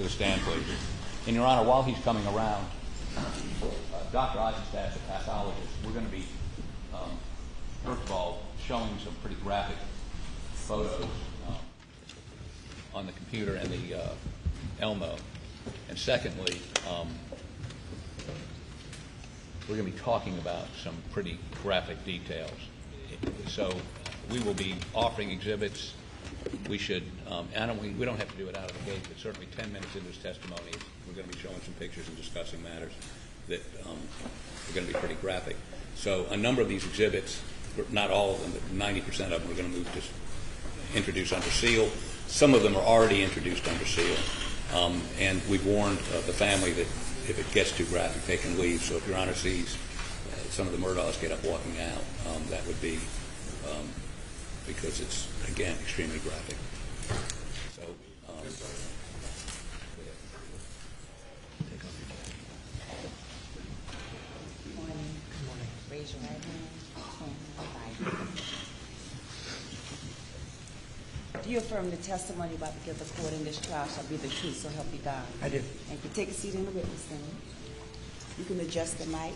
to the stand, please. And, Your Honor, while he's coming around, Dr. Eisenstadt's a pathologist. We're going to be, first of all, showing some pretty graphic photos on the computer and the Elmo. And secondly, we're going to be talking about some pretty graphic details. So we will be offering exhibits. We should, we don't have to do it out of the gate, but certainly 10 minutes into his testimony, we're going to be showing some pictures and discussing matters that are going to be pretty graphic. So a number of these exhibits, not all of them, but 90% of them we're going to move to introduce under seal. Some of them are already introduced under seal. And we've warned the family that if it gets too graphic, they can leave. So if Your Honor sees some of the Murdaughs get up walking out, that would be because it's, again, extremely graphic. So, Good morning. Good morning. Raise your right hand. Do you affirm the testimony about to give the court in this trial shall be the truth, so help you God? I do. Thank you. Take a seat in the witness stand. You can adjust the mic.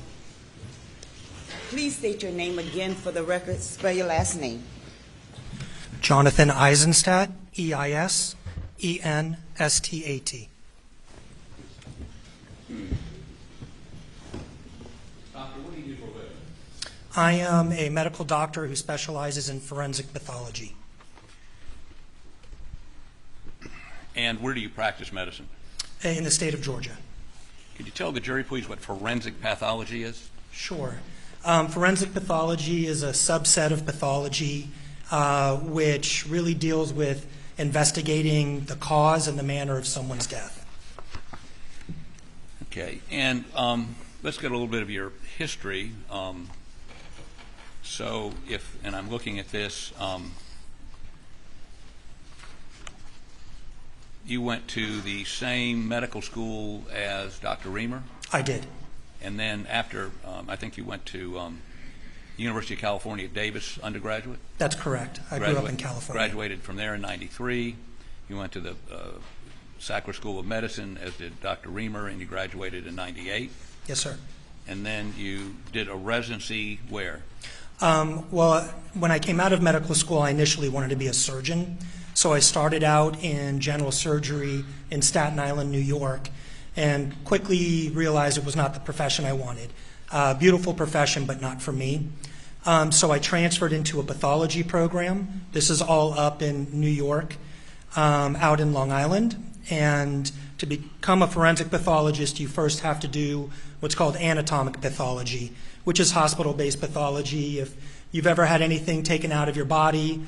Please state your name again for the record. Spell your last name. Jonathan Eisenstadt, Eisenstadt. Doctor, what do you do for a living? I am a medical doctor who specializes in forensic pathology. And where do you practice medicine? In the state of Georgia. Could you tell the jury, please, what forensic pathology is? Sure. Forensic pathology is a subset of pathology which really deals with investigating the cause and the manner of someone's death. Okay, and let's get a little bit of your history. So if, and I'm looking at this, you went to the same medical school as Dr. Reamer? I did. And then after, I think you went to University of California, Davis undergraduate? That's correct. I grew up in California. Graduated from there in '93. You went to the Sackler School of Medicine, as did Dr. Reamer, and you graduated in '98. Yes, sir. And then you did a residency where? Well, when I came out of medical school, I initially wanted to be a surgeon. So I started out in general surgery in Staten Island, New York, and quickly realized it was not the profession I wanted. Beautiful profession, but not for me. So I transferred into a pathology program. This is all up in New York, out in Long Island. And to become a forensic pathologist, you first have to do what's called anatomic pathology, which is hospital-based pathology. If you've ever had anything taken out of your body,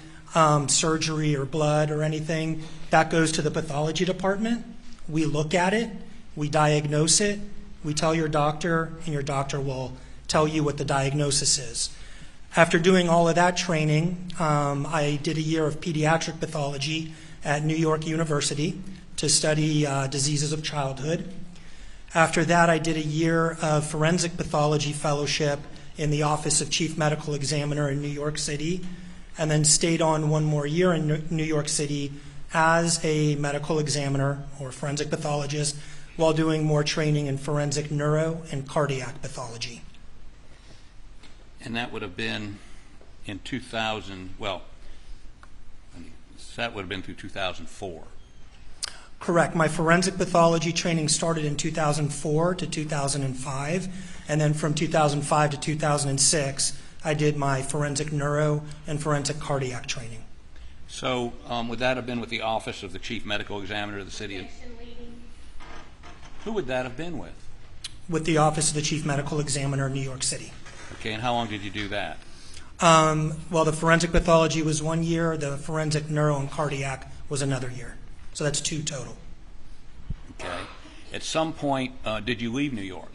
surgery or blood or anything, that goes to the pathology department. We look at it, we diagnose it, we tell your doctor, and your doctor will tell you what the diagnosis is. After doing all of that training, I did a year of pediatric pathology at New York University to study diseases of childhood. After that, I did a year of forensic pathology fellowship in the Office of Chief Medical Examiner in New York City, and then stayed on one more year in New York City as a medical examiner or forensic pathologist while doing more training in forensic neuro and cardiac pathology. And that would have been in 2000, well, that would have been through 2004. Correct. My forensic pathology training started in 2004 to 2005, and then from 2005 to 2006, I did my forensic neuro and forensic cardiac training. So would that have been with the Office of the Chief Medical Examiner of the City? Who would that have been with? With the Office of the Chief Medical Examiner in New York City. Okay, and how long did you do that? Well, the forensic pathology was 1 year, the forensic neuro and cardiac was another year. So that's 2 total. Okay. At some point, did you leave New York?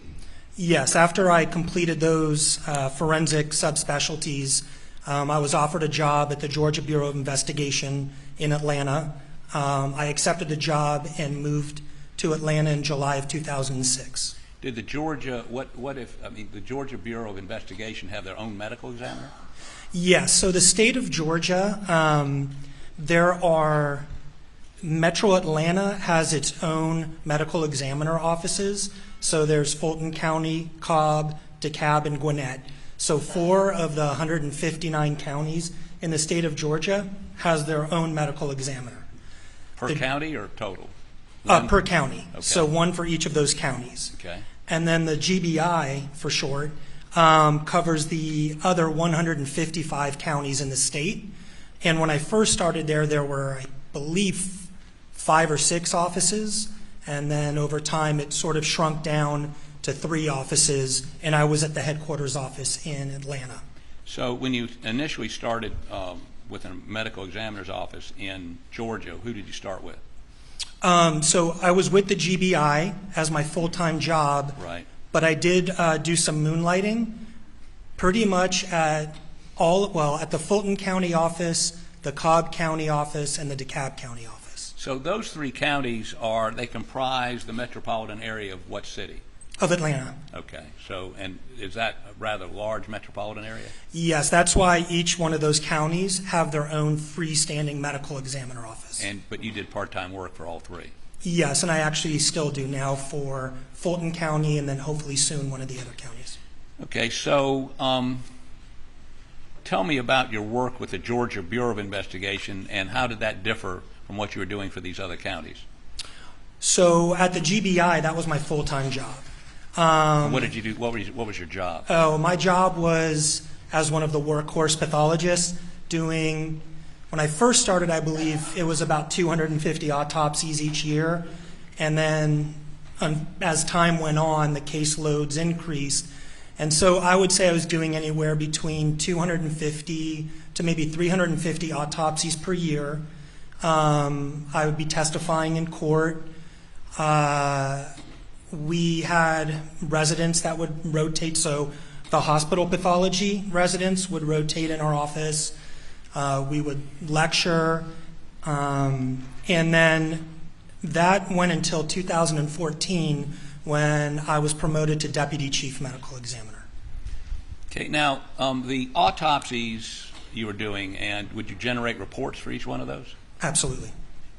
Yes, after I completed those forensic subspecialties, I was offered a job at the Georgia Bureau of Investigation in Atlanta. I accepted the job and moved to Atlanta in July of 2006. Did the Georgia, the Georgia Bureau of Investigation have their own medical examiner? Yes, so the state of Georgia, there are Metro Atlanta has its own medical examiner offices. So there's Fulton County, Cobb, DeKalb, and Gwinnett. So 4 of the 159 counties in the state of Georgia has their own medical examiner. Per county or total? Per county. Okay. So 1 for each of those counties. Okay. And then the GBI, for short, covers the other 155 counties in the state. And when I first started there were, I believe, 5 or 6 offices. And then over time, it sort of shrunk down to 3 offices, and I was at the headquarters office in Atlanta. So when you initially started with a medical examiner's office in Georgia, who did you start with? So I was with the GBI as my full-time job, Right. but I did do some moonlighting pretty much at the Fulton County office, the Cobb County office, and the DeKalb County office. So those 3 counties they comprise the metropolitan area of what city? Of Atlanta. Okay. So, and is that a rather large metropolitan area? Yes, that's why each one of those counties have their own freestanding medical examiner office. But you did part-time work for all 3? Yes, and I actually still do now for Fulton County and then hopefully soon one of the other counties. Okay, so tell me about your work with the Georgia Bureau of Investigation, and how did that differ from what you were doing for these other counties? So at the GBI, that was my full-time job. What did you do? What was your job? Oh, my job was as one of the workhorse pathologists doing, when I first started, I believe it was about 250 autopsies each year. And then as time went on, the caseloads increased. And so I would say I was doing anywhere between 250 to maybe 350 autopsies per year. I would be testifying in court. We had residents that would rotate, so the hospital pathology residents would rotate in our office. We would lecture, and then that went until 2014 when I was promoted to Deputy Chief Medical Examiner. Okay, now the autopsies you were doing, and would you generate reports for each one of those? Absolutely.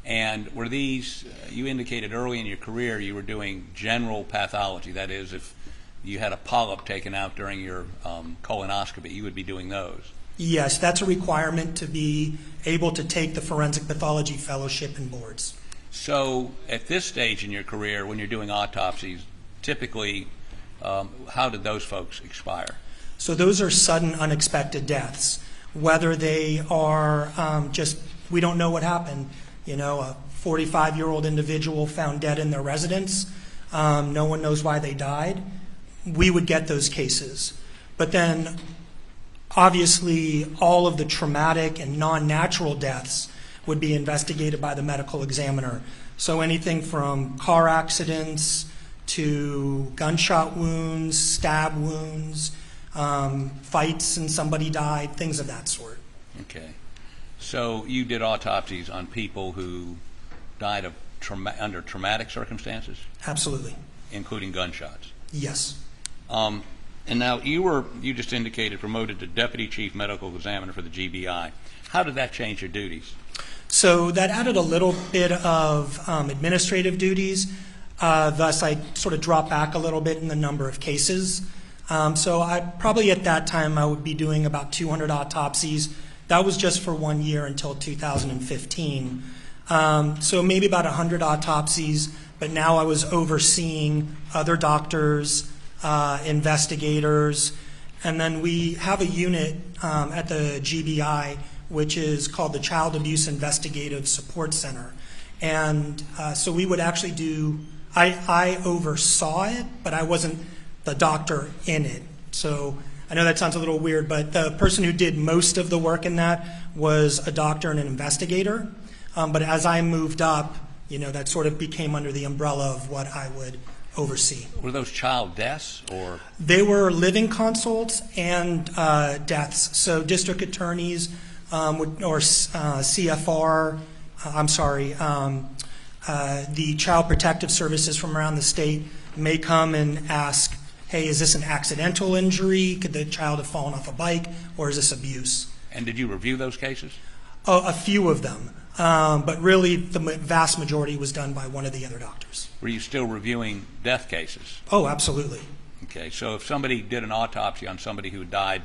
And were these, you indicated early in your career you were doing general pathology, that is, if you had a polyp taken out during your colonoscopy, you would be doing those? Yes, that's a requirement to be able to take the Forensic Pathology Fellowship and boards. So at this stage in your career, when you're doing autopsies, typically, how did those folks expire? So those are sudden, unexpected deaths. Whether they are just, we don't know what happened. You know, a 45-year-old individual found dead in their residence. No one knows why they died. We would get those cases. But then, obviously, all of the traumatic and non-natural deaths would be investigated by the medical examiner. So anything from car accidents to gunshot wounds, stab wounds, fights and somebody died, things of that sort. Okay. So you did autopsies on people who died of under traumatic circumstances? Absolutely. Including gunshots? Yes. And now you just indicated promoted to Deputy Chief Medical Examiner for the GBI. How did that change your duties? So that added a little bit of administrative duties. Thus, I sort of dropped back a little bit in the number of cases. So I probably at that time I would be doing about 200 autopsies. That was just for 1 year until 2015. So maybe about 100 autopsies, but now I was overseeing other doctors, investigators, and then we have a unit at the GBI which is called the Child Abuse Investigative Support Center. And so we would actually do, I oversaw it, but I wasn't the doctor in it. So I know that sounds a little weird, but the person who did most of the work in that was a doctor and an investigator. But as I moved up, you know, that sort of became under the umbrella of what I would oversee. Were those child deaths or? They were living consults and deaths. So district attorneys or CFR, the Child Protective Services from around the state may come and ask, hey, is this an accidental injury? Could the child have fallen off a bike? Or is this abuse? And did you review those cases? A few of them. But really, the vast majority was done by one of the other doctors. Were you still reviewing death cases? Oh, absolutely. Okay, so if somebody did an autopsy on somebody who died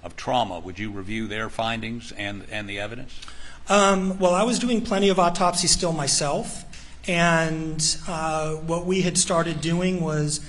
of trauma, would you review their findings and the evidence? Well, I was doing plenty of autopsy still myself, and what we had started doing was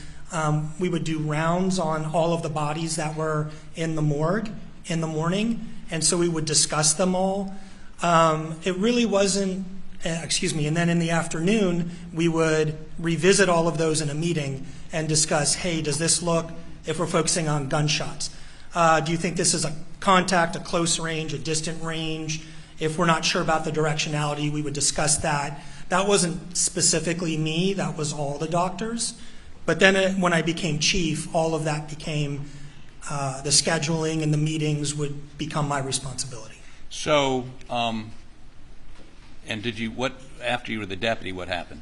we would do rounds on all of the bodies that were in the morgue in the morning, and so we would discuss them all. It really wasn't, and then in the afternoon, we would revisit all of those in a meeting and discuss, hey, does this look, if we're focusing on gunshots, do you think this is a contact, a close range, a distant range? If we're not sure about the directionality, we would discuss that. That wasn't specifically me, that was all the doctors. But then when I became chief, all of that became, the scheduling and the meetings would become my responsibility. So, and after you were the deputy, what happened?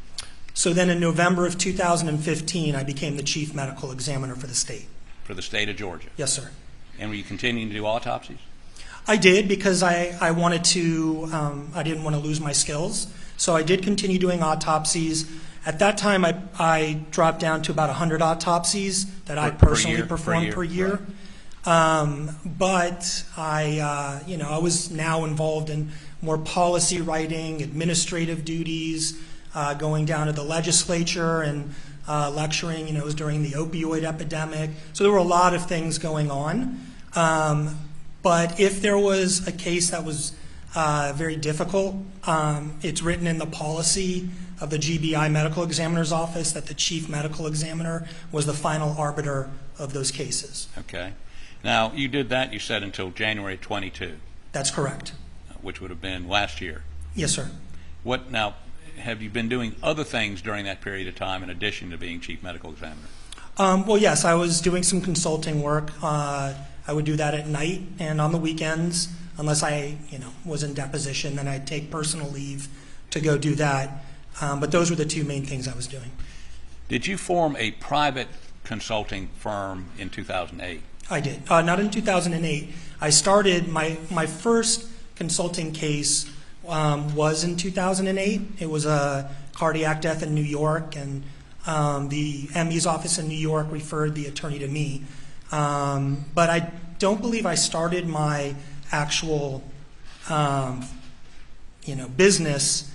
So then in November of 2015, I became the chief medical examiner for the state. For the state of Georgia? Yes, sir. And were you continuing to do autopsies? I did, because I wanted to, I didn't want to lose my skills. So I did continue doing autopsies. At that time, I dropped down to about 100 autopsies that I personally performed per year. Right. But I was now involved in more policy writing, administrative duties, going down to the legislature and lecturing. It was during the opioid epidemic. So there were a lot of things going on. But if there was a case that was very difficult, it's written in the policy of the GBI Medical Examiner's Office that the chief medical examiner was the final arbiter of those cases. Okay. Now, you did that, you said, until January 22. That's correct. Which would have been last year. Yes, sir. Now, have you been doing other things during that period of time in addition to being chief medical examiner? Well, yes, I was doing some consulting work. I would do that at night and on the weekends, unless I, was in deposition, then I'd take personal leave to go do that. But those were the two main things I was doing. Did you form a private consulting firm in 2008? I did. Not in 2008. I started, my first consulting case was in 2008. It was a cardiac death in New York, and the ME's office in New York referred the attorney to me. But I don't believe I started my actual, business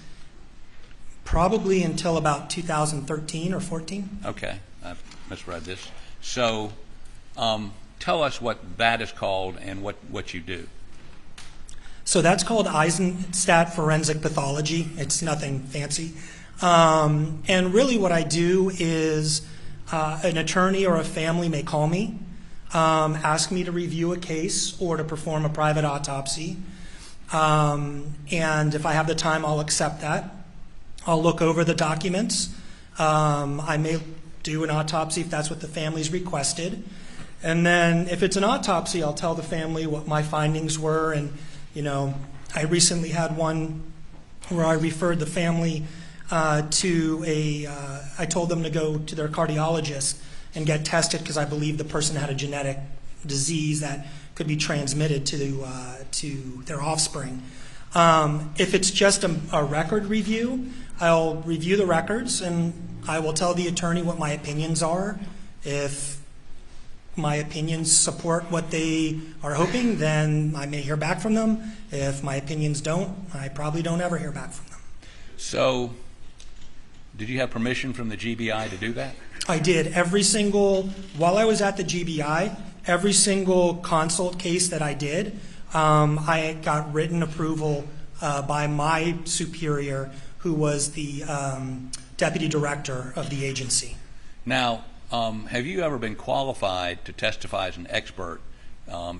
probably until about 2013 or 14. Okay, I misread this. So tell us what that is called and what you do. So that's called Eisenstadt Forensic Pathology. It's nothing fancy. And really what I do is an attorney or a family may call me, ask me to review a case or to perform a private autopsy. And if I have the time, I'll accept that. I'll look over the documents. I may do an autopsy if that's what the family's requested. And then if it's an autopsy, I'll tell the family what my findings were. And, I recently had one where I referred the family to I told them to go to their cardiologist and get tested because I believe the person had a genetic disease that could be transmitted to their offspring. If it's just a record review, I'll review the records and I will tell the attorney what my opinions are. If my opinions support what they are hoping, then I may hear back from them. If my opinions don't, I probably don't ever hear back from them. So, did you have permission from the GBI to do that? I did. While I was at the GBI, every single consult case that I did, I got written approval by my superior, who was the deputy director of the agency. Now, have you ever been qualified to testify as an expert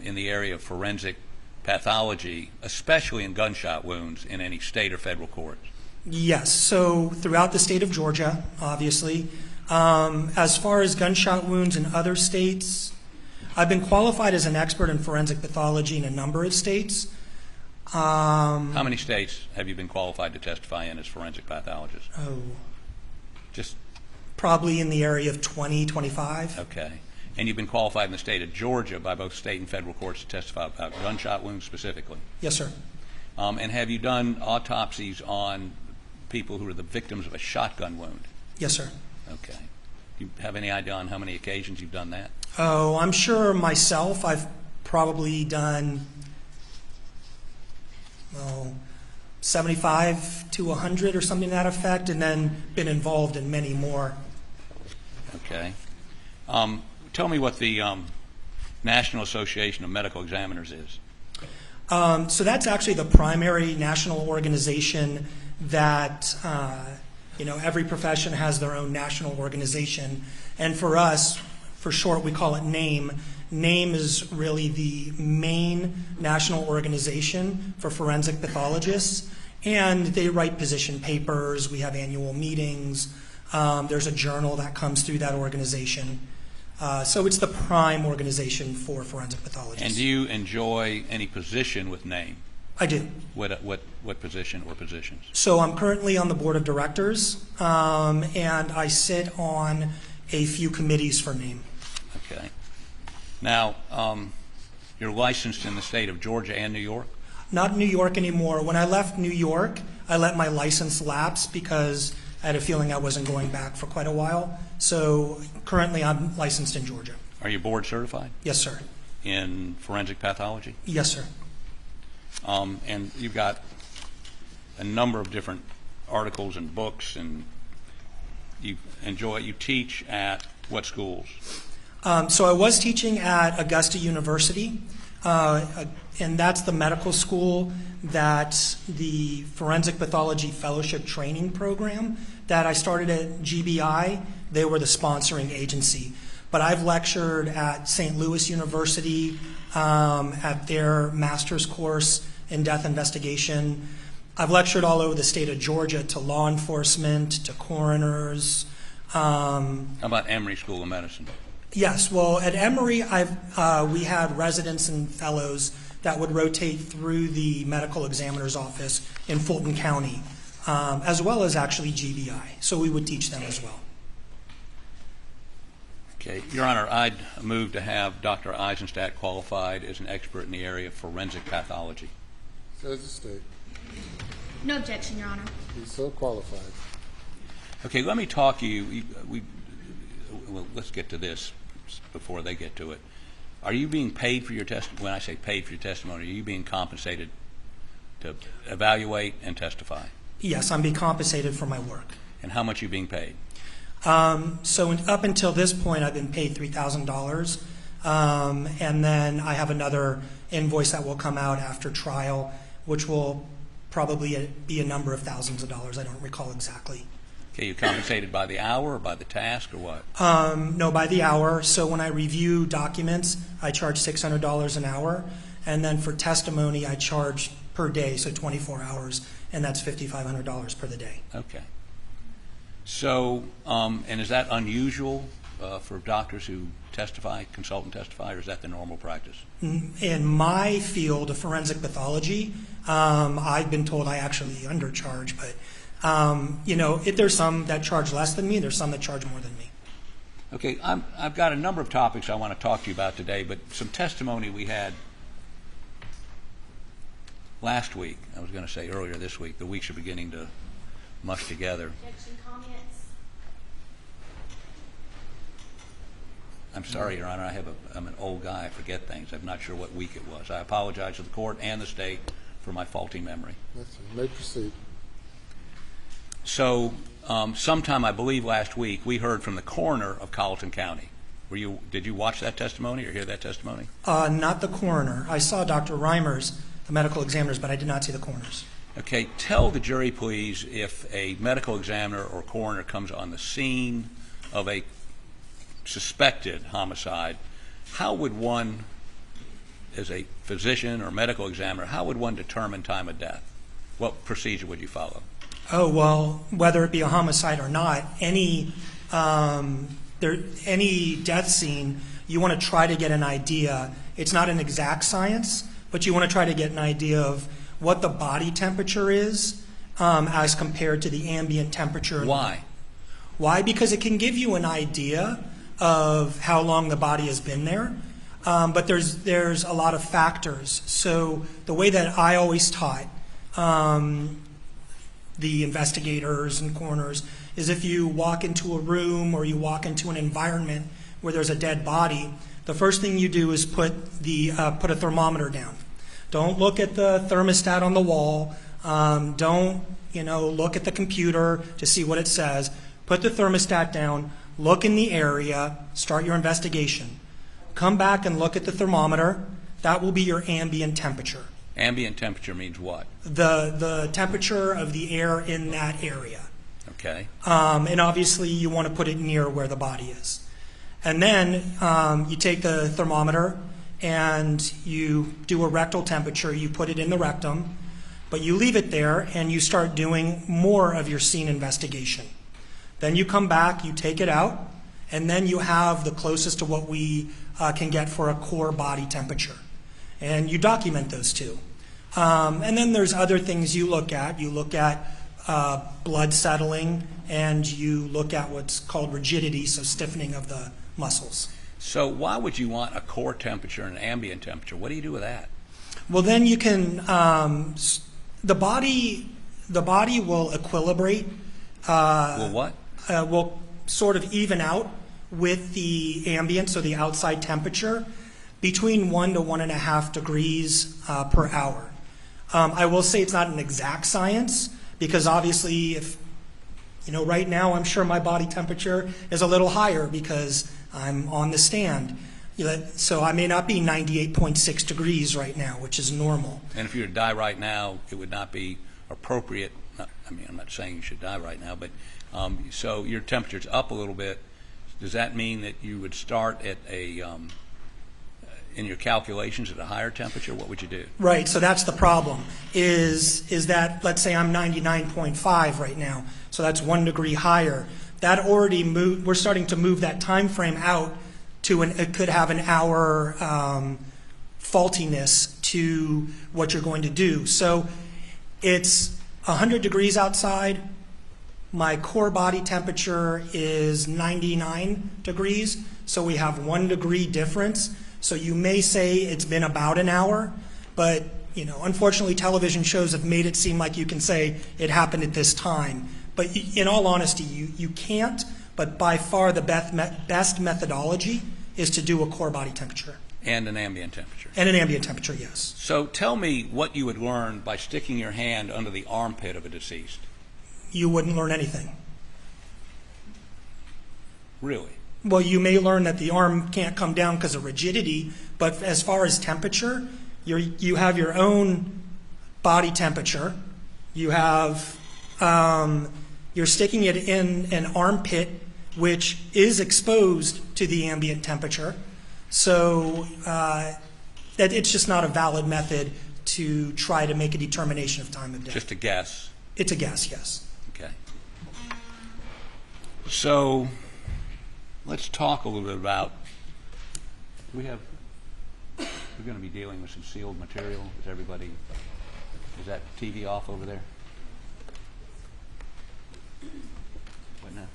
in the area of forensic pathology, especially in gunshot wounds, in any state or federal courts? Yes. So throughout the state of Georgia, obviously. As far as gunshot wounds in other states, I've been qualified as an expert in forensic pathology in a number of states. How many states have you been qualified to testify in as forensic pathologist? Oh. Just probably in the area of 20, 25. Okay. And you've been qualified in the state of Georgia by both state and federal courts to testify about gunshot wounds specifically? Yes, sir. And have you done autopsies on people who are the victims of a shotgun wound? Yes, sir. Okay. Do you have any idea on how many occasions you've done that? Oh, I'm sure myself I've probably done 75 to 100 or something to that effect, and then been involved in many more. Okay. Tell me what the National Association of Medical Examiners is. So that's actually the primary national organization that, every profession has their own national organization. And for us, for short, we call it NAME. NAME is really the main national organization for forensic pathologists. And they write position papers. We have annual meetings. There's a journal that comes through that organization. So it's the prime organization for forensic pathologists. And do you enjoy any position with NAME? I do. What position or positions? So I'm currently on the board of directors, and I sit on a few committees for NAME. Okay. Now, you're licensed in the state of Georgia and New York? Not New York anymore. When I left New York, I let my license lapse because I had a feeling I wasn't going back for quite a while. So currently I'm licensed in Georgia. Are you board certified? Yes, sir. In forensic pathology? Yes, sir. And you've got a number of different articles and books, and you teach at what schools? So I was teaching at Augusta University, and that's the medical school that the Forensic Pathology Fellowship Training Program that I started at GBI, they were the sponsoring agency. But I've lectured at St. Louis University at their master's course in death investigation. I've lectured all over the state of Georgia to law enforcement, to coroners. How about Emory School of Medicine? Yes, well, at Emory, we had residents and fellows that would rotate through the medical examiner's office in Fulton County, as well as actually GBI. So we would teach them as well. Okay. Your Honor, I'd move to have Dr. Eisenstadt qualified as an expert in the area of forensic pathology. Says the state. No objection, Your Honor. He's so qualified. Okay, let me talk to you. Well, let's get to this before they get to it. Are you being paid for your testimony? When I say paid for your testimony, are you being compensated to evaluate and testify? Yes, I'm being compensated for my work. And how much are you being paid? Up until this point, I've been paid $3,000, and then I have another invoice that will come out after trial, which will probably be a number of thousands of dollars. I don't recall exactly. Okay, you compensated by the hour or by the task or what? No, by the hour. So when I review documents, I charge $600 an hour, and then for testimony, I charge per day, so 24 hours, and that's $5,500 per the day. Okay. So, and is that unusual for doctors who testify, consult and testify, or is that the normal practice? In my field of forensic pathology, I've been told I actually undercharge, but if there's some that charge less than me, there's some that charge more than me. Okay, I've got a number of topics I want to talk to you about today, but some testimony we had last week, I was going to say earlier this week, the weeks are beginning to mush together. Objection, comments? I'm sorry, Your Honor, I'm an old guy, I forget things. I'm not sure what week it was. I apologize to the court and the state for my faulty memory. Yes, sir. You may proceed. So, sometime, I believe last week, we heard from the coroner of Colleton County. Did you watch that testimony or hear that testimony? Not the coroner. I saw Dr. Reimers, the medical examiners, but I did not see the coroners. Okay, tell the jury, please, if a medical examiner or coroner comes on the scene of a suspected homicide, how would one, as a physician or medical examiner, how would one determine time of death? What procedure would you follow? Oh, well, whether it be a homicide or not, any death scene, you want to try to get an idea. It's not an exact science, but you want to try to get an idea of what the body temperature is as compared to the ambient temperature. Why? Why? Because it can give you an idea of how long the body has been there, but there's a lot of factors. So the way that I always taught the investigators and coroners, is if you walk into a room or you walk into an environment where there's a dead body, the first thing you do is put a thermometer down. Don't look at the thermostat on the wall. Don't look at the computer to see what it says. Put the thermostat down, look in the area, start your investigation. Come back and look at the thermometer. That will be your ambient temperature. Ambient temperature means what? The temperature of the air in that area. Okay. And obviously you want to put it near where the body is. And then you take the thermometer and you do a rectal temperature. You put it in the rectum, but you leave it there and you start doing more of your scene investigation. Then you come back, you take it out, and then you have the closest to what we can get for a core body temperature. And you document those two. And then there's other things you look at. You look at blood settling, and you look at what's called rigidity, so stiffening of the muscles. So why would you want a core temperature and an ambient temperature? What do you do with that? Well, then you can, the body will equilibrate. Well, what? Will sort of even out with the ambient, so the outside temperature, between 1 to 1.5 degrees per hour. I will say it's not an exact science, because obviously if, right now I'm sure my body temperature is a little higher because I'm on the stand. So I may not be 98.6 degrees right now, which is normal. And if you were to die right now, it would not be appropriate. I'm not saying you should die right now, but so your temperature's up a little bit. Does that mean that you would start at in your calculations at a higher temperature? What would you do? Right, so that's the problem, is that, let's say I'm 99.5 right now, so that's 1 degree higher. That already moved, we're starting to move that time frame out to it could have an hour faultiness to what you're going to do. So it's 100 degrees outside. My core body temperature is 99 degrees, so we have 1 degree difference. So you may say it's been about an hour, but unfortunately television shows have made it seem like you can say it happened at this time. But in all honesty, you can't, but by far the best methodology is to do a core body temperature. And an ambient temperature. And an ambient temperature, yes. So tell me what you would learn by sticking your hand under the armpit of a deceased. You wouldn't learn anything. Really? Well, you may learn that the arm can't come down because of rigidity, but as far as temperature, you have your own body temperature. You have, you're sticking it in an armpit which is exposed to the ambient temperature. So that it's just not a valid method to try to make a determination of time of death. Just a guess? It's a guess, yes. Okay. So let's talk a little bit about, we're going to be dealing with some sealed material. Is that TV off over there? What now?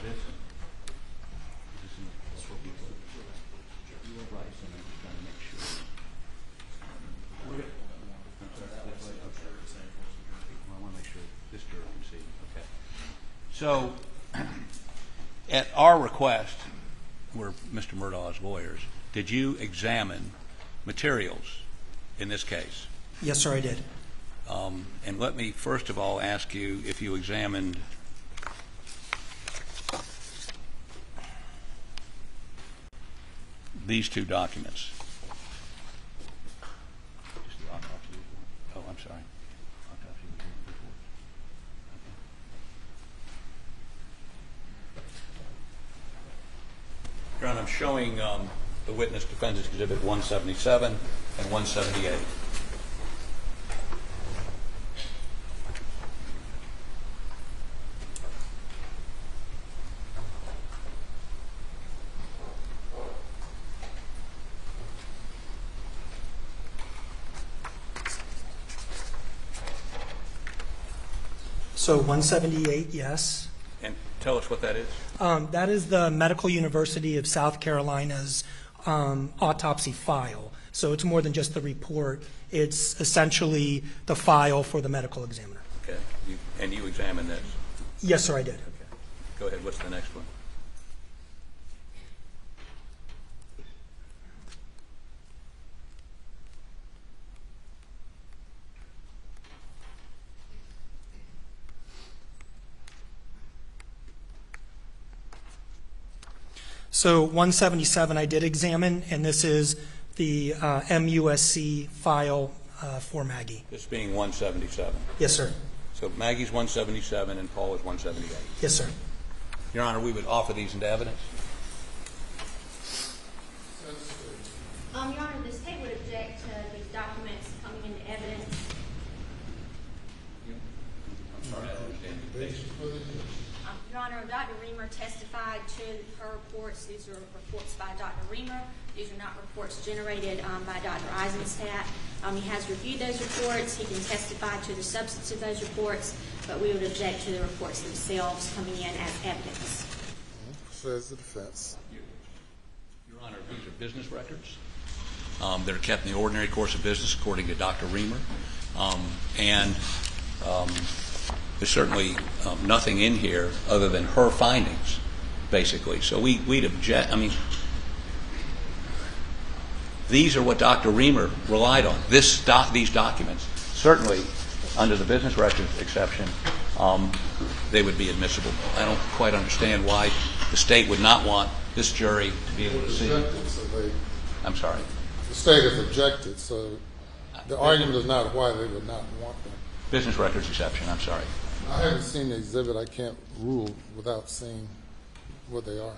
This? Right, so I'm just trying to make sure. I want to make sure this girl can see. Okay. So, at our request, we're Mr. Murdaugh's lawyers, did you examine materials in this case? Yes, sir, I did. And let me first of all ask you if you examined these two documents. Just the autopsy report. Oh, I'm sorry. Autopsy report. Okay. Your Honor, I'm showing the witness defendant's exhibit 177 and 178. So 178, yes. And tell us what that is. That is the Medical University of South Carolina's autopsy file. So it's more than just the report. It's essentially the file for the medical examiner. Okay. And you examined this? Yes, sir, I did. Okay. Go ahead. What's the next one? So 177 I did examine, and this is the MUSC file for Maggie. This being 177. Yes, sir. So Maggie's 177 and Paul is 178. Yes, sir. Your Honor, we would offer these into evidence. Your Honor, the state would object to these documents coming into evidence. I'm sorry, I don't understand the case. Your Honor, Dr. Reamer testified to her reports. These are reports by Dr. Reamer. These are not reports generated by Dr. Eisenstadt. He has reviewed those reports. He can testify to the substance of those reports, but we would object to the reports themselves coming in as evidence. Says the defense. Your Honor, these are business records. They're kept in the ordinary course of business according to Dr. Reamer. There's certainly nothing in here other than her findings, basically. So we'd object. I mean, these are what Dr. Reamer relied on. These documents, certainly under the business records exception, they would be admissible. I don't quite understand why the state would not want this jury to be able to see. I'm sorry. The state has objected, so the argument is not why they would not want them. Business records exception, I'm sorry. I haven't seen the exhibit. I can't rule without seeing what they are.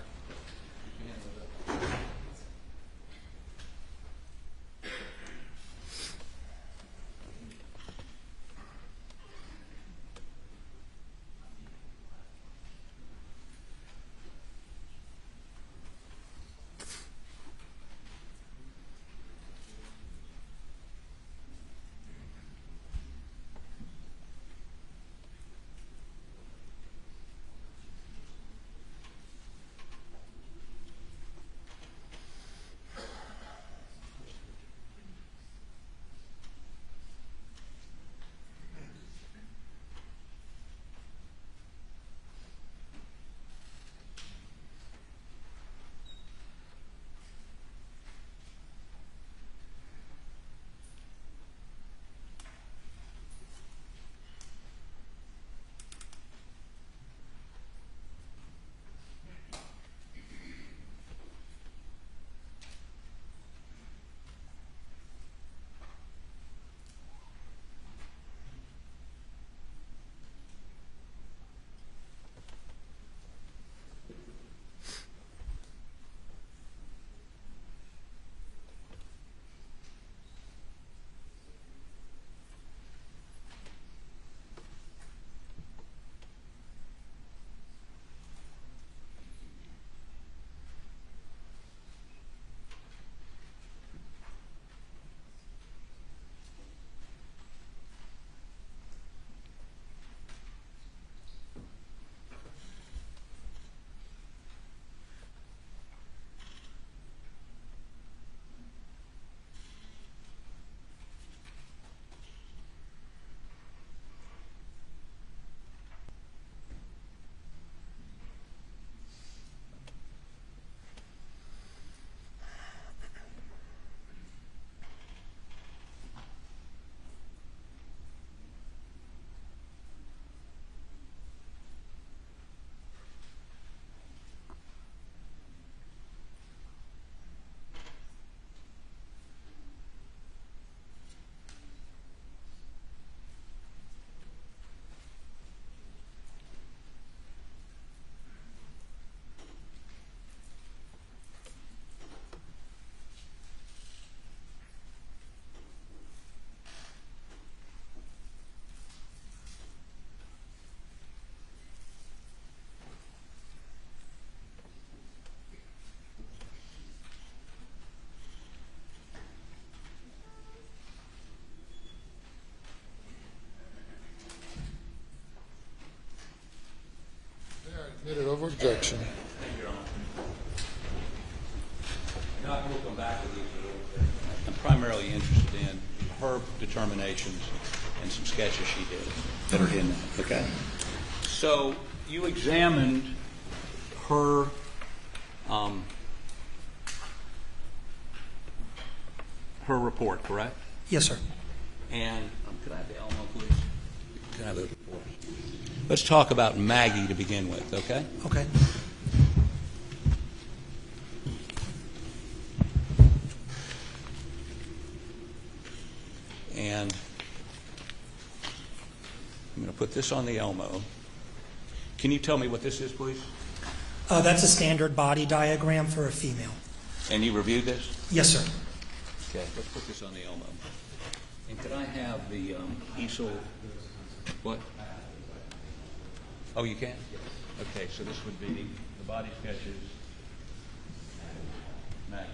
Admitted over objection. Thank you, Your Honor. We'll come back with these. I'm primarily interested in her determinations and some sketches she did that are in that. Okay. So you examined her her report, correct? Yes, sir. And could I have the Elmo, please? Can I have those reports? Let's talk about Maggie to begin with, okay? Okay. And I'm going to put this on the Elmo. Can you tell me what this is, please? That's a standard body diagram for a female. And you reviewed this? Yes, sir. Okay, let's put this on the Elmo. And could I have the easel? What? Oh, you can? Okay, so this would be the body sketches. Maggie.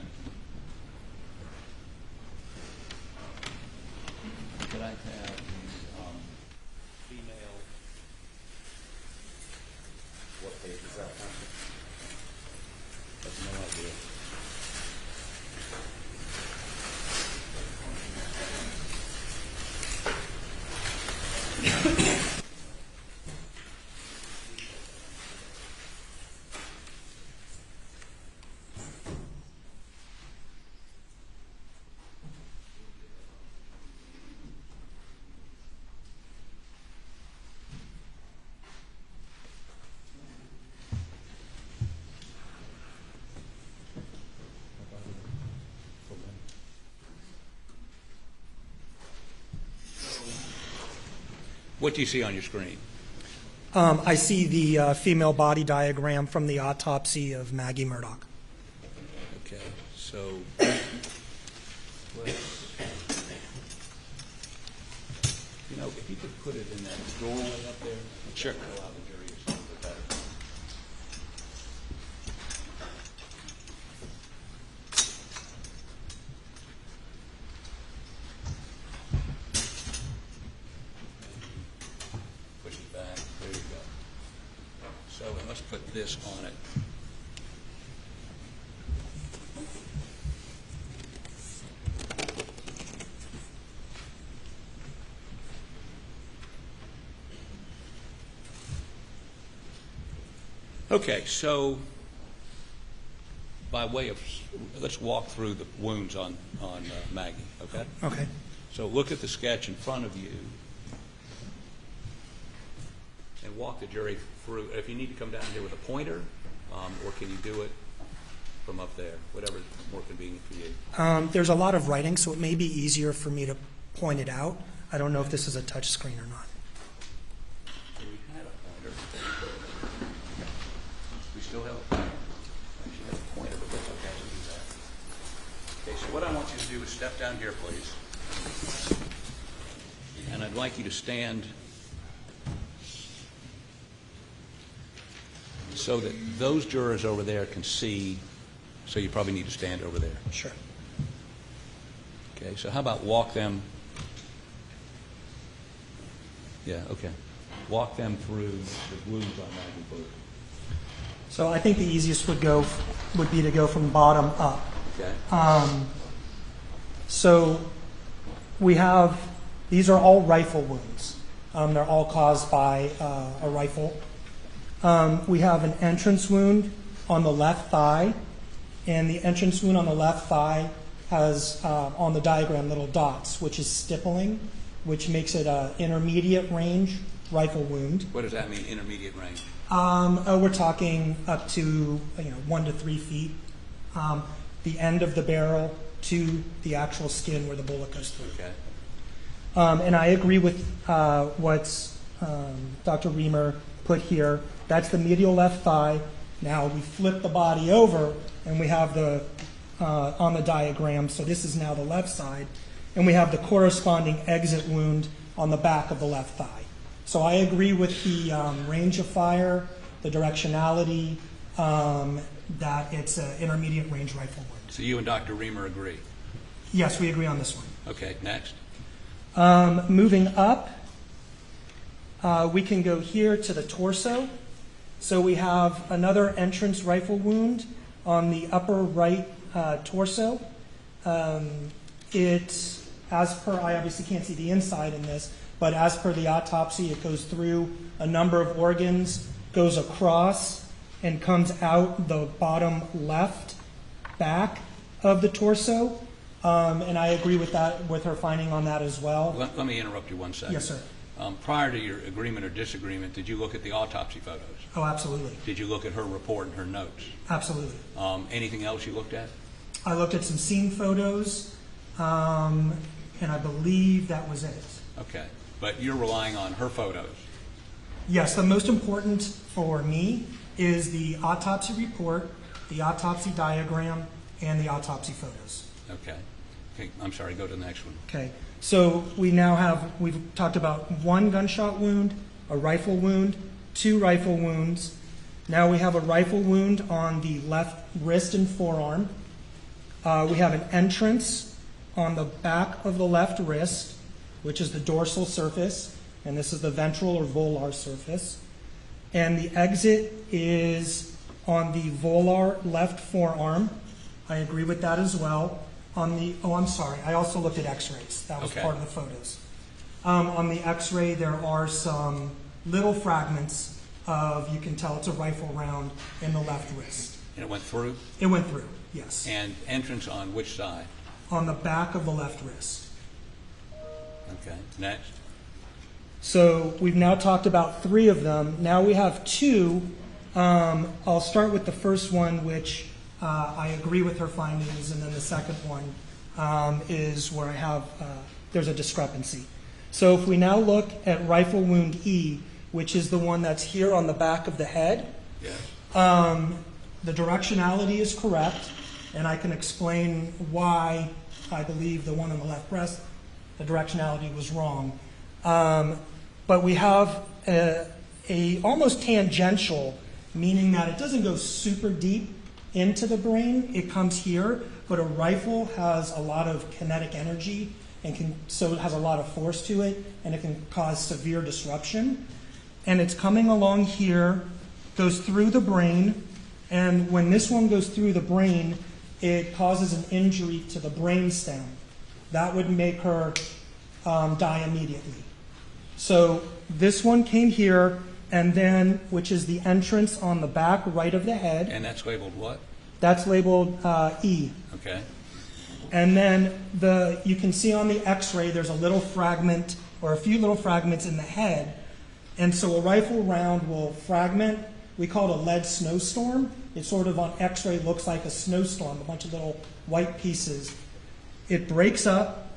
Could I have the female? What page is that on? I have no idea. What do you see on your screen? I see the female body diagram from the autopsy of Maggie Murdaugh. Okay, so you know, if you could put it in that doorway up there, sure. Allow the jury to see it better. Push it back. There you go. So let's put this on it. Okay, so by way of, let's walk through the wounds on Maggie, okay? Okay. So look at the sketch in front of you and walk the jury through. If you need to come down here with a pointer, or can you do it from up there, whatever is more convenient for you. There's a lot of writing, so it may be easier for me to point it out. I don't know if this is a touch screen or not. We had a pointer. We still have a pointer. We should have a pointer, but that's okay to do that. Okay, so what I want you to do is step down here, please. And I'd like you to stand so that those jurors over there can see. So you probably need to stand over there. Sure. Okay, so how about walk them? Yeah, okay. Walk them through the wounds on Maggie Murdaugh. So I think the easiest would be to go from bottom up. Okay. So we have, these are all rifle wounds. They're all caused by a rifle. We have an entrance wound on the left thigh, and the entrance wound on the left thigh has, on the diagram, little dots, which is stippling, which makes it an intermediate range rifle wound. What does that mean, intermediate range? We're talking up to 1 to 3 feet. The end of the barrel to the actual skin where the bullet goes through. Okay. And I agree with what Dr. Reamer put here. That's the medial left thigh. Now we flip the body over, and we have the on the diagram. So this is now the left side, and we have the corresponding exit wound on the back of the left thigh. So I agree with the range of fire, the directionality, that it's an intermediate range rifle wound. So you and Dr. Reamer agree? Yes, we agree on this one. Okay, next. Moving up, we can go here to the torso. So we have another entrance rifle wound on the upper right torso. as per, I obviously can't see the inside in this, but as per the autopsy, it goes through a number of organs, goes across, and comes out the bottom left back of the torso. And I agree with that, with her finding on that as well. Let me interrupt you 1 second. Yes, sir. Prior to your agreement or disagreement, did you look at the autopsy photos? Oh, absolutely. Did you look at her report and her notes? Absolutely. Anything else you looked at? I looked at some scene photos, and I believe that was it. Okay. But you're relying on her photos? Yes, the most important for me is the autopsy report, the autopsy diagram, and the autopsy photos. Okay. Okay. I'm sorry. Go to the next one. Okay, so we've talked about 1 gunshot wound, a rifle wound, 2 rifle wounds. Now we have a rifle wound on the left wrist and forearm. We have an entrance on the back of the left wrist, which is the dorsal surface, and this is the ventral or volar surface. And the exit is on the volar left forearm. I agree with that as well. I'm sorry, I also looked at x-rays. That was Okay. part of the photos. On the x-ray, there are some little fragments of, you can tell it's a rifle round in the left wrist. And it went through? It went through, yes. And entrance on which side? On the back of the left wrist. Okay. Next. So we've now talked about 3 of them. Now we have 2. I'll start with the first one, which I agree with her findings, and then the second one is where I have, there's a discrepancy. So if we now look at rifle wound E, which is the one that's here on the back of the head, Yes. the directionality is correct, and I can explain why I believe the one on the left breast, the directionality was wrong. But we have a almost tangential, meaning that it doesn't go super deep into the brain. It comes here, but a rifle has a lot of kinetic energy and so it has a lot of force to it, and it can cause severe disruption. And it's coming along here, goes through the brain, and when this one goes through the brain, it causes an injury to the brain stem. That would make her die immediately. So this one came here, and then, which is the entrance on the back right of the head. And that's labeled what? That's labeled E. Okay. And then you can see on the x-ray there's a little fragment, or a few little fragments in the head. And so a rifle round will fragment. We call it a lead snowstorm. It sort of on x-ray looks like a snowstorm, a bunch of little white pieces. It breaks up.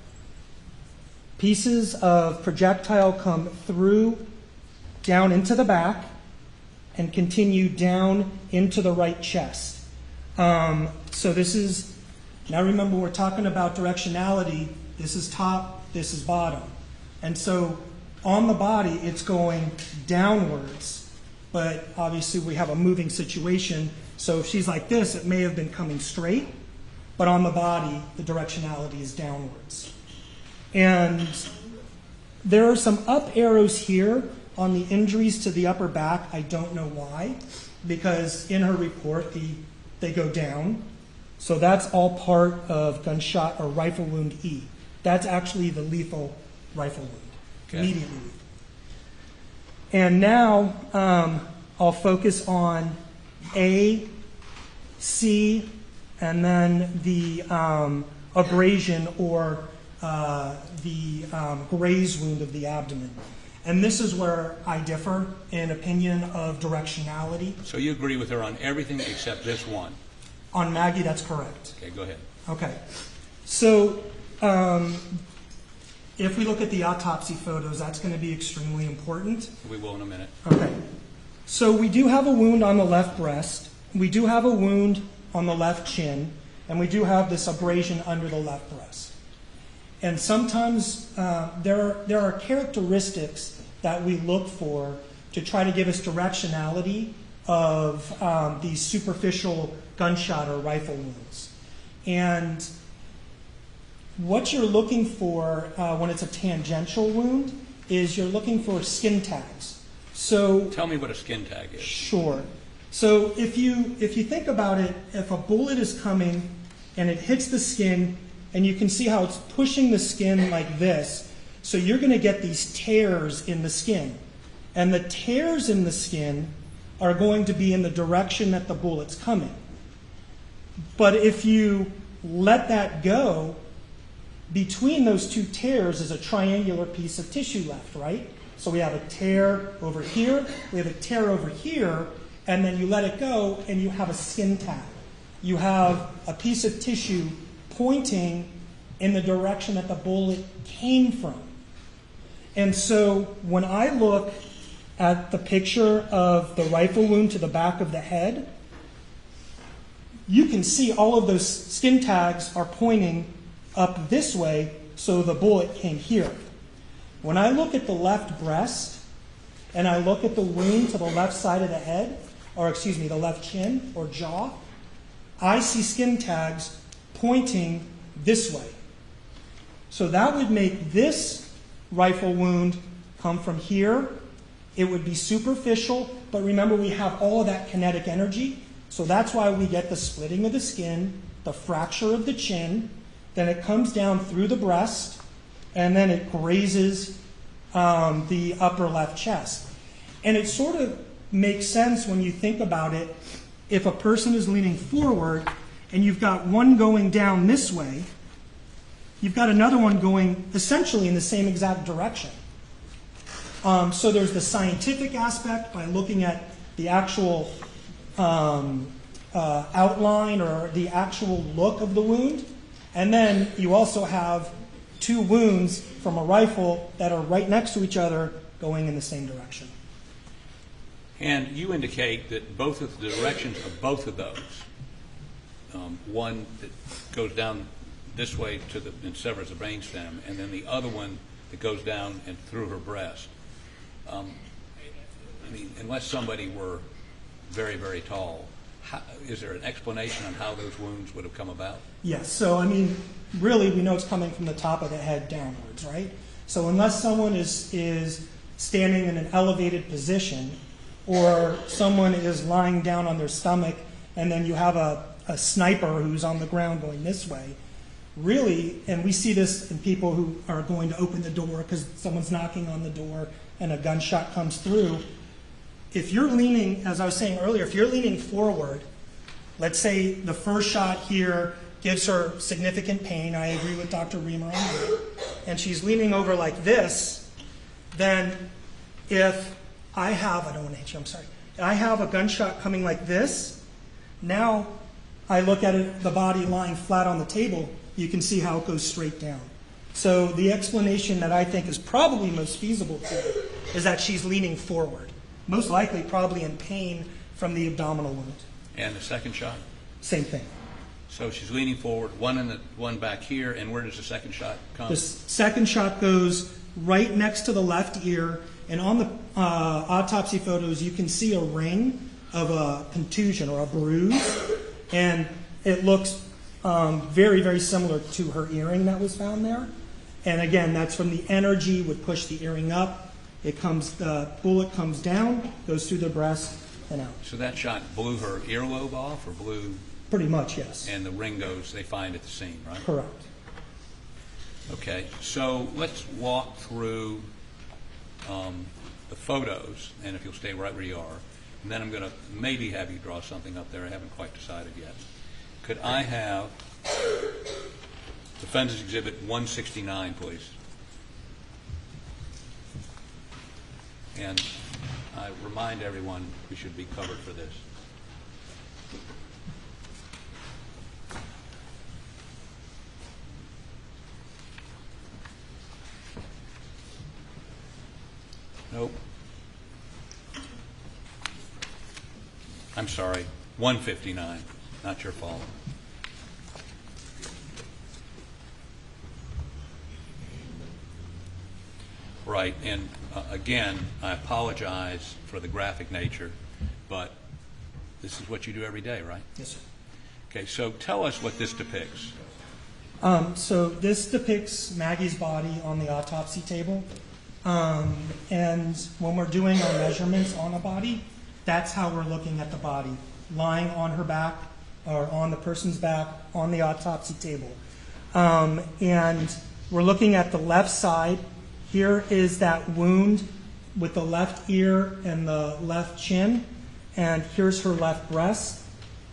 Pieces of projectile come through, down into the back, and continue down into the right chest. So this is, now remember we're talking about directionality. This is top, this is bottom. And so on the body, it's going downwards, but obviously we have a moving situation. So if she's like this, it may have been coming straight, but on the body, the directionality is downwards. And there are some up arrows here on the injuries to the upper back. I don't know why, because in her report, they go down. So that's all part of gunshot or rifle wound E. That's actually the lethal rifle wound, Okay. immediately lethal. And now I'll focus on A, C, and then the abrasion or the graze wound of the abdomen. And this is where I differ in opinion of directionality. So you agree with her on everything except this one? On Maggie, that's correct. Okay, go ahead. Okay. So if we look at the autopsy photos, that's going to be extremely important. We will in a minute. Okay. So we do have a wound on the left breast. We do have a wound on the left chin. And we do have this abrasion under the left breast. And sometimes there are characteristics that we look for to try to give us directionality of these superficial gunshot or rifle wounds. And what you're looking for when it's a tangential wound is you're looking for skin tags. So Tell me what a skin tag is. sure. So if you think about it, if a bullet is coming and it hits the skin, And you can see how it's pushing the skin like this. So you're going to get these tears in the skin. And the tears in the skin are going to be in the direction that the bullet's coming. But if you let that go, between those two tears is a triangular piece of tissue left, right? So we have a tear over here, we have a tear over here, and then you let it go and you have a skin tag. You have a piece of tissue pointing in the direction that the bullet came from. And so when I look at the picture of the rifle wound to the back of the head, you can see all of those skin tags are pointing up this way, so the bullet came here. When I look at the left breast and I look at the wound to the left side of the head, or excuse me, the left chin or jaw, I see skin tags pointing this way. So that would make this rifle wound come from here. It would be superficial, but remember we have all of that kinetic energy. So that's why we get the splitting of the skin, the fracture of the chin, then it comes down through the breast, and then it grazes the upper left chest. And it sort of makes sense when you think about it. If a person is leaning forward and you've got one going down this way, you've got another one going essentially in the same exact direction. So there's the scientific aspect by looking at the actual outline or the actual look of the wound. And then you also have two wounds from a rifle that are right next to each other going in the same direction. And you indicate that both of the directions of both of those, one that goes down this way and severs the brainstem, and then the other one that goes down and through her breast. I mean, unless somebody were very, very tall, is there an explanation on how those wounds would have come about? Yes. So, I mean, really, we know it's coming from the top of the head downwards, right? So unless someone is standing in an elevated position, or someone is lying down on their stomach, and then you have a sniper who's on the ground going this way, really, and we see this in people who are going to open the door because someone's knocking on the door and a gunshot comes through. If you're leaning, as I was saying earlier, if you're leaning forward, let's say the first shot here gives her significant pain. I agree with Dr. Reamer on that. And she's leaning over like this, then if I have, I don't want to hit you, I'm sorry. I have a gunshot coming like this. Now I look at it, the body lying flat on the table, you can see how it goes straight down. So the explanation that I think is probably most feasible to it is that she's leaning forward. Most likely probably in pain from the abdominal wound. And the second shot? Same thing. So she's leaning forward, one back here, and where does the second shot come? The second shot goes right next to the left ear, and on the autopsy photos you can see a ring of a contusion or a bruise, and it looks very, very similar to her earring that was found there. And again, that's from the energy would push the earring up. The bullet comes down, goes through the breast, and out. So that shot blew her earlobe off, or blew? Pretty much, yes. And the ring goes, they find at the scene, right? Correct. Okay, so let's walk through the photos, and if you'll stay right where you are, and then I'm going to maybe have you draw something up there. I haven't quite decided yet. Could I have Defendant's Exhibit 169, please? And I remind everyone we should be covered for this. Nope. I'm sorry, 159, not your fault. Right, and again, I apologize for the graphic nature, but this is what you do every day, right? Yes, sir. Okay, so tell us what this depicts. So this depicts Maggie's body on the autopsy table. And when we're doing our measurements on a body, that's how we're looking at the body, lying on her back or on the person's back on the autopsy table. And we're looking at the left side. Here is that wound with the left ear and the left chin. And here's her left breast.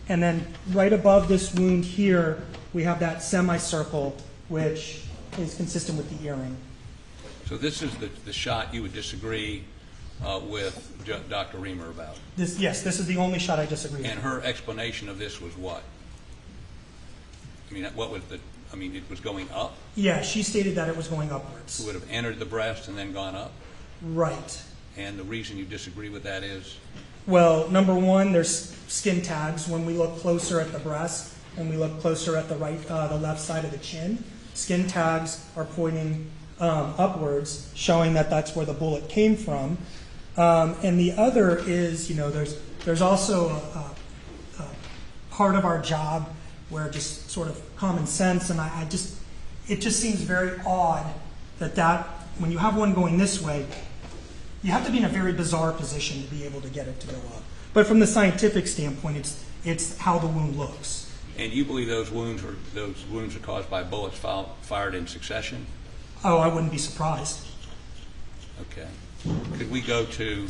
And then right above this wound here, we have that semicircle, which is consistent with the earring. So this is the shot you would disagree with Dr. Reamer about? Yes, this is the only shot I disagree with. And her explanation of this was what? I mean, what was it was going up? Yeah, she stated that it was going upwards. It would have entered the breast and then gone up? Right. And the reason you disagree with that is? Well, number one, there's skin tags. When we look closer at the breast and we look closer at the left side of the chin, skin tags are pointing upwards, showing that that's where the bullet came from. And the other is, there's also a part of our job where just sort of common sense, and it just seems very odd that when you have one going this way, you have to be in a very bizarre position to be able to get it to go up. But from the scientific standpoint, it's how the wound looks. And you believe those wounds are caused by bullets fired in succession? Oh, I wouldn't be surprised. Okay. Could we go to,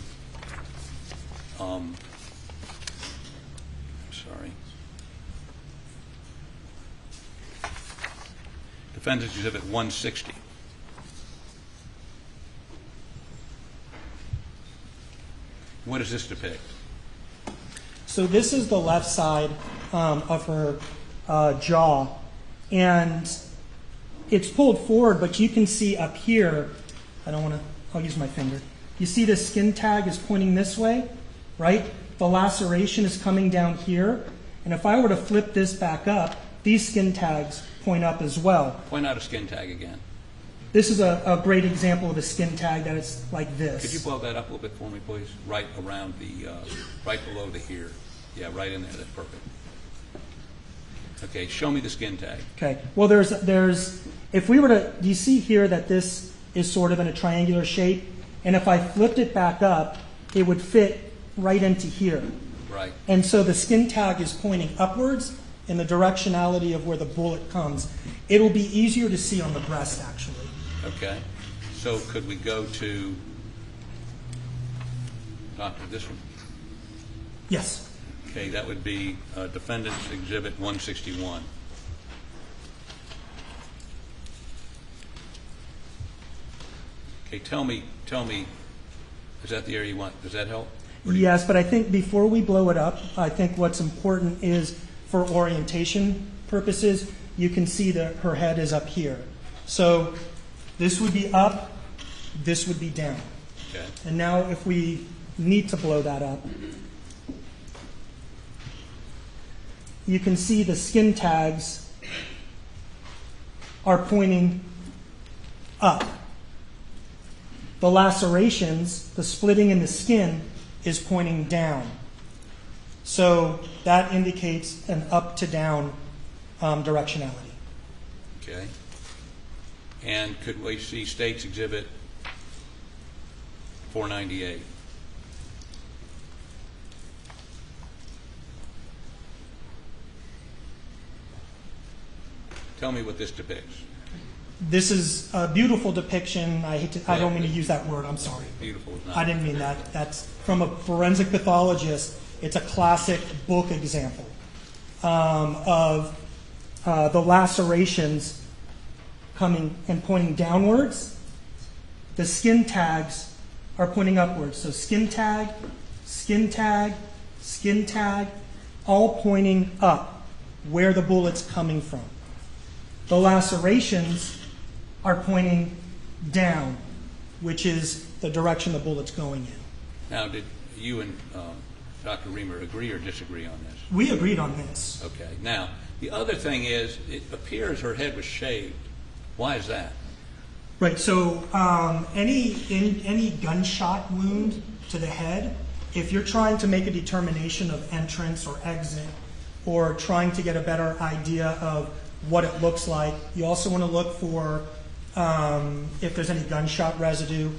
Defendant's Exhibit 160. What does this depict? So this is the left side of her jaw, and it's pulled forward, but you can see up here, I'll use my finger. You see the skin tag is pointing this way, right? The laceration is coming down here, and if I were to flip this back up, these skin tags point up as well. Point out a skin tag again. This is a great example of a skin tag that is like this. Could you blow that up a little bit for me, please? Right around right below the ear. Yeah, right in there. That's perfect. Okay, show me the skin tag. Okay. Well, if we were to, do you see here that this is sort of in a triangular shape? And if I flipped it back up, it would fit right into here. Right. And so the skin tag is pointing upwards in the directionality of where the bullet comes. It'll be easier to see on the breast, actually. Okay. So could we go to this one? Yes. Okay, that would be Defendant's Exhibit 161. Okay, tell me, is that the area you want? Does that help? Yes, but I think before we blow it up, I think what's important is for orientation purposes, you can see that her head is up here. So this would be up, this would be down. Okay. And now if we need to blow that up, you can see the skin tags are pointing up. The lacerations, the splitting in the skin, is pointing down. So that indicates an up to down directionality. Okay. And could we see State's Exhibit 498? Tell me what this depicts. This is a beautiful depiction. I don't mean to use that word. I'm sorry. Beautiful is not. I didn't mean that. That's from a forensic pathologist. It's a classic book example of the lacerations coming and pointing downwards. The skin tags are pointing upwards. So skin tag, skin tag, skin tag, all pointing up where the bullet's coming from. The lacerations are pointing down, which is the direction the bullet's going in. Now, did you and Dr. Reamer agree or disagree on this? We agreed on this. Okay. Now, the other thing is, it appears her head was shaved. Why is that? Right. So any gunshot wound to the head, if you're trying to make a determination of entrance or exit, or trying to get a better idea of what it looks like, you also want to look for if there's any gunshot residue.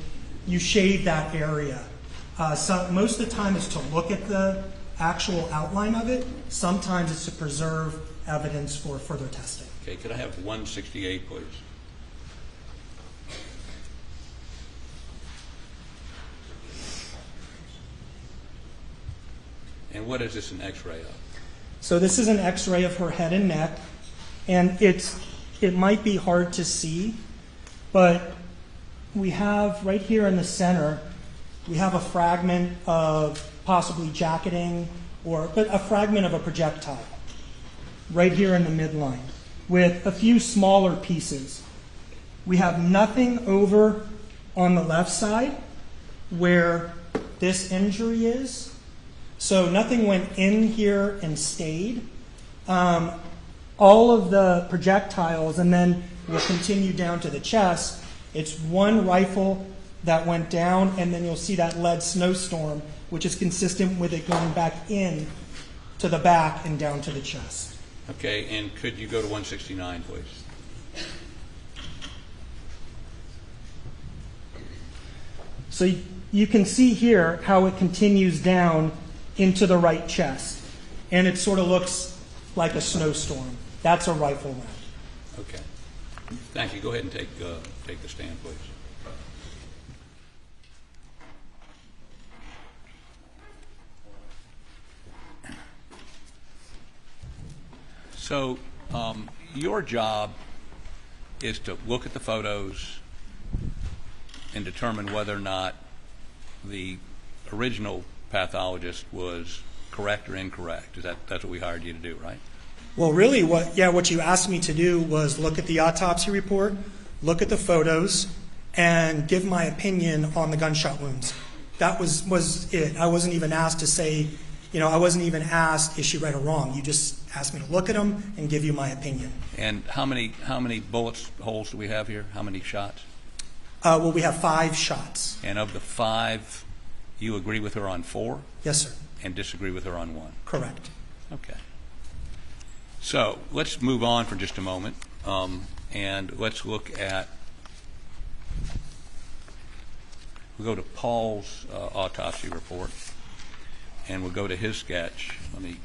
You shave that area. So most of the time is to look at actual outline of it. Sometimes it's to preserve evidence for further testing. Okay, could I have 168, please? And what is this an X-ray of? So this is an X-ray of her head and neck, and it might be hard to see, but we have right here in the center, we have a fragment of possibly jacketing, but a fragment of a projectile right here in the midline with a few smaller pieces. We have nothing over on the left side where this injury is. So nothing went in here and stayed. All of the projectiles, and then we'll continue down to the chest. It's one rifle that went down, and then you'll see that lead snowstorm, which is consistent with it going back in to the back and down to the chest. Okay, and could you go to 169, please? So you can see here how it continues down into the right chest, and it sort of looks like a snowstorm. That's a rifle round. Okay. Thank you. Go ahead and take the stand, please. So your job is to look at the photos and determine whether or not the original pathologist was correct or incorrect. That's what we hired you to do, right? Well, really, what you asked me to do was look at the autopsy report, look at the photos, and give my opinion on the gunshot wounds. That was it. I wasn't even asked to say, I wasn't even asked, is she right or wrong? You just asked me to look at them and give you my opinion. And how many bullet holes do we have here? How many shots? Well, we have 5 shots. And of the 5, you agree with her on 4? Yes, sir. And disagree with her on 1? Correct. Okay. So let's move on for just a moment, and let's look at, we'll go to Paul's autopsy report, and we'll go to his sketch. Let me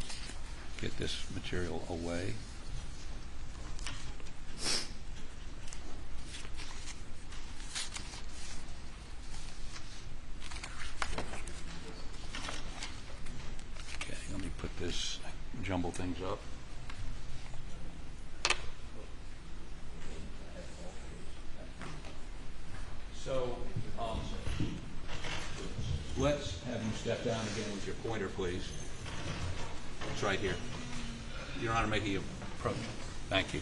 get this material away. Okay, let me put this, jumble things up. So let's have you step down again with your pointer, please. It's right here. Your Honor, making you approach. Thank you.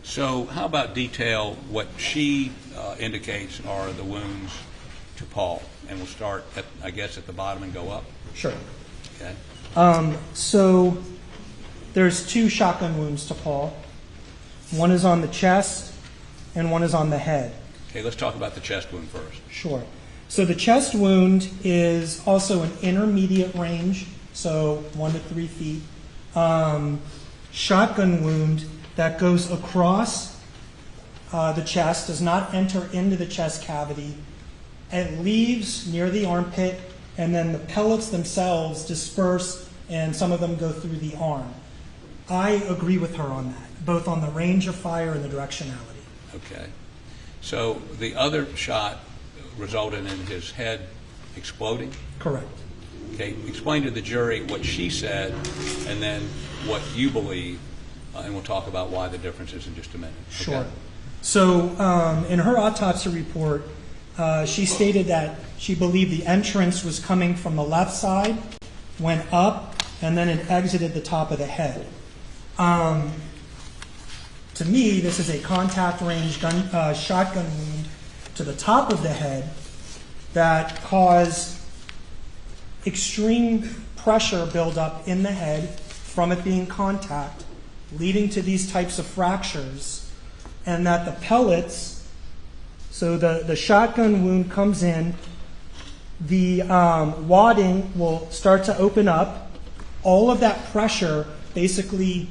So how about detail what she indicates are the wounds to Paul? And we'll start, at the bottom and go up. Sure. Okay. So there's 2 shotgun wounds to Paul. One is on the chest and one is on the head. Okay, let's talk about the chest wound first. Sure. So the chest wound is also an intermediate range, so 1 to 3 feet. Shotgun wound that goes across the chest, does not enter into the chest cavity. It leaves near the armpit, and then the pellets themselves disperse, and some of them go through the arm. I agree with her on that, both on the range of fire and the directionality. Okay. So the other shot resulted in his head exploding? Correct. Okay. Explain to the jury what she said and then what you believe, and we'll talk about why the differences in just a minute. Okay? Sure. So in her autopsy report, she stated that she believed the entrance was coming from the left side, went up, and then it exited the top of the head. To me, this is a contact range shotgun wound to the top of the head that caused extreme pressure buildup in the head from it being contact, leading to these types of fractures, and that the pellets, so the shotgun wound comes in, the wadding will start to open up. All of that pressure basically,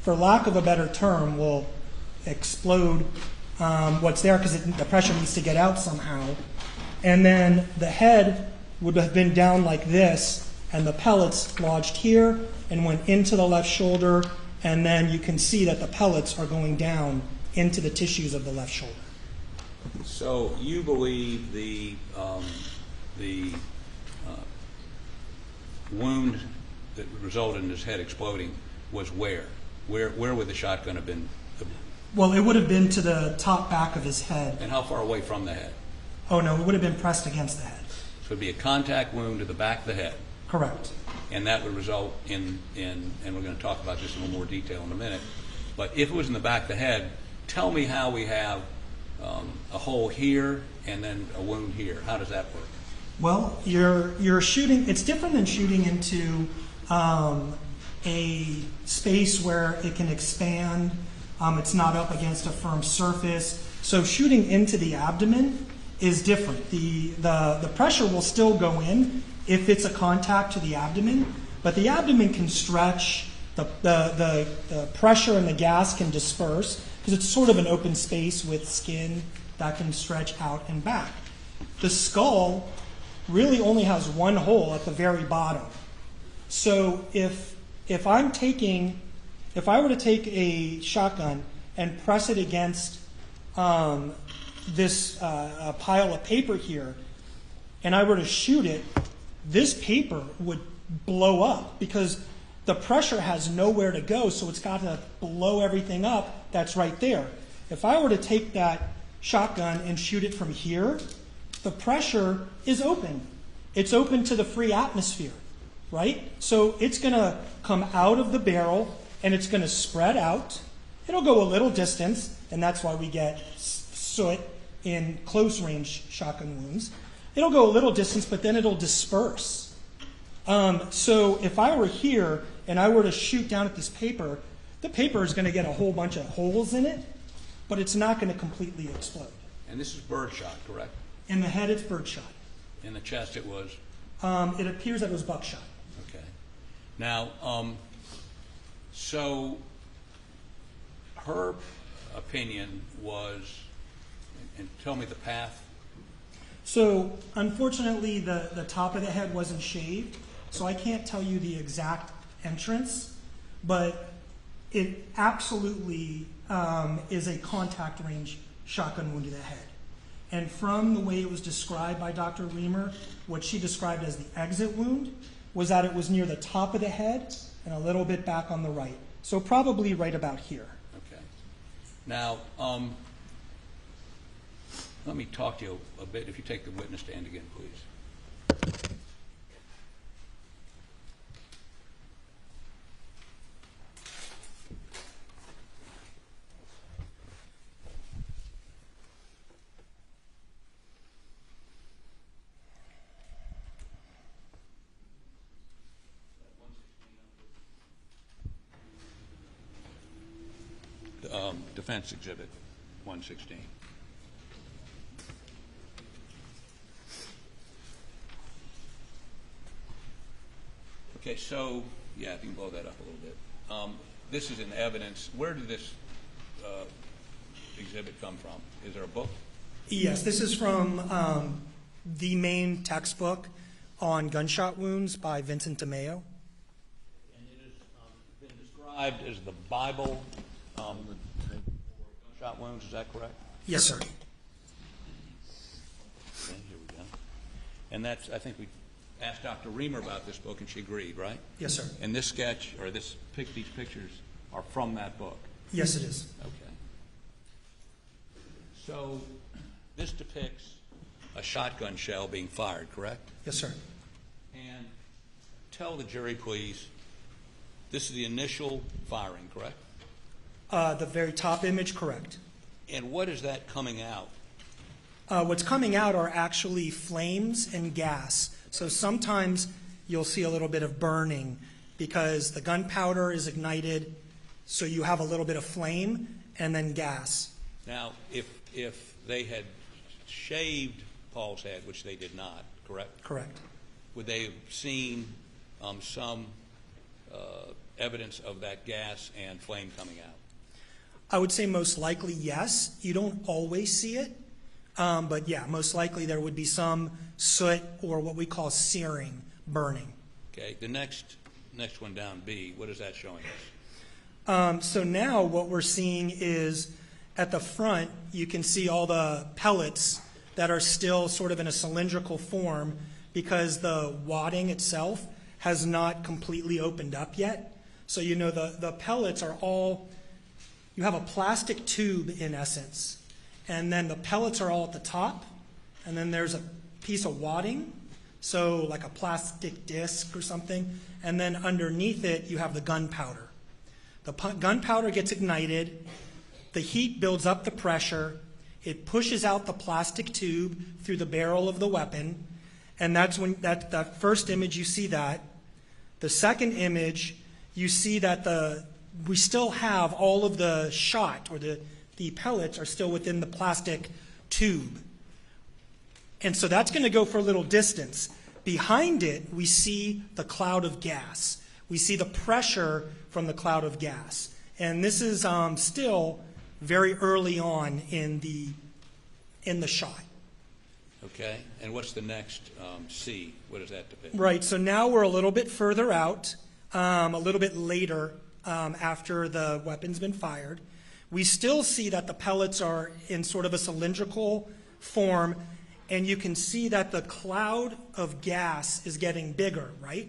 for lack of a better term, will explode what's there because the pressure needs to get out somehow. And then the head would have been down like this, and the pellets lodged here and went into the left shoulder, and then you can see that the pellets are going down into the tissues of the left shoulder. So you believe the wound that resulted in his head exploding was where? Where would the shotgun have been? Well, it would have been to the top back of his head. And how far away from the head? Oh, no, it would have been pressed against the head. So it would be a contact wound to the back of the head. Correct. And that would result in and we're going to talk about this in a little more detail in a minute, but if it was in the back of the head, tell me how we have a hole here and then a wound here. How does that work? Well, you're shooting, it's different than shooting into a space where it can expand. It's not up against a firm surface. So shooting into the abdomen is different. The pressure will still go in if it's a contact to the abdomen, but the abdomen can stretch, the pressure and the gas can disperse because it's sort of an open space with skin that can stretch out and back. The skull really only has one hole at the very bottom. So if I were to take a shotgun and press it against this pile of paper here, and I were to shoot it, this paper would blow up because the pressure has nowhere to go, so it's got to blow everything up that's right there. If I were to take that shotgun and shoot it from here, the pressure is open. It's open to the free atmosphere, right? So it's going to come out of the barrel and it's going to spread out. It'll go a little distance, and that's why we get soot in close-range shotgun wounds. It'll go a little distance, but then it'll disperse. So if I were here and I were to shoot down at this paper, the paper is going to get a whole bunch of holes in it, but it's not going to completely explode. And this is birdshot, correct? In the head, it's birdshot. In the chest, it was? It appears that it was buckshot. Okay. Now, so her opinion was, and tell me the path. So unfortunately, the top of the head wasn't shaved, so I can't tell you the exact entrance, but it absolutely is a contact range shotgun wound to the head. And from the way it was described by Dr. Reamer, what she described as the exit wound was that it was near the top of the head and a little bit back on the right. So probably right about here. Okay. Now, let me talk to you a bit. If you take the witness stand again, please. Defense Exhibit 116. Okay, so, yeah, if you can blow that up a little bit. This is in evidence. Where did this exhibit come from? Is there a book? Yes, this is from the main textbook on gunshot wounds by Vincent DeMeo. And it has been described as the Bible for gunshot wounds. Is that correct? Yes, sir. Okay, here we go. And that's, I think we asked Dr. Reamer about this book, and she agreed, right? Yes, sir. And this sketch, or these pictures are from that book? Yes, it is. Okay. So this depicts a shotgun shell being fired, correct? Yes, sir. And tell the jury, please, this is the initial firing, correct? The very top image, correct. And what is that coming out? What's coming out are actually flames and gas. So sometimes you'll see a little bit of burning because the gunpowder is ignited, so you have a little bit of flame and then gas. Now, if they had shaved Paul's head, which they did not, correct? Correct. Would they have seen some evidence of that gas and flame coming out? I would say most likely yes. You don't always see it, but yeah, most likely there would be some soot or what we call searing, burning. Okay, the next one down, B, what is that showing us? So now what we're seeing is at the front, you can see all the pellets that are still sort of in a cylindrical form because the wadding itself has not completely opened up yet. So you know the pellets are all, you have a plastic tube in essence, and then the pellets are all at the top, and then there's a piece of wadding, so like a plastic disc or something, and then underneath it you have the gunpowder. The gunpowder gets ignited, the heat builds up the pressure, it pushes out the plastic tube through the barrel of the weapon, and that's when that first image you see that. The second image, you see that we still have all of the shot, or the pellets are still within the plastic tube. And so that's going to go for a little distance. Behind it, we see the cloud of gas. We see the pressure from the cloud of gas. And this is still very early on in the shot. Okay, and what's the next, C? What does that depict? Right, so now we're a little bit further out, a little bit later after the weapon's been fired. We still see that the pellets are in sort of a cylindrical form, and you can see that the cloud of gas is getting bigger, right?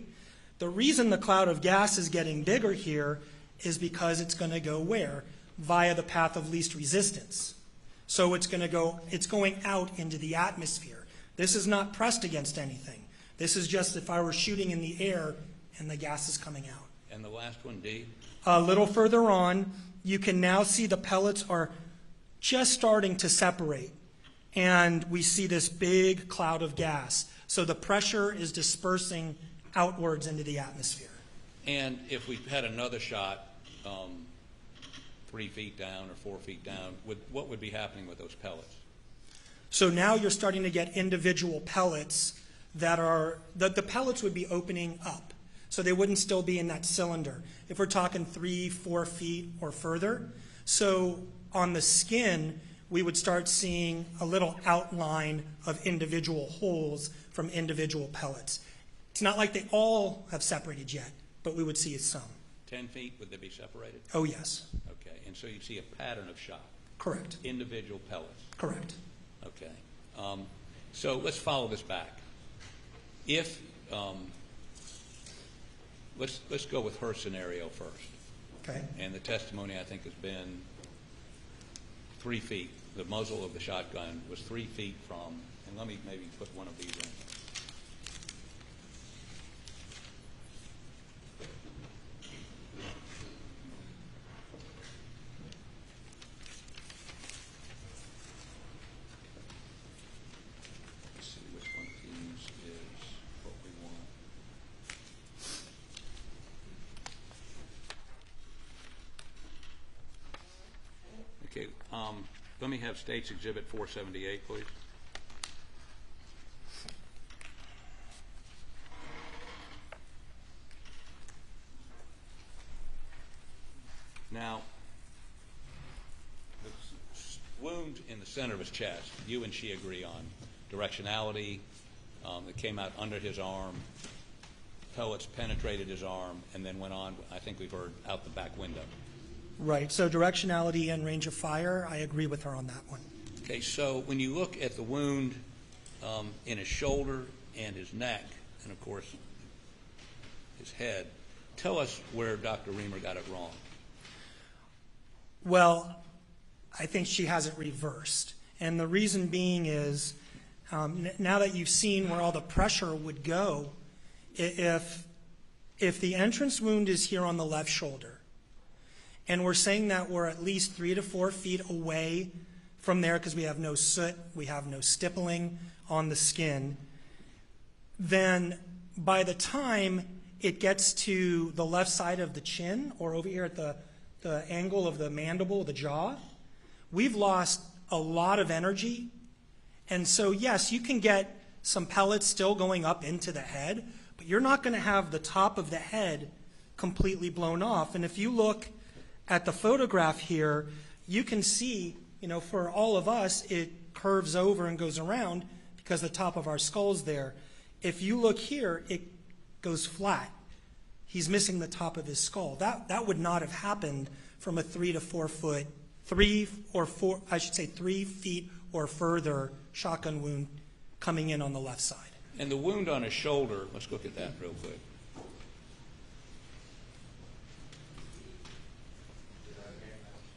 The reason the cloud of gas is getting bigger here is because it's going to go where? Via the path of least resistance. So it's going out into the atmosphere. This is not pressed against anything. This is just if I were shooting in the air and the gas is coming out. And the last one, D? A little further on, you can now see the pellets are just starting to separate. And we see this big cloud of gas. So the pressure is dispersing outwards into the atmosphere. And if we had another shot 3 feet down or 4 feet down, what would be happening with those pellets? So now you're starting to get individual pellets that are, the pellets would be opening up. So they wouldn't still be in that cylinder. If we're talking 3, 4 feet or further. So on the skin, we would start seeing a little outline of individual holes from individual pellets. It's not like they all have separated yet, but we would see some. 10 feet, would they be separated? Oh, yes. Okay, and so you'd see a pattern of shot. Correct. Individual pellets. Correct. Okay. So let's follow this back. If, let's go with her scenario first. Okay. And the testimony, I think, has been 3 feet. The muzzle of the shotgun was 3 feet from, and let me maybe put one of these in. Let's see which one of these is what we want. Okay, let me have State's Exhibit 478, please. Now, the wound in the center of his chest, you and she agree on directionality. It came out under his arm. Pellets penetrated his arm and then went on, I think we've heard, out the back window. Right. So directionality and range of fire, I agree with her on that one. Okay, so when you look at the wound in his shoulder and his neck, and of course his head, tell us where Dr. Reamer got it wrong. Well, I think she has it reversed. And the reason being is, now that you've seen where all the pressure would go, if the entrance wound is here on the left shoulder, and we're saying that we're at least 3 to 4 feet away from there because we have no soot, we have no stippling on the skin, then by the time it gets to the left side of the chin or over here at the angle of the mandible, the jaw, we've lost a lot of energy. And so, yes, you can get some pellets still going up into the head, but you're not going to have the top of the head completely blown off. And if you look at the photograph here, you can see, for all of us, it curves over and goes around because the top of our skull's there. If you look here, it goes flat. He's missing the top of his skull. That would not have happened from a 3 to 4 foot, 3 feet or further shotgun wound coming in on the left side. And the wound on his shoulder, let's look at that real quick.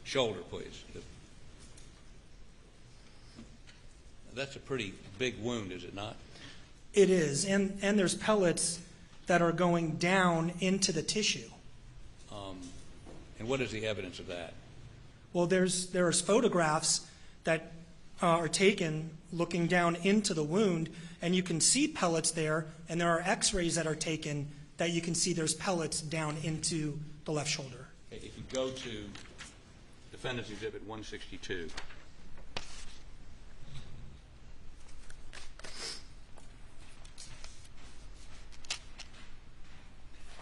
Shoulder, please. That's a pretty big wound, is it not? It is, and there's pellets that are going down into the tissue. And what is the evidence of that? Well, there are photographs that are taken looking down into the wound, and you can see pellets there, and there are x-rays that are taken that you can see there's pellets down into the left shoulder. Okay, if you go to Defendant's Exhibit 162.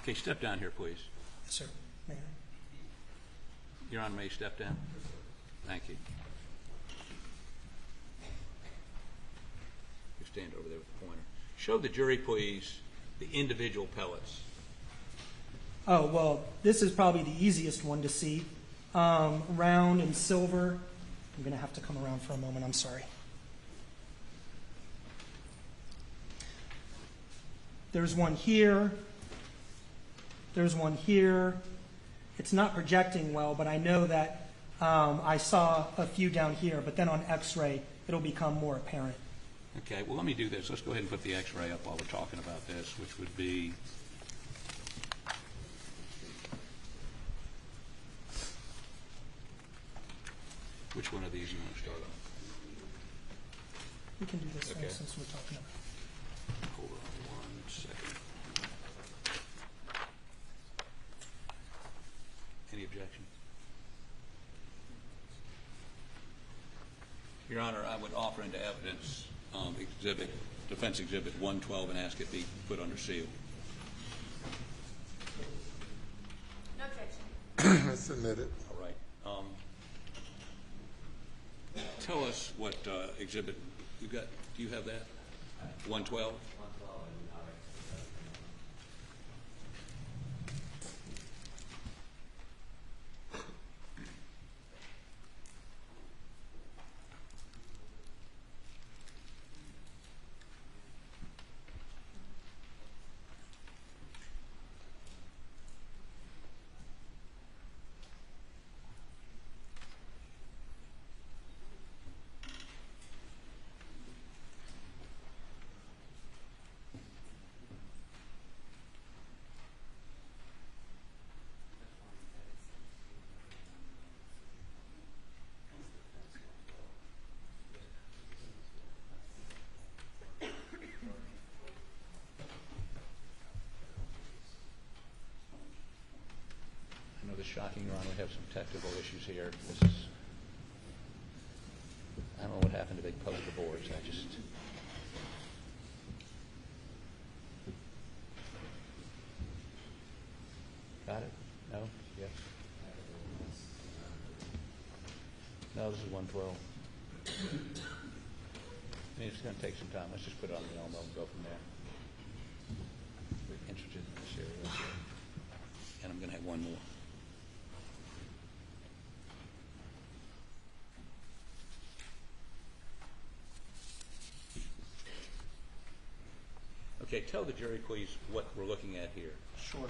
Okay, step down here, please. Yes, sir. May I? Your Honor, may you step down? Thank you. You stand over there with the pointer. Show the jury, please, the individual pellets. Oh, well, this is probably the easiest one to see. Round and silver. I'm going to have to come around for a moment. I'm sorry. There's one here. There's one here. It's not projecting well, but I know that I saw a few down here, but then on x-ray, it'll become more apparent. Okay, well, let me do this. Let's go ahead and put the x-ray up while we're talking about this, which would be which one of these you want to start on? We can do this Okay. one since we're talking about it. Hold on 1 second. Any objection? Your Honor, I would offer into evidence Defense Exhibit 112 and ask it be put under seal. No objection. I submit it. All right. Tell us what exhibit you got. Do you have that? 112? I know this is shocking, Your Honor. We have some technical issues here. This is, I don't know what happened to big poster boards. I just, got it? No? Yes? No, this is 112. I mean, it's going to take some time. Let's just put it on the elbow and go from there. We're interested in this area. And I'm going to have one more. Okay, tell the jury, please, what we're looking at here. Sure.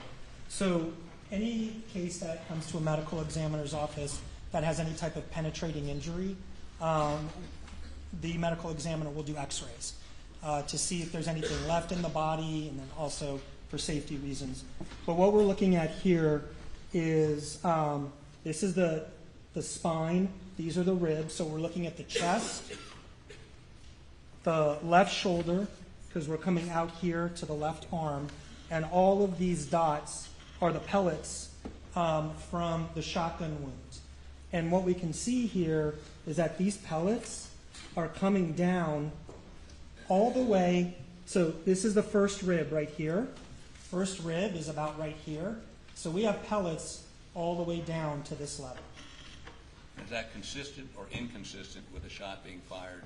So any case that comes to a medical examiner's office that has any type of penetrating injury, the medical examiner will do x-rays to see if there's anything left in the body, and then also for safety reasons. But what we're looking at here is this is the spine. These are the ribs. So we're looking at the chest, the left shoulder, because we're coming out here to the left arm, and all of these dots are the pellets from the shotgun wounds. And what we can see here is that these pellets are coming down all the way. So this is the first rib right here. First rib is about right here. So we have pellets all the way down to this level. Is that consistent or inconsistent with a shot being fired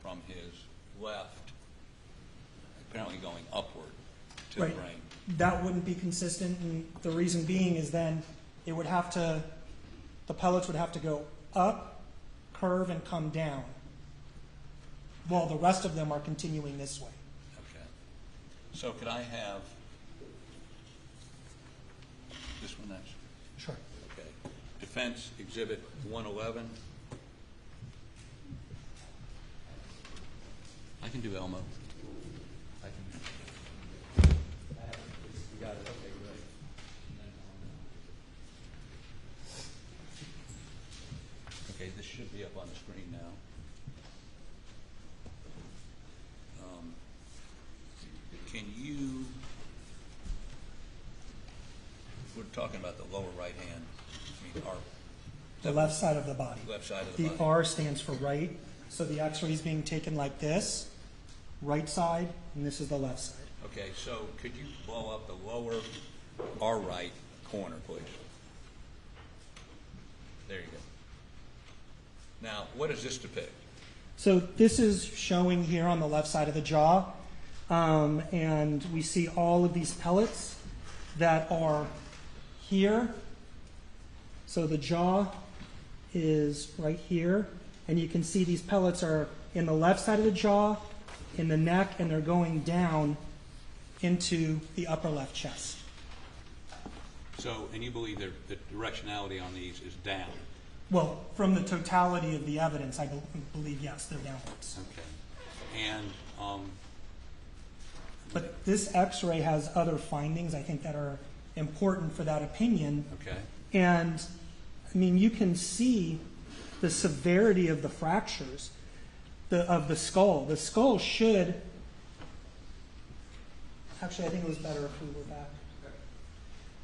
from his left, apparently going upward to the brain? That wouldn't be consistent, and the reason being is then it would have to, the pellets would have to go up, curve, and come down, while the rest of them are continuing this way. Okay. So could I have this one next? Sure. Okay. Defense Exhibit 111. I can do Elmo. I can. You got it. Okay, great. Okay, this should be up on the screen now. Can you? We're talking about the lower right hand. I mean, The left side of the body. left side of the body. The R stands for right, so the X-ray is being taken like this, right side, and this is the left side. Okay, so could you blow up the lower R right corner, please? There you go. Now, what does this depict? So this is showing here on the left side of the jaw, and we see all of these pellets that are here. So the jaw is right here, and you can see these pellets are in the left side of the jaw, in the neck, and they're going down into the upper left chest. So, and you believe the directionality on these is down? Well, from the totality of the evidence, I believe, yes, they're downwards. Okay. And, But this X-ray has other findings, I think, that are important for that opinion. okay. And, I mean, you can see the severity of the fractures of the skull. The skull should... Actually, I think it was better if we were back.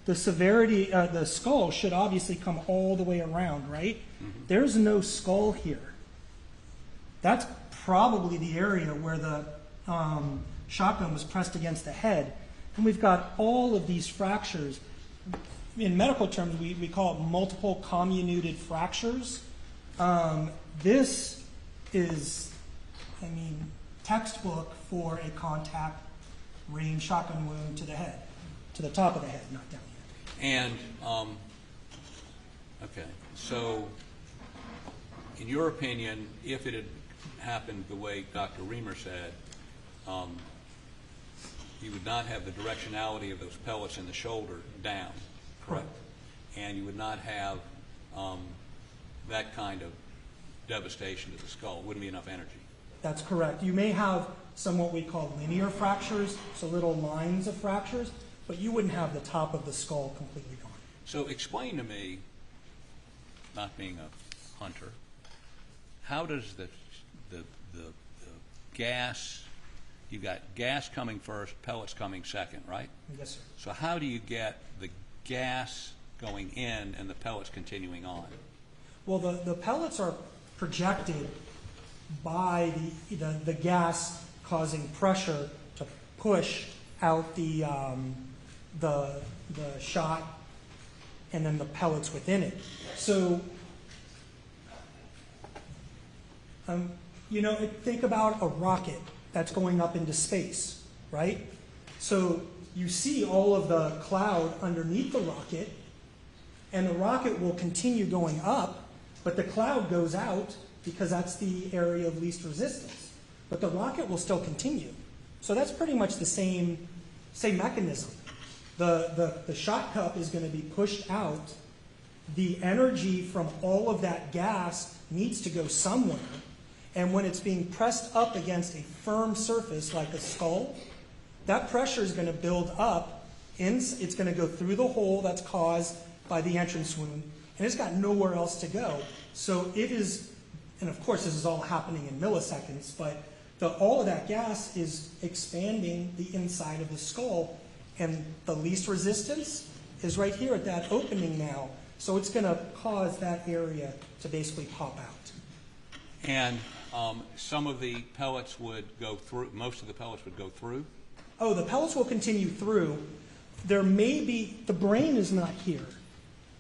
The severity, the skull should obviously come all the way around, right? Mm-hmm. There's no skull here. That's probably the area where the shotgun was pressed against the head. And we've got all of these fractures. In medical terms, we call it multiple comminuted fractures. This is, I mean, textbook for a contact range shotgun wound to the head, to the top of the head, not down here. And, okay, so in your opinion, if it had happened the way Dr. Reamer said, you would not have the directionality of those pellets in the shoulder down, correct? And you would not have that kind of devastation to the skull. It wouldn't be enough energy. That's correct. You may have some what we call linear fractures, so little lines of fractures, but you wouldn't have the top of the skull completely gone. So explain to me, not being a hunter, how does the gas, you've got gas coming first, pellets coming second, right? Yes, sir. So how do you get the gas going in and the pellets continuing on? Well, the pellets are projected by the gas causing pressure to push out the shot and then the pellets within it. So, think about a rocket that's going up into space, right? So you see all of the cloud underneath the rocket, and the rocket will continue going up, but the cloud goes out because that's the area of least resistance. But the rocket will still continue. So that's pretty much the same mechanism. The shot cup is going to be pushed out. The energy from all of that gas needs to go somewhere. And when it's being pressed up against a firm surface like a skull, that pressure is going to build up. It's going to go through the hole that's caused by the entrance wound, and it's got nowhere else to go. So it is, and of course this is all happening in milliseconds, but all of that gas is expanding the inside of the skull, and the least resistance is right here at that opening now. So it's going to cause that area to basically pop out. And some of the pellets would go through, most of the pellets would go through? Oh, the pellets will continue through. There may be, the brain is not here,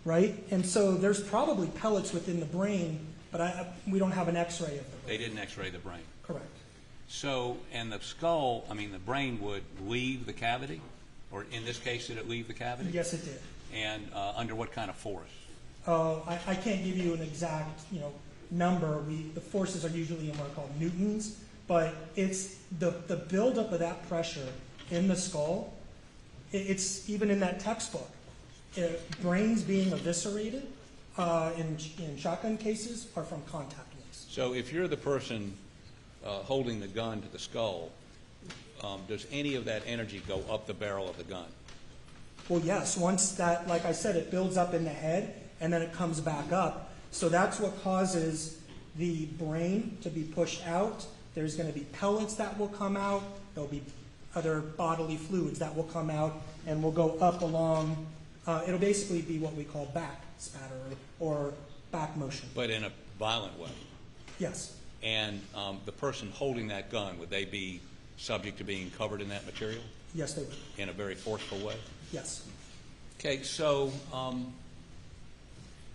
right? And so there's probably pellets within the brain, but we don't have an X-ray of the brain. They didn't X-ray the brain. Correct. So, and the skull, I mean, the brain would leave the cavity? Or in this case, did it leave the cavity? Yes, it did. And under what kind of force? I can't give you an exact, number. The forces are usually in what are called newtons, but it's the buildup of that pressure in the skull. It's even in that textbook. Brains being eviscerated in shotgun cases are from contact wounds. So if you're the person holding the gun to the skull, does any of that energy go up the barrel of the gun? Well, yes. Once that, like I said, it builds up in the head and then it comes back up. So that's what causes the brain to be pushed out. There's going to be pellets that will come out. There'll be other bodily fluids that will come out and will go up along. It'll basically be what we call back spatter or back motion. But in a violent way? Yes. And the person holding that gun, would they be subject to being covered in that material? Yes, they would. In a very forceful way? Yes. Okay, so let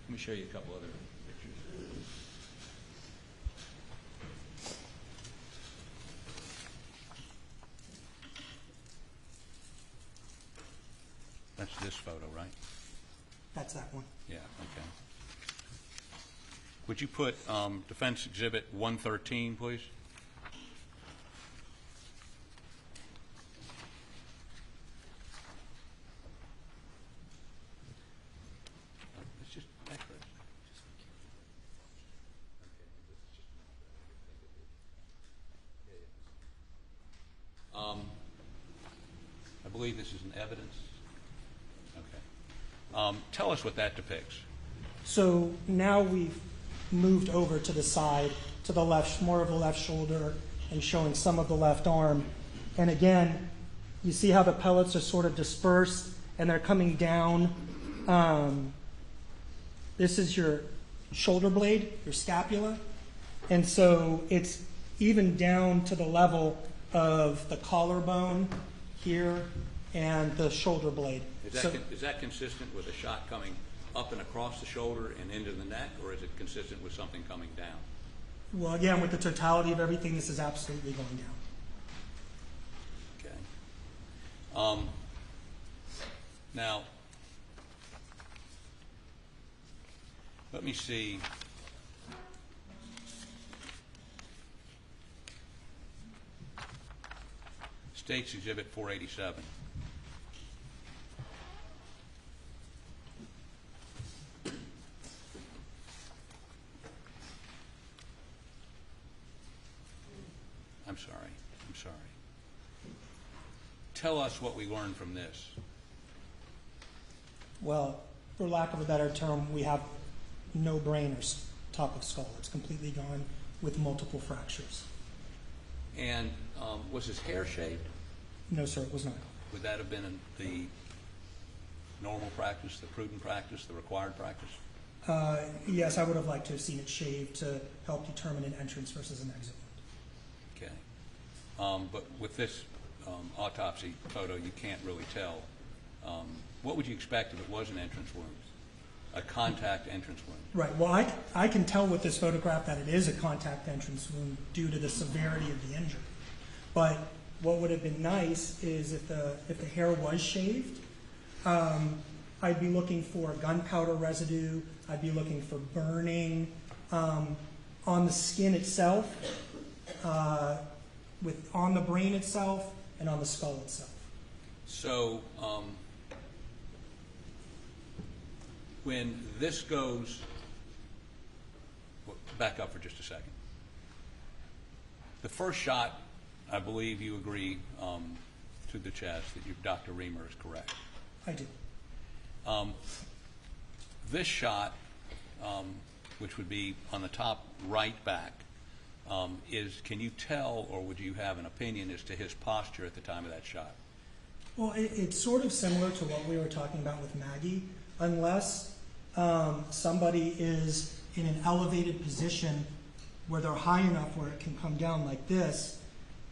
me show you a couple other pictures. That's this photo, right? That's that one. Yeah, okay. Would you put Defense Exhibit 113, please? It's just accurate. I believe this is an evidence. Okay. Tell us what that depicts. So now we've moved over to the side, to the left, more of the left shoulder, and showing some of the left arm. And again, you see how the pellets are sort of dispersed and they're coming down. This is your shoulder blade, your scapula. And so it's even down to the level of the collarbone here and the shoulder blade. Is that consistent with a shot coming up and across the shoulder and into the neck, or is it consistent with something coming down? Well, again, with the totality of everything, this is absolutely going down. Okay. Now, let me see. State's Exhibit 487. I'm sorry. Tell us what we learned from this. Well, for lack of a better term, we have no brain or top of skull. It's completely gone with multiple fractures. And was his hair shaved? No, sir, it was not. Would that have been the normal practice, the prudent practice, the required practice? Yes, I would have liked to have seen it shaved to help determine an entrance versus an exit wound. Okay. But with this autopsy photo, you can't really tell. What would you expect if it was an entrance wound, a contact entrance wound? Right. Well, I can tell with this photograph that it is a contact entrance wound due to the severity of the injury. But what would have been nice is if the hair was shaved, I'd be looking for gunpowder residue. I'd be looking for burning on the skin itself, on the brain itself, and on the skull itself. So when this goes, well, back up for just a second. The first shot, I believe you agree to the chest that Dr. Reamer is correct. I do. This shot, which would be on the top right back, can you tell, or would you have an opinion as to his posture at the time of that shot? Well, it's sort of similar to what we were talking about with Maggie, unless somebody is in an elevated position where they're high enough where it can come down like this.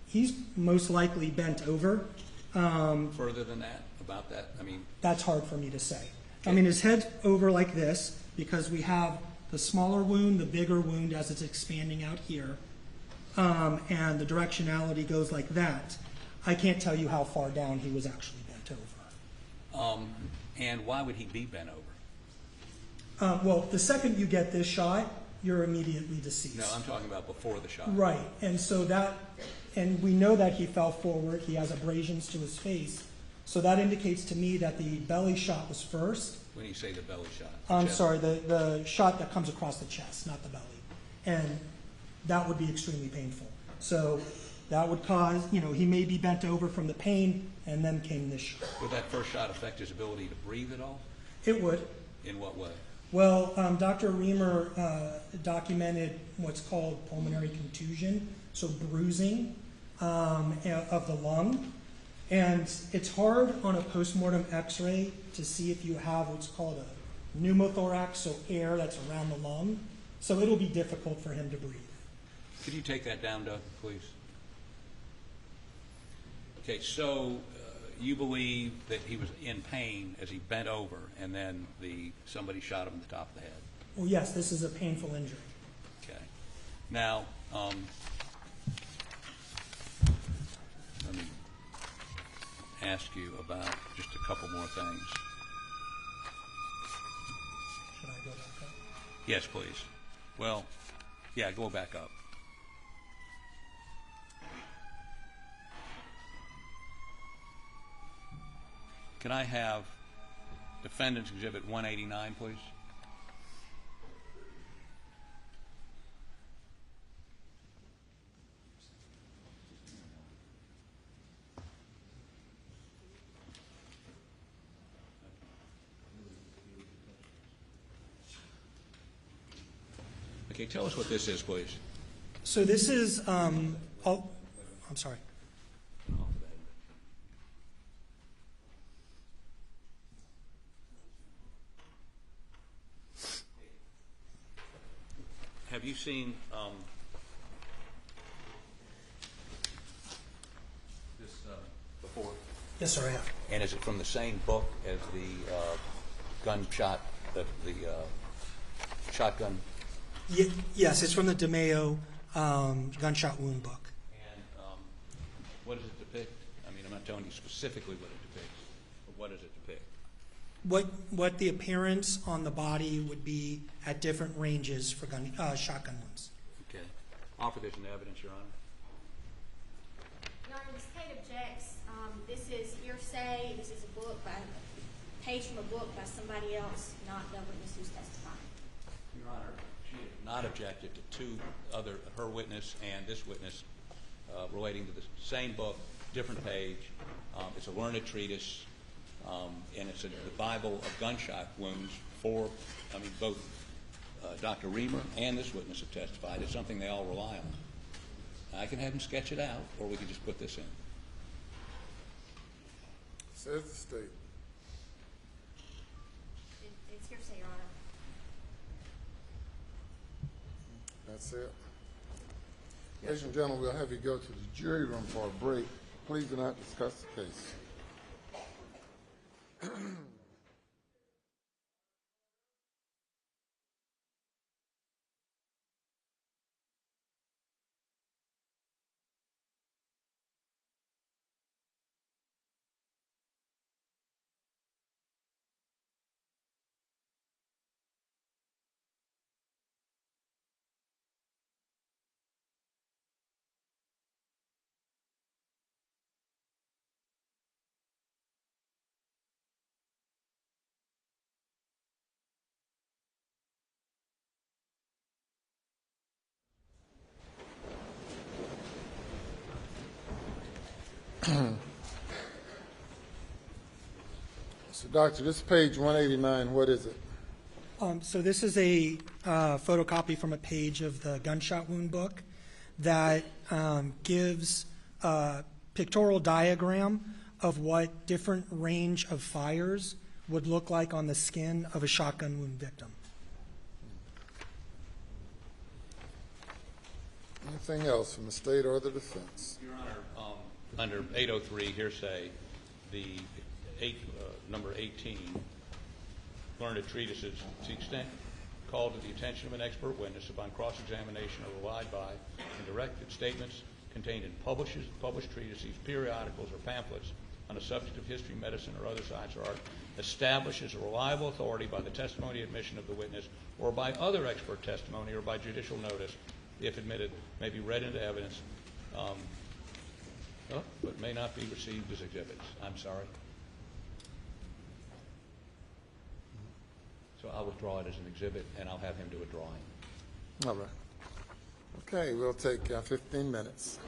He's most likely bent over. Further than that, about that? I mean, that's hard for me to say. I mean, his head's over like this because we have the smaller wound, the bigger wound as it's expanding out here, and the directionality goes like that. I can't tell you how far down he was actually bent over. And why would he be bent over? Well, the second you get this shot, you're immediately deceased. No, I'm talking about before the shot. Right, and so that, and we know that he fell forward. He has abrasions to his face, so that indicates to me that the belly shot was first. When you say the belly shot? I'm chest. sorry, the shot that comes across the chest, not the belly, and that would be extremely painful. So that would cause, he may be bent over from the pain, and then came this shot. Would that first shot affect his ability to breathe at all? It would. In what way? Well, Dr. Reamer documented what's called pulmonary contusion, so bruising of the lung. And it's hard on a postmortem x-ray to see if you have what's called a pneumothorax, so air that's around the lung. So it'll be difficult for him to breathe. Could you take that down, Doug, please? Okay, so you believe that he was in pain as he bent over, and then somebody shot him in the top of the head. Well, yes, this is a painful injury. Okay. Now, let me ask you about just a couple more things. Should I go back up? Yes, please. Well, yeah, go back up. Can I have Defendant's Exhibit 189, please? Okay, tell us what this is, please. So this is, I'm sorry. Have you seen this before? Yes, sir, I have. And is it from the same book as the gunshot, the shotgun? Yes, it's from the DeMayo gunshot wound book. And what does it depict? I mean, I'm not telling you specifically what it depicts, but what does it depict? What the appearance on the body would be at different ranges for shotgun wounds. Okay. Offer this in evidence, Your Honor. Your Honor, the state objects. This is hearsay. This is a page from a book by somebody else, not the witness who's testifying. Your Honor, she has not objected to her witness and this witness relating to the same book, different page. It's a learned treatise, and it's the Bible of gunshot wounds both Dr. Reamer and this witness have testified. It's something they all rely on. I can have them sketch it out, or we can just put this in. Says the state. It's hearsay, Your Honor. That's it. Ladies and gentlemen, we'll have you go to the jury room for a break. Please do not discuss the case. So, Doctor, this page 189, what is it? So this is a photocopy from a page of the gunshot wound book that gives a pictorial diagram of what different range of fires would look like on the skin of a shotgun wound victim. Anything else from the state or the defense? Your Honor, under 803 hearsay, the number 18, learned treatises. To the extent called to the attention of an expert witness upon cross-examination or relied by in directed statements contained in published treatises, periodicals, or pamphlets on a subject of history, medicine, or other science or art, establishes a reliable authority by the testimony admission of the witness or by other expert testimony or by judicial notice, if admitted, may be read into evidence, but may not be received as exhibits. I'm sorry. So I'll withdraw it as an exhibit, and I'll have him do a drawing. All right. Okay, we'll take 15 minutes.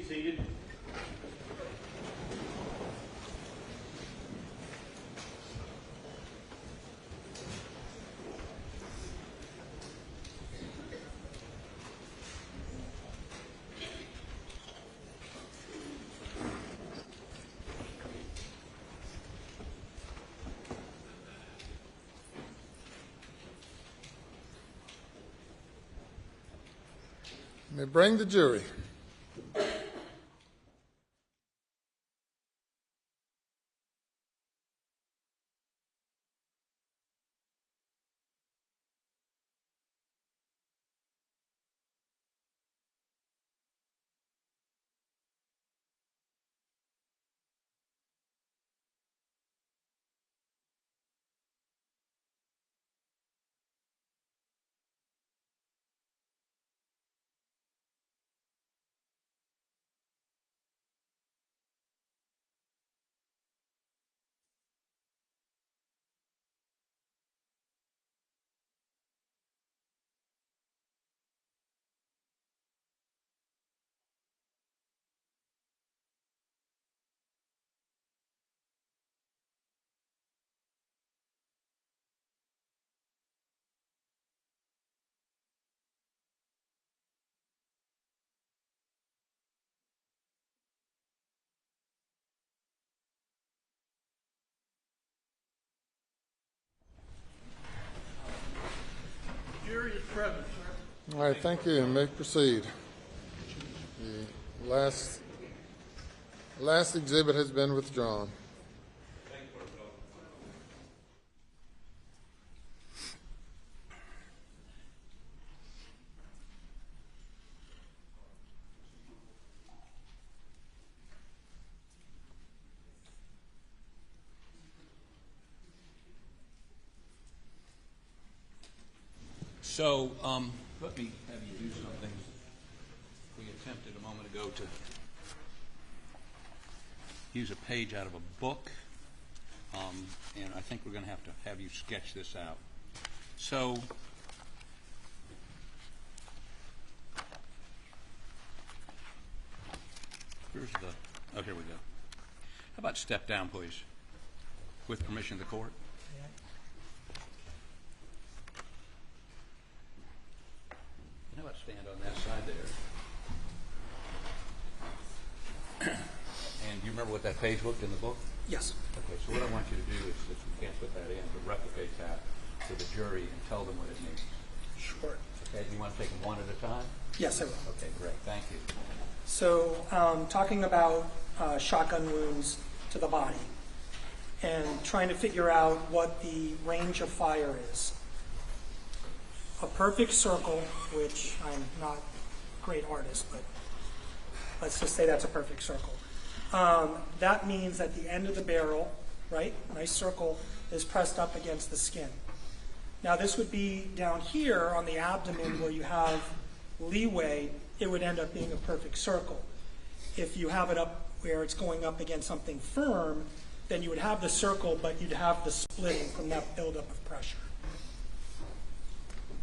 seated. May bring the jury. Jury is present, sir. All right, thank you, and may proceed. The last exhibit has been withdrawn. So let me have you do something. We attempted a moment ago to use a page out of a book, and I think we're going to have you sketch this out. So here's the, here we go. How about step down, please, with permission of the court? How about stand on that side there? And you remember what that page looked in the book? Yes. Okay, so what I want you to do is, if you can't put that in, to replicate that to the jury and tell them what it means. Sure. Okay, you want to take them one at a time? Yes, I will. Okay, great, thank you. So talking about shotgun wounds to the body and trying to figure out what the range of fire is. A perfect circle, which I'm not a great artist, but let's just say that's a perfect circle. That means that the end of the barrel, right, nice circle, is pressed up against the skin. Now this would be down here on the abdomen where you have leeway, it would end up being a perfect circle. If you have it up where it's going up against something firm, then you would have the circle, but you'd have the splitting from that buildup of pressure.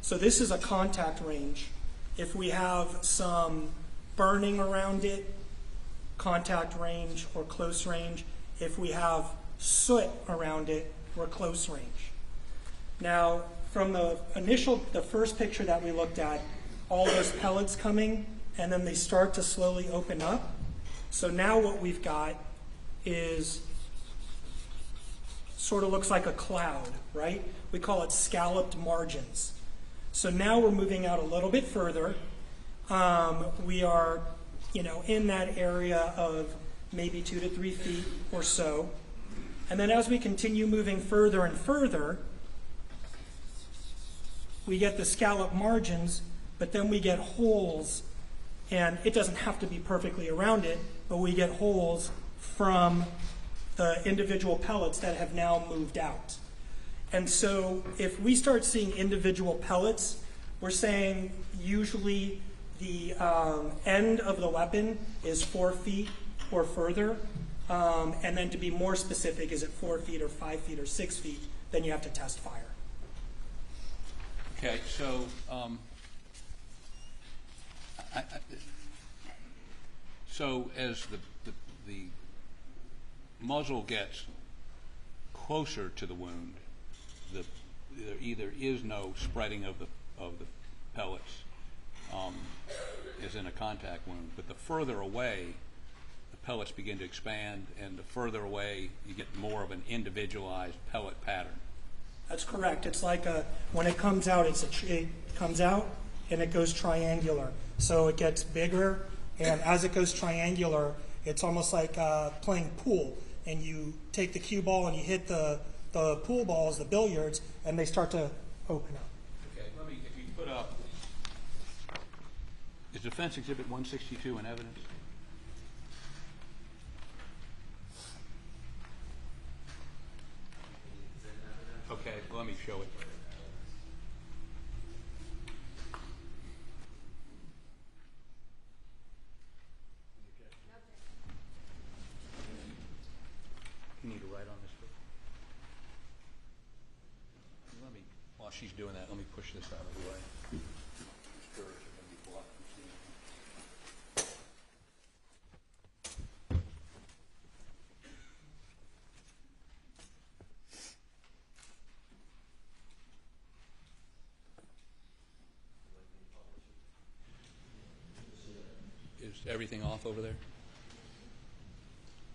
So this is a contact range. If we have some burning around it, contact range or close range. If we have soot around it, we're close range. Now, from the first picture that we looked at, all those pellets coming, and then they start to slowly open up. So now what we've got is sort of looks like a cloud, right? We call it scalloped margins. So now we're moving out a little bit further. We are, in that area of maybe 2 to 3 feet or so. And then as we continue moving further and further, we get the scallop margins, but then we get holes, and it doesn't have to be perfectly around it, but we get holes from the individual pellets that have now moved out. And so if we start seeing individual pellets, we're saying usually the end of the weapon is 4 feet or further. And then to be more specific, is it 4 feet or 5 feet or 6 feet, then you have to test fire. Okay, so So as the muzzle gets closer to the wound, there either is no spreading of the pellets, as in a contact wound, but the further away, the pellets begin to expand, and the further away, you get more of an individualized pellet pattern. That's correct. It's like when it comes out, it comes out and it goes triangular. So it gets bigger, and as it goes triangular, it's almost like playing pool. And you take the cue ball and you hit the pool balls, the billiards, and they start to open up. Okay, if you put up, is Defense Exhibit 162 in evidence? Okay, well, let me show it. You need to write on this book. While she's doing that, let me push this out of the way. Sure, it's going to be blocked from seeing. Is everything off over there?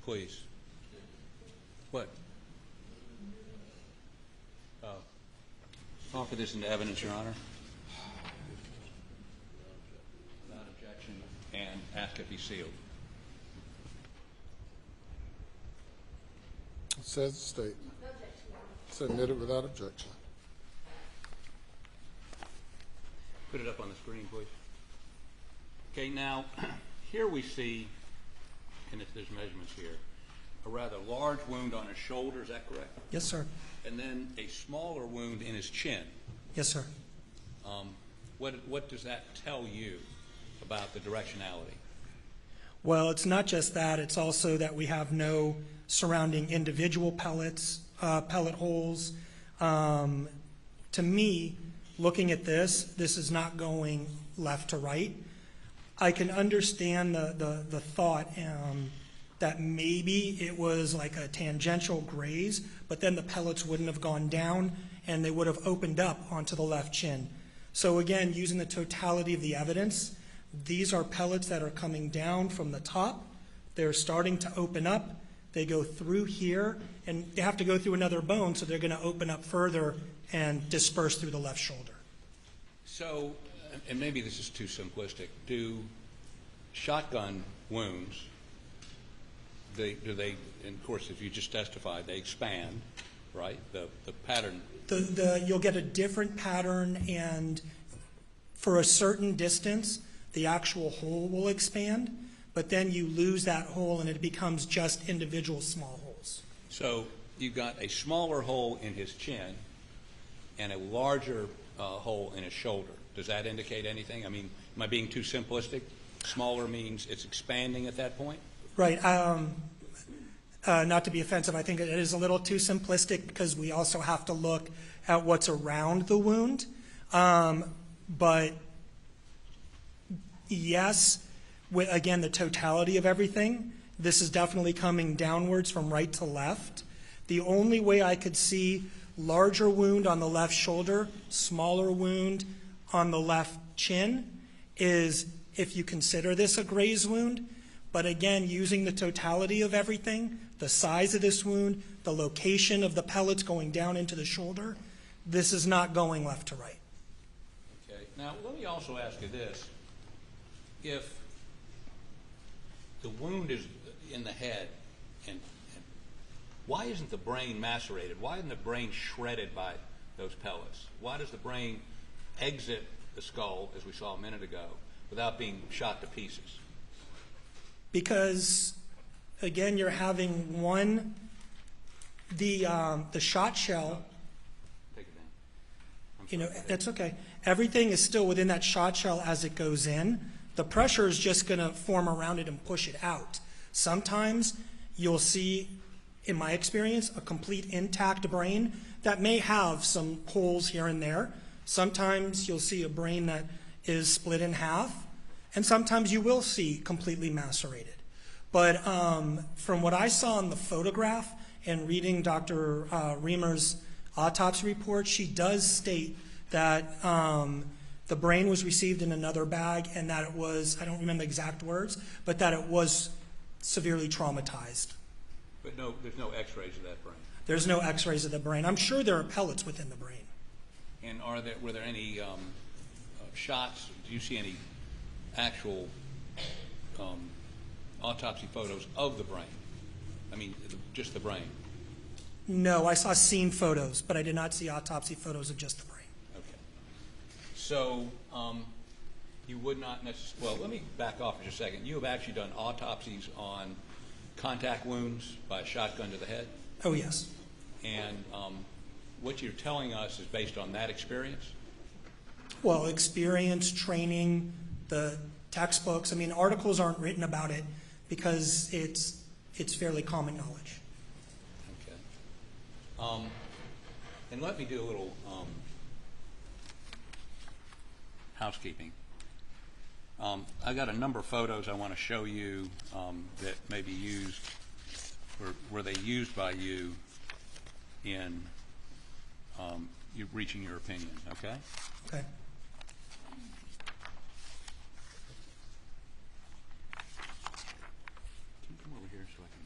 Please. What? Offer this into evidence, Your Honor. Without objection, and ask it be sealed. It says the statement. Submit it without objection. Put it up on the screen, please. Okay, now, here we see, and if there's measurements here, a rather large wound on his shoulder, is that correct? Yes, sir. And then a smaller wound in his chin. Yes, sir. What does that tell you about the directionality? Well, it's not just that. It's also that we have no surrounding individual pellets, pellet holes. To me, looking at this is not going left to right. I can understand the thought that maybe it was like a tangential graze, but then the pellets wouldn't have gone down and they would have opened up onto the left chin. So again, using the totality of the evidence, these are pellets that are coming down from the top. They're starting to open up. They go through here, and they have to go through another bone, so they're going to open up further and disperse through the left shoulder. So, and maybe this is too simplistic, do shotgun wounds, do they, and of course, if you just testified, they expand, right? The pattern. You'll get a different pattern, and for a certain distance, the actual hole will expand, but then you lose that hole and it becomes just individual small holes. So you've got a smaller hole in his chin and a larger hole in his shoulder. Does that indicate anything? I mean, am I being too simplistic? Smaller means it's expanding at that point? Right. Not to be offensive, I think it is a little too simplistic because we also have to look at what's around the wound. But yes, again, the totality of everything, this is definitely coming downwards from right to left. The only way I could see larger wound on the left shoulder, smaller wound on the left chin is if you consider this a graze wound. But again, using the totality of everything, the size of this wound, the location of the pellets going down into the shoulder, this is not going left to right. Okay. Now, let me also ask you this. If the wound is in the head, and why isn't the brain macerated? Why isn't the brain shredded by those pellets? Why does the brain exit the skull, as we saw a minute ago, without being shot to pieces? Because, again, you're having the shot shell. Take it down. You know, that's okay. Everything is still within that shot shell as it goes in. The pressure is just going to form around it and push it out. Sometimes you'll see, in my experience, a complete intact brain that may have some holes here and there. Sometimes you'll see a brain that is split in half. And sometimes you will see completely macerated. But from what I saw in the photograph and reading Dr. Reamer's autopsy report, she does state that the brain was received in another bag and that it was, I don't remember the exact words, but that it was severely traumatized. But no, there's no x-rays of that brain. There's no x-rays of the brain. I'm sure there are pellets within the brain. And were there any shots? Do you see any actual autopsy photos of the brain? I mean, just the brain. No, I saw scene photos, but I did not see autopsy photos of just the brain. Okay. So you would not necessarily, well, let me back off for just a second. You have actually done autopsies on contact wounds by a shotgun to the head? Oh, yes. And what you're telling us is based on that experience? Well, experience, training, the textbooks. I mean, articles aren't written about it because it's fairly common knowledge. Okay. And let me do a little housekeeping. I got a number of photos I want to show you that may be used, or were they used by you in you reaching your opinion, okay? Okay. Can you come over here so I can...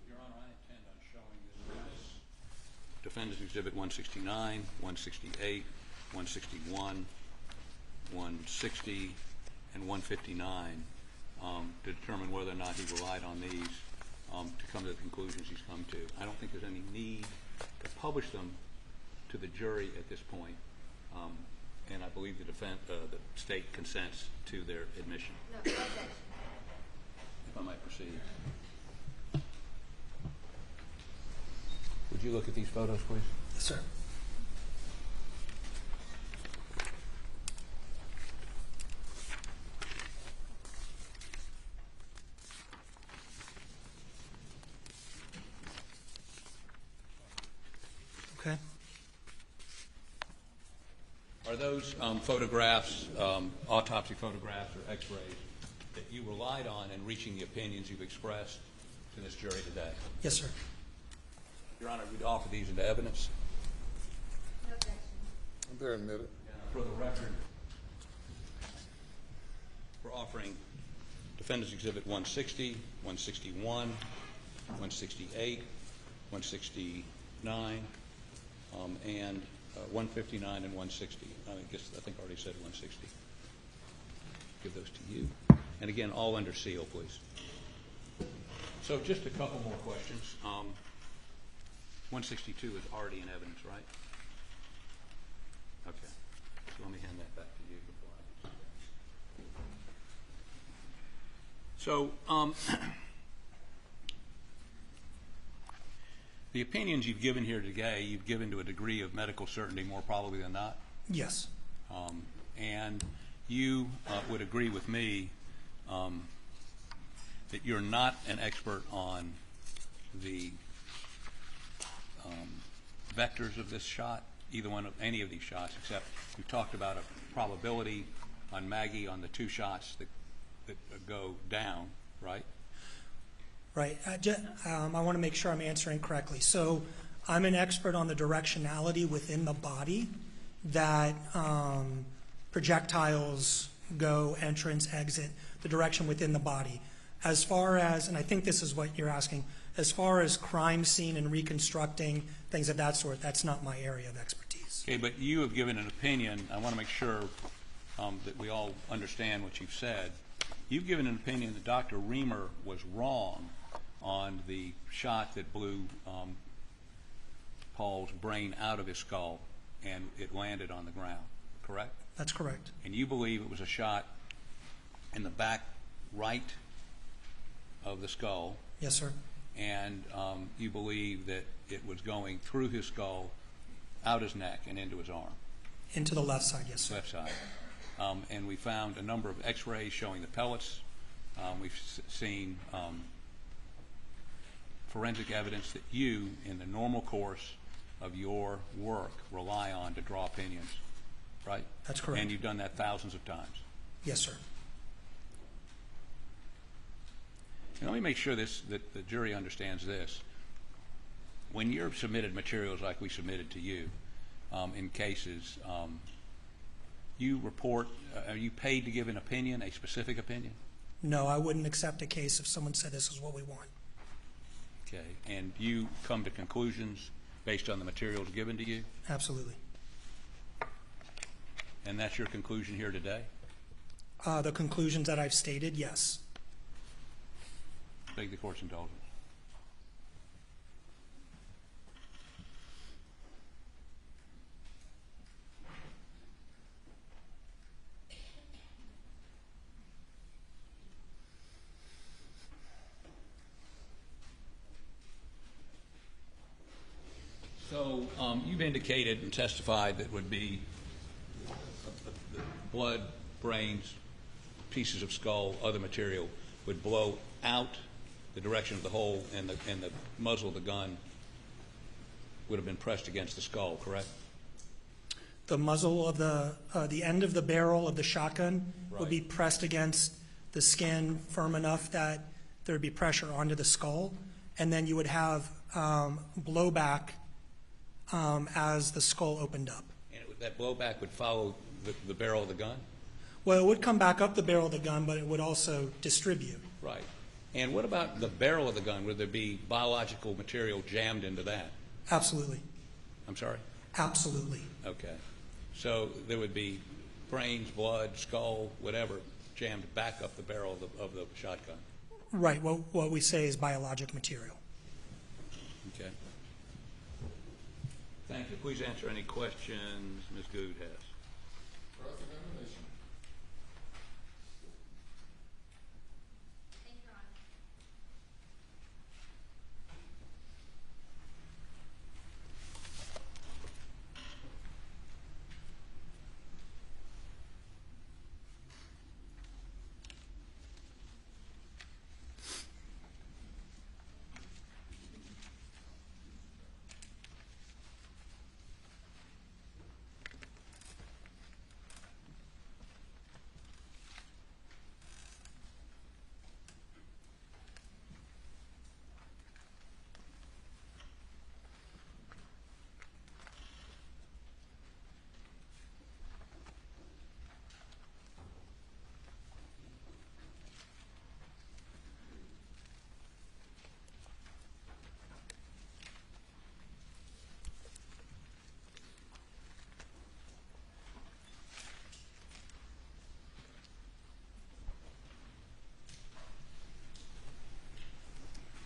Your Honor, I intend on showing this witness Defendant's Exhibit 169, 168, 161, 160, and 159 to determine whether or not he relied on these to come to the conclusions he's come to. I don't think there's any need to publish them to the jury at this point, and I believe the state consents to their admission. No, objection. If I might proceed. Would you look at these photos, please? Yes, sir. Okay. Are those photographs, autopsy photographs or x-rays, that you relied on in reaching the opinions you've expressed to this jury today? Yes, sir. Your Honor, we'd offer these into evidence. No objection. They're admitted. For the record, we're offering Defendant's Exhibit 160, 161, 168, 169, and 159 and 160. I think I already said 160. Give those to you. And again, all under seal, please. So just a couple more questions. 162 is already in evidence, right? Okay. So let me hand that back to you before I do so. The opinions you've given here today, you've given to a degree of medical certainty more probably than not. Yes. And you would agree with me that you're not an expert on the vectors of this shot, either one of any of these shots, except we've talked about a probability on Maggie on the two shots that go down, right? Right. I want to make sure I'm answering correctly. So I'm an expert on the directionality within the body that projectiles go, entrance, exit, the direction within the body. As far as, and I think this is what you're asking, as far as crime scene and reconstructing, things of that sort, that's not my area of expertise. Okay, but you have given an opinion. I want to make sure that we all understand what you've said. You've given an opinion that Dr. Reamer was wrong on the shot that blew Paul's brain out of his skull and it landed on the ground, correct? That's correct. And you believe it was a shot in the back right of the skull, Yes, sir. and you believe that it was going through his skull, out his neck, and into his arm, Into the left side, yes, sir. left side. And we found a number of x-rays showing the pellets. We've seen forensic evidence that you, in the normal course of your work, rely on to draw opinions, right? That's correct. And you've done that thousands of times. Yes, sir. And let me make sure that the jury understands this. When you're submitted materials like we submitted to you in cases, you report, are you paid to give an opinion, a specific opinion? No, I wouldn't accept a case if someone said this is what we want. Okay. And you come to conclusions based on the materials given to you? Absolutely. And that's your conclusion here today? The conclusions that I've stated, yes. Beg the court's indulgence. So you've indicated and testified that it would be blood, brains, pieces of skull, other material would blow out the direction of the hole, and the muzzle of the gun would have been pressed against the skull, correct? The muzzle of the end of the barrel of the shotgun would be pressed against the skin firm enough that there would be pressure onto the skull, and then you would have blowback as the skull opened up. And that blowback would follow the barrel of the gun? Well, it would come back up the barrel of the gun, but it would also distribute. Right. And what about the barrel of the gun? Would there be biological material jammed into that? Absolutely. I'm sorry? Absolutely. Okay. So there would be brains, blood, skull, whatever, jammed back up the barrel of the shotgun. Right. What we say is biologic material. Okay. Thank you. Please answer any questions Ms. Good has. Cross-examination. Thank you, Your Honor.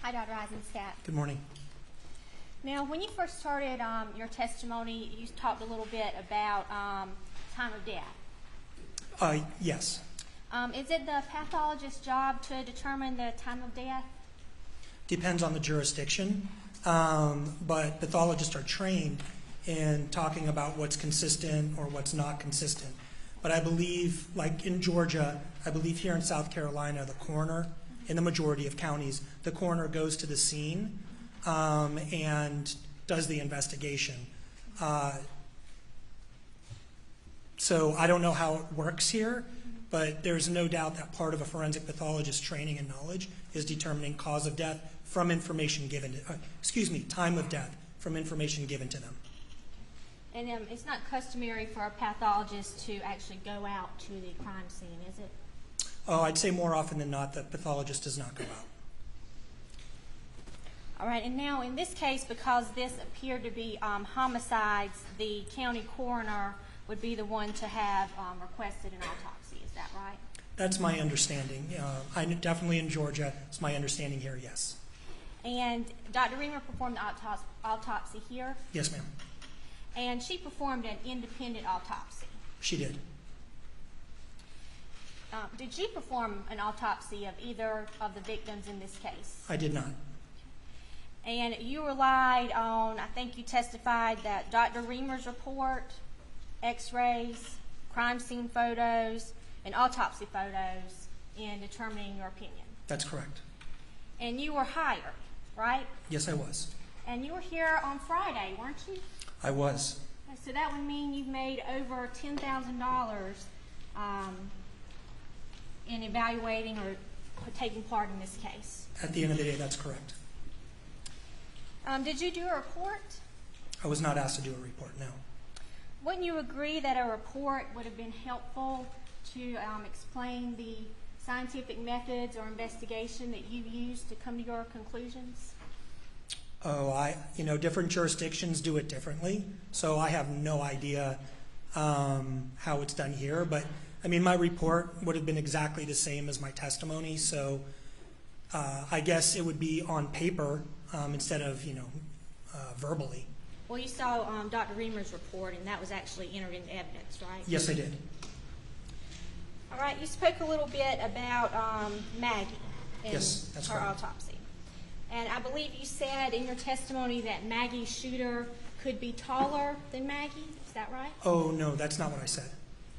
Hi, Dr. Eisenstadt. Good morning. Now, when you first started your testimony, you talked a little bit about time of death. Yes. Is it the pathologist's job to determine the time of death? Depends on the jurisdiction, but pathologists are trained in talking about what's consistent or what's not consistent. But I believe, like in Georgia, I believe here in South Carolina, the coroner, in the majority of counties, the coroner goes to the scene and does the investigation. So I don't know how it works here, but there's no doubt that part of a forensic pathologist's training and knowledge is determining cause of death from information given to, time of death from information given to them. And it's not customary for a pathologist to actually go out to the crime scene, is it? Oh, I'd say more often than not, the pathologist does not go out. All right, and now in this case, because this appeared to be homicides, the county coroner would be the one to have requested an autopsy. Is that right? That's my understanding. Definitely in Georgia, it's my understanding here, yes. And Dr. Reamer performed the autopsy here, Yes, ma'am. and she performed an independent autopsy. She did. Did you perform an autopsy of either of the victims in this case? I did not. And you relied on, I think you testified that Dr. Reamer's report, x-rays, crime scene photos, and autopsy photos in determining your opinion. That's correct. And you were hired, right? Yes, I was. And you were here on Friday, weren't you? I was. So that would mean you've made over $10,000 in evaluating or taking part in this case. At the end of the day, that's correct. Did you do a report? I was not asked to do a report, no. Wouldn't you agree that a report would have been helpful to explain the scientific methods or investigation that you used to come to your conclusions? Oh, different jurisdictions do it differently, so I have no idea how it's done here. But, I mean, my report would have been exactly the same as my testimony, so I guess it would be on paper instead of, verbally. Well, you saw Dr. Reamer's report, and that was actually entered into evidence, right? Yes, I did. All right, you spoke a little bit about Maggie and Yes, that's her correct. autopsy. And I believe you said in your testimony that Maggie's shooter could be taller than Maggie. Is that right? Oh, no, that's not what I said.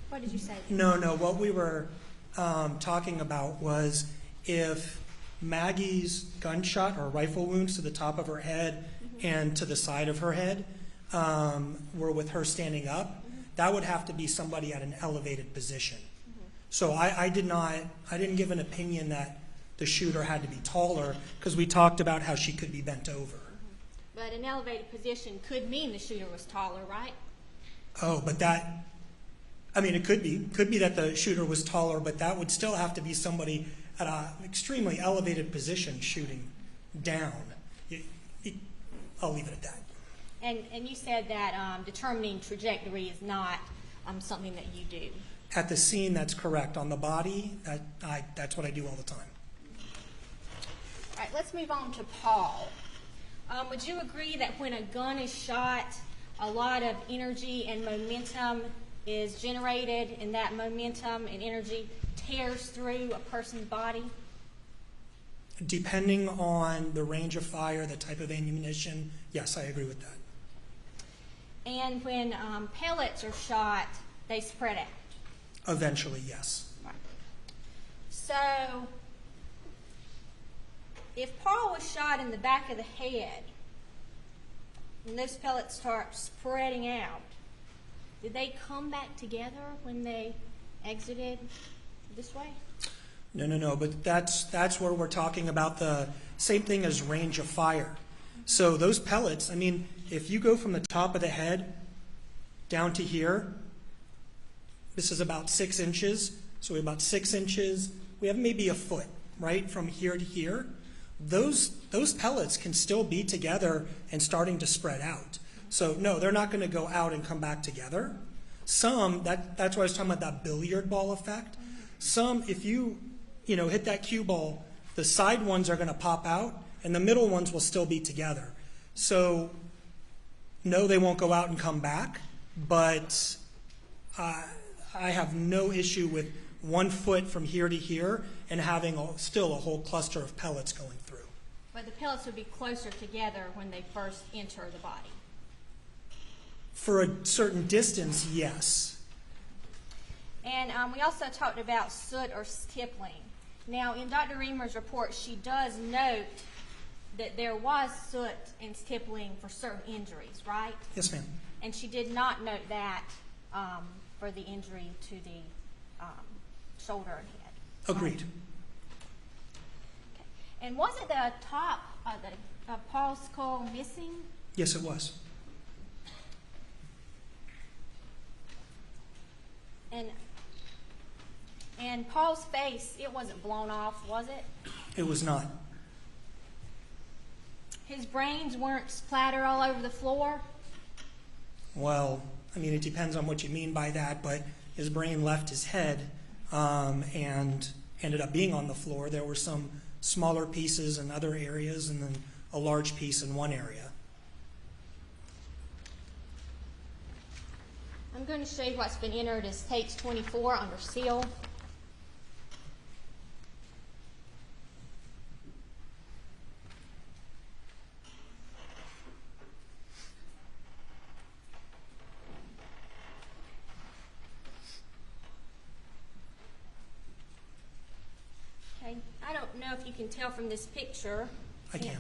What did you say? No, what we were talking about was if Maggie's gunshot or rifle wounds to the top of her head and to the side of her head were with her standing up, that would have to be somebody at an elevated position. So I didn't give an opinion that the shooter had to be taller because we talked about how she could be bent over. But an elevated position could mean the shooter was taller, right? Oh, but it could be that the shooter was taller, but that would still have to be somebody at an extremely elevated position shooting down. I'll leave it at that. And you said that determining trajectory is not something that you do. At the scene, that's correct. On the body, that's what I do all the time. All right, let's move on to Paul. Would you agree that when a gun is shot, a lot of energy and momentum is generated, and that momentum and energy tears through a person's body? Depending on the range of fire, the type of ammunition, yes, I agree with that. And when pellets are shot, they spread out. Eventually, yes. Right. So, if Paul was shot in the back of the head, and those pellets start spreading out, did they come back together when they exited this way? No, but that's where we're talking about the same thing as range of fire. So those pellets, if you go from the top of the head down to here, this is about 6 inches. So we have about 6 inches. We have maybe a foot, right, from here to here. Those pellets can still be together and starting to spread out. So no, they're not going to go out and come back together. Some, that's why I was talking about that billiard ball effect. Some, if you hit that cue ball, the side ones are going to pop out and the middle ones will still be together. So no, they won't go out and come back, but I have no issue with 1 foot from here to here and having still a whole cluster of pellets going through. But the pellets would be closer together when they first enter the body. For a certain distance, yes. And we also talked about soot or stippling. Now, in Dr. Reamer's report, she does note that there was soot and stippling for certain injuries, right? Yes, ma'am. And she did not note that for the injury to the shoulder and head. Agreed. Okay. And wasn't the top of Paul's skull missing? Yes, it was. And Paul's face, it wasn't blown off, was it? It was not. His brains weren't splattered all over the floor? Well, I mean, it depends on what you mean by that, but his brain left his head and ended up being on the floor. There were some smaller pieces in other areas and then a large piece in one area. I'm going to show you what's been entered as tapes 24 under seal. Okay, I don't know if you can tell from this picture. I can.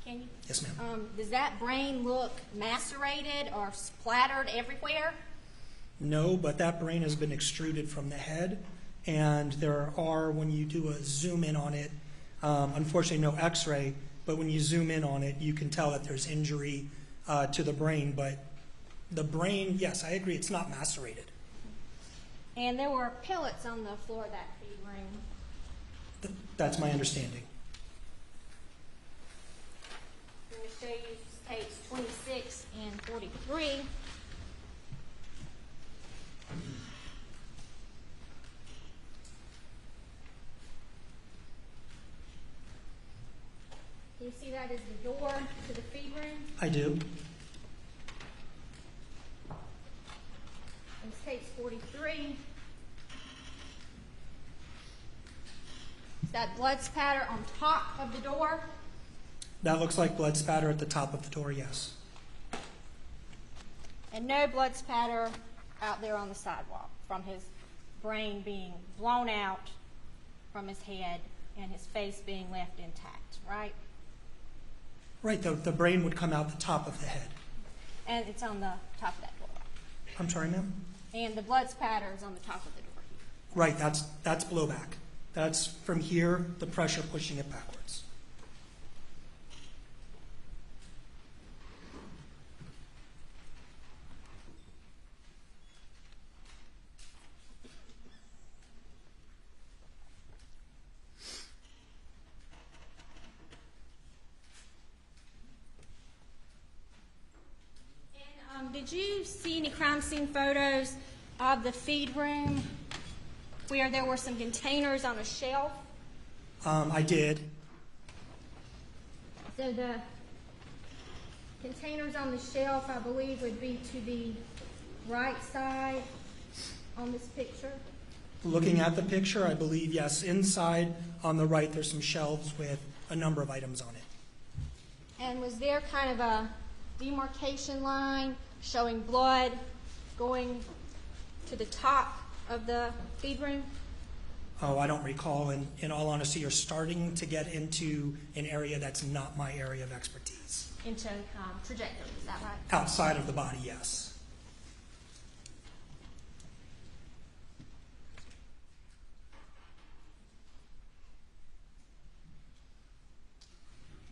Can you? Yes, ma'am. Does that brain look macerated or splattered everywhere? No, but that brain has been extruded from the head, and there are, when you do a zoom in on it, unfortunately no x-ray, but when you zoom in on it, you can tell that there's injury to the brain. But the brain, yes, I agree, it's not macerated. And there were pellets on the floor of that feed room. That's my understanding. I'm going to show you tapes 26 and 43. Can you see that is the door to the feed room? I do. And tapes 43. Is that blood spatter on top of the door? That looks like blood spatter at the top of the door, yes. And no blood spatter out there on the sidewalk from his brain being blown out from his head and his face being left intact, right? Right, the brain would come out the top of the head. And it's on the top of that door. I'm sorry, ma'am? And the blood spatter is on the top of the door. Right, that's blowback. That's from here, the pressure pushing it backwards. And did you see any crime scene photos of the feed room where there were some containers on a shelf? I did. So the containers on the shelf, I believe, would be to the right side on this picture. Looking at the picture, I believe, yes, inside on the right there's some shelves with a number of items on it. And was there kind of a demarcation line showing blood going to the top of the feed room? Oh, I don't recall. In all honesty, you're starting to get into an area that's not my area of expertise. Into trajectory, is that right? Outside of the body, yes.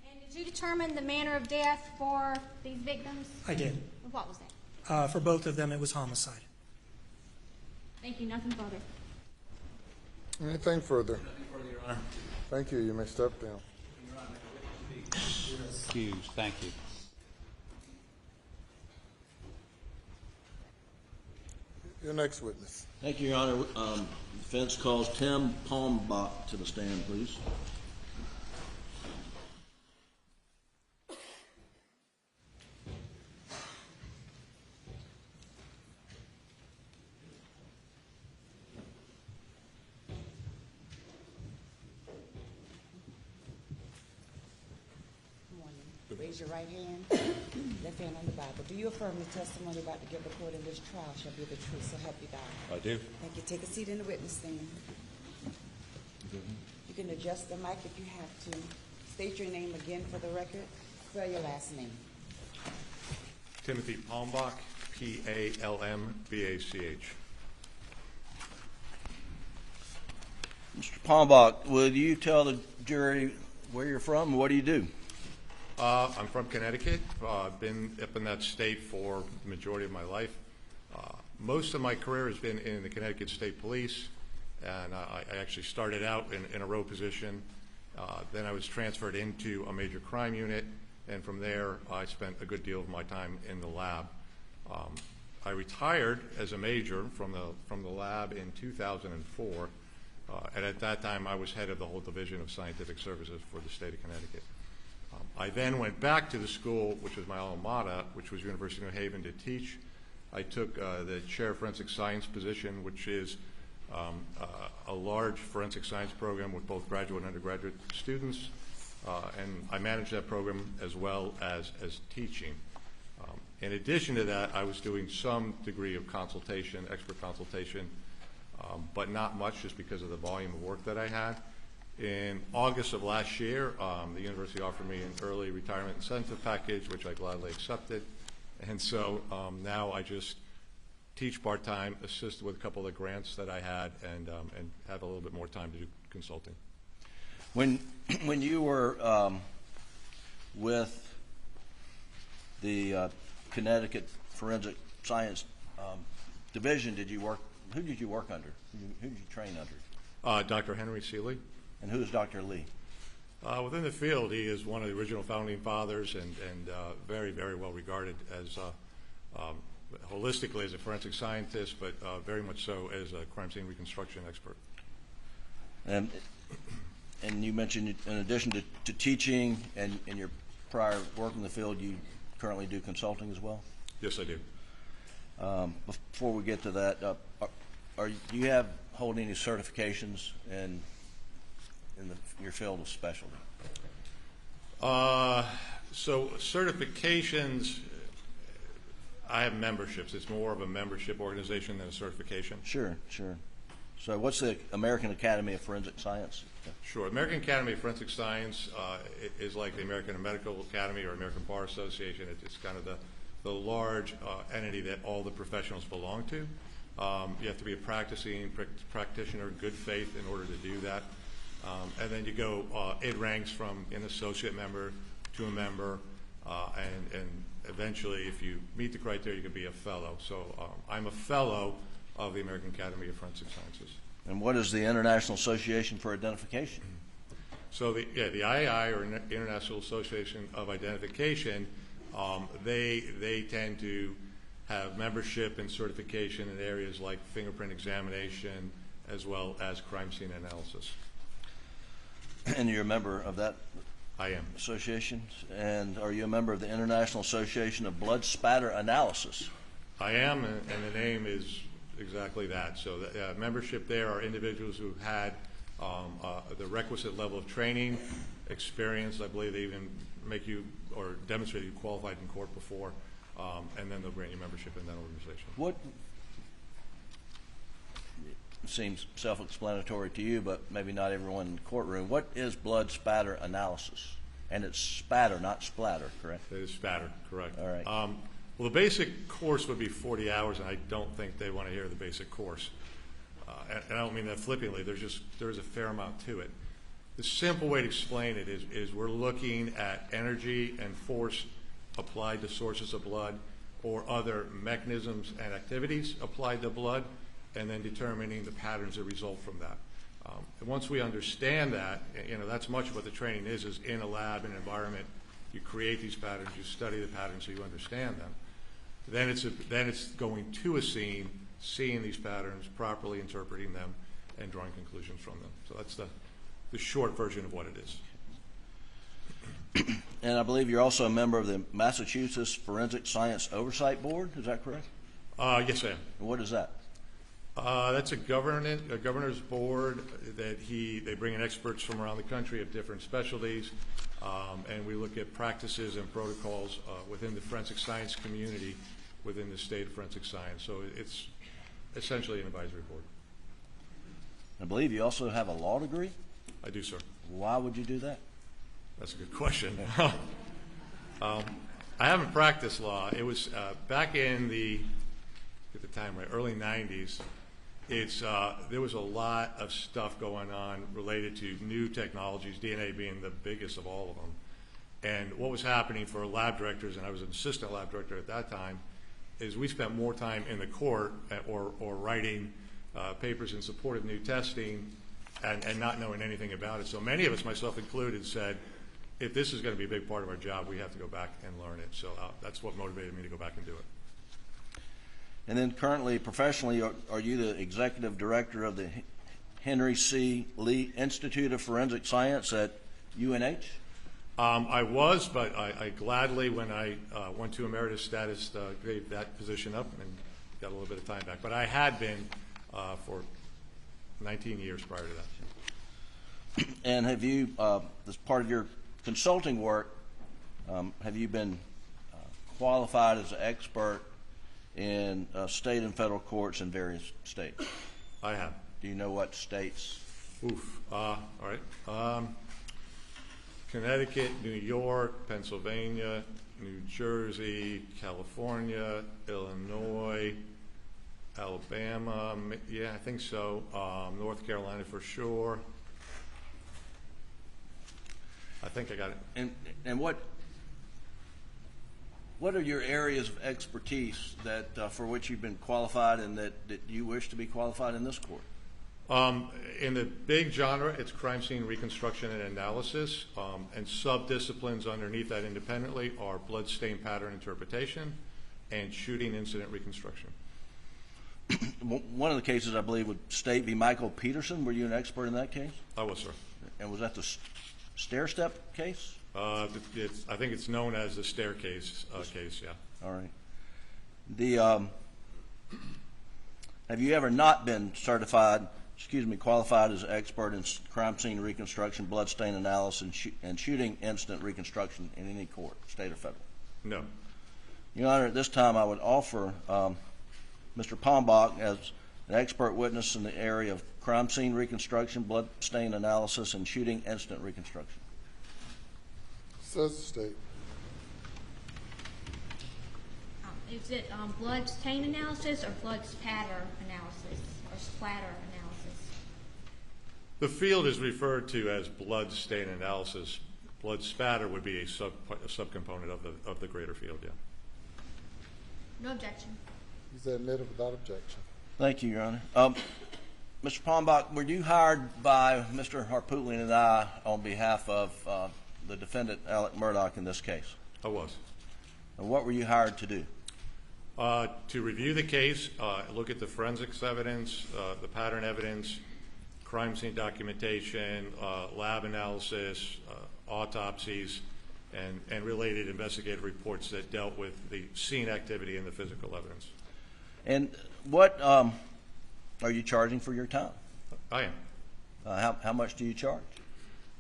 And did you determine the manner of death for these victims? I did. And what was that? For both of them, it was homicide. Thank you. Nothing further. Anything further? Nothing further, Your Honor. Thank you. You may step down. Excused. Thank you. Your next witness. Thank you, Your Honor. Defense calls Tim Palmbach to the stand, please. Raise your right hand, left hand on the Bible. Do you affirm the testimony about to give the court in this trial shall be the truth, so help you God? I do. Thank you. Take a seat in the witness stand. You can adjust the mic if you have to. State your name again for the record. Spell your last name. Timothy Palmbach, P-A-L-M-B-A-C-H. Mr. Palmbach, will you tell the jury where you're from and what do you do? I'm from Connecticut. I've been up in that state for the majority of my life. Most of my career has been in the Connecticut State Police, and I actually started out in a row position. Then I was transferred into a major crime unit, and from there I spent a good deal of my time in the lab. I retired as a major from the lab in 2004, and at that time I was head of the whole Division of Scientific Services for the state of Connecticut. I then went back to the school, which was my alma mater, which was University of New Haven, to teach. I took the chair of forensic science position, which is a large forensic science program with both graduate and undergraduate students, and I managed that program as well as teaching. In addition to that, I was doing some degree of consultation, expert consultation, but not much just because of the volume of work that I had. In August of last year, the university offered me an early retirement incentive package, which I gladly accepted. And so now I just teach part-time, assist with a couple of grants that I had, and have a little bit more time to do consulting. When you were with the Connecticut Forensic Science Division, who did you work under? Who did you train under? Dr. Henry Seeley. And who is Dr. Lee? Within the field, he is one of the original founding fathers and very, very well regarded as holistically as a forensic scientist, but very much so as a crime scene reconstruction expert. And you mentioned, in addition to teaching and in your prior work in the field, you currently do consulting as well? Yes, I do. Before we get to that, do you hold any certifications in your field of specialty? So certifications, I have memberships. It's more of a membership organization than a certification. Sure. So what's the American Academy of Forensic Science? Sure. American Academy of Forensic Science is like the American Medical Academy or American Bar Association. It's kind of the large entity that all the professionals belong to. You have to be a practicing practitioner, good faith, in order to do that. And then you go, it ranks from an associate member to a member, and eventually, if you meet the criteria, you can be a fellow. So I'm a fellow of the American Academy of Forensic Sciences. And what is the International Association for Identification? So the IAI, or International Association of Identification, they tend to have membership and certification in areas like fingerprint examination as well as crime scene analysis. And you're a member of that I am. association? And are you a member of the International Association of Blood Spatter Analysis? I am, and the name is exactly that. So membership there are individuals who had the requisite level of training, experience. I believe they even make you or demonstrate you qualified in court before, and then they'll grant you membership in that organization. What seems self-explanatory to you, but maybe not everyone in the courtroom. What is blood spatter analysis? And it's spatter, not splatter, correct? It is spatter, correct. All right. Well, the basic course would be 40 hours, and I don't think they want to hear the basic course. And I don't mean that flippantly. There's a fair amount to it. The simple way to explain it is we're looking at energy and force applied to sources of blood or other mechanisms and activities applied to blood, and then determining the patterns that result from that. And once we understand that, that's much of what the training is in a lab, in an environment. You create these patterns, you study the patterns so you understand them. Then it's going to a scene, seeing these patterns, properly interpreting them, and drawing conclusions from them. So that's the short version of what it is. And I believe you're also a member of the Massachusetts Forensic Science Oversight Board. Is that correct? Yes, I am. And what is that? That's a governor's board that they bring in experts from around the country of different specialties, and we look at practices and protocols within the forensic science community within the state of forensic science. So it's essentially an advisory board. I believe you also have a law degree. I do, sir. Why would you do that? That's a good question. I haven't practiced law. It was back in early 90s. There was a lot of stuff going on related to new technologies, DNA being the biggest of all of them. And what was happening for lab directors, and I was an assistant lab director at that time, is we spent more time in the court or writing papers in support of new testing and not knowing anything about it. So many of us, myself included, said, if this is going to be a big part of our job, we have to go back and learn it. So that's what motivated me to go back and do it. And then currently, professionally, are you the executive director of the Henry C. Lee Institute of Forensic Science at UNH? I was, but I gladly, when I went to emeritus status, gave that position up and got a little bit of time back. But I had been for 19 years prior to that. And have you, as part of your consulting work, have you been qualified as an expert in state and federal courts in various states? I have. Do you know what states? Oof. All right. Connecticut, New York, Pennsylvania, New Jersey, California, Illinois, Alabama. Yeah, I think so. North Carolina for sure. I think I got it. And what are your areas of expertise that for which you've been qualified and that you wish to be qualified in this court? In the big genre, it's crime scene reconstruction and analysis, and sub-disciplines underneath that independently are blood stain pattern interpretation and shooting incident reconstruction. One of the cases, I believe, would State v. Michael Peterson. Were you an expert in that case? I was, sir. And was that the stair-step case? I think it's known as the staircase case, yeah. All right. Have you ever not been qualified as an expert in crime scene reconstruction, blood stain analysis, and shooting incident reconstruction in any court, state or federal? No. Your Honor, at this time I would offer Mr. Pombach as an expert witness in the area of crime scene reconstruction, blood stain analysis, and shooting incident reconstruction. Says the state. Is it blood stain analysis or blood spatter analysis or splatter analysis? The field is referred to as blood stain analysis. Blood spatter would be a subcomponent of the greater field, yeah. No objection. He's admitted without objection. Thank you, Your Honor. Mr. Pombach, were you hired by Mr. Harpootlian and I on behalf of the defendant, Alex Murdaugh, in this case? I was. And what were you hired to do? To review the case, look at the forensics evidence, the pattern evidence, crime scene documentation, lab analysis, autopsies, and related investigative reports that dealt with the scene activity and the physical evidence. And what are you charging for your time? I am. How much do you charge?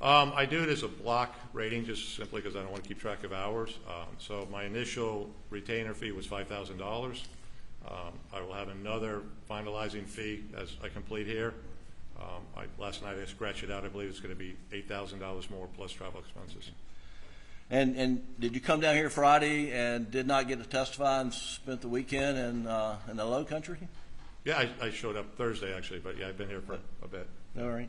I do it as a block rating just simply because I don't want to keep track of hours. So my initial retainer fee was $5,000. I will have another finalizing fee as I complete here. Last night I scratched it out. I believe it's going to be $8,000 more plus travel expenses. And did you come down here Friday and did not get to testify and spent the weekend in the Low Country? Yeah, I showed up Thursday actually, but yeah, I've been here for a bit. All right.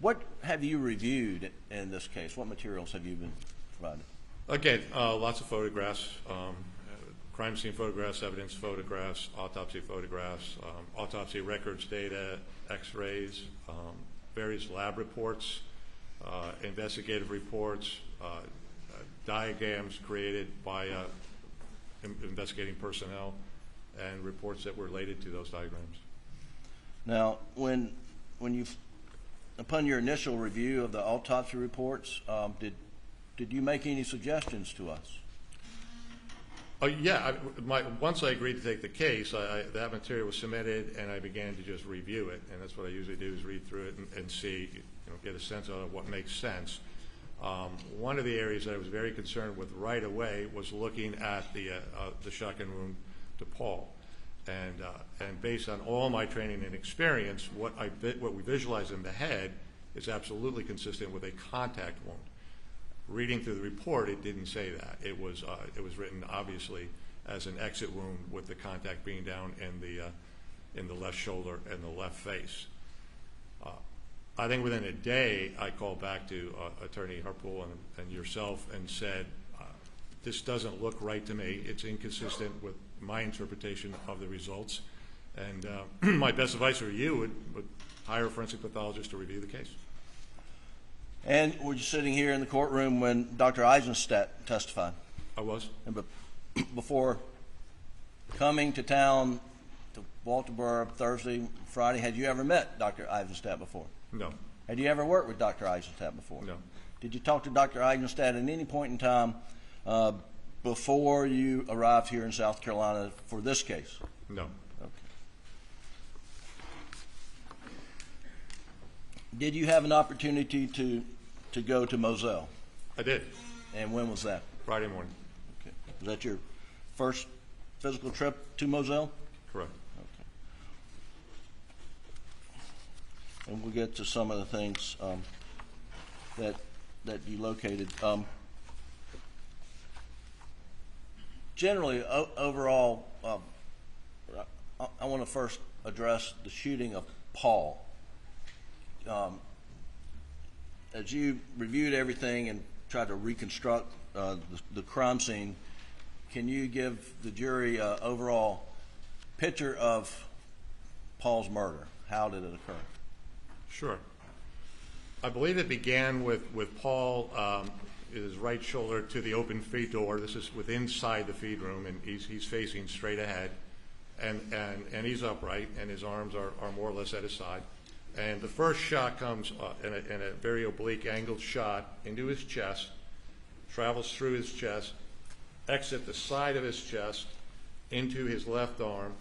What have you reviewed in this case? What materials have you been provided? Again, lots of photographs, crime scene photographs, evidence photographs, autopsy records data, x-rays, various lab reports, investigative reports, diagrams created by investigating personnel, and reports that were related to those diagrams. Now, when you, upon your initial review of the autopsy reports, did you make any suggestions to us? Yeah, once I agreed to take the case, that material was submitted, and I began to just review it, and that's what I usually do is read through it and see, get a sense of what makes sense. One of the areas that I was very concerned with right away was looking at the shotgun wound to Paul, and based on all my training and experience, what we visualize in the head is absolutely consistent with a contact wound. Reading through the report, it didn't say that. It was written obviously as an exit wound with the contact being down in the left shoulder and the left face. I think within a day, I called back to Attorney Harpool and yourself and said, this doesn't look right to me. It's inconsistent with my interpretation of the results. And my best advice for you would hire a forensic pathologist to review the case. And were you sitting here in the courtroom when Dr. Eisenstadt testified? I was. And before coming to town to Walterboro Thursday, Friday, had you ever met Dr. Eisenstadt before? No. Had you ever worked with Dr. Eisenstadt before? No. Did you talk to Dr. Eisenstadt at any point in time before you arrived here in South Carolina for this case? No. Okay. Did you have an opportunity to go to Moselle? I did. And when was that? Friday morning. Okay. Was that your first physical trip to Moselle? Correct. Okay. And we'll get to some of the things that you located. Generally, overall, I want to first address the shooting of Paul. As you reviewed everything and tried to reconstruct the crime scene, can you give the jury an overall picture of Paul's murder? How did it occur? Sure. I believe it began with Paul, his right shoulder to the open feed door. This is inside the feed room, and he's facing straight ahead, and he's upright, and his arms are more or less at his side. And the first shot comes in a very oblique angled shot into his chest, travels through his chest, exits the side of his chest into his left arm,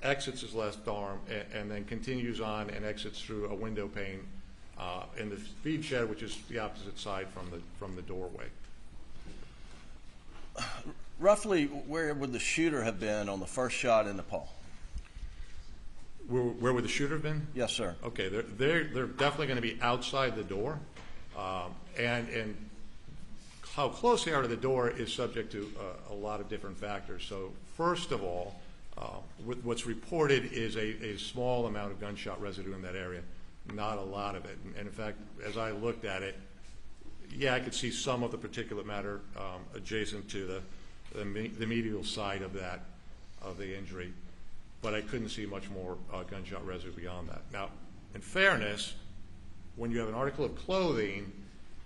exits his left arm, and then continues on and exits through a window pane in the feed shed, which is the opposite side from the doorway. Roughly, where would the shooter have been on the first shot into Paul? Where would the shooter have been? Yes, sir. Okay, they're definitely going to be outside the door, and how close they are to the door is subject to a lot of different factors. So first of all, what's reported is a small amount of gunshot residue in that area, not a lot of it. And in fact, as I looked at it, yeah, I could see some of the particulate matter adjacent to the medial side of the injury, but I couldn't see much more gunshot residue beyond that. Now, in fairness, when you have an article of clothing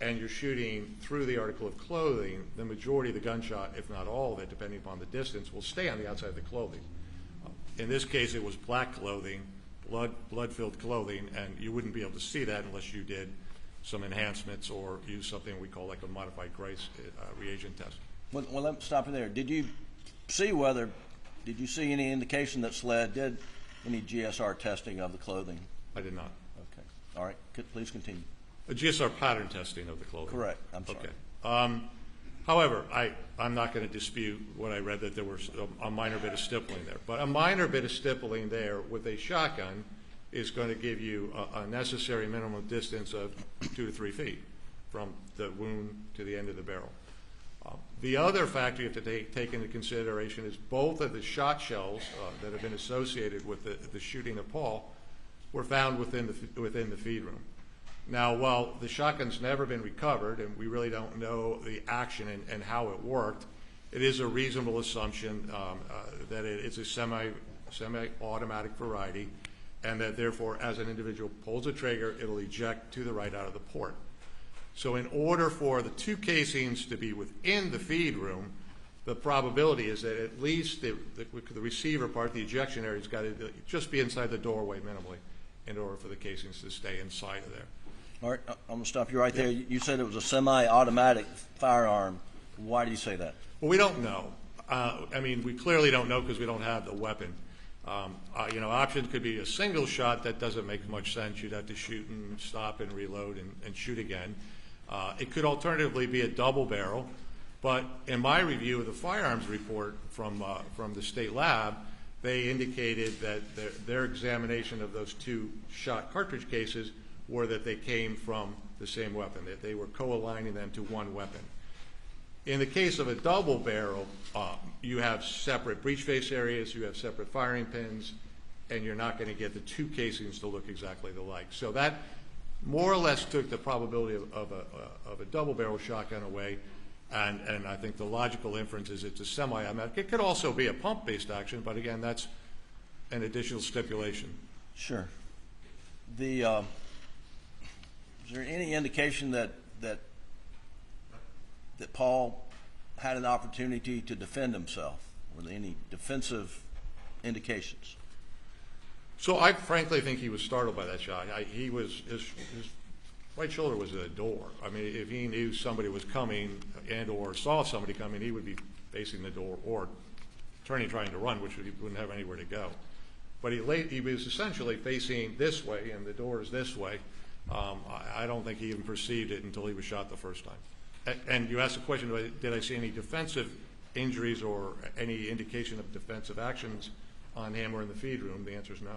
and you're shooting through the article of clothing, the majority of the gunshot, if not all of it, depending upon the distance, will stay on the outside of the clothing. In this case, it was black clothing, blood-filled clothing, and you wouldn't be able to see that unless you did some enhancements or use something we call like a modified Grice reagent test. Well, let me stop you there. Did you see any indication that SLED did any GSR testing of the clothing? I did not. Okay. All right. Please continue. A GSR pattern testing of the clothing. Correct. I'm sorry. Okay. However, I'm not going to dispute what I read, that there was a minor bit of stippling there. But a minor bit of stippling there with a shotgun is going to give you a necessary minimum distance of 2 to 3 feet from the wound to the end of the barrel. The other factor you have to take into consideration is both of the shot shells that have been associated with the shooting of Paul were found within the feed room. Now, while the shotgun's never been recovered, and we really don't know the action and how it worked, it is a reasonable assumption that it's a semi-automatic variety, and that therefore, as an individual pulls a trigger, it'll eject to the right out of the port. So in order for the two casings to be within the feed room, the probability is that at least the receiver part, the ejection area, has got to just be inside the doorway minimally in order for the casings to stay inside of there. All right, I'm going to stop you right there. You said it was a semi-automatic firearm. Why do you say that? Well, we don't know. I mean, we clearly don't know because we don't have the weapon. Options could be a single shot. That doesn't make much sense. You'd have to shoot and stop and reload and shoot again. It could alternatively be a double barrel, but in my review of the firearms report from the state lab, they indicated that their examination of those two shot cartridge cases were that they came from the same weapon, that they were co-aligning them to one weapon. In the case of a double barrel, you have separate breech face areas, you have separate firing pins, and you're not going to get the two casings to look exactly alike. So that more or less took the probability of a double barrel shotgun away. And I think the logical inference is it's a semi-automatic. It could also be a pump-based action, but again, that's an additional stipulation. Sure. Is there any indication that Paul had an opportunity to defend himself? Were there any defensive indications? So I frankly think he was startled by that shot. His right shoulder was at a door. I mean, if he knew somebody was coming and or saw somebody coming, he would be facing the door or turning, trying to run, which he wouldn't have anywhere to go. But he was essentially facing this way, and the door is this way. I don't think he even perceived it until he was shot the first time. And you asked the question, did I see any defensive injuries or any indication of defensive actions on him or in the feed room? The answer is no.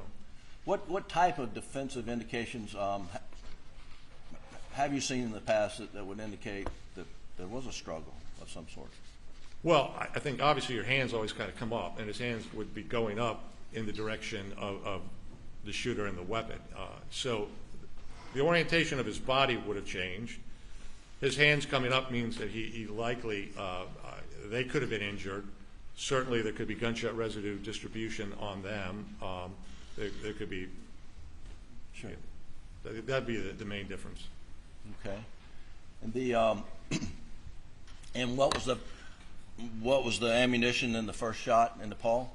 What type of defensive indications have you seen in the past that would indicate that there was a struggle of some sort? Well, I think obviously your hands always kind of come up, and his hands would be going up in the direction of the shooter and the weapon. So the orientation of his body would have changed. His hands coming up means that he likely, they could have been injured. Certainly there could be gunshot residue distribution on them. There could be, Sure. That'd be the main difference. Okay. And and what was the ammunition in the first shot into Paul?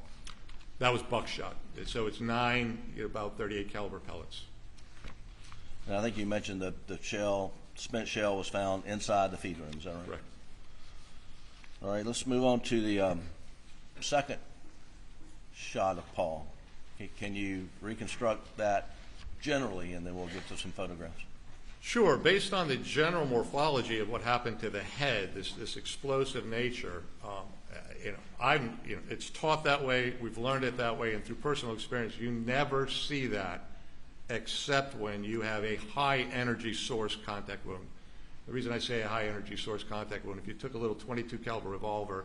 That was buckshot. So it's 9 about 38 caliber pellets. And I think you mentioned that the spent shell was found inside the feed room. Is that right? Correct. All right, let's move on to the second shot of Paul. Can you reconstruct that generally, and then we'll get to some photographs? Sure. Based on the general morphology of what happened to the head, this explosive nature, it's taught that way. We've learned it that way, and through personal experience, you never see that except when you have a high energy source contact wound. The reason I say a high energy source contact wound, if you took a little 22 caliber revolver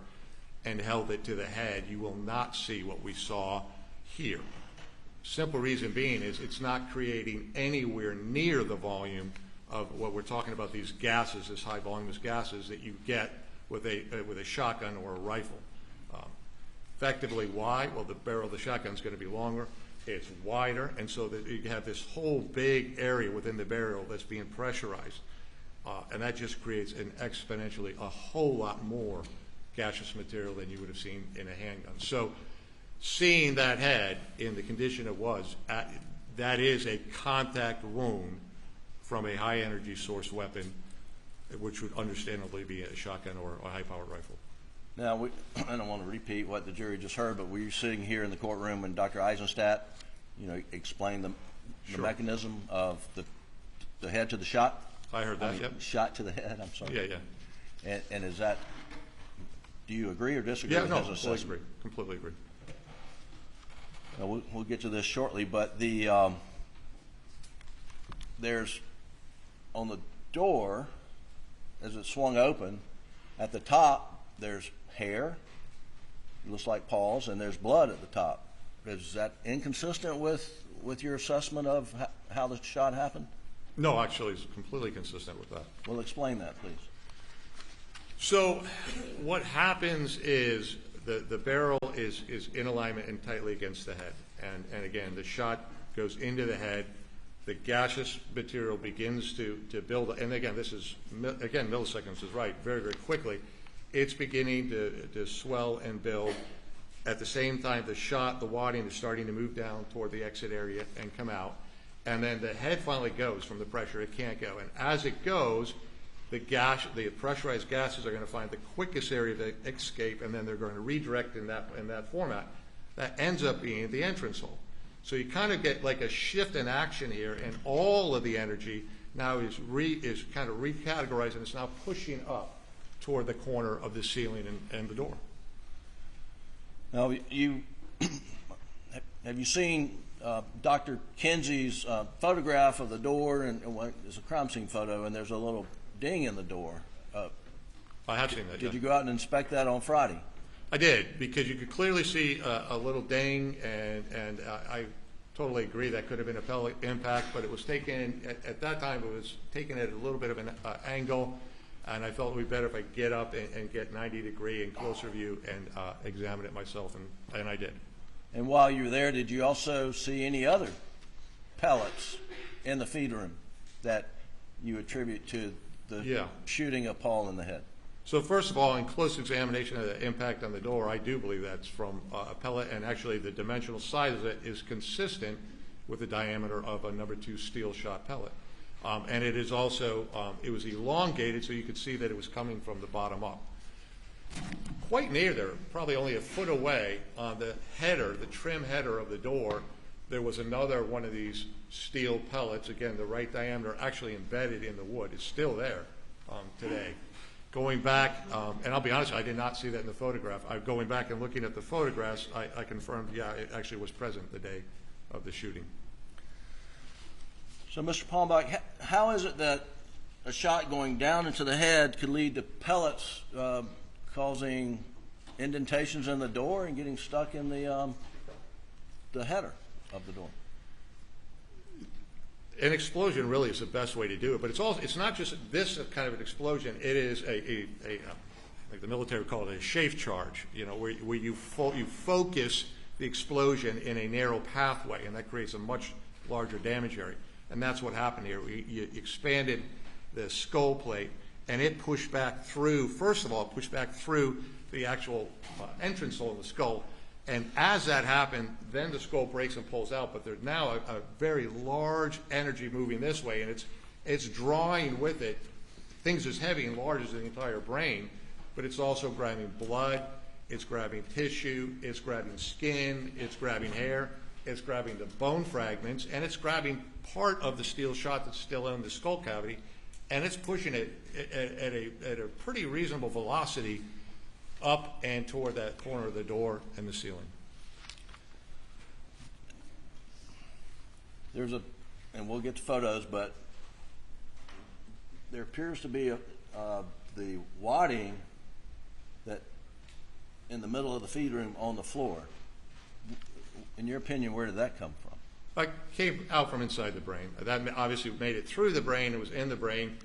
and held it to the head, you will not see what we saw here. Simple reason being is it's not creating anywhere near the volume of what we're talking about, these gases, this high voluminous gases that you get with a shotgun or a rifle. Effectively, why? Well, the barrel of the shotgun is going to be longer, it's wider, and so that you have this whole big area within the barrel that's being pressurized, and that just creates an exponentially a whole lot more gaseous material than you would have seen in a handgun. So seeing that head in the condition it was, that is a contact wound from a high energy source weapon, which would understandably be a shotgun or a high powered rifle. Now, I don't want to repeat what the jury just heard, but we were sitting here in the courtroom and Dr. Eisenstadt, explained the Sure. mechanism of the head to the shot. I heard that, yep. Shot to the head, I'm sorry. Yeah. And is that, do you agree or disagree Yeah, with no, his assessment? completely agree. Now, we'll get to this shortly, but there's, on the door, as it swung open, at the top, there's hair, it looks like Paul's, and there's blood at the top. Is that inconsistent with your assessment of how the shot happened? No, actually, it's completely consistent with that. Well, explain that, please. So what happens is the barrel is in alignment and tightly against the head. And again, the shot goes into the head. The gaseous material begins to build. And again, this is, milliseconds is right, very, very quickly. It's beginning to swell and build. At the same time, the wadding is starting to move down toward the exit area and come out. And then the head finally goes from the pressure. It can't go. And as it goes, the pressurized gases are going to find the quickest area to escape, and then they're going to redirect in that format. That ends up being the entrance hole. So you kind of get like a shift in action here, and all of the energy now is kind of recategorized, and it's now pushing up toward the corner of the ceiling and the door. Now, have you seen Dr. Kinsey's photograph of the door? And it's a crime scene photo, and there's a little ding in the door. I have seen that. Did you go out and inspect that on Friday? I did, because you could clearly see a little ding, and I totally agree that could have been a pellet impact, but it was taken, at that time, it was taken at a little bit of an angle. and I felt it would be better if I get up and get 90-degree and closer view and examine it myself, and I did. And while you were there, did you also see any other pellets in the feed room that you attribute to the shooting of Paul in the head? So first of all, in close examination of the impact on the door, I do believe that's from a pellet, and actually the dimensional size of it is consistent with the diameter of a number 2 steel shot pellet. And it is also, it was elongated so you could see that it was coming from the bottom up. Quite near there, probably only a foot away, on the header, the trim header of the door, there was another one of these steel pellets, again, the right diameter, actually embedded in the wood. It's still there today. Going back, and I'll be honest, I did not see that in the photograph. Going back and looking at the photographs, I confirmed, yeah, it actually was present the day of the shooting. So, Mr. Palmbach, how is it that a shot going down into the head could lead to pellets causing indentations in the door and getting stuck in the header of the door? An explosion really is the best way to do it, but it's not just this kind of an explosion. It is like the military would call it, a chafe charge, where you focus the explosion in a narrow pathway, and that creates a much larger damage area. And that's what happened here. You expanded the skull plate, and it pushed back through, first of all, it pushed back through the actual entrance hole in the skull. And as that happened, then the skull breaks and pulls out, but there's now a very large energy moving this way, and it's drawing with it things as heavy and large as the entire brain, but it's also grabbing blood, it's grabbing tissue, it's grabbing skin, it's grabbing hair, it's grabbing the bone fragments, and it's grabbing part of the steel shot that's still in the skull cavity, and it's pushing it at a pretty reasonable velocity up and toward that corner of the door and the ceiling. There's and we'll get to photos, but there appears to be the wadding that in the middle of the feed room on the floor. In your opinion, where did that come from? It came out from inside the brain. That obviously made it through the brain. It was in the brain.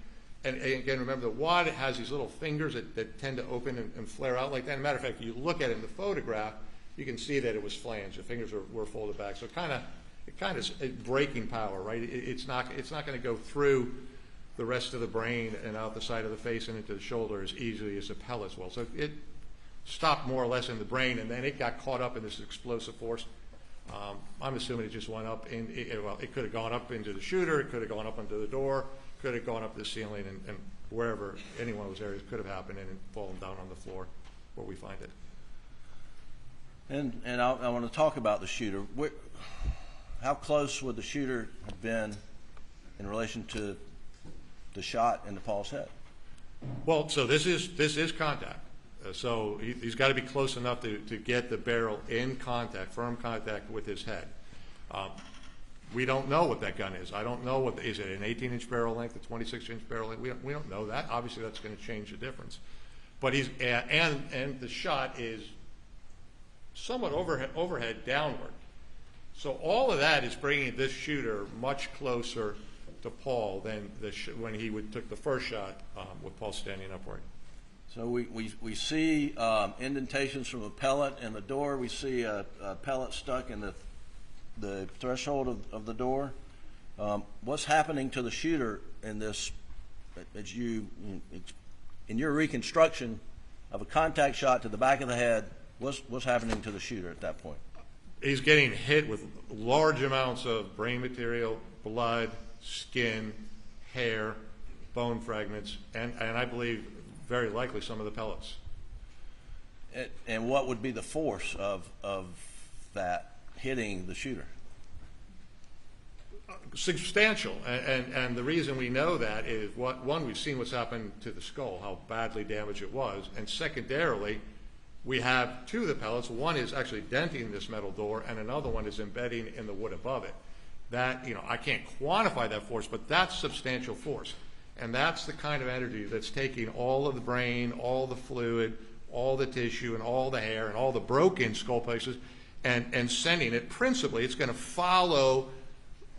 And again, remember, the wad has these little fingers that tend to open and flare out like that. As a matter of fact, if you look at it in the photograph, you can see that it was flanged. The fingers were folded back. So it kind of breaking power, right? It's not going to go through the rest of the brain and out the side of the face and into the shoulder as easily as the pellets will. So it stopped more or less in the brain, and then it got caught up in this explosive force. I'm assuming it just went up it could have gone up into the shooter, it could have gone up into the door, could have gone up the ceiling, and wherever any one of those areas could have happened and fallen down on the floor where we find it. And I want to talk about the shooter. How close would the shooter have been in relation to the shot into Paul's head? Well, so this is contact. So he's got to be close enough to get the barrel in contact, firm contact with his head. We don't know what that gun is. I don't know is it an 18-inch barrel length, a 26-inch barrel length? We don't know that. Obviously, that's going to change the difference. But and the shot is somewhat overhead downward. So all of that is bringing this shooter much closer to Paul than when he took the first shot with Paul standing upright. So we see indentations from a pellet in the door. We see a pellet stuck in the threshold of the door. What's happening to the shooter in this, in your reconstruction of a contact shot to the back of the head, what's happening to the shooter at that point? He's getting hit with large amounts of brain material, blood, skin, hair, bone fragments, and I believe very likely some of the pellets. And what would be the force of that hitting the shooter? Substantial, and the reason we know that is, one, we've seen what's happened to the skull, how badly damaged it was, and secondarily, we have two of the pellets. One is actually denting this metal door, and another one is embedding in the wood above it. That, I can't quantify that force, but that's substantial force. And that's the kind of energy that's taking all of the brain, all the fluid, all the tissue, and all the hair, and all the broken skull places, and sending it. Principally, it's going to follow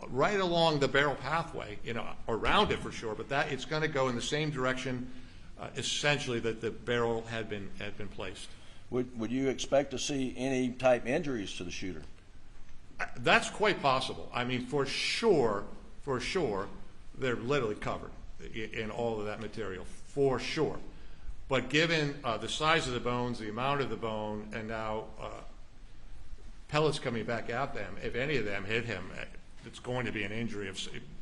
right along the barrel pathway, around it for sure, but it's going to go in the same direction essentially that the barrel had been placed. Would you expect to see any type injuries to the shooter? That's quite possible. I mean, for sure, they're literally covered in all of that material, for sure. But given the size of the bones, the amount of the bone, and now pellets coming back at them, if any of them hit him, it's going to be an injury,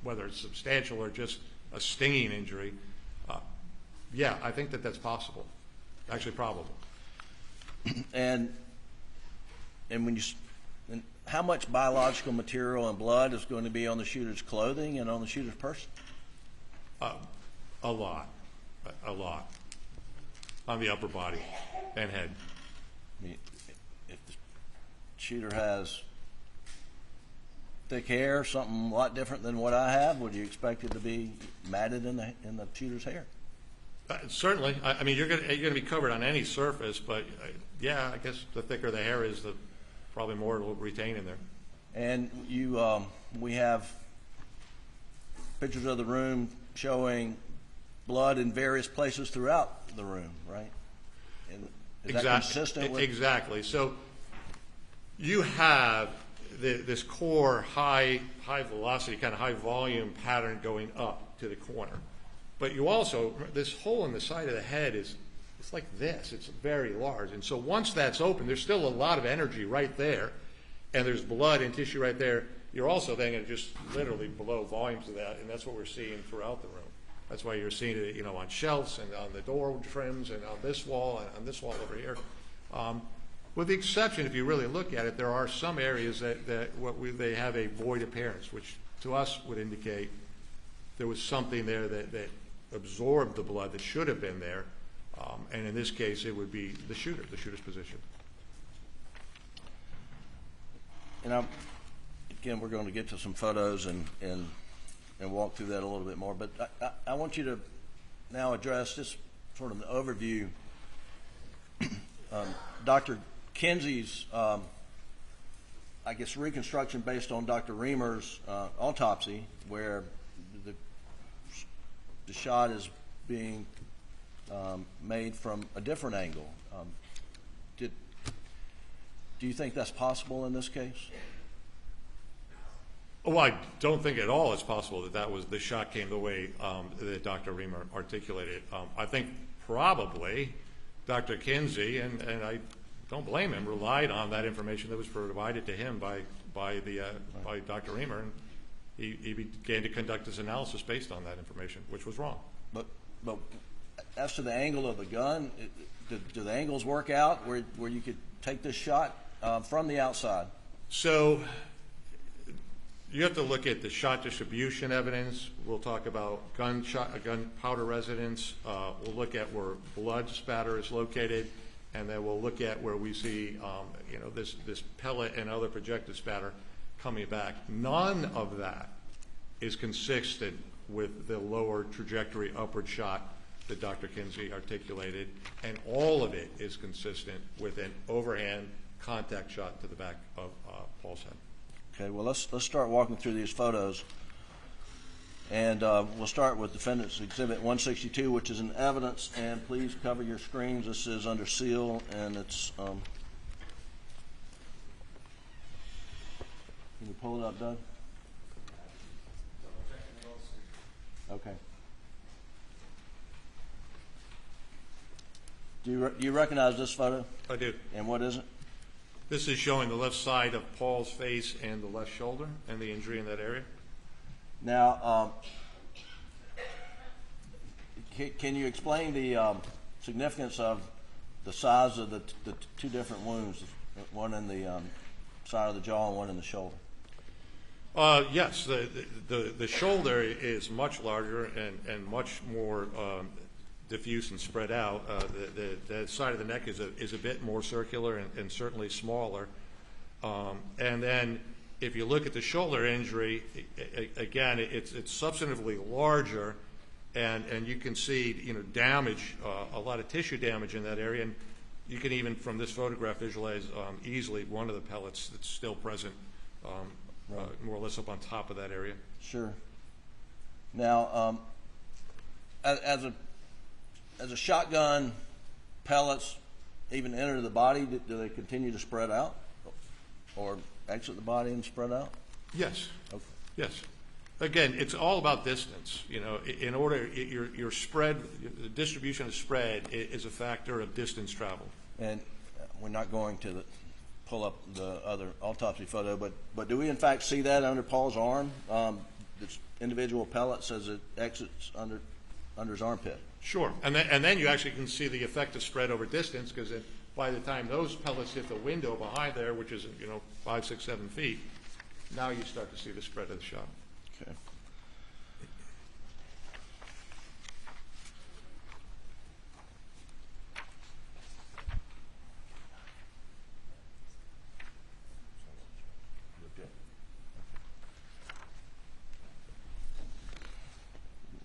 whether it's substantial or just a stinging injury. Yeah, I think that's possible, actually probable. And when and how much biological material and blood is going to be on the shooter's clothing and on the shooter's person? A lot on the upper body and head. I mean, if the shooter has thick hair, something a lot different than what I have, would you expect it to be matted in the shooter's hair? Certainly. I mean, you're going to be covered on any surface, but yeah, I guess the thicker the hair is, the probably more it will retain in there. And we have pictures of the room showing blood in various places throughout the room, right? And is that consistent with? Exactly. So you have this core high velocity, kind of high volume pattern going up to the corner. But you also, this hole in the side of the head it's like this. It's very large. And so once that's open, there's still a lot of energy right there, and there's blood and tissue right there. You're also then going to just literally blow volumes of that, and that's what we're seeing throughout the room. That's why you're seeing it, on shelves and on the door trims and on this wall and on this wall over here. With the exception, if you really look at it, there are some areas that they have a void appearance, which to us would indicate there was something there that absorbed the blood that should have been there. And in this case, it would be the shooter's position. And again, we're going to get to some photos and walk through that a little bit more. But I want you to now address just sort of an overview. Dr. Kinsey's, I guess, reconstruction based on Dr. Reamer's autopsy, where the shot is being made from a different angle. Do you think that's possible in this case? Well, I don't think at all it's possible that the shot came the way that Dr. Reamer articulated. I think probably Dr. Kinsey, and I don't blame him, relied on that information that was provided to him by Dr. Reamer, and he began to conduct his analysis based on that information, which was wrong. But as to the angle of the gun, do the angles work out where you could take this shot from the outside? So you have to look at the shot distribution evidence. We'll talk about gun powder residence. We'll look at where blood spatter is located, and then we'll look at where we see this pellet and other projected spatter coming back. None of that is consistent with the lower trajectory upward shot that Dr. Kinsey articulated, and all of it is consistent with an overhand contact shot to the back of Paul's head. Okay, well, let's start walking through these photos, and we'll start with Defendant's Exhibit 162, which is an evidence, and please cover your screens. This is under seal, and it's can you pull it up, Doug? Okay. Do you recognize this photo? I do. And what is it? This is showing the left side of Paul's face and the left shoulder and the injury in that area. Now, can you explain the significance of the size of the two different wounds, one in the side of the jaw and one in the shoulder? Yes, the shoulder is much larger and much more diffuse and spread out. The side of the neck is a bit more circular and certainly smaller. And then if you look at the shoulder injury, again, it's substantively larger, and you can see damage, a lot of tissue damage in that area. And you can even from this photograph visualize easily one of the pellets that's still present, more or less up on top of that area. Sure. Now, as as a shotgun pellets even enter the body, do they continue to spread out or exit the body and spread out? Yes. Okay. Yes. Again, it's all about distance. You know, in order, your spread, the distribution of spread is a factor of distance traveled. And we're not going to pull up the other autopsy photo, but do we in fact see that under Paul's arm, this individual pellets as it exits under his armpit? Sure. And then you actually can see the effect of spread over distance, because by the time those pellets hit the window behind there, which is 5, 6, 7 feet, now you start to see the spread of the shot. Okay.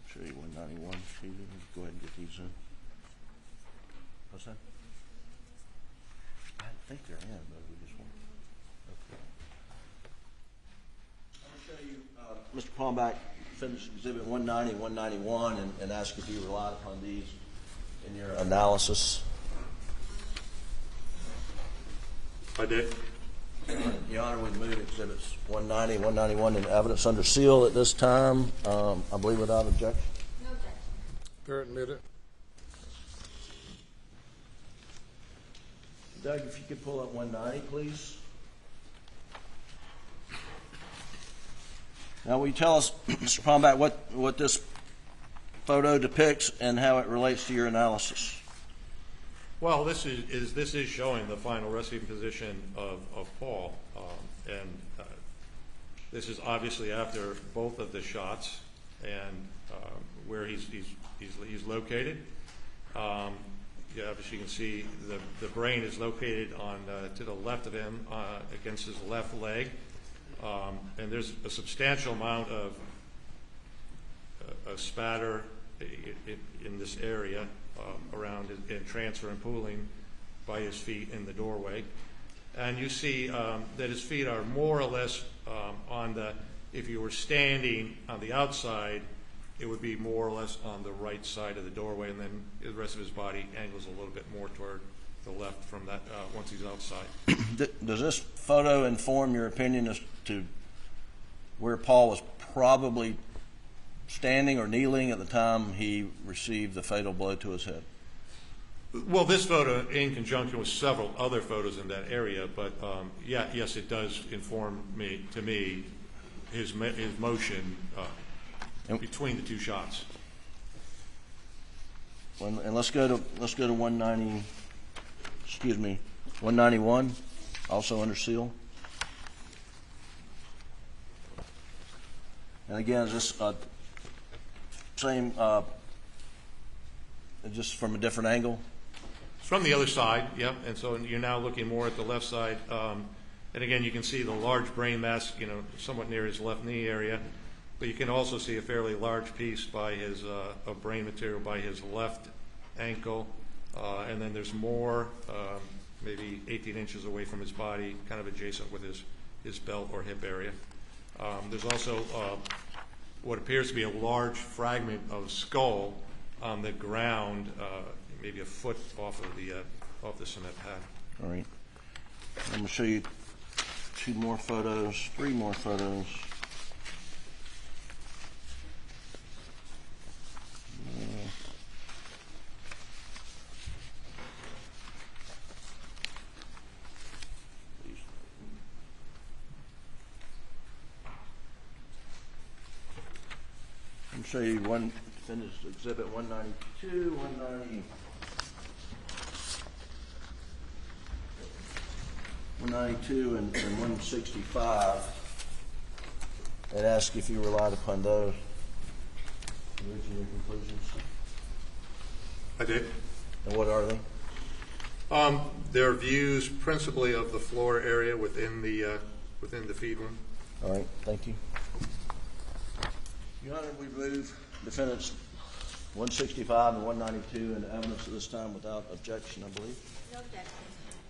Show you 191. Stephen, go ahead and get these in. What's that? I think they're in, but we just want. Okay. I'm going to show you, Mr. Palmbach finished Exhibit 190, 191, and ask if you relied upon these in your analysis. I did. Your Honor, we move Exhibits 190, 191 in evidence under seal at this time. I believe without objection. No objection. They're admitted. Doug, if you could pull up 190, please. Now, will you tell us, Mr. Palmbach, what this photo depicts and how it relates to your analysis? Well, this is showing the final resting position of Paul, and this is obviously after both of the shots and where he's located. Obviously, you can see the brain is located on to the left of him against his left leg, and there's a substantial amount of spatter in this area. Around and transfer and pooling by his feet in the doorway. And you see that his feet are more or less on the, if you were standing on the outside, it would be more or less on the right side of the doorway, and then the rest of his body angles a little bit more toward the left from that once he's outside. Does this photo inform your opinion as to where Paul was probably standing or kneeling at the time he received the fatal blow to his head? Well, this photo, in conjunction with several other photos in that area, but yes, it does inform to me his motion between the two shots. And let's go to 190. Excuse me, 191, also under seal. And again, is this same, just from a different angle? It's from the other side, yeah, and so you're now looking more at the left side. And again, you can see the large brain mass, somewhat near his left knee area, but you can also see a fairly large piece by his of brain material by his left ankle, and then there's more, maybe 18 inches away from his body, kind of adjacent with his belt or hip area. There's also what appears to be a large fragment of skull on the ground, maybe a foot off the cement pad. All right. I'm going to show you three more photos. I'm going to show you one finished exhibit 192, 192 and 165, and ask if you relied upon those in reaching your conclusions. I did. And what are they? They're views principally of the floor area within the feed room. All right, thank you. Your Honor, we move defendants 165 and 192 into evidence at this time without objection, I believe. No objection.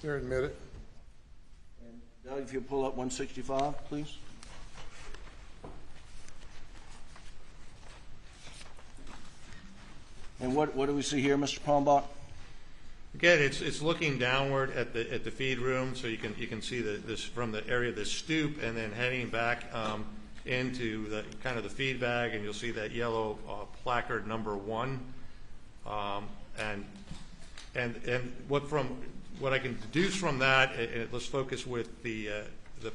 They're admitted. And Doug, if you'll pull up 165, please. And what do we see here, Mr. Palmbach? Again, it's looking downward at the feed room, so you can see this from the area of the stoop, and then heading back into the kind of the feed bag, and you'll see that yellow placard number 1. And what I can deduce from that, let's focus with the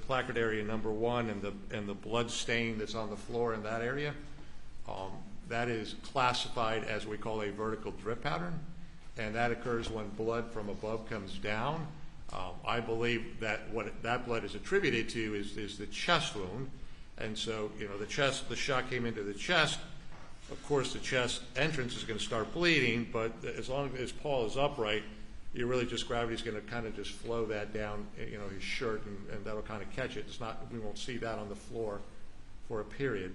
placard area number 1 and the blood stain that's on the floor in that area. That is classified as we call a vertical drip pattern, and that occurs when blood from above comes down. I believe that what that blood is attributed to is the chest wound, and so the shot came into the chest. Of course, the chest entrance is going to start bleeding, but as long as Paul is upright, you really just gravity's going to kind of just flow that down, his shirt, and that'll kind of catch it. It's not, we won't see that on the floor for a period,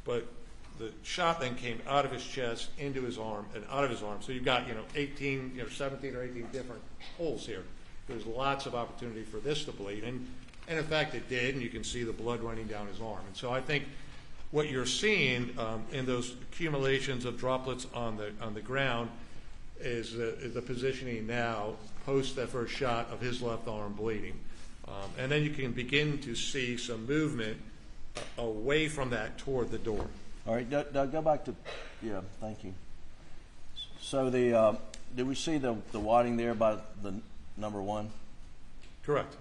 but the shot then came out of his chest into his arm and out of his arm. So you've got 17 or 18 different holes here. There's lots of opportunity for this to bleed, and in fact it did, and you can see the blood running down his arm. And so I think what you're seeing in those accumulations of droplets on the ground is the positioning now post that first shot of his left arm bleeding. And then you can begin to see some movement away from that toward the door. All right, Doug, go back to, yeah, thank you. So did we see the wadding there by the number 1? Correct.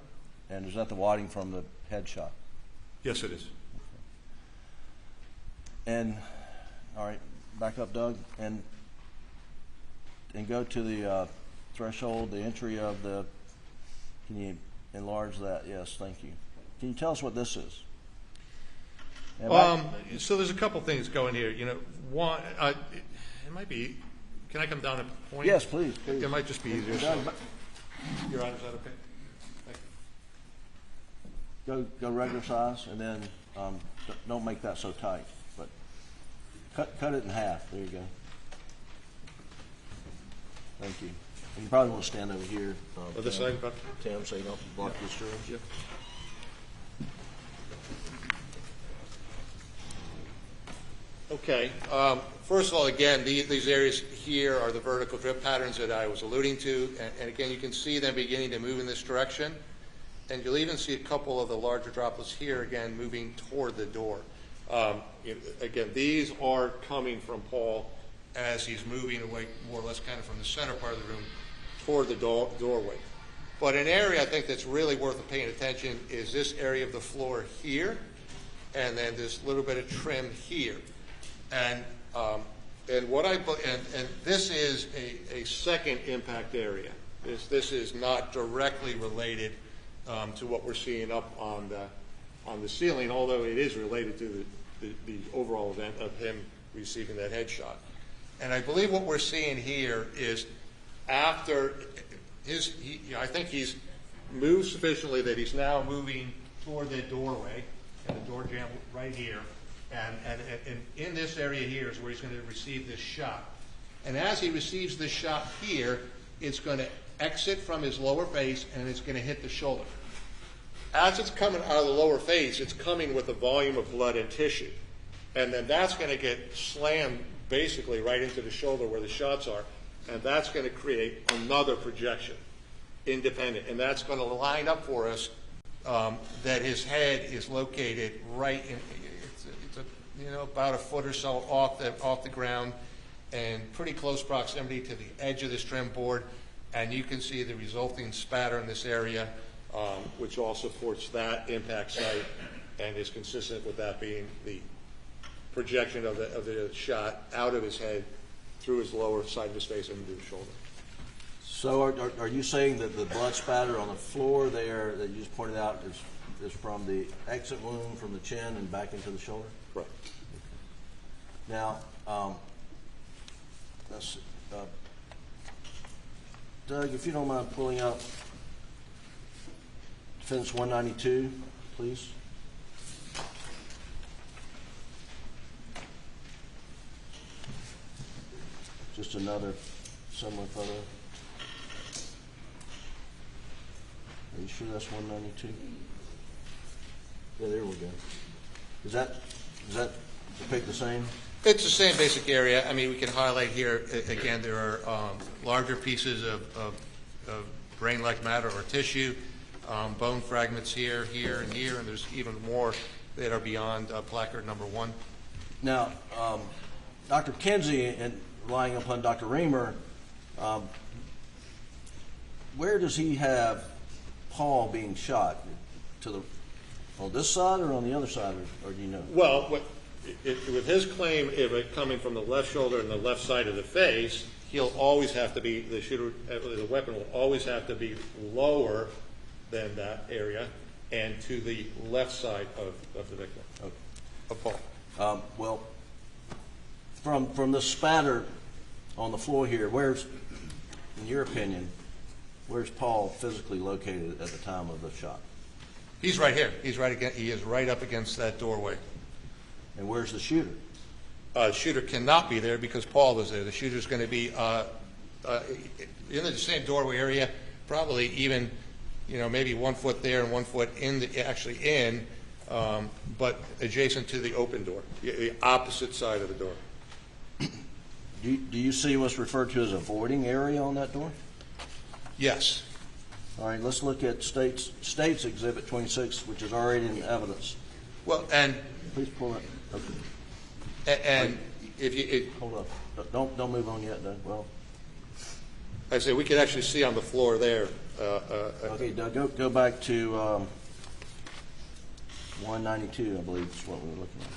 And is that the wadding from the headshot? Yes, it is. And, all right, back up, Doug, and go to the threshold, the entry of the, can you enlarge that? Yes, thank you. Can you tell us what this is? So there's a couple things going here. One, it might be, can I come down and point? Yes, please. It might just be easier. So. Your Honor, is that okay? Thank you. Go regular size, and then don't make that so tight, but cut it in half. There you go. Thank you. You probably want to stand over here, This side, Tim, so you don't block your strings. Yep. Okay. First of all, again, these areas here are the vertical drip patterns that I was alluding to, and again, you can see them beginning to move in this direction, and you'll even see a couple of the larger droplets here, again, moving toward the door. Again, these are coming from Paul as he's moving away more or less kind of from the center part of the room toward the doorway. But an area I think that's really worth paying attention is this area of the floor here, and then this little bit of trim here. And this is a second impact area. This is not directly related to what we're seeing up on the ceiling, although it is related to the overall event of him receiving that headshot. And I believe what we're seeing here is after I think he's moved sufficiently that he's now moving toward the doorway, and the door jamb right here. And in this area here is where he's going to receive this shot. And as he receives this shot here, it's going to exit from his lower face and it's going to hit the shoulder. As it's coming out of the lower face, it's coming with a volume of blood and tissue. And then that's going to get slammed basically right into the shoulder where the shots are. And that's going to create another projection, independent. And that's going to line up for us that his head is located right in, about a foot or so off the ground, and pretty close proximity to the edge of this trim board. And you can see the resulting spatter in this area, which all supports that impact site and is consistent with that being the projection of the shot out of his head through his lower side of his face and into the shoulder. So are you saying that the blood spatter on the floor there that you just pointed out is from the exit wound from the chin and back into the shoulder? Right. Now, let's see. Doug, if you don't mind pulling up Defense 192, please. Just another similar photo. Are you sure that's 192? Yeah, there we go. Does that depict the same? It's the same basic area. I mean, we can highlight here, again, there are larger pieces of brain-like matter or tissue, bone fragments here, here, and here, and there's even more that are beyond placard number 1. Now, Dr. Kinsey, and relying upon Dr. Reamer, where does he have Paul being shot? On this side or on the other side, or do you know? Well, with his claim of it coming from the left shoulder and the left side of the face, he'll always have to be, the weapon will always have to be lower than that area and to the left side of the victim, of Paul. Well, from the spatter on the floor here, where's, in your opinion, where's Paul physically located at the time of the shot? He's right here. He is right up against that doorway. And where's the shooter? The shooter cannot be there because Paul was there. The shooter's going to be in the same doorway area, probably even, maybe 1 foot there and 1 foot in, but adjacent to the open door, the opposite side of the door. Do you see what's referred to as a voiding area on that door? Yes. All right, let's look at State's Exhibit 26, which is already in evidence. Well, and Please pull it. Okay. and if you Hold up. Don't move on yet, Doug. Well, I say we can actually see on the floor there. okay, Doug, go back to 192, I believe is what we were looking at.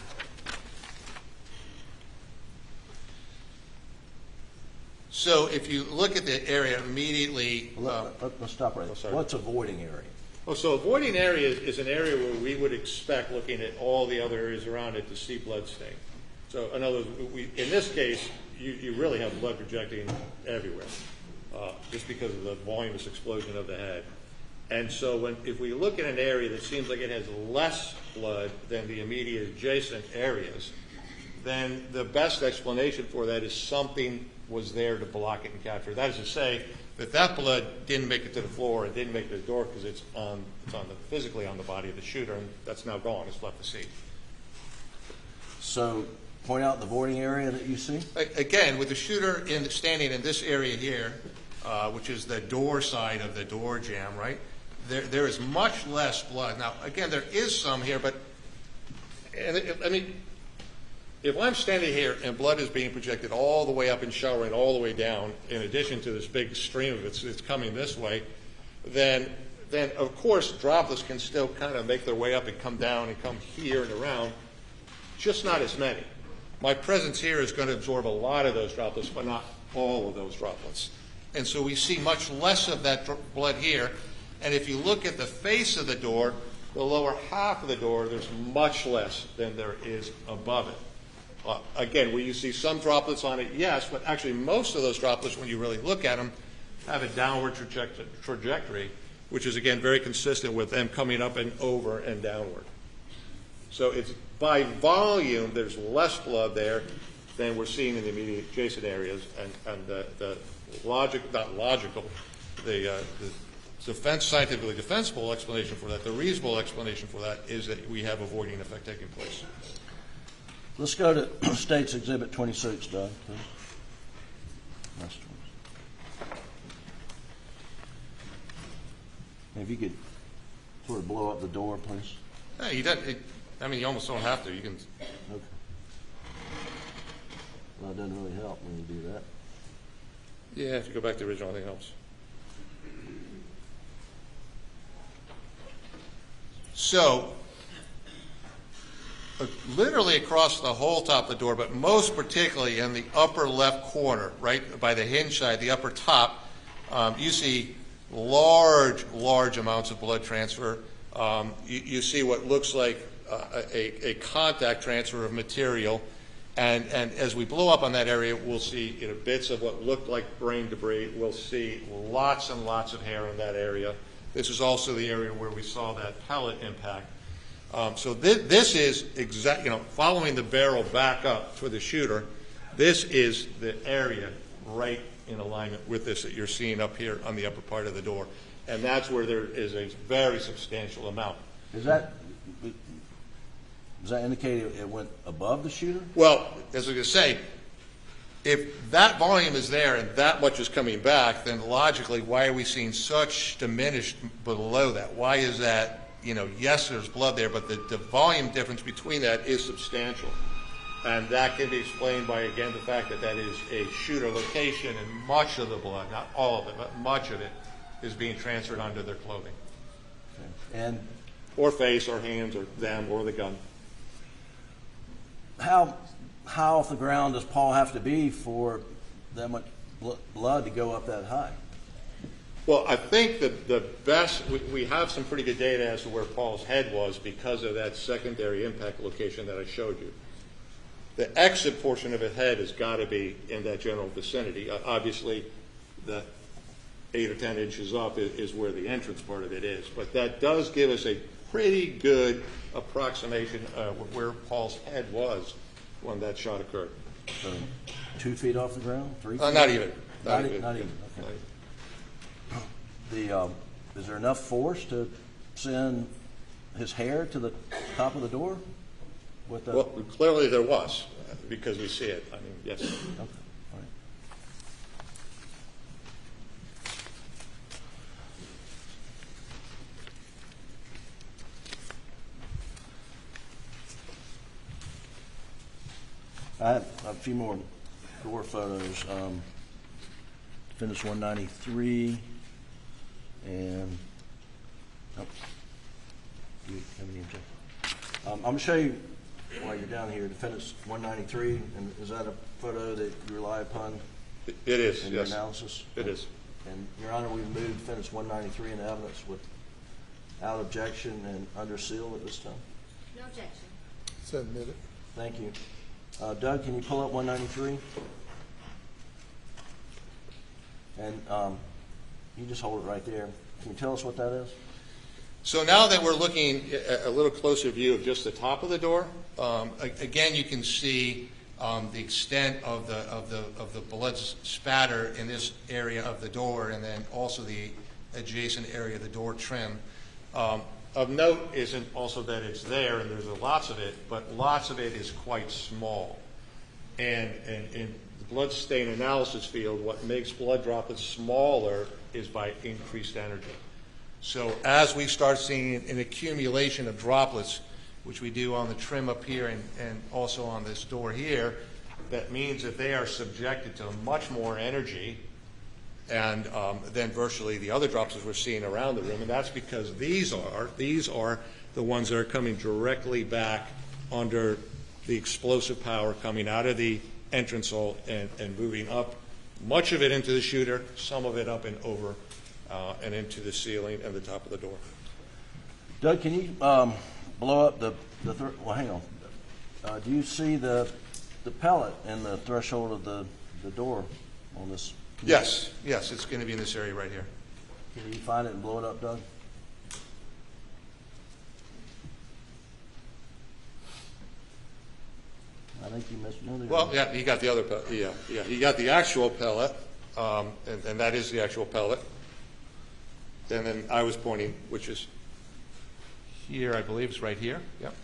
So if you look at the area immediately. Let's stop right there. sorry. What's a voiding area? So a voiding area is an area where we would expect, looking at all the other areas around it, to see blood stain. So in other words, in this case, you really have blood projecting everywhere, just because of the voluminous explosion of the head. And so if we look at an area that seems like it has less blood than the immediate adjacent areas, then the best explanation for that is something was there to block it and capture it. That is to say that blood didn't make it to the floor, it didn't make it to the door because it's physically on the body of the shooter, and that's now gone. It's left the seat. So point out the voiding area that you see. Again, with the shooter standing in this area here, which is the door side of the door jamb, right? There is much less blood. Now, again, there is some here, but if I'm standing here and blood is being projected all the way up and showering all the way down, in addition to this big stream of it's coming this way, then of course droplets can still kind of make their way up and come down and come here and around, just not as many. My presence here is going to absorb a lot of those droplets, but not all of those droplets. And so we see much less of that blood here. And if you look at the face of the door, the lower half of the door, there's much less than there is above it. Again, will you see some droplets on it? Yes, but actually most of those droplets, when you really look at them, have a downward trajectory, which is, again, very consistent with them coming up and over and downward. So it's by volume, there's less blood there than we're seeing in the immediate adjacent areas, and the scientifically defensible explanation for that, the reasonable explanation for that, is that we have a voiding effect taking place. Let's go to State's Exhibit 26, Doug, please. If you could sort of blow up the door, please. Yeah, you almost don't have to. You can. Okay. Well, it doesn't really help when you do that. Yeah, if you go back to the original, I think it helps. So, literally across the whole top of the door, but most particularly in the upper left corner, right by the hinge side, the upper top, you see large amounts of blood transfer. You see what looks like a contact transfer of material. And as we blow up on that area, we'll see bits of what looked like brain debris. We'll see lots and lots of hair in that area. This is also the area where we saw that pellet impact. So this is following the barrel back up for the shooter. This is the area right in alignment with this that you're seeing up here on the upper part of the door. And that's where there is a very substantial amount. Is that, Does that indicate it went above the shooter? Well, as I was going to say, if that volume is there and that much is coming back, then logically, why are we seeing such diminished below that? Why is that, yes, there's blood there, but the volume difference between that is substantial. And that can be explained by, again, the fact that that is a shooter location and much of the blood, not all of it, but much of it, is being transferred onto their clothing. And Or face, or hands, or them, or the gun. how off the ground does Paul have to be for that much blood to go up that high? Well, I think that the best, we have some pretty good data as to where Paul's head was because of that secondary impact location that I showed you. The exit portion of his head has got to be in that general vicinity. Obviously, the 8 or 10 inches up is where the entrance part of it is. But that does give us a pretty good approximation of where Paul's head was when that shot occurred. So 2 feet off the ground? 3 feet? Not even. Not even. Okay. Is there enough force to send his hair to the top of the door? Well, clearly there was, because we see it. I mean, yes. Okay. All right. I have a few more door photos. Finish 193 and you have any objection? I'm going to show you while you're down here, Defendants 193, and is that a photo that you rely upon It is, in yes. your analysis? It is. And, Your Honor, we've moved Defendants 193 into evidence without objection and under seal at this time. No objection. Submitted. Thank you. Doug, can you pull up 193? And you just hold it right there. Can you tell us what that is? So now that we're looking at a little closer view of just the top of the door, again you can see the extent of the blood spatter in this area of the door, and then also the adjacent area of the door trim. Of note isn't also that it's there and there's lots of it, but lots of it is quite small. And in the blood stain analysis field, what makes blood droplets smaller is by increased energy. So as we start seeing an accumulation of droplets, which we do on the trim up here and also on this door here, that means that they are subjected to much more energy and than virtually the other droplets we're seeing around the room. And that's because these are the ones that are coming directly back under the explosive power coming out of the entrance hole and moving up, much of it into the shooter, some of it up and over and into the ceiling and the top of the door. Doug, can you blow up well, hang on. Do you see the pellet in the threshold of the door on this? Yes, it's going to be in this area right here. Can you find it and blow it up, Doug? I think you missed another. Well, yeah, he got the other pellet. Yeah, he got the actual pellet, and that is the actual pellet. And then I was pointing, which is here, I believe it's right here. Yep.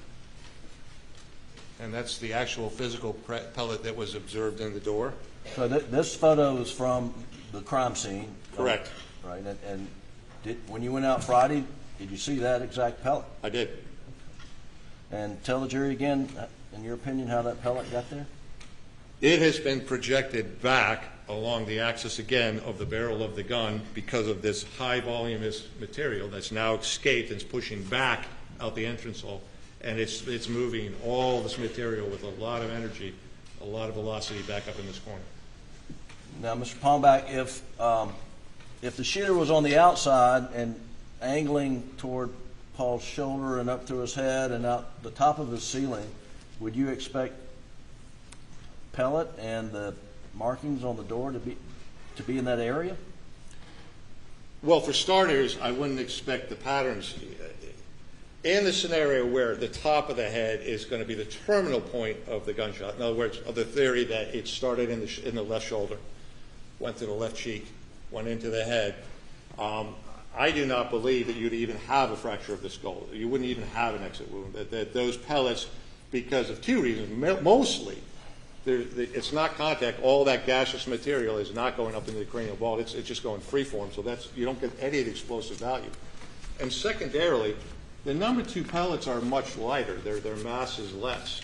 And that's the actual physical pellet that was observed in the door. So this photo is from the crime scene. Correct. Right. And when you went out Friday, did you see that exact pellet? I did. And tell the jury again, in your opinion, how that pellet got there? It has been projected back along the axis again of the barrel of the gun because of this high voluminous material that's now escaped and is pushing back out the entrance hole. And it's moving all this material with a lot of energy, a lot of velocity back up in this corner. Now, Mr. Palmbach, if the shooter was on the outside and angling toward Paul's shoulder and up through his head and out the top of his ceiling, would you expect pellet and the markings on the door to be in that area? Well, for starters, I wouldn't expect the patterns. In the scenario where the top of the head is going to be the terminal point of the gunshot, in other words, of the theory that it started in the left shoulder, went to the left cheek, went into the head, I do not believe that you'd even have a fracture of the skull. You wouldn't even have an exit wound. That those pellets because of two reasons. Mostly, it's not contact. All that gaseous material is not going up into the cranial ball. It's just going freeform, so you don't get any of the explosive value. And secondarily, the number 2 pellets are much lighter. Their mass is less.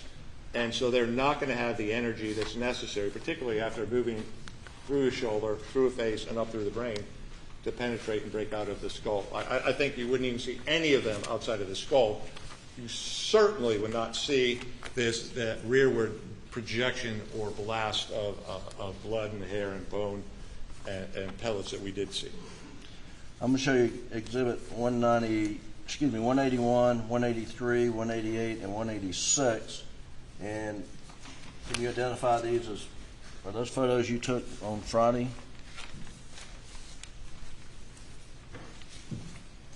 And so they're not going to have the energy that's necessary, particularly after moving through the shoulder, through the face, and up through the brain to penetrate and break out of the skull. I think you wouldn't even see any of them outside of the skull. You certainly would not see that rearward projection or blast of blood and hair and bone and pellets that we did see. I'm going to show you Exhibit 181, 183, 188, and 186. And can you identify these are those photos you took on Friday?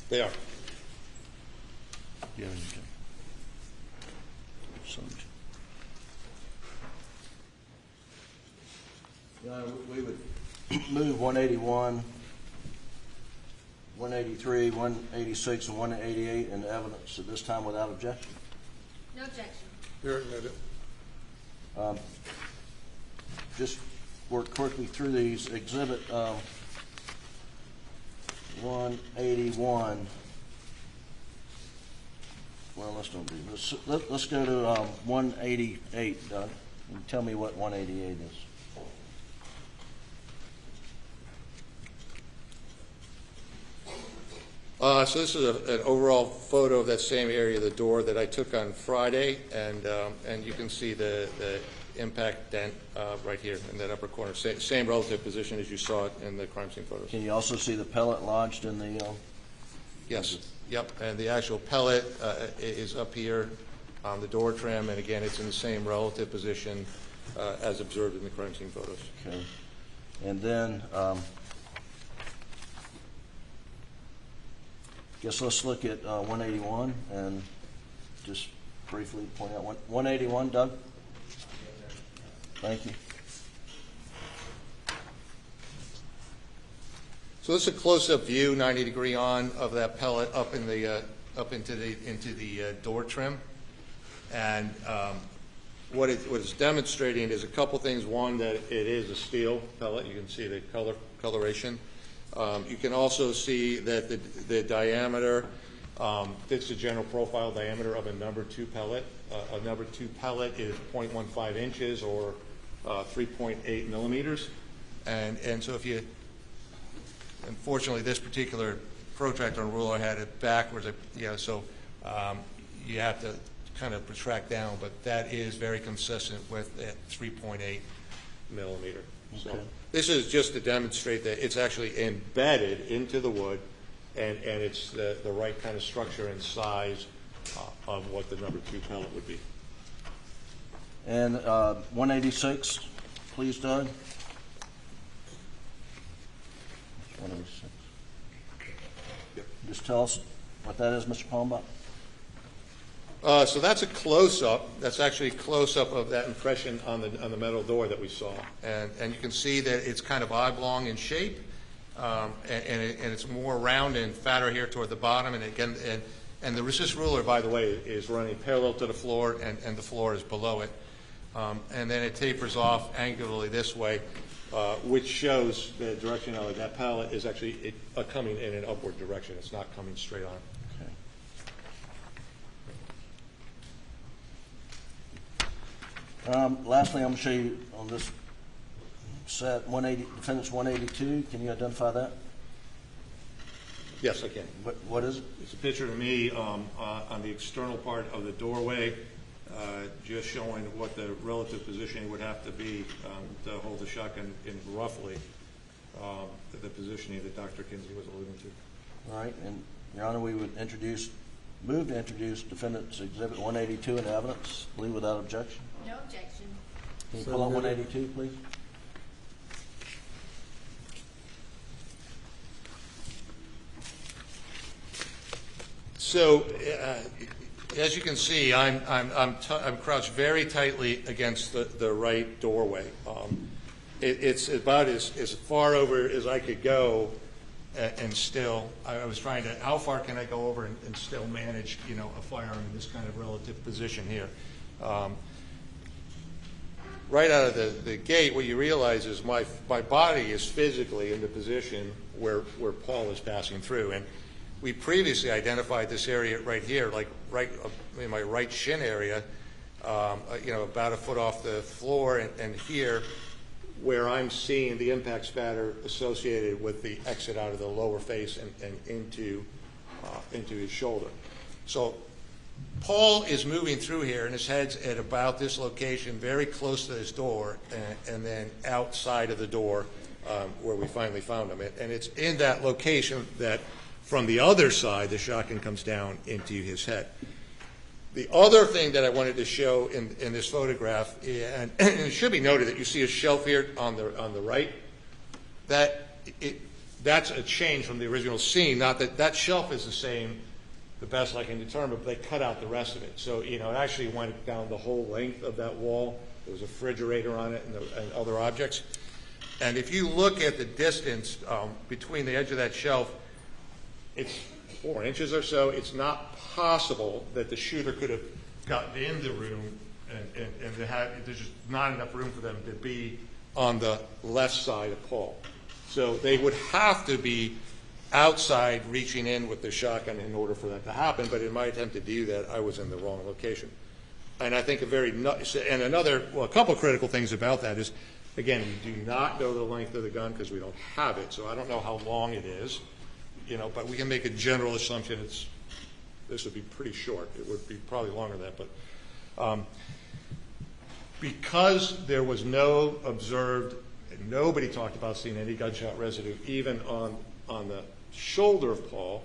They are. Yeah. We would move 181, 183, 186, and 188 into evidence at this time without objection. No objection. You're admitted. Just work quickly through these. Exhibit 181. Well, let's don't do this. Let's go to 188, Doug, and tell me what 188 is. So this is an overall photo of that same area of the door that I took on Friday, and you can see the impact dent right here in that upper corner. Same relative position as you saw it in the crime scene photos. Can you also see the pellet lodged in the? Yes. Yep. And the actual pellet is up here on the door trim, and again, it's in the same relative position as observed in the crime scene photos. Okay. And then. Guess let's look at 181 and just briefly point out 181, Doug. Thank you. So this is a close-up view, 90-degree on, of that pellet up in the into the door trim, and what it's demonstrating is a couple things. One, that it is a steel pellet. You can see the coloration. You can also see that the diameter fits the general profile diameter of a number 2 pellet. A number 2 pellet is 0.15 inches or 3.8 millimeters. And so if you, unfortunately, this particular protractor and ruler had it backwards, so you have to kind of protract down, but that is very consistent with that 3.8 millimeter. Okay. So this is just to demonstrate that it's actually embedded into the wood, and it's the right kind of structure and size of what the number 2 pellet would be. And 186, please, Doug. 186. Yep. Just tell us what that is, Mr. Palmbach. So that's a close-up. That's actually a close-up of that impression on the metal door that we saw, and you can see that it's kind of oblong in shape, and it's more round and fatter here toward the bottom. And again, and the resist ruler, by the way, is running parallel to the floor, and the floor is below it, and then it tapers off angularly this way, which shows the directionality. That pallet is actually coming in an upward direction. It's not coming straight on. Lastly, I'm going to show you on this set defendant's 182. Can you identify that? Yes, I can. What is it? It's a picture of me on the external part of the doorway, just showing what the relative positioning would have to be to hold the shotgun in roughly the positioning that Dr. Kinsey was alluding to. All right, and Your Honor, we would move to introduce defendant's exhibit 182 into evidence. Believe without objection. No objection. Can you pull on 182, please? So, as you can see, I'm crouched very tightly against the right doorway. It's about as far over as I could go, and still, I was trying to, how far can I go over and still manage, a firearm in this kind of relative position here? Right out of the gate, what you realize is my body is physically in the position where Paul is passing through. And we previously identified this area right here, like right in my right shin area, about a foot off the floor, and here where I'm seeing the impact spatter associated with the exit out of the lower face and into his shoulder. So Paul is moving through here, and his head's at about this location, very close to this door, and then outside of the door where we finally found him. And it's in that location that from the other side, the shotgun comes down into his head. The other thing that I wanted to show in this photograph, and it should be noted that you see a shelf here on the right, that's a change from the original scene. Not that shelf is the same, the best I can determine, but they cut out the rest of it. So, it actually went down the whole length of that wall. There was a refrigerator on it and other objects. And if you look at the distance between the edge of that shelf, it's 4 inches or so. It's not possible that the shooter could have gotten in the room, and there's just not enough room for them to be on the left side of Paul. So they would have to be outside reaching in with the shotgun in order for that to happen, but in my attempt to do that, I was in the wrong location. And I think a couple critical things about that is, again, we do not know the length of the gun because we don't have it, so I don't know how long it is, but we can make a general assumption this would be pretty short. It would be probably longer than that, but because there was no observed, nobody talked about seeing any gunshot residue, even on the shoulder of Paul,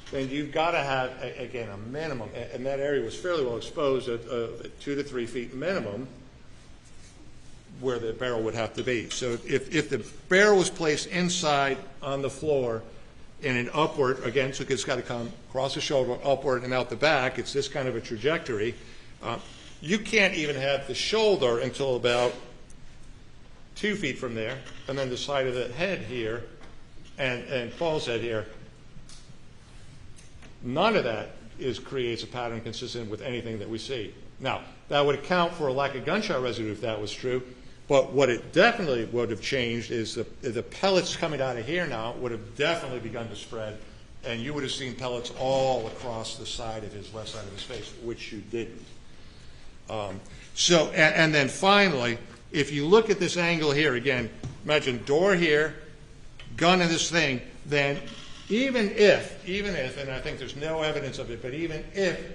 then you've got to have, again, a minimum, and that area was fairly well exposed at 2 to 3 feet minimum where the barrel would have to be. So if the barrel was placed inside on the floor in an upward, again, so it's got to come across the shoulder, upward and out the back, it's this kind of a trajectory, you can't even have the shoulder until about 2 feet from there, and then the side of the head here, and Paul's head here. None of that creates a pattern consistent with anything that we see. Now, that would account for a lack of gunshot residue if that was true, but what it definitely would have changed is the pellets coming out of here now would have definitely begun to spread, and you would have seen pellets all across the side of his left side of his face, which you didn't. And then finally, if you look at this angle here, again, imagine door here, gun in this thing, then even if, and I think there's no evidence of it, but even if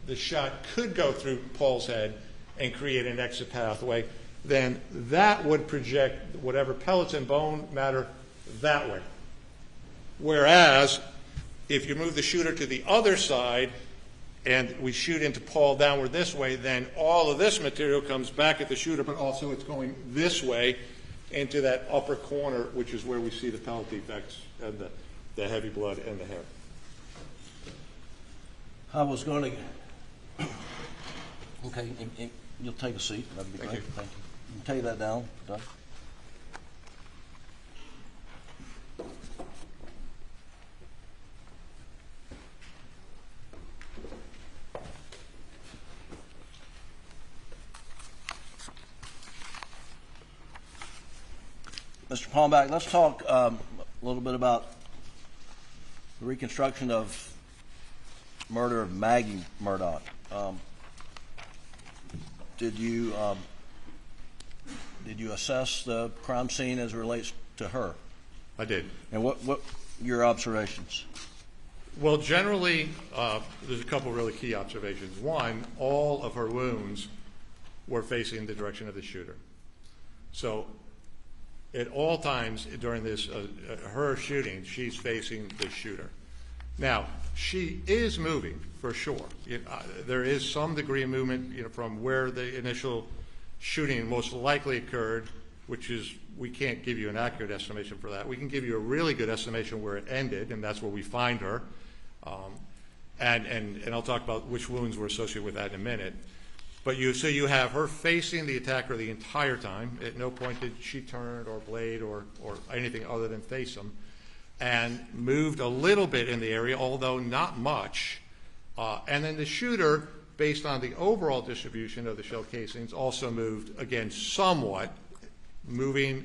the shot could go through Paul's head and create an exit pathway, then that would project whatever pellets and bone matter that way. Whereas, if you move the shooter to the other side and we shoot into Paul downward this way, then all of this material comes back at the shooter, but also it's going this way into that upper corner, which is where we see the pellet defects and the heavy blood and the hair. I was going to... Okay, you'll take a seat. That'd be great. Thank you. Thank you. You can take that down, Doug. Mr. Palmbach, let's talk a little bit about the reconstruction of murder of Maggie Murdaugh. Did you assess the crime scene as it relates to her? I did. And what your observations? Well, generally, there's a couple really key observations. One, all of her wounds were facing the direction of the shooter. So at all times during this, her shooting, she's facing the shooter. Now, she is moving, for sure. There is some degree of movement from where the initial shooting most likely occurred, which is, we can't give you an accurate estimation for that. We can give you a really good estimation where it ended, and that's where we find her. And I'll talk about which wounds were associated with that in a minute. But so you have her facing the attacker the entire time. At no point did she turn or blade or anything other than face him, and moved a little bit in the area, although not much. And then the shooter based on the overall distribution of the shell casings, also moved, again, somewhat, moving,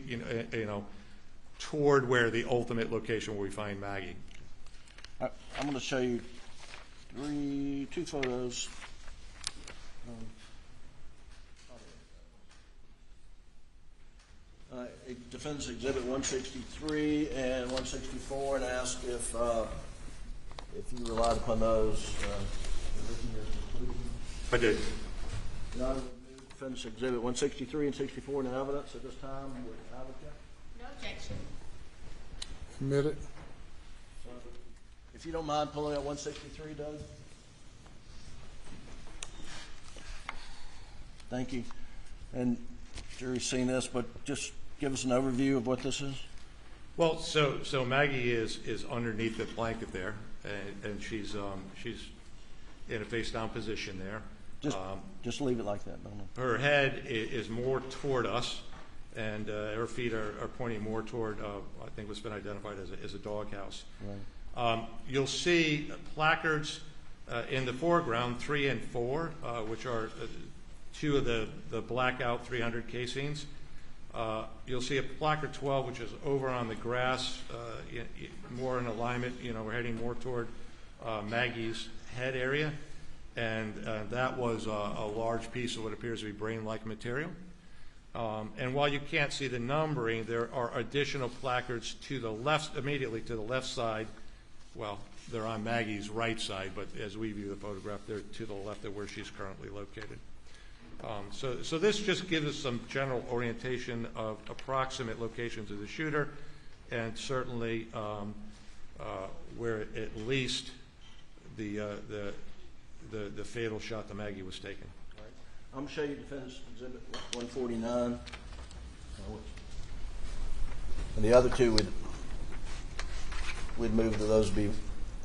toward where the ultimate location where we find Maggie. I'm going to show you two photos. Defense Exhibit 163 and 164, and ask if you relied upon those. I did. Your Honor, we move Defense Exhibit 163 and 64 into evidence at this time without objection. No objection. Committed. If you don't mind pulling out 163, Doug. Thank you. And jury's seen this, but just give us an overview of what this is. Well, so Maggie is underneath the blanket there, and she's in a face-down position there. Just leave it like that. Her head is more toward us, and her feet are pointing more toward, I think what's been identified as a doghouse. Right. You'll see placards in the foreground, 3 and 4, which are two of the blackout 300 casings. You'll see a placard 12, which is over on the grass, more in alignment. We're heading more toward Maggie's head area, and that was a large piece of what appears to be brain-like material. And while you can't see the numbering, there are additional placards to the left, immediately to the left side. Well, they're on Maggie's right side, but as we view the photograph, they're to the left of where she's currently located. So this just gives us some general orientation of approximate locations of the shooter, and certainly where at least the fatal shot to Maggie was taken. Right. I'm going to show you Defense Exhibit 149. And the other two we'd move to those be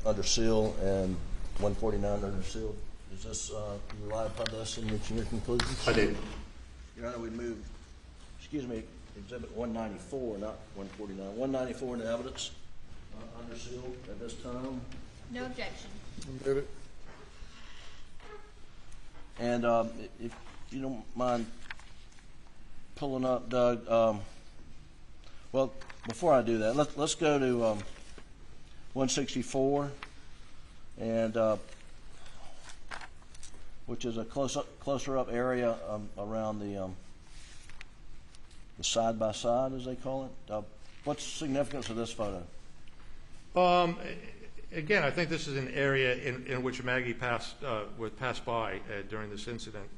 under seal, and 149 under seal. Is this, you rely upon this in reaching your conclusions? I did. Your Honor, we move, Exhibit 194, not 149. 194 into evidence under seal at this time. No objection. Committed. And if you don't mind pulling up, Doug, well, before I do that, let's go to 164, and which is a closer up area around the side by side, as they call it. What's the significance of this photo? Again, I think this is an area in which Maggie passed by during this incident.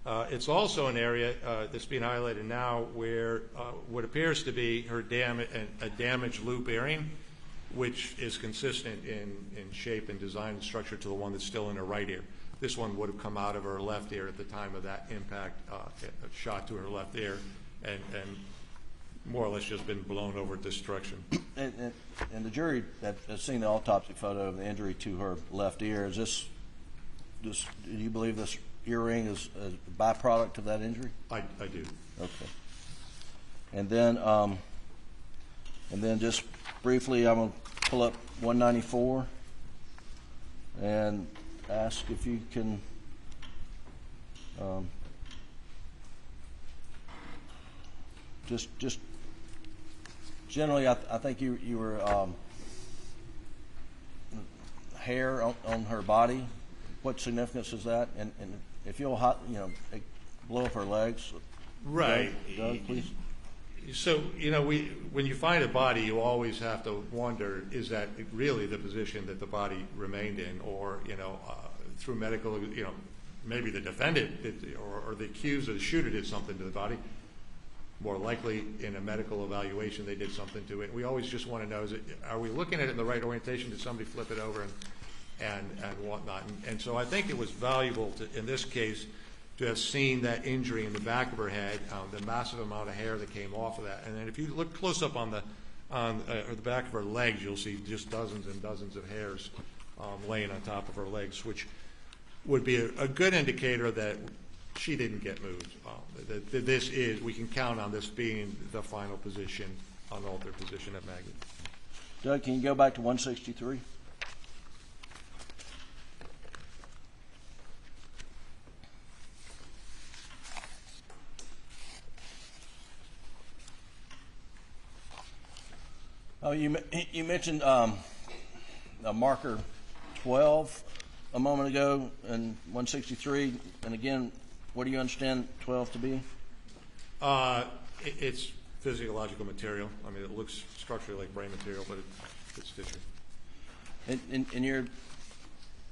It's also an area that's being highlighted now where what appears to be her a damaged loop bearing, which is consistent in shape and design and structure to the one that's still in her right ear. This one would have come out of her left ear at the time of that impact, shot to her left ear, and more or less just been blown over destruction. And the jury that has seen the autopsy photo of the injury to her left ear, is this do you believe this earring is a byproduct of that injury? I do. Okay. And then just briefly, I'm going to pull up 194 and ask if you can just generally, I think you were hair on her body. What significance is that? And if you'll blow up her legs. Right. Doug, please. So, when you find a body, you always have to wonder, is that really the position that the body remained in? Or, through medical, maybe the defendant or the accused or the shooter did something to the body. More likely, in a medical evaluation, they did something to it. We always just want to know, are we looking at it in the right orientation? Did somebody flip it over and whatnot? And so I think it was valuable, in this case, to have seen that injury in the back of her head, the massive amount of hair that came off of that. And then if you look close up on the back of her legs, you'll see just dozens and dozens of hairs laying on top of her legs, which would be a good indicator that she didn't get moved. That we can count on this being the final position, unaltered position of Maggie. Doug, can you go back to 163? You mentioned a marker 12 a moment ago in 163, and again, what do you understand 12 to be? It's physiological material. I mean, it looks structurally like brain material, but it's tissue. In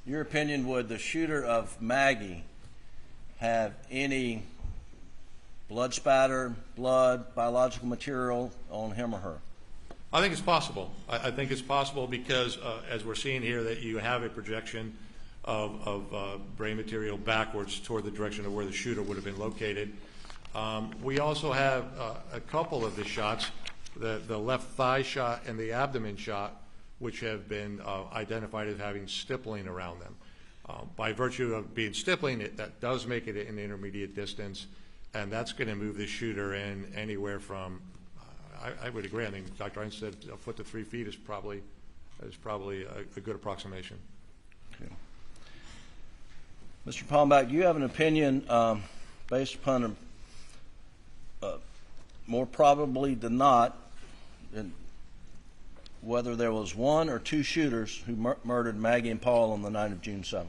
your opinion, would the shooter of Maggie have any blood spatter, blood, biological material on him or her? I think it's possible. I think it's possible because, as we're seeing here, that you have a projection of brain material backwards toward the direction of where the shooter would have been located. We also have a couple of the shots, the left thigh shot and the abdomen shot, which have been identified as having stippling around them. By virtue of being stippling, that does make it an intermediate distance, and that's going to move the shooter in anywhere from, I would agree, I think Dr. Einstein said a foot to 3 feet is probably a good approximation. Okay. Mr. Palmbach, do you have an opinion based upon more probably than not whether there was one or two shooters who murdered Maggie and Paul on the night of June 7th?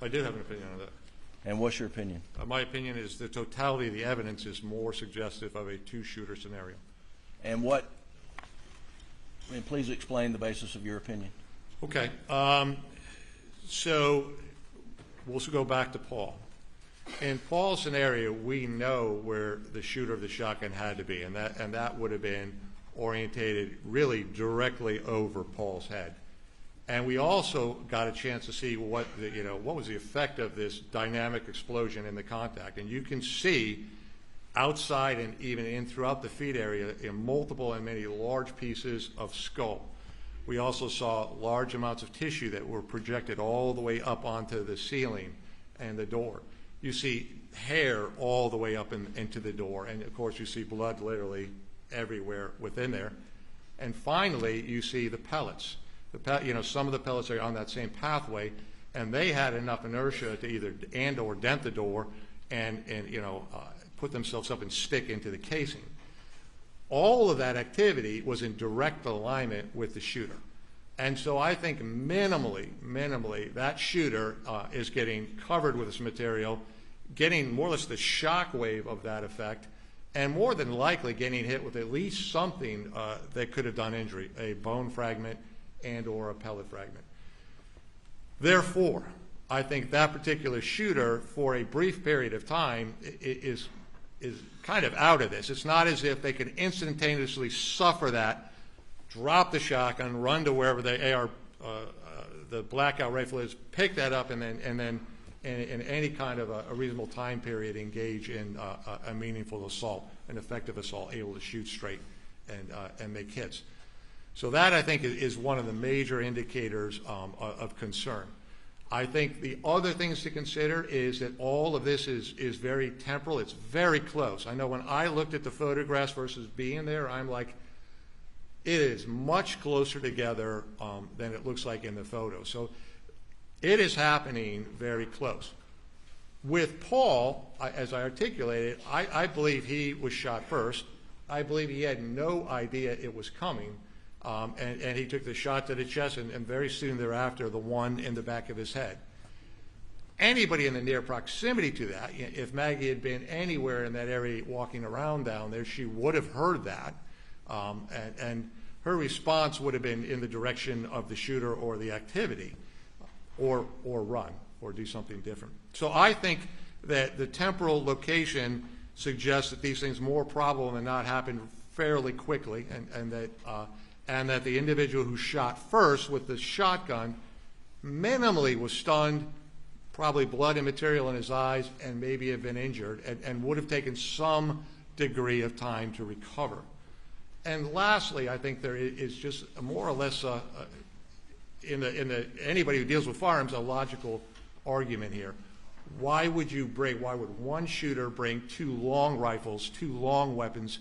I do have an opinion on that. And what's your opinion? My opinion is the totality of the evidence is more suggestive of a two-shooter scenario. And please explain the basis of your opinion. Okay. So we'll go back to Paul. In Paul's scenario, we know where the shooter of the shotgun had to be, and that would have been orientated really directly over Paul's head. And we also got a chance to see what was the effect of this dynamic explosion in the contact. And you can see outside and even in throughout the feet area in multiple and many large pieces of skull. We also saw large amounts of tissue that were projected all the way up onto the ceiling and the door. You see hair all the way up into the door, and of course you see blood literally everywhere within there. And finally, you see the pellets. Some of the pellets are on that same pathway, and they had enough inertia to either or dent the door and put themselves up and stick into the casing. All of that activity was in direct alignment with the shooter. And so I think minimally, that shooter is getting covered with this material, getting more or less the shock wave of that effect, and more than likely getting hit with at least something that could have done injury, a bone fragment and or a pellet fragment. Therefore, I think that particular shooter, for a brief period of time, is kind of out of this. It's not as if they could instantaneously suffer that, drop the shotgun, run to wherever the blackout rifle is, pick that up, and then in any kind of a reasonable time period engage in a meaningful assault, an effective assault, able to shoot straight and make hits. So that, I think, is one of the major indicators of concern. I think the other things to consider is that all of this is very temporal. It's very close. I know when I looked at the photographs versus being there, I'm like, it is much closer together than it looks like in the photo. So it is happening very close. With Paul, as I articulated, I believe he was shot first. I believe he had no idea it was coming. And he took the shot to the chest, and very soon thereafter, the one in the back of his head. Anybody in the near proximity to that, if Maggie had been anywhere in that area walking around down there, she would have heard that, and her response would have been in the direction of the shooter or the activity, or run, or do something different. So I think that the temporal location suggests that these things more probable than not happen fairly quickly, and that the individual who shot first with the shotgun minimally was stunned, probably blood and material in his eyes, and maybe have been injured, and would have taken some degree of time to recover. And lastly, I think there is just more or less anybody who deals with firearms, a logical argument here. Why would one shooter bring two long rifles, two long weapons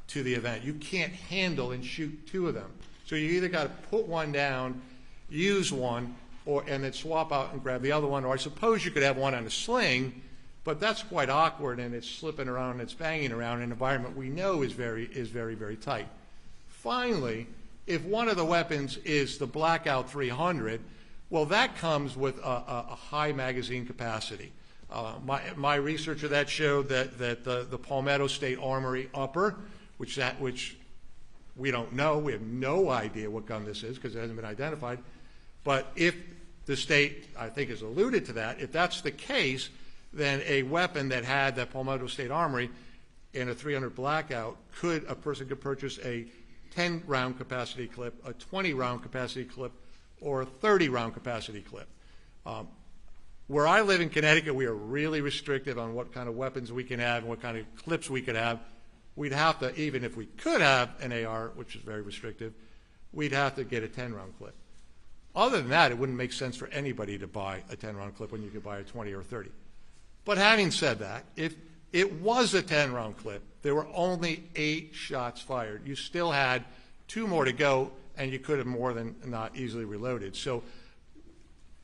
to the event? You can't handle and shoot two of them. So you either got to put one down, use one, and then swap out and grab the other one, or I suppose you could have one on a sling, but that's quite awkward, and it's slipping around and it's banging around in an environment we know is very, very tight. Finally, if one of the weapons is the Blackout 300, well, that comes with a high magazine capacity. My research of that showed that the Palmetto State Armory upper, which we don't know, we have no idea what gun this is because it hasn't been identified, but if the state, I think, has alluded to that, if that's the case, then a weapon that had the Palmetto State Armory in a 300 Blackout, a person could purchase a 10-round capacity clip, a 20-round capacity clip, or a 30-round capacity clip. Where I live in Connecticut, we are really restricted on what kind of weapons we can have and what kind of clips we could have. We'd have to, even if we could have an AR, which is very restrictive, we'd have to get a 10-round clip. Other than that, it wouldn't make sense for anybody to buy a 10-round clip when you could buy a 20 or 30. But having said that, if it was a 10-round clip, there were only 8 shots fired. You still had 2 more to go, and you could have more than not easily reloaded. So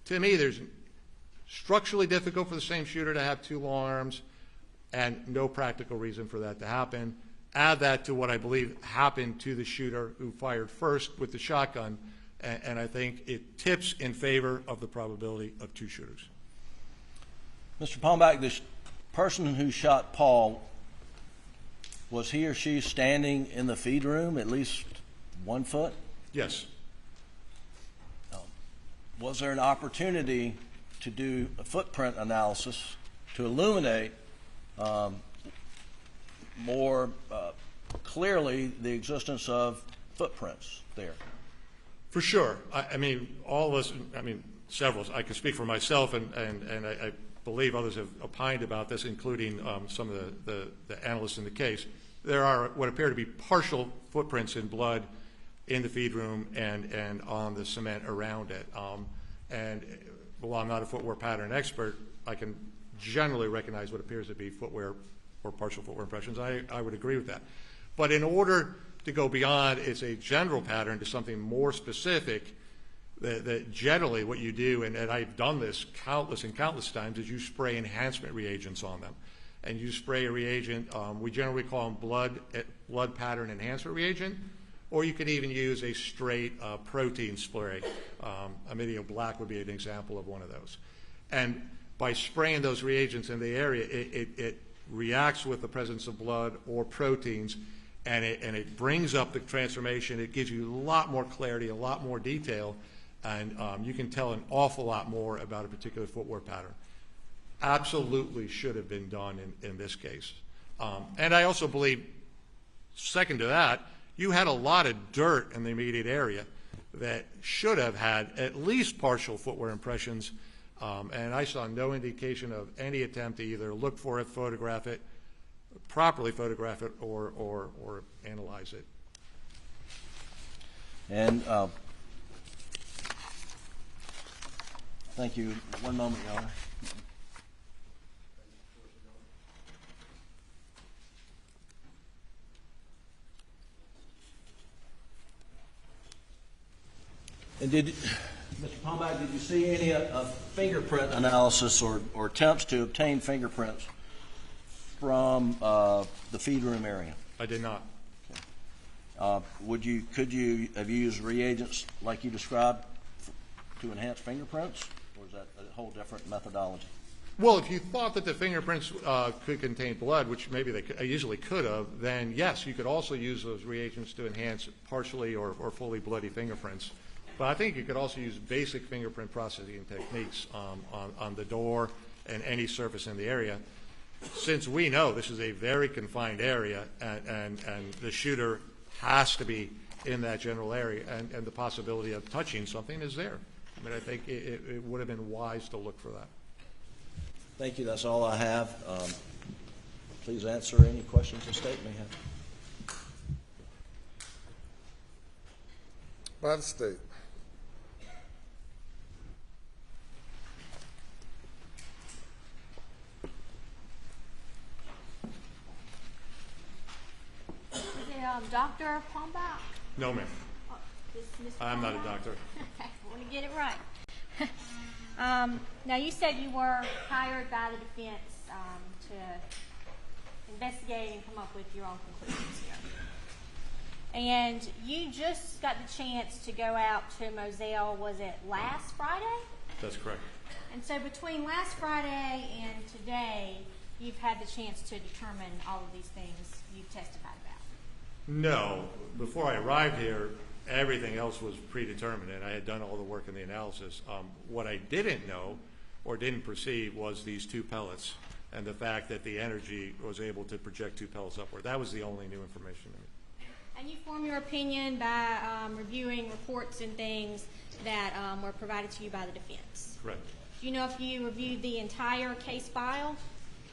to me, there's structurally difficult for the same shooter to have 2 long arms and no practical reason for that to happen. Add that to what I believe happened to the shooter who fired first with the shotgun, and I think it tips in favor of the probability of 2 shooters. Mr. Palmbach, the person who shot Paul, was he or she standing in the feed room at least 1 foot? Yes. Was there an opportunity to do a footprint analysis to illuminate more clearly the existence of footprints there? For sure. I mean, all of us, I mean, several. I can speak for myself, and I believe others have opined about this, including some of the analysts in the case. There are what appear to be partial footprints in blood in the feed room and on the cement around it. And while I'm not a footwear pattern expert, I can generally recognize what appears to be footwear or partial footwear impressions. I would agree with that. But in order to go beyond it's a general pattern to something more specific, that generally what you do, and I've done this countless and countless times, is you spray enhancement reagents on them. And you spray a reagent, we generally call them blood pattern enhancer reagent, or you could even use a straight protein spray. Amidio black would be an example of one of those. And by spraying those reagents in the area, it reacts with the presence of blood or proteins, and it brings up the transformation. It gives you a lot more clarity, a lot more detail, and you can tell an awful lot more about a particular footwear pattern. Absolutely should have been done in this case. And I also believe, second to that, you had a lot of dirt in the immediate area that should have had at least partial footwear impressions, and I saw no indication of any attempt to either look for it, photograph it, properly photograph it, or analyze it. And thank you. One moment, Your Honor. And Mr. Palmbach, did you see any fingerprint analysis or attempts to obtain fingerprints from the feed room area? I did not. Okay. Could you have used reagents like you described to enhance fingerprints, or is that a whole different methodology? Well, if you thought that the fingerprints could contain blood, which maybe they easily could have, then yes, you could also use those reagents to enhance partially or fully bloody fingerprints. But I think you could also use basic fingerprint processing techniques on the door and any surface in the area. Since we know this is a very confined area and the shooter has to be in that general area, and the possibility of touching something is there. I mean, I think it would have been wise to look for that. Thank you. That's all I have. Please answer any questions the state may have. By the state. Dr. Palmbach? No, ma'am. This is Mr. I'm not a Palmbach? doctor. Okay, I want to get it right. Now, you said you were hired by the defense to investigate and come up with your own conclusions here. And you just got the chance to go out to Moselle, was it last Friday? That's correct. And so between last Friday and today, you've had the chance to determine all of these things you've testified about? No. Before I arrived here, everything else was predetermined, and I had done all the work in the analysis. What I didn't know or didn't perceive was these 2 pellets and the fact that the energy was able to project 2 pellets upward. That was the only new information to me. And you form your opinion by reviewing reports and things that were provided to you by the defense? Correct. Do you know if you reviewed the entire case file?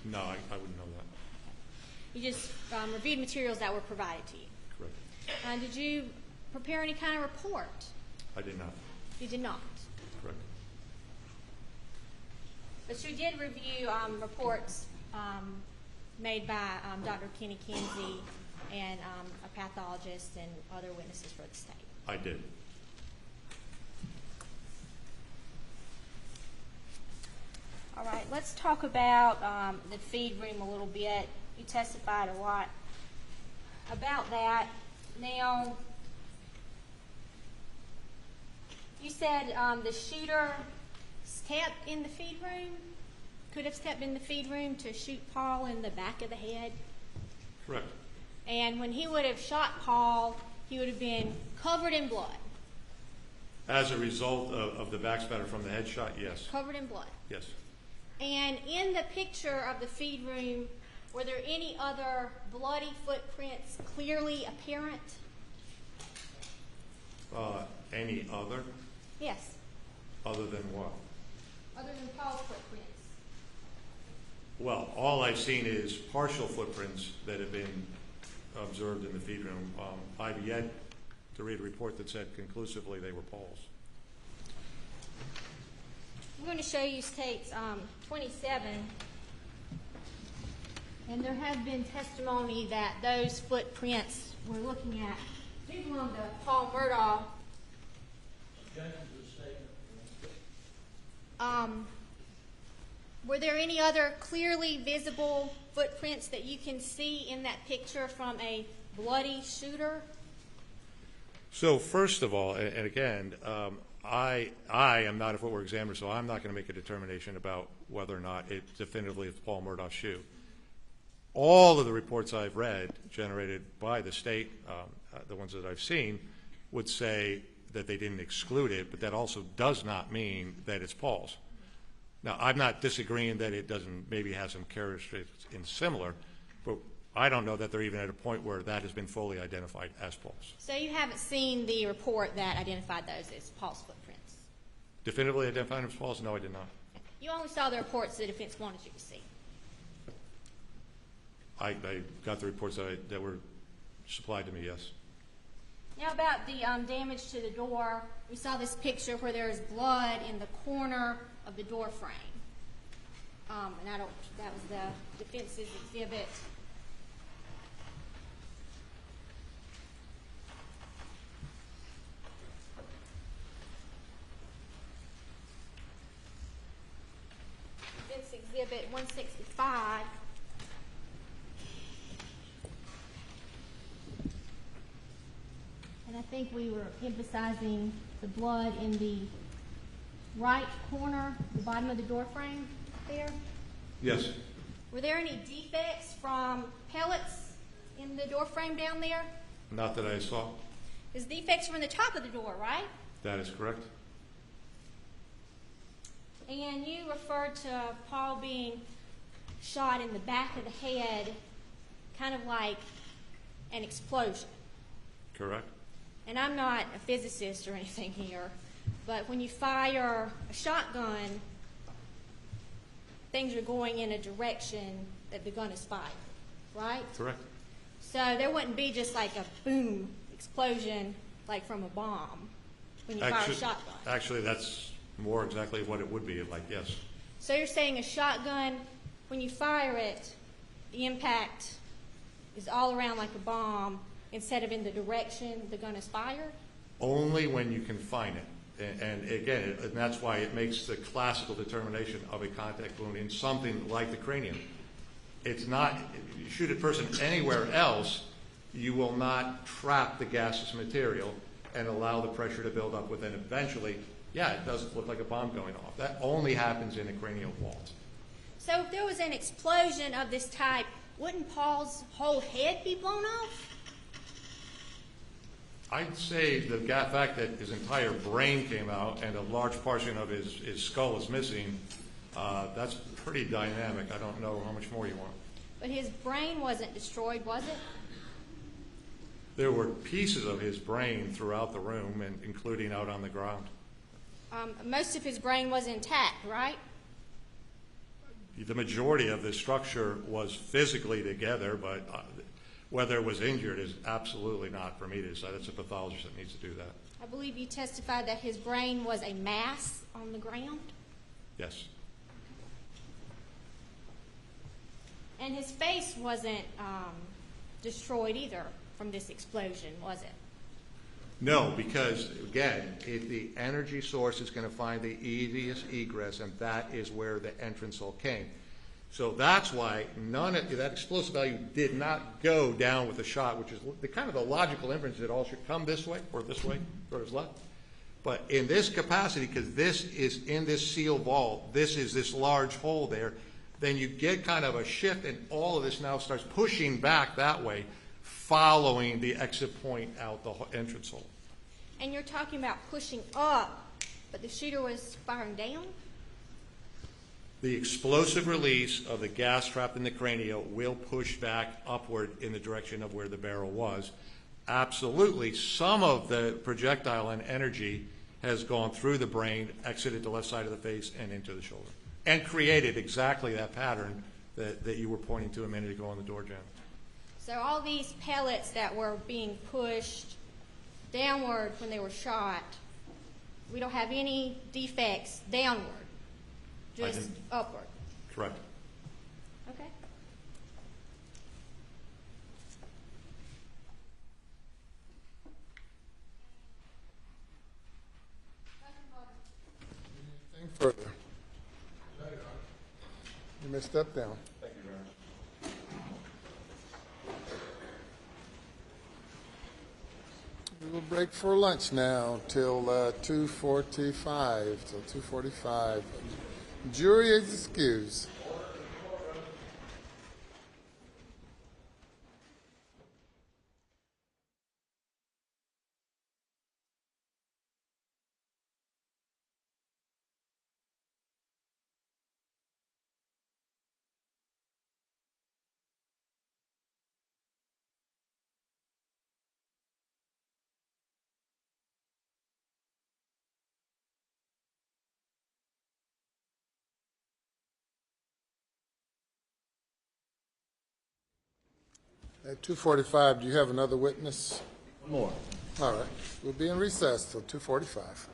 No, I wouldn't know that. You just reviewed materials that were provided to you? Correct. Did you prepare any kind of report? I did not. You did not? Correct. But you did review reports made by Dr. Kenny Kinsey and a pathologist and other witnesses for the state? I did. All right, let's talk about the feed room a little bit. You testified a lot about that. Now, you said the shooter stepped in the feed room, could have stepped in the feed room to shoot Paul in the back of the head. Correct. And when he would have shot Paul, he would have been covered in blood. As a result of the backspatter from the headshot, yes. Covered in blood. Yes. And in the picture of the feed room, were there any other bloody footprints clearly apparent? Any other? Yes. Other than what? Other than Paul's footprints. Well, all I've seen is partial footprints that have been observed in the feed room. I've yet to read a report that said conclusively they were Paul's. I'm going to show you states 27. And there has been testimony that those footprints we're looking at do belong to Paul Murdaugh. Were there any other clearly visible footprints that you can see in that picture from a bloody shooter? So first of all, and again, I am not a footwear examiner, so I'm not going to make a determination about whether or not it definitively is Paul Murdaugh's shoe. All of the reports I've read generated by the state, the ones that I've seen, would say that they didn't exclude it, but that also does not mean that it's Paul's. Now, I'm not disagreeing that it doesn't maybe have some characteristics in similar, but I don't know that they're even at a point where that has been fully identified as Paul's. So you haven't seen the report that identified those as Paul's footprints? Definitively identified as Paul's? No, I did not. You only saw the reports the defense wanted you to see? I got the reports that were supplied to me, yes. Now about the damage to the door, we saw this picture where there is blood in the corner of the door frame. And that was the defense's exhibit. Defense exhibit 165. And I think we were emphasizing the blood in the right corner, the bottom of the door frame there. Yes. Were there any defects from pellets in the door frame down there? Not that I saw. There's defects from the top of the door, right? That is correct. And you referred to Paul being shot in the back of the head, kind of like an explosion. Correct. And I'm not a physicist or anything here, but when you fire a shotgun, things are going in a direction that the gun is fired, right? Correct. So there wouldn't be just like a boom explosion like from a bomb when you fire a shotgun. Actually, that's more exactly what it would be like, yes. So you're saying a shotgun, when you fire it, the impact is all around like a bomb instead of in the direction the gun is fired? Only when you can find it. And again, and that's why it makes the classical determination of a contact wound in something like the cranium. It's not, you shoot a person anywhere else, you will not trap the gaseous material and allow the pressure to build up within. Eventually, yeah, it doesn't look like a bomb going off. That only happens in a cranial vault. So if there was an explosion of this type, wouldn't Paul's whole head be blown off? I'd say the fact that his entire brain came out and a large portion of his skull is missing, that's pretty dynamic. I don't know how much more you want. But his brain wasn't destroyed, was it? There were pieces of his brain throughout the room, and including out on the ground. Most of his brain was intact, right? The majority of the structure was physically together, but whether it was injured is absolutely not for me to decide. It's a pathologist that needs to do that. I believe you testified that his brain was a mass on the ground. Yes. And his face wasn't destroyed either from this explosion, was it? No, because, again, if the energy source is going to find the easiest egress, and that is where the entrance hole came. So that's why none of that explosive value did not go down with the shot, which is the kind of the logical inference that all should come this way or towards left. But in this capacity, because this is in this seal vault, this is this large hole there, then you get kind of a shift, and all of this now starts pushing back that way, following the exit point out the entrance hole. And you're talking about pushing up, but the shooter was firing down? The explosive release of the gas trapped in the cranial will push back upward in the direction of where the barrel was. Absolutely, some of the projectile and energy has gone through the brain, exited the left side of the face, and into the shoulder, and created exactly that pattern that you were pointing to a minute ago on the door jam. So all these pellets that were being pushed downward when they were shot, we don't have any defects downward, just upward. Correct. Okay. Anything further? You may step down. We will break for lunch now till 2:45. Till 2:45. Jury is excused. At 2:45, do you have another witness? One more. All right. We'll be in recess till 2:45.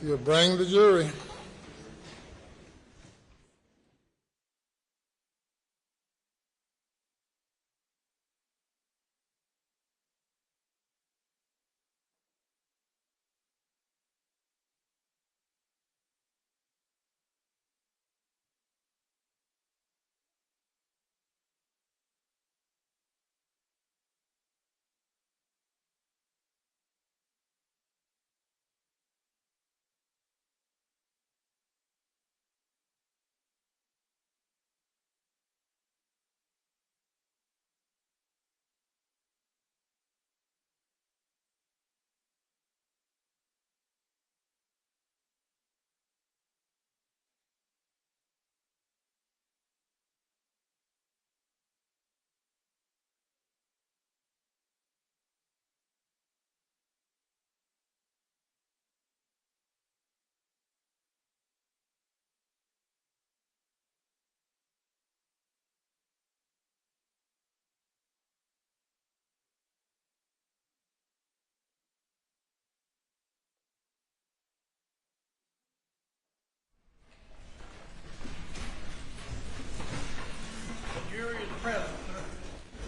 You'll bring the jury.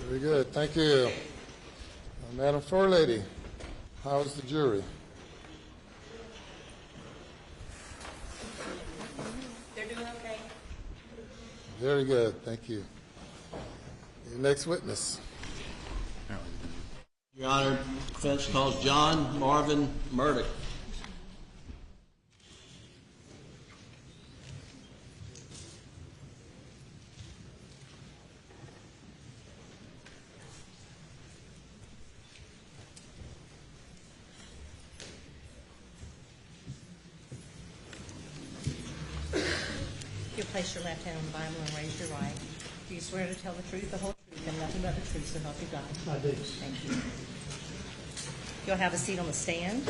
Very good. Thank you. Madam Floor Lady, how is the jury? They're doing okay. Very good. Thank you. Your next witness. Your Honor, defense calls John Marvin Murdaugh. You place your left hand on the Bible and raise your right. Do you swear to tell the truth, the whole truth, and nothing but the truth, so help you God? I do. Thank you. You'll have a seat on the stand.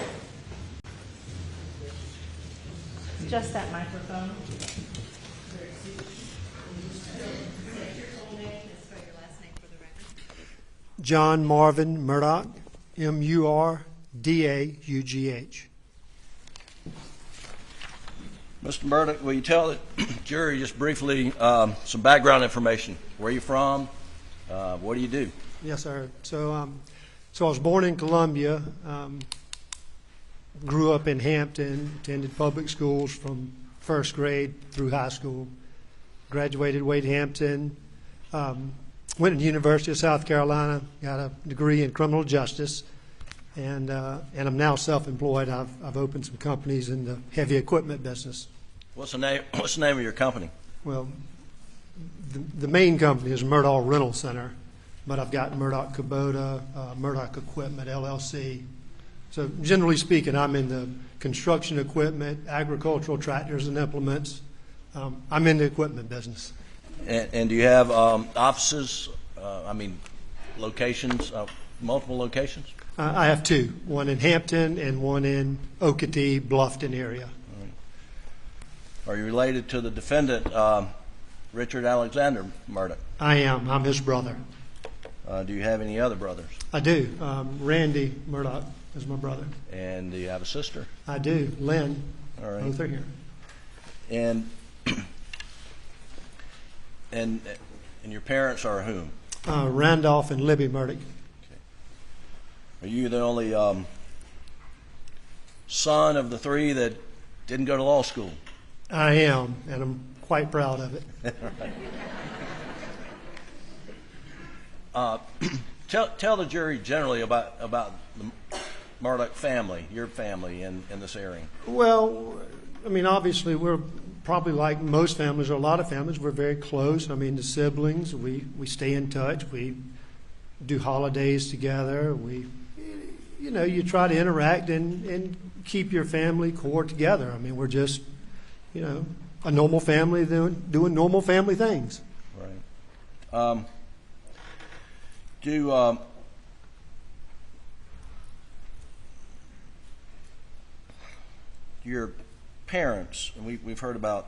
Just that microphone. John Marvin Murdaugh, Murdaugh. Mr. Murdaugh, will you tell the jury just briefly some background information? Where are you from? What do you do? Yes, sir. So I was born in Columbia, grew up in Hampton, attended public schools from first grade through high school, graduated Wade Hampton, went to the University of South Carolina, got a degree in criminal justice, and I'm now self-employed. I've opened some companies in the heavy equipment business. What's the name of your company? Well, the main company is Murdaugh Rental Center, but I've got Murdaugh Kubota, Murdaugh Equipment LLC. So generally speaking, I'm in the construction equipment, agricultural tractors and implements. I'm in the equipment business. And do you have offices? Locations? Multiple locations? I have two, one in Hampton and one in Okatee, Bluffton area. Are you related to the defendant, Richard Alexander Murdaugh? I am. I'm his brother. Do you have any other brothers? I do. Randy Murdaugh is my brother. And do you have a sister? I do. Lynn. All right. Both are here. And and your parents are whom? Randolph and Libby Murdaugh. Are you the only son of the three that didn't go to law school? I am, and I'm quite proud of it. Tell the jury generally about the Murdaugh family, your family in this area. Well, obviously we're probably like most families or a lot of families. We're very close. The siblings, we stay in touch. We do holidays together. You try to interact and keep your family core together. We're just, a normal family doing normal family things. Right. Your parents, and we've heard about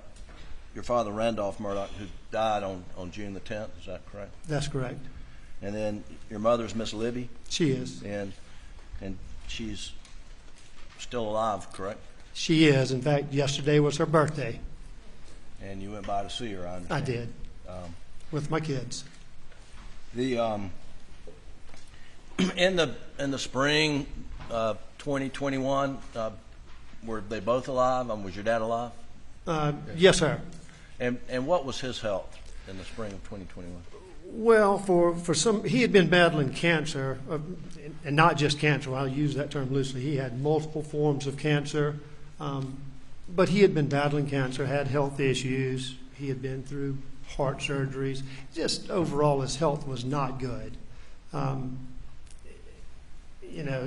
your father, Randolph Murdaugh, who died on June the 10th. Is that correct? That's correct. And then your mother's Miss Libby? She is. And she's still alive, correct? She is. In fact, yesterday was her birthday. And you went by to see her, I understand. I did, with my kids. The in the spring 2021, were they both alive? Was your dad alive? Yes, sir. And what was his health in the spring of 2021? Well, for some, he had been battling cancer, and not just cancer. I'll use that term loosely. He had multiple forms of cancer, but he had been battling cancer, had health issues. He had been through heart surgeries. Just overall, his health was not good.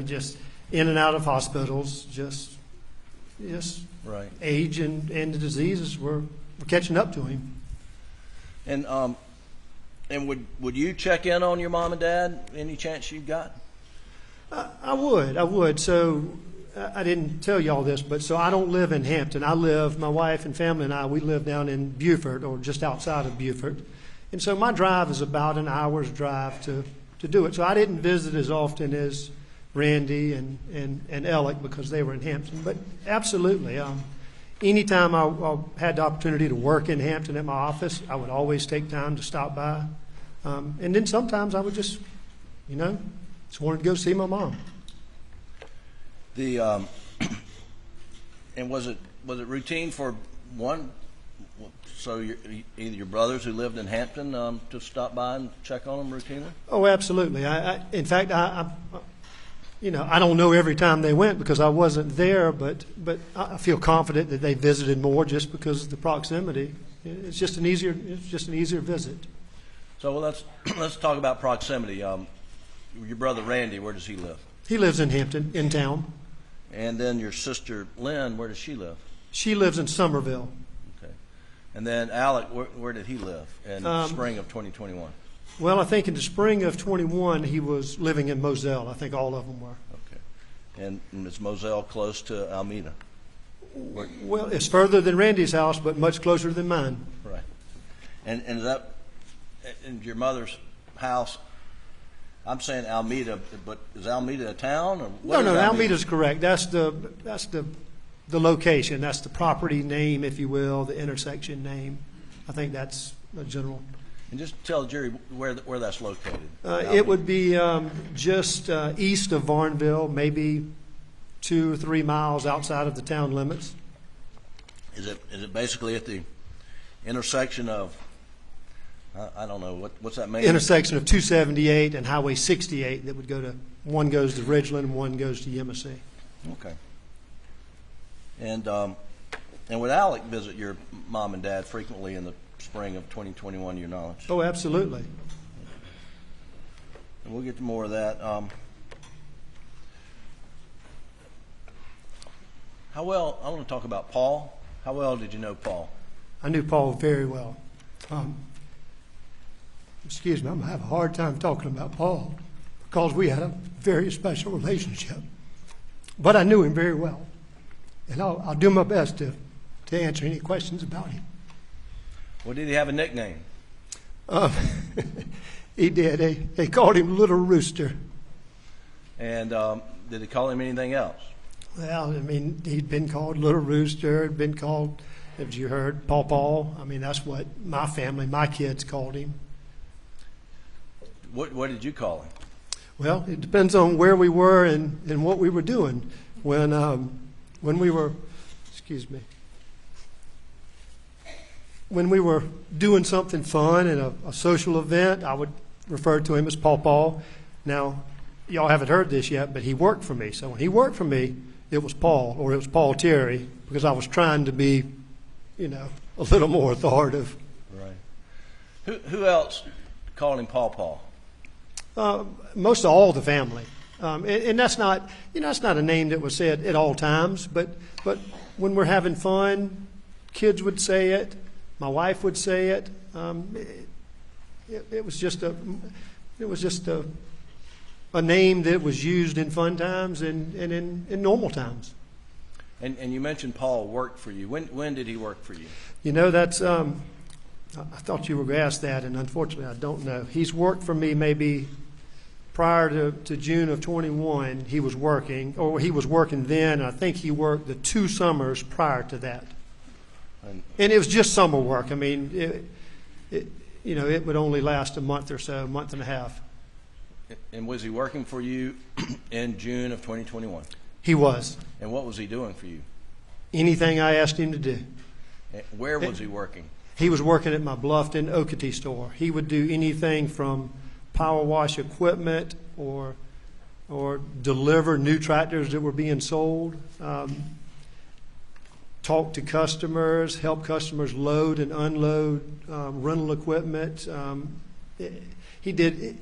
Just in and out of hospitals. Just Right. age and the diseases were catching up to him. And would you check in on your mom and dad any chance you got? I would. So I didn't tell you all this, but so I don't live in Hampton. My wife and family and we live down in Beaufort, or just outside of Beaufort. And so my drive is about an hour's drive to do it. So I didn't visit as often as Randy and Alec because they were in Hampton. But absolutely, anytime I had the opportunity to work in Hampton at my office, I would always take time to stop by. And then sometimes I would just wanted to go see my mom. And was it routine for one? So either your brothers who lived in Hampton to stop by and check on them routinely? Oh, absolutely. In fact, I don't know every time they went because I wasn't there, but I feel confident that they visited more just because of the proximity. It's just an easier visit. So let's talk about proximity. Your brother Randy, where does he live? He lives in Hampton, in town. And then your sister Lynn, where does she live? She lives in Somerville. Okay. And then Alec, where did he live in the spring of 2021? Well, I think in the spring of 21, he was living in Moselle. I think all of them were. Okay. And is Moselle close to Almeda? Well, it's further than Randy's house, but much closer than mine. Right. And is that in your mother's house? I'm saying Almeda, but is Almeda a town? Or what No, is Almeda's correct. That's the location. That's the property name, if you will, the intersection name. I think that's a general. And just tell the jury where that's located. It would be just east of Varnville, maybe 2 or 3 miles outside of the town limits. Is it basically at the intersection of, I don't know, what's that mean? Intersection of 278 and Highway 68 that would go to, one goes to Ridgeland and one goes to Yemassee. Okay. And would Alec visit your mom and dad frequently in the spring of 2021, to your knowledge? Oh, absolutely. And we'll get to more of that. I want to talk about Paul. How well did you know Paul? I knew Paul very well. Excuse me, I'm going to have a hard time talking about Paul because we had a very special relationship. But I knew him very well. And I'll do my best to answer any questions about him. Well, did he have a nickname? He did. They called him Little Rooster. And did they call him anything else? Well, I mean, he'd been called Little Rooster, had been called, as you heard, Paw Paw. I mean, that's what my family, my kids called him. What did you call him? Well, it depends on where we were and what we were doing. When we were, excuse me, when we were doing something fun in a social event, I would refer to him as Paw Paw. Now, y'all haven't heard this yet, but he worked for me. So when he worked for me, it was Paul, or it was Paul Terry, because I was trying to be, a little more authoritative. Right. Who else called him Paw Paw? Most of all the family. And that's not, that's not a name that was said at all times, but when we're having fun, kids would say it, my wife would say it. It was just a name that was used in fun times and in normal times. And you mentioned Paul worked for you. When did he work for you? That's I thought you were going to ask that, and unfortunately I don't know. He's worked for me maybe prior to June of 21, he was working, or he was working then, and I think he worked the 2 summers prior to that. And it was just summer work. I mean, it would only last a month or so, a month and a half. And was he working for you in June of 2021? He was. And what was he doing for you? Anything I asked him to do. Where was he working? He was working at my Bluffton Oakety store. He would do anything from power wash equipment or deliver new tractors that were being sold, talk to customers, help customers load and unload rental equipment. He did,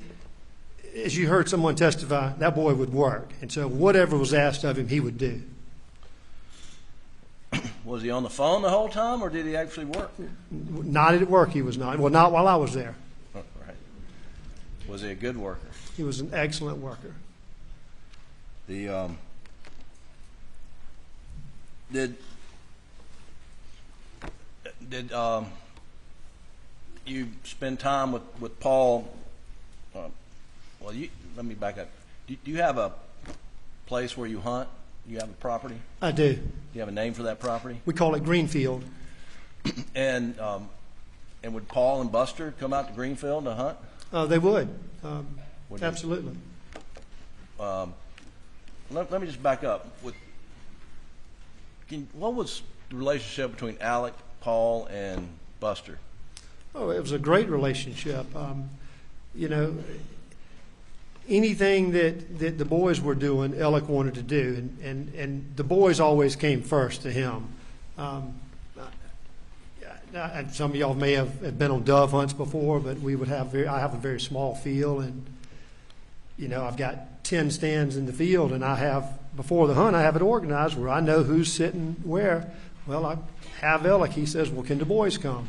as you heard someone testify, that boy would work. And so whatever was asked of him, he would do. Was he on the phone the whole time, or did he actually work? Not at work, he was not. Well, not while I was there. Right. Was he a good worker? He was an excellent worker. Did you spend time with Paul? Let me back up. Do you have a place where you hunt? You have a property? I do. Do you have a name for that property? We call it Greenfield. And would Paul and Buster come out to Greenfield to hunt? They would. Would Absolutely. Let me just back up. What was the relationship between Alec, Paul, and Buster? Oh, it was a great relationship. Anything that the boys were doing, Alec wanted to do, and the boys always came first to him. Some of y'all may have been on dove hunts before, but I have a very small field, and I've got 10 stands in the field, and before the hunt I have it organized where I know who's sitting where. Well, I have Alec. He says, "Well, can the boys come?"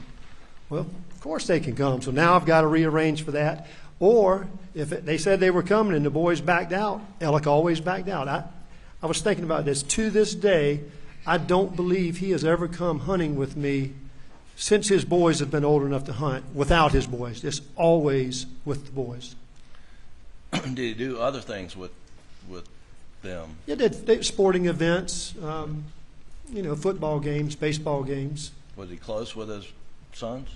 Well, of course they can come. So now I've got to rearrange for that. Or if they said they were coming and the boys backed out, Alec always backed out. I was thinking about this. To this day, I don't believe he has ever come hunting with me since his boys have been old enough to hunt without his boys. It's always with the boys. Did he do other things with them? Yeah, did sporting events, football games, baseball games. Was he close with his sons?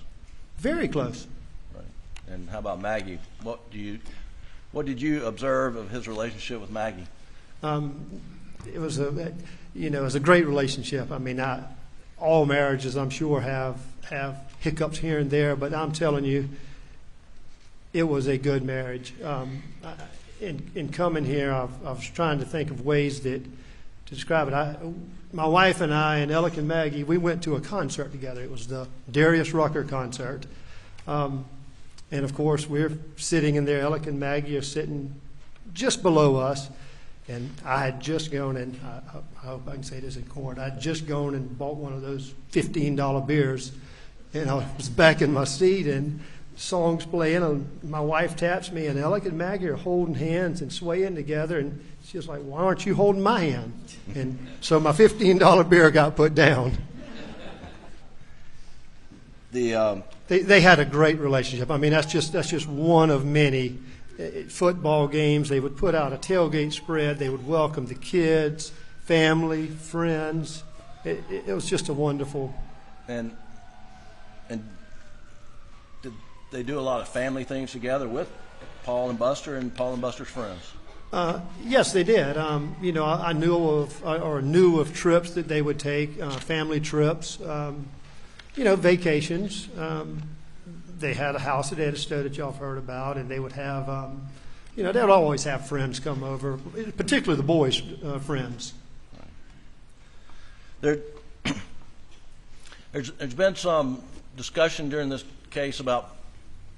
Very close. Right. And how about Maggie? What did you observe of his relationship with Maggie? It was a great relationship. I mean, all marriages, I'm sure, have hiccups here and there, but I'm telling you, it was a good marriage. In coming here, I was trying to think of ways to describe it. My wife and I and Alec and Maggie, we went to a concert together. It was the Darius Rucker concert. And, of course, we're sitting in there. Alec and Maggie are sitting just below us. And I had just gone, and I hope I can say this in court, I'd just gone and bought one of those $15 beers. And I was back in my seat, and song's playing, and my wife taps me, and Alec and Maggie are holding hands and swaying together. And she was like, "Why aren't you holding my hand?" And so my $15 beer got put down. They had a great relationship. I mean, that's just one of many. Football games, they would put out a tailgate spread. They would welcome the kids, family, friends. It was just a wonderful. And did they do a lot of family things together with Paul and Buster and Paul and Buster's friends? Yes, they did. I knew of trips that they would take, family trips, vacations. They had a house at Edisto that y'all have heard about, and they would have, they would always have friends come over, particularly the boys' friends. There's been some discussion during this case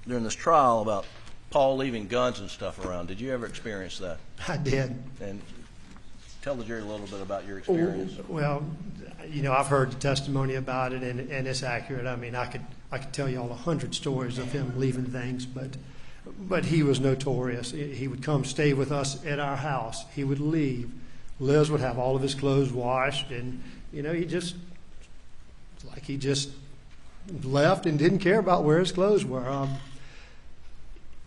during this trial about Paul leaving guns and stuff around. Did you ever experience that? I did. And tell the jury a little bit about your experience. Well, I've heard the testimony about it, and it's accurate. I mean, I could tell you all 100 stories of him leaving things, but he was notorious. He would come stay with us at our house. He would leave. Liz would have all of his clothes washed, and he just left and didn't care about where his clothes were.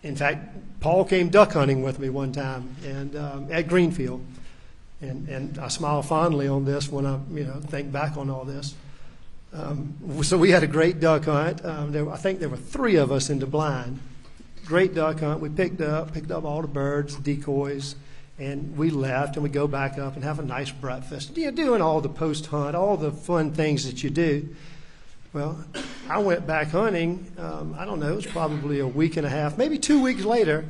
in fact, Paul came duck hunting with me one time and at Greenfield. And I smile fondly on this when I think back on all this. So we had a great duck hunt. I think there were 3 of us in the blind. Great duck hunt. We picked up all the birds, the decoys, and we left, and we go back up and have a nice breakfast. Doing all the post-hunt, all the fun things that you do. Well, I went back hunting, I don't know, it was probably a week and a half, maybe 2 weeks later,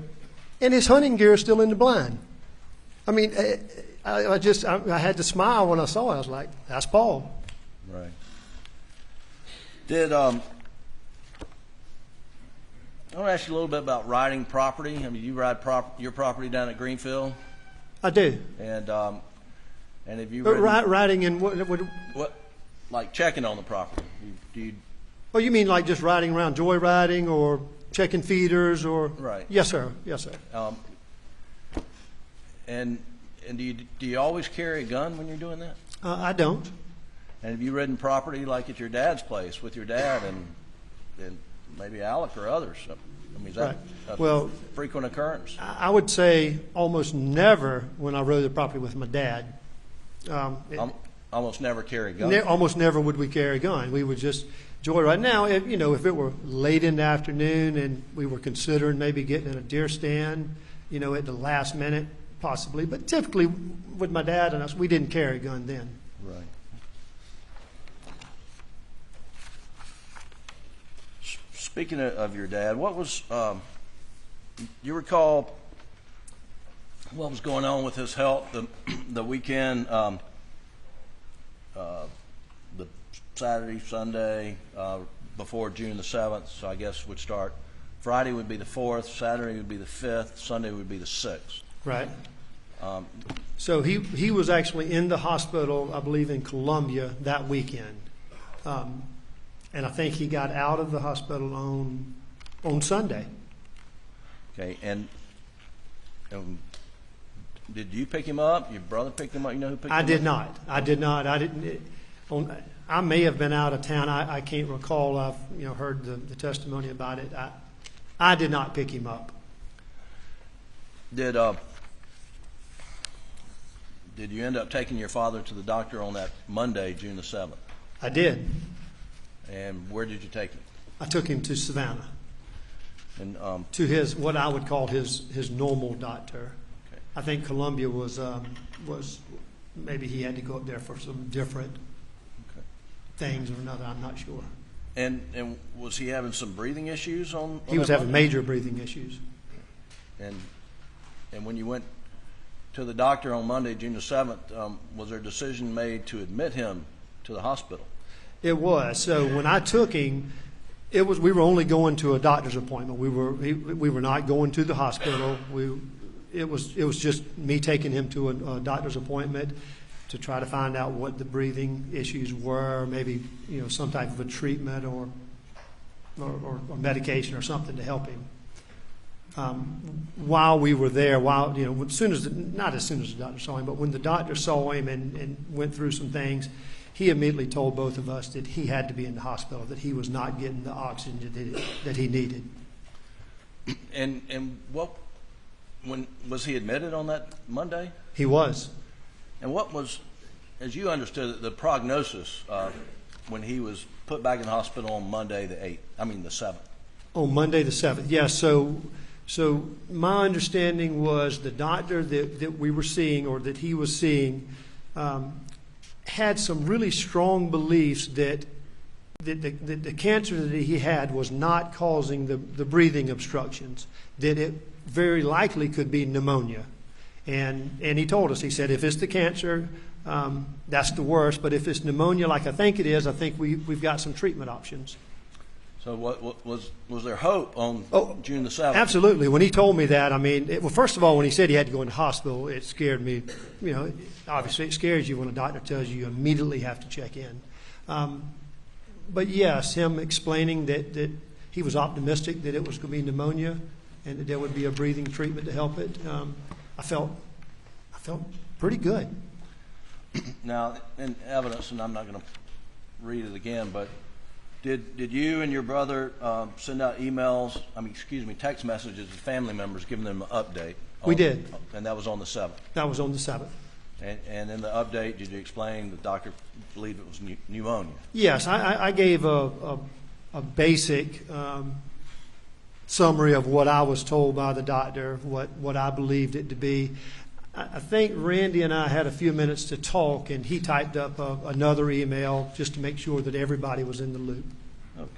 and his hunting gear is still in the blind. I mean, I had to smile when I saw it. I was like, that's Paul. Right. I want to ask you a little bit about riding property. I mean, you ride your property down at Greenfield? I do. And have you riding in what, like checking on the property? Oh, you mean like just riding around, joyriding, or checking feeders, or? Right. Yes, sir. Yes, sir. And do you always carry a gun when you're doing that? I don't. And have you ridden property like at your dad's place with your dad and maybe Alec or others? I mean, is that a frequent occurrence? I would say almost never when I rode the property with my dad. Almost never carry a gun? Almost never would we carry a gun. We would just joyride. Now, if it were late in the afternoon and we were considering maybe getting in a deer stand, at the last minute, possibly. But typically, with my dad and us, we didn't carry a gun then. Right. Speaking of your dad, what was you recall what was going on with his health the weekend, the Saturday, Sunday before June the 7th? So I guess would start Friday would be the 4th, Saturday would be the 5th, Sunday would be the 6th. Right. So he was actually in the hospital, I believe, in Columbia that weekend. And I think he got out of the hospital on Sunday. Okay, and did you pick him up? Your brother picked him up? You know who picked him up? I did not. I didn't. I may have been out of town. I can't recall. I've heard the testimony about it. I did not pick him up. Did you end up taking your father to the doctor on that Monday, June the 7th? I did. And where did you take him? I took him to Savannah. And to his what I would call his normal doctor. Okay. I think Columbia was maybe he had to go up there for some different things or another. I'm not sure. And was he having some breathing issues on he was having Monday? major breathing issues. And when you went to the doctor on Monday, June the 7th, was there a decision made to admit him to the hospital? It was. So when I took him, we were only going to a doctor's appointment. We were not going to the hospital. It was just me taking him to a doctor's appointment to try to find out what the breathing issues were, maybe some type of a treatment or medication or something to help him. While we were there, not as soon as the doctor saw him, but when the doctor saw him and went through some things, he immediately told both of us that he had to be in the hospital, that he was not getting the oxygen that he needed. And when was he admitted on that Monday? He was. And what was, as you understood it, the prognosis when he was put back in the hospital on Monday the 7th? On Monday the 7th, yes. So my understanding was the doctor that we were seeing, or that he was seeing, had some really strong beliefs that the cancer that he had was not causing the breathing obstructions, that it very likely could be pneumonia. And he told us, he said, if it's the cancer, that's the worst, but if it's pneumonia like I think it is, I think we've got some treatment options. So what was there hope on June the 7th? Absolutely. When he told me that, first of all, when he said he had to go in the hospital, it scared me. Obviously it scares you when a doctor tells you immediately have to check in. But yes, him explaining that he was optimistic that it was going to be pneumonia and that there would be a breathing treatment to help it, I felt pretty good. Now, in evidence, and I'm not going to read it again, but Did you and your brother send out emails, text messages to family members giving them an update? We did. And that was on the 7th? That was on the 7th. And in the update, did you explain the doctor believed it was pneumonia? Yes, I gave a basic summary of what I was told by the doctor, what I believed it to be. I think Randy and I had a few minutes to talk, and he typed up another email just to make sure that everybody was in the loop. Okay.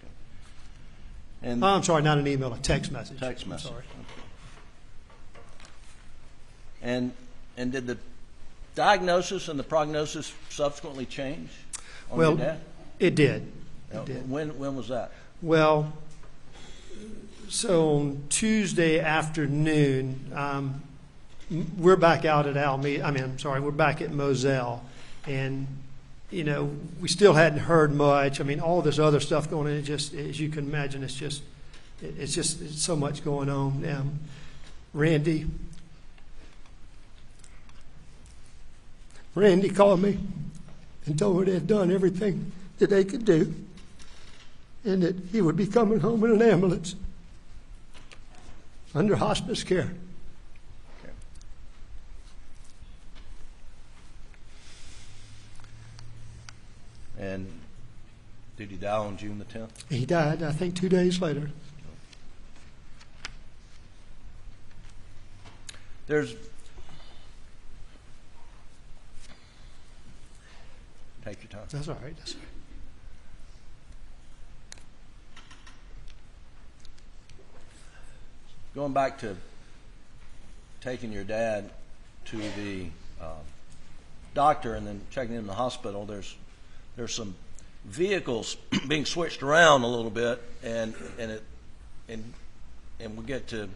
And I'm sorry, not an email, a text message. Text message. I'm sorry. Okay. And did the diagnosis and the prognosis subsequently change on your dad? It did. It did. When was that? Well, so on Tuesday afternoon, we're back out at we're back at Moselle, and we still hadn't heard much. All this other stuff going on. It just, as you can imagine, it's so much going on. Randy called me and told me they had done everything that they could do, and that he would be coming home in an ambulance under hospice care. And did he die on June the 10th? He died, I think, 2 days later. Take your time. That's all right. That's all right. Going back to taking your dad to the doctor and then checking him in the hospital, there's some vehicles being switched around a little bit, and we get to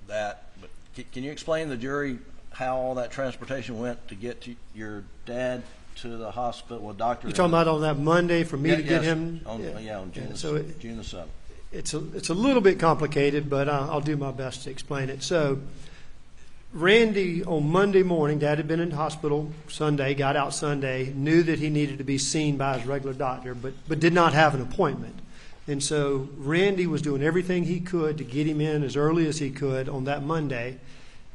that. But can you explain to the jury how all that transportation went to get to your dad to the hospital? Well, doctor. You're talking about on that Monday for me to get yes, him? on June, June the 7th. It's a little bit complicated, but I'll do my best to explain it. So, Randy, on Monday morning, Dad had been in the hospital Sunday, got out Sunday, knew that he needed to be seen by his regular doctor, but did not have an appointment. And so Randy was doing everything he could to get him in as early as he could on that Monday,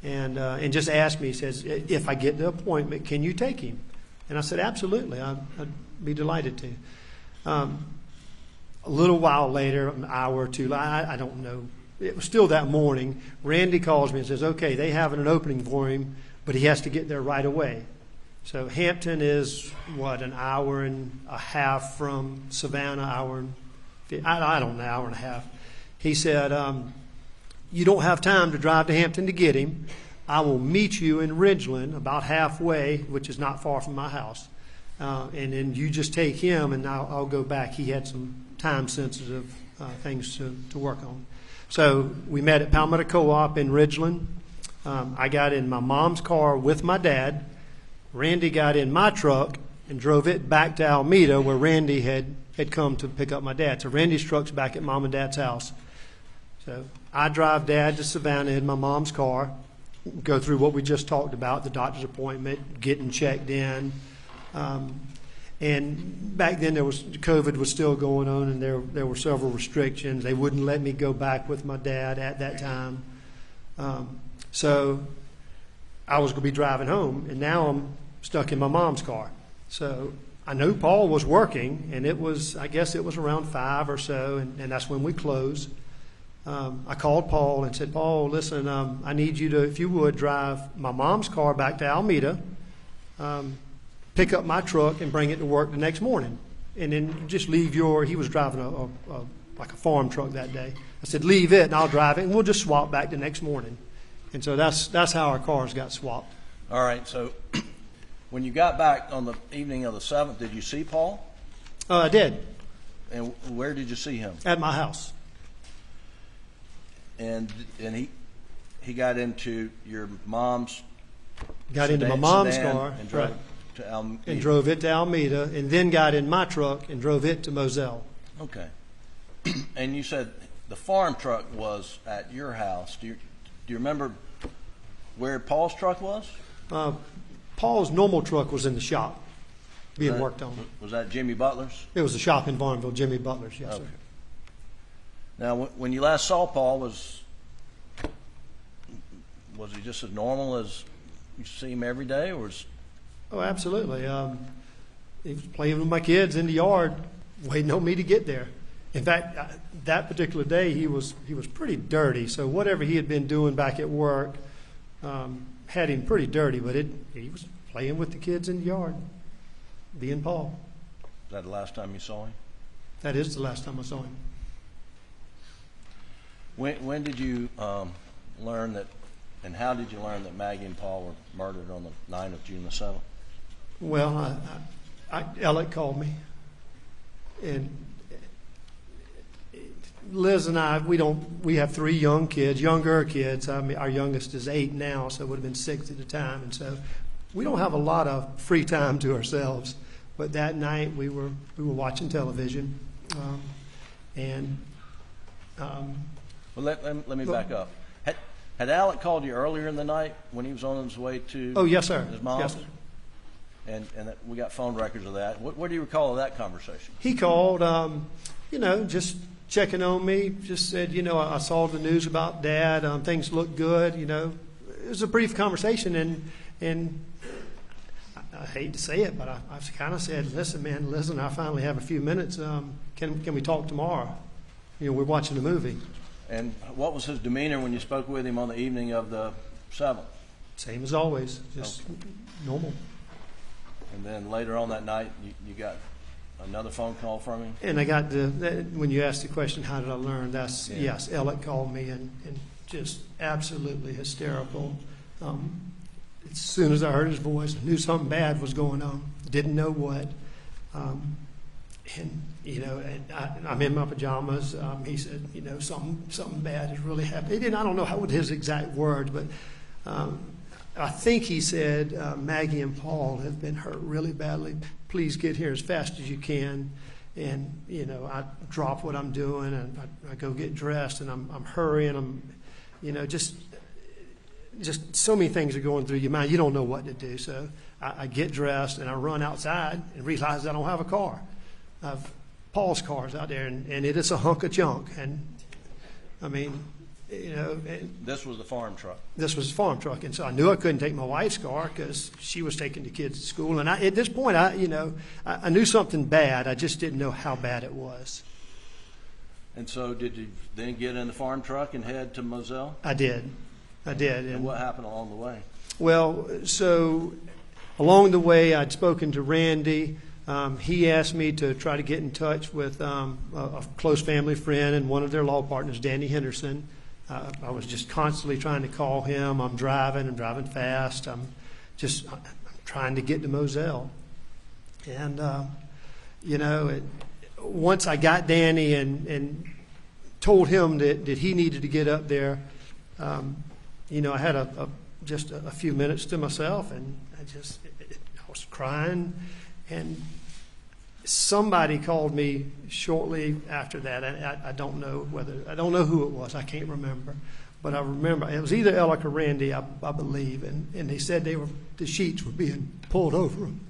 and just asked me, he says, if I get the appointment, can you take him? And I said, absolutely, I'd be delighted to. A little while later, an hour or two, I don't know, it was still that morning, Randy calls me and says, okay, they have an opening for him, but he has to get there right away. So Hampton is, an hour and a half from Savannah, hour and a half. He said, you don't have time to drive to Hampton to get him. I will meet you in Ridgeland about halfway, which is not far from my house. And then you just take him, and I'll go back. He had some time-sensitive things to work on. So we met at Palmetto Co-op in Ridgeland. I got in my mom's car with my dad. Randy got in my truck and drove it back to Alameda, where Randy had come to pick up my dad. So Randy's truck's back at Mom and Dad's house. So I drive Dad to Savannah in my mom's car, go through what we just talked about, the doctor's appointment, getting checked in. And back then COVID was still going on, and there were several restrictions. They wouldn't let me go back with my dad at that time. So I was going to be driving home, and now I'm stuck in my mom's car. So I knew Paul was working, and I guess it was around 5 or so, and that's when we closed. I called Paul and said, Paul, listen, I need you to, if you would, drive my mom's car back to Alameda, pick up my truck and bring it to work the next morning. And then just leave he was driving like a farm truck that day. I said, leave it and I'll drive it, and we'll just swap back the next morning. And so that's how our cars got swapped. All right, so when you got back on the evening of the 7th, did you see Paul? I did. And where did you see him? At my house. And he got into your mom's into my mom's car and drove to Alameda. And drove it to Alameda, and then got in my truck and drove it to Moselle. Okay. And you said the farm truck was at your house. Do you remember where Paul's truck was? Paul's normal truck was in the shop. being worked on. Was that Jimmy Butler's? It was a shop in Varnville, Jimmy Butler's, yes, Okay. sir. Now, when you last saw Paul, was he just as normal as you see him every day, or was... Oh, absolutely. He was playing with my kids in the yard, waiting on me to get there. In fact, that particular day, he was pretty dirty. So whatever he had been doing back at work had him pretty dirty. But he was playing with the kids in the yard, being Paul. Was that the last time you saw him? That is the last time I saw him. When did you learn that, and how did you learn that Maggie and Paul were murdered on the night of June the 7th? Well, Alec called me, and Liz and I, we have 3 younger kids. I mean, our youngest is 8 now, so it would have been 6 at the time, and so we don't have a lot of free time to ourselves. But that night we were watching television, Well, let me back up. Had Alec called you earlier in the night when he was on his way to Oh, yes, sir. his mom's? Yes, sir. And we got phone records of that. What do you recall of that conversation? He called, just checking on me, just said, I saw the news about Dad, things look good, It was a brief conversation, and I hate to say it, but I kind of said, listen, I finally have a few minutes. Can we talk tomorrow? We're watching a movie. And what was his demeanor when you spoke with him on the evening of the 7th? Same as always, just normal. And then later on that night, you got another phone call from him? And I got when you asked the question, how did I learn? Yes, Alec called me and just absolutely hysterical. As soon as I heard his voice, I knew something bad was going on. Didn't know what. I'm in my pajamas. He said, something bad is really happening. I don't know what his exact words, but I think he said, Maggie and Paul have been hurt really badly. Please get here as fast as you can. And, I drop what I'm doing and I go get dressed and I'm hurrying. I'm, just so many things are going through your mind. You don't know what to do. So I get dressed and I run outside and realize I don't have a car. Paul's car's out there and it is a hunk of junk. And, This was the farm truck. This was a farm truck, and so I knew I couldn't take my wife's car because she was taking the kids to school. And at this point, I knew something bad. I just didn't know how bad it was. And so, did you then get in the farm truck and head to Moselle? I did. And what happened along the way? Well, so along the way, I'd spoken to Randy. He asked me to try to get in touch with a close family friend and one of their law partners, Danny Henderson. I was just constantly trying to call him. I'm driving fast. I'm trying to get to Moselle. And, once I got Danny and told him that he needed to get up there, I had just a few minutes to myself, and I was crying. And somebody called me shortly after that. I don't know who it was. I can't remember, but I remember it was either Alec or Randy, I believe, and they said the sheets were being pulled over them.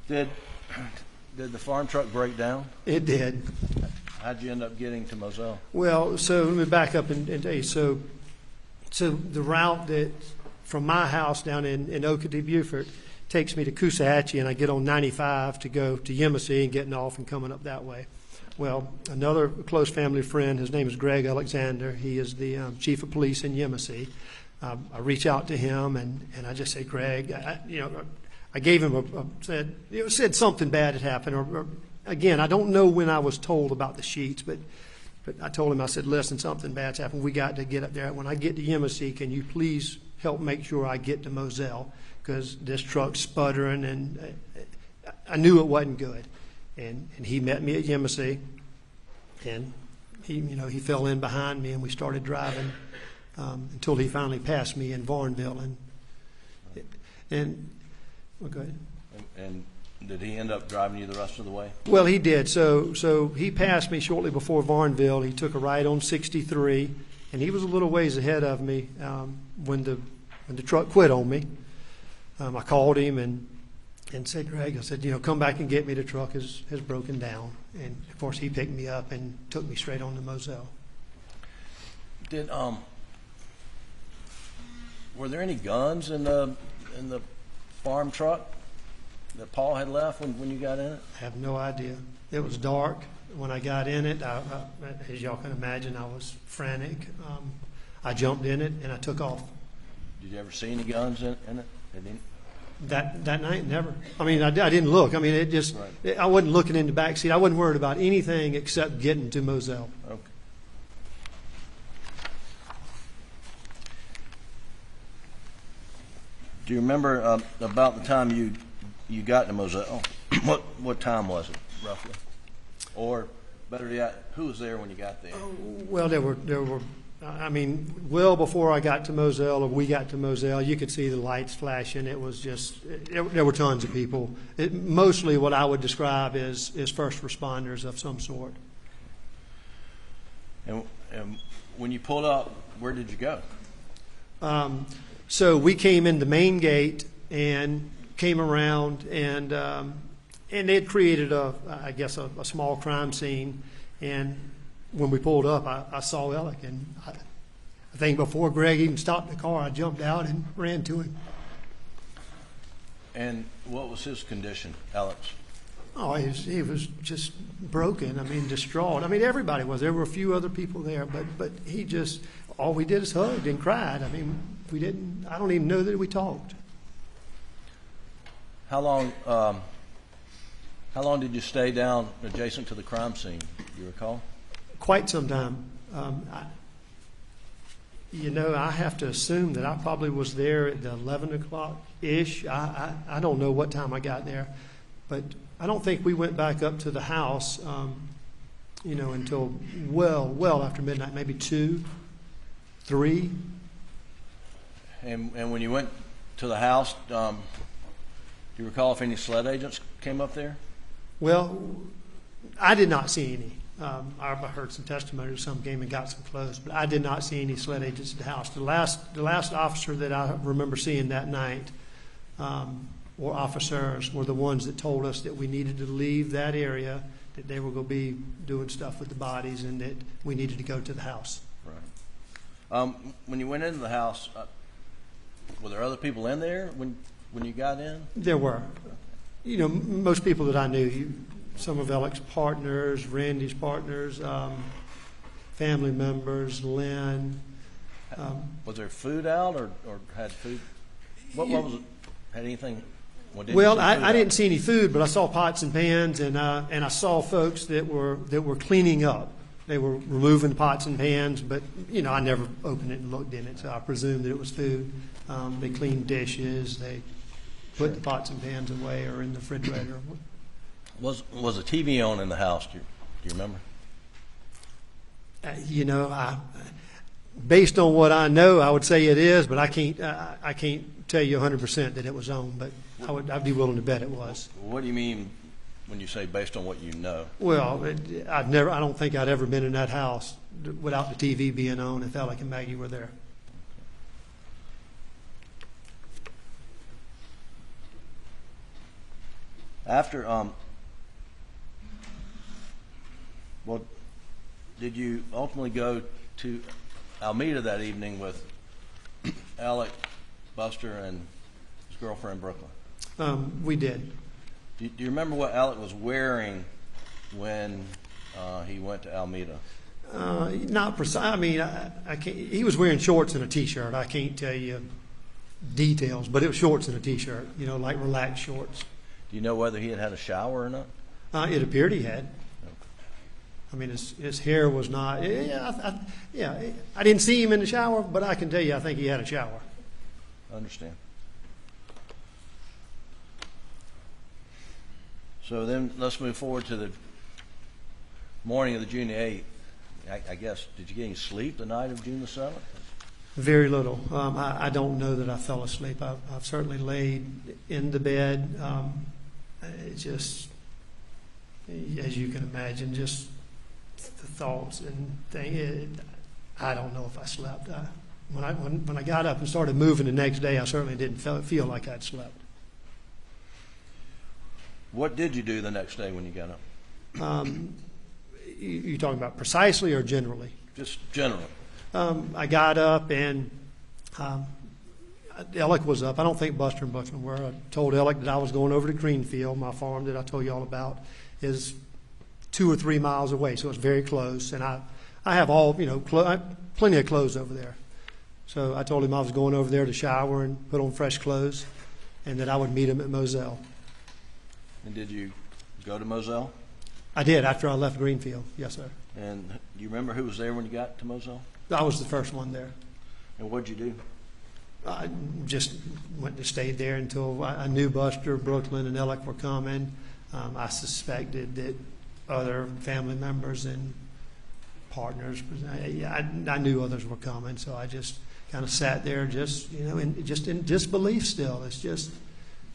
Did the farm truck break down? It did. How'd you end up getting to Moselle? Well, so let me back up and tell you. So the route that from my house down in Okatee, Beaufort, takes me to Coosawhatchee, and I get on 95 to go to Yemassee and getting off and coming up that way. Well, another close family friend, his name is Greg Alexander. He is the chief of police in Yemassee. I reach out to him, and I just say, Greg, I gave him said something bad had happened. Or again, I don't know when I was told about the sheets, but I told him, I said, listen, something bad's happened. We got to get up there. When I get to Yemassee, can you please help make sure I get to Moselle? Because this truck's sputtering, and I knew it wasn't good. And he met me at Yemassee, and he fell in behind me, and we started driving until he finally passed me in Varnville. Well, go ahead. And did he end up driving you the rest of the way? Well, he did. So he passed me shortly before Varnville. He took a right on 63, and he was a little ways ahead of me when the truck quit on me. I called him and said, Greg, I said, come back and get me. The truck has broken down. And, of course, he picked me up and took me straight on to Moselle. Were there any guns in the farm truck that Paul had left when you got in it? I have no idea. It was dark. When I got in it, as y'all can imagine, I was frantic. I jumped in it and I took off. Did you ever see any guns in it? That night, never. I mean, I didn't look. I mean, I wasn't looking in the back seat. I wasn't worried about anything except getting to Moselle. Okay. Do you remember about the time you got to Moselle? What time was it, roughly? Or better yet, who was there when you got there? Well, there were. I mean, well before I got to Moselle, or we got to Moselle, you could see the lights flashing. It was just there were tons of people. Mostly, what I would describe is first responders of some sort. And when you pulled up, where did you go? So we came in the main gate and came around, and they had created a small crime scene. And when we pulled up, I saw Alec, and I think before Greg even stopped the car, I jumped out and ran to him. And what was his condition, Alex? Oh, he was just broken. I mean, distraught. I mean, everybody was. There were a few other people there, but he just, all we did is hugged and cried. I mean, I don't even know that we talked. How long did you stay down adjacent to the crime scene? Do you recall? Quite some time. I have to assume that I probably was there at 11 o'clock-ish. I don't know what time I got there, but I don't think we went back up to the house, until well after midnight, maybe 2, 3. And when you went to the house, do you recall if any SLED agents came up there? Well, I did not see any. I heard some testimony. Some came and got some clothes, but I did not see any SLED agents at the house. The last officer that I remember seeing that night, or officers, were the ones that told us that we needed to leave that area, that they were going to be doing stuff with the bodies, and that we needed to go to the house. Right. When you went into the house, were there other people in there when you got in? There were. Most people that I knew, some of Alex's partners, Randy's partners, family members, Lynn. Was there food out or had food? What was it? Had anything? Well, I didn't see any food, but I saw pots and pans, and I saw folks that were cleaning up. They were removing pots and pans, but I never opened it and looked in it, so I presumed that it was food. They cleaned dishes. They put the pots and pans away or in the refrigerator. Was a TV on in the house? Do you remember? Based on what I know, I would say it is, but I can't tell you 100% that it was on. But I'd be willing to bet it was. What do you mean when you say based on what you know? Well, I don't think I'd ever been in that house without the TV being on if Alec and Maggie were there. After did you ultimately go to Alameda that evening with Alec, Buster, and his girlfriend Brooklyn? We did. Do you remember what Alec was wearing when he went to Alameda? Not precise. I mean, I can't, he was wearing shorts and a T-shirt. I can't tell you details, but it was shorts and a T-shirt. Like relaxed shorts. Do you know whether he had a shower or not? It appeared he had. I mean, his hair was not. I didn't see him in the shower, but I can tell you, I think he had a shower. I understand. So then, let's move forward to the morning of the June 8th. I guess, did you get any sleep the night of June the 7th? Very little. I don't know that I fell asleep. I've certainly laid in the bed. It just, as you can imagine, just the thoughts and things. I don't know if I slept. when I got up and started moving the next day, I certainly didn't feel like I'd slept. What did you do the next day when you got up? You talking about precisely or generally? Just generally. I got up and Alec was up. I don't think Buster and Buckland were. I told Alec that I was going over to Greenfield. My farm that I told you all about is 2 or 3 miles away, so it's very close. And I have all, plenty of clothes over there. So I told him I was going over there to shower and put on fresh clothes, and that I would meet him at Moselle. And did you go to Moselle? I did after I left Greenfield. Yes, sir. And do you remember who was there when you got to Moselle? I was the first one there. And what'd you do? I just went and stayed there until I knew Buster, Brooklyn, and Alec were coming. I suspected that other family members and partners, I knew others were coming, so I just kind of sat there just in disbelief still. It's just,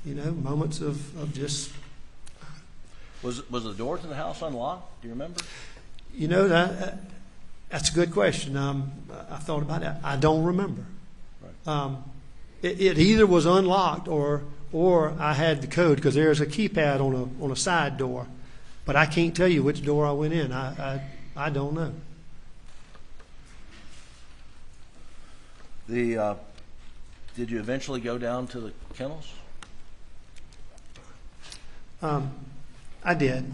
moments of just... Was the door to the house unlocked? Do you remember? That's a good question. I thought about it. I don't remember. Right. It either was unlocked or I had the code, because there's a keypad on a side door, but I can't tell you which door I went in. I don't know. Did you eventually go down to the kennels? I did.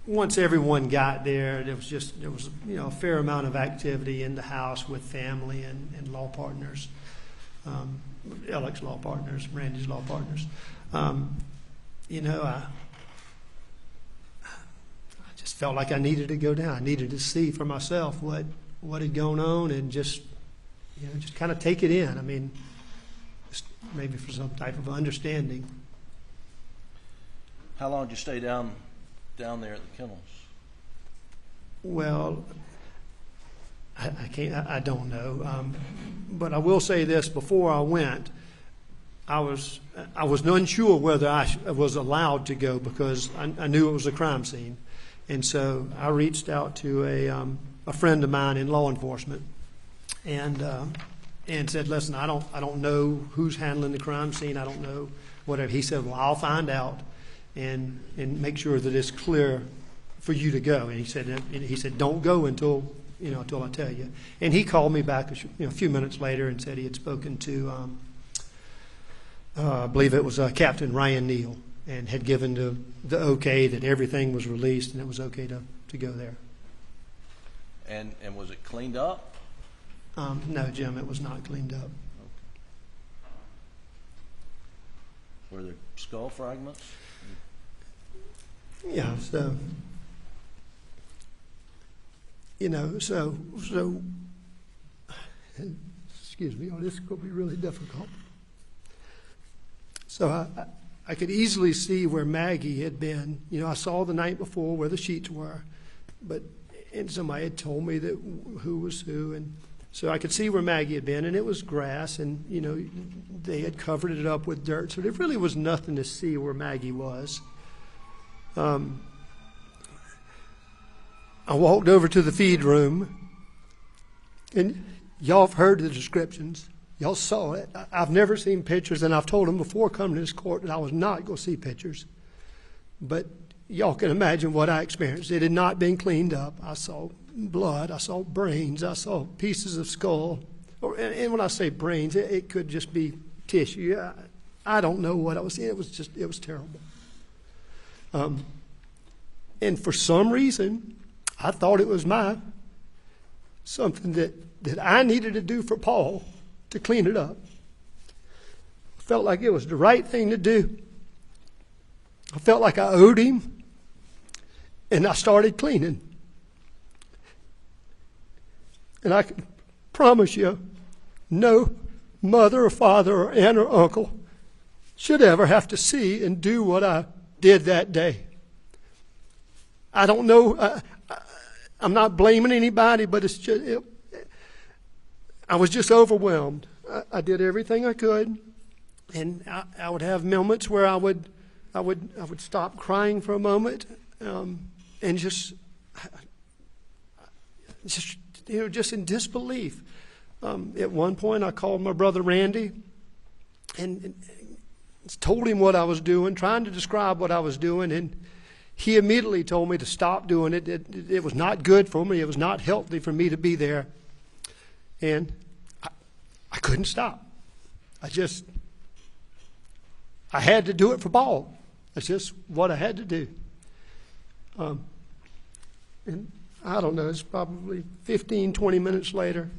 Once everyone got there, there was a fair amount of activity in the house with family and law partners, Alec's law partners, Randy's law partners. I just felt like I needed to go down. I needed to see for myself what had gone on and just kind of take it in. I mean, just maybe for some type of understanding. How long did you stay down there at the kennels? Well, I can't. I don't know. But I will say this: before I went, I was unsure whether I was allowed to go, because I knew it was a crime scene, and so I reached out to a friend of mine in law enforcement, and said, "Listen, I don't know who's handling the crime scene. I don't know whatever." He said, "Well, I'll find out and make sure that it's clear for you to go." And he said, "Don't go until I tell you." And he called me back a few minutes later and said he had spoken to I believe it was Captain Ryan Neal, and had given the okay that everything was released and it was okay to go there. And was it cleaned up? No, Jim, it was not cleaned up. Were there skull fragments? Yeah, so excuse me, this is going to be really difficult. So I could easily see where Maggie had been. I saw the night before where the sheets were, and somebody had told me that who was who, and so I could see where Maggie had been, and it was grass, and they had covered it up with dirt, so there really was nothing to see where Maggie was. I walked over to the feed room, and y'all have heard the descriptions. Y'all saw it. I've never seen pictures, and I've told them before coming to this court that I was not going to see pictures. But y'all can imagine what I experienced. It had not been cleaned up. I saw blood. I saw brains. I saw pieces of skull. And when I say brains, it could just be tissue. I don't know what I was seeing. It was terrible. And for some reason, I thought it was something that I needed to do for Paul to clean it up. I felt like it was the right thing to do. I felt like I owed him, and I started cleaning. And I can promise you, no mother or father or aunt or uncle should ever have to see and do what I did that day. I don't know. I'm not blaming anybody, but it's just I was just overwhelmed. I did everything I could, and I would have moments where I would stop crying for a moment, and just just in disbelief. At one point, I called my brother Randy and told him what I was doing, trying to describe what I was doing, and he immediately told me to stop doing it. It was not good for me. It was not healthy for me to be there. And I couldn't stop. I had to do it for Paul. That's just what I had to do. And I don't know, it's probably 15, 20 minutes later.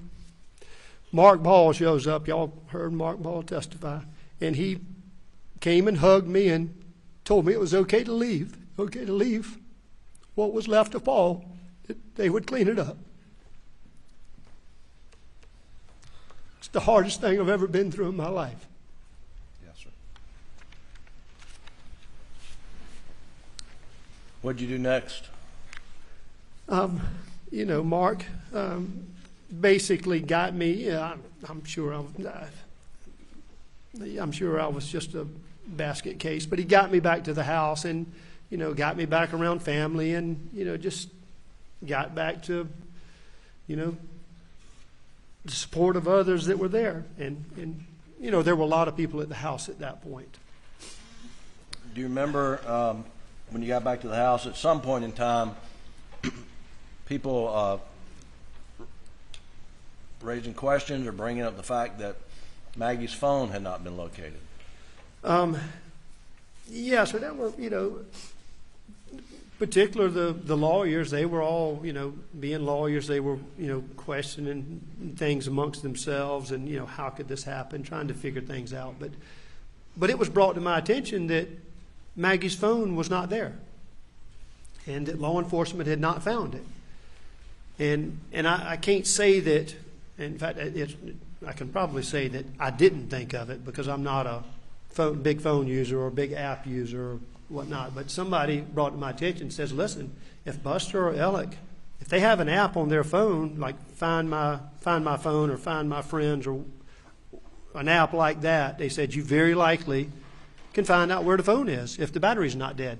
Mark Ball shows up. Y'all heard Mark Ball testify. And he came and hugged me and told me it was okay to leave. Okay to leave what was left of Paul. They would clean it up. It's the hardest thing I've ever been through in my life. Yes, sir. What'd you do next? Mark basically got me. I'm sure I was just a basket case, but he got me back to the house and, got me back around family and, just got back to, the support of others that were there. And there were a lot of people at the house at that point. Do you remember when you got back to the house, at some point in time, people raising questions or bringing up the fact that Maggie's phone had not been located? Yeah, so that were, particular the lawyers, they were all, being lawyers, they were, questioning things amongst themselves and, how could this happen, trying to figure things out. But it was brought to my attention that Maggie's phone was not there and that law enforcement had not found it. And I can't say that, in fact, I can probably say that I didn't think of it because I'm not a big phone user or a big app user or whatnot. But somebody brought it to my attention and says, listen, if Buster or Alec, if they have an app on their phone, like Find My Phone or Find My Friends or an app like that, they said you very likely can find out where the phone is if the battery's not dead.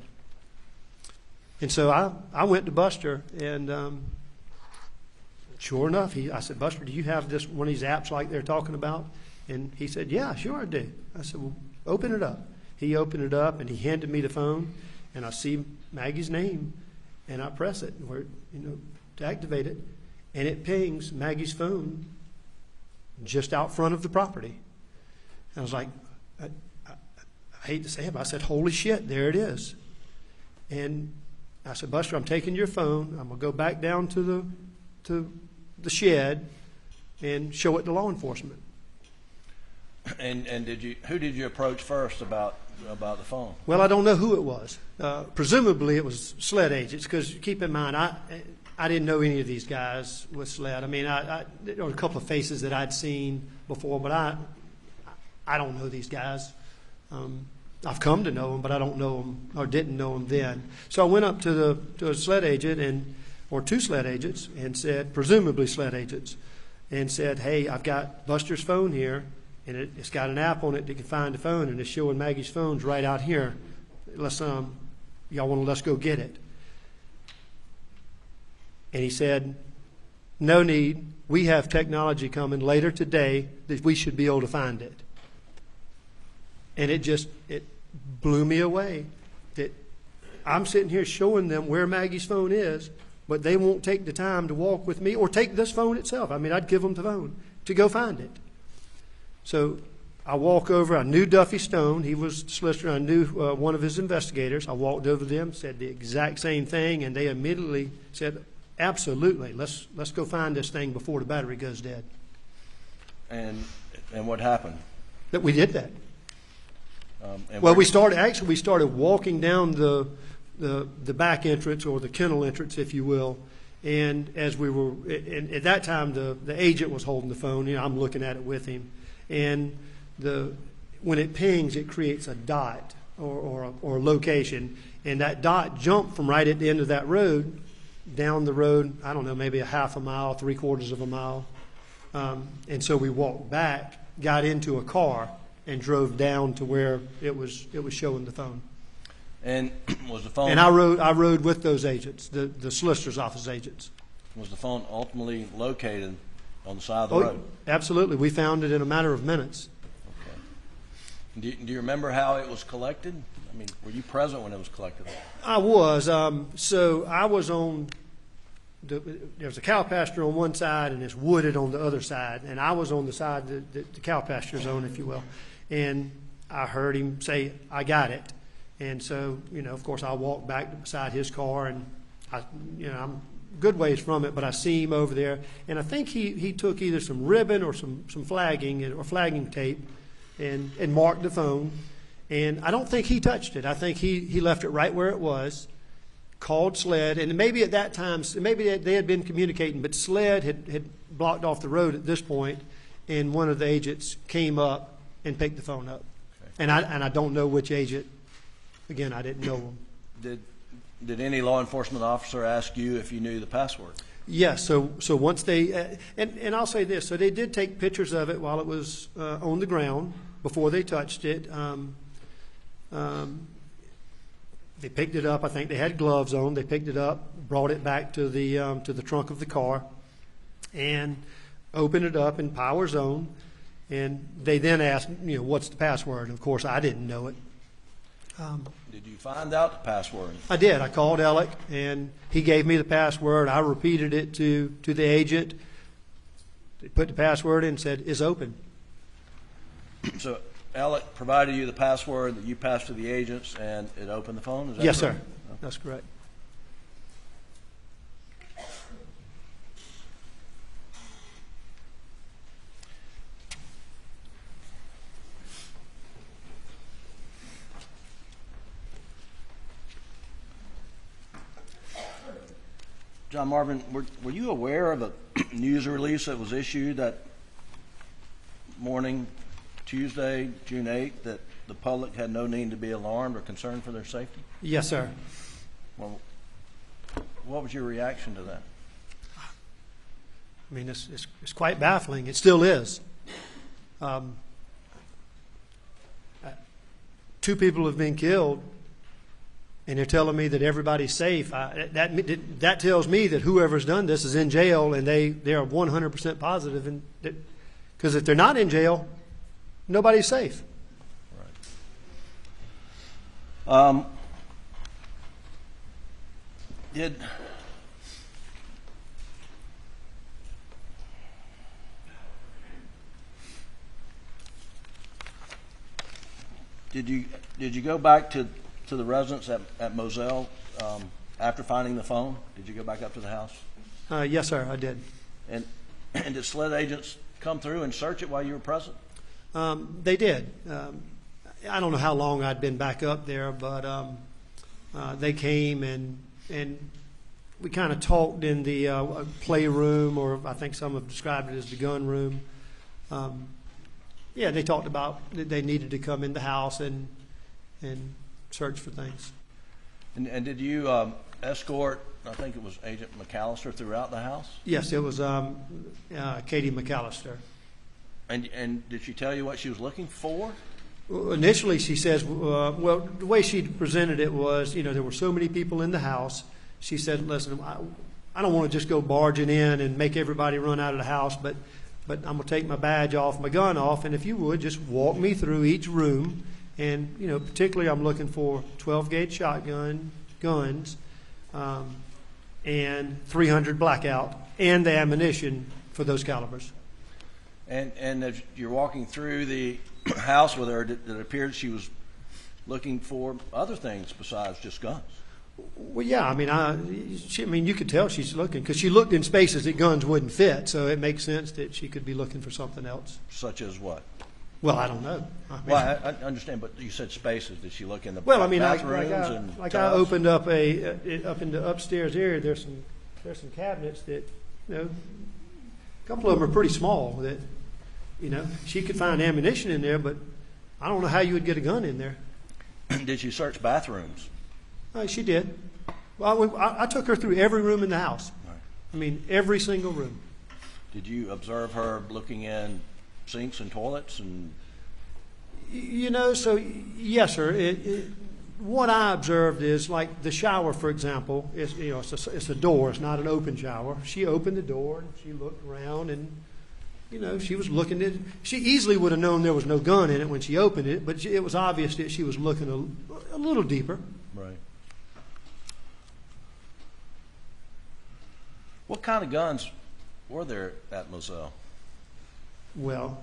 And so I went to Buster and sure enough, I said, Buster, do you have this one of these apps like they're talking about? And he said, yeah, sure I do. I said, well, open it up. He opened it up and he handed me the phone, and I see Maggie's name, and I press it where to activate it, and it pings Maggie's phone just out front of the property. And I was like, I hate to say it, but I said, holy shit, there it is. And I said, Buster, I'm taking your phone. I'm gonna go back down to the shed and show it to law enforcement. And who did you approach first about the phone? Well, I don't know who it was. Presumably it was SLED agents, because keep in mind, I didn't know any of these guys with SLED. I mean, there were a couple of faces that I'd seen before, but I don't know these guys. I've come to know them, but I don't know them or didn't know them then. So I went up to a SLED agent or two SLED agents and said, presumably SLED agents, and said, hey, I've got Buster's phone here, and it's got an app on it that can find the phone, and it's showing Maggie's phone's right out here. Y'all want to let's go get it. And he said, no need. We have technology coming later today that we should be able to find it. And it blew me away that I'm sitting here showing them where Maggie's phone is, but they won't take the time to walk with me or take this phone itself. I mean, I'd give them the phone to go find it. So I walk over. I knew Duffy Stone. He was the solicitor. I knew one of his investigators. I walked over to them, said the exact same thing, and they immediately said, absolutely, let's go find this thing before the battery goes dead. And what happened? That we did that. Well, we started walking down the back entrance, or the kennel entrance, if you will. And as we were, and at that time, the agent was holding the phone. I'm looking at it with him. And when it pings, it creates a dot or a location. And that dot jumped from right at the end of that road down the road, I don't know, maybe a half a mile, 3/4 of a mile. And so we walked back, got into a car, and drove down to where it was showing the phone. And was the phone? And I rode with those agents, the solicitor's office agents. Was the phone ultimately located on the side of the Oh, road? absolutely. We found it in a matter of minutes. Okay. Do you remember how it was collected? I mean, were you present when it was collected? I was. So I was on, there's a cow pasture on one side and it's wooded on the other side. And I was on the side, the cow pasture zone, if you will. And I heard him say, "I got it." And so, of course, I walked back beside his car and I'm good ways from it, but I see him over there. And I think he took either some ribbon or some flagging or flagging tape and marked the phone. And I don't think he touched it. I think he left it right where it was, called SLED, and maybe at that time, maybe they had been communicating, but SLED had blocked off the road at this point, and one of the agents came up and picked the phone up. Okay. And I don't know which agent. Again, I didn't know him. Did any law enforcement officer ask you if you knew the password? Yes. So once they and I'll say this. So they did take pictures of it while it was on the ground before they touched it. They picked it up. I think they had gloves on. They picked it up, brought it back to the trunk of the car, and opened it up in power zone. And they then asked, what's the password? And of course, I didn't know it. Did you find out the password? I did. I called Alex, and he gave me the password. I repeated it to the agent. They put the password in and said, "It's open." So Alex provided you the password that you passed to the agents, and it opened the phone? Is that Yes, correct? sir. That's correct. John Marvin, were you aware of a news release that was issued that morning, Tuesday, June 8th, that the public had no need to be alarmed or concerned for their safety? Yes, sir. Well, what was your reaction to that? I mean, it's quite baffling. It still is. 2 people have been killed, and they're telling me that everybody's safe. That tells me that whoever's done this is in jail, and they are 100% positive. Because if they're not in jail, nobody's safe. Right. Did you go back to the residence at Moselle after finding the phone? Did you go back up to the house? Yes, sir, I did. And did SLED agents come through and search it while you were present? They did. I don't know how long I'd been back up there, but they came and we kind of talked in the playroom, or I think some have described it as the gun room. They talked about that they needed to come in the house and search for things. And did you escort, I think it was Agent McAllister, throughout the house? Yes, it was Katie McAllister. And did she tell you what she was looking for? Initially, she says, well, the way she presented it was, there were so many people in the house. She said, "Listen, I don't want to just go barging in and make everybody run out of the house, but I'm going to take my badge off, my gun off, and if you would, just walk me through each room. And, particularly I'm looking for 12-gauge shotgun, guns, and 300 blackout, and the ammunition for those calibers." And as you're walking through the house with her, it appeared she was looking for other things besides just guns. Well, yeah, I mean, you could tell she's looking, because she looked in spaces that guns wouldn't fit, so it makes sense that she could be looking for something else. Such as what? Well, I don't know. I understand, but you said spaces. Did she look in the bathrooms? I opened up up in the upstairs area. There's some cabinets that, a couple of them are pretty small. That, she could find ammunition in there, but I don't know how you would get a gun in there. Did she search bathrooms? She did. Well, I took her through every room in the house. Right. I mean, every single room. Did you observe her looking in sinks and toilets and? So yes, sir. what I observed is, like the shower, for example, is, you know, it's a door. It's not an open shower. She opened the door and she looked around, and you know, she was looking at. She easily would have known there was no gun in it when she opened it, but it was obvious that she was looking a little deeper. Right. What kind of guns were there at Moselle? Well,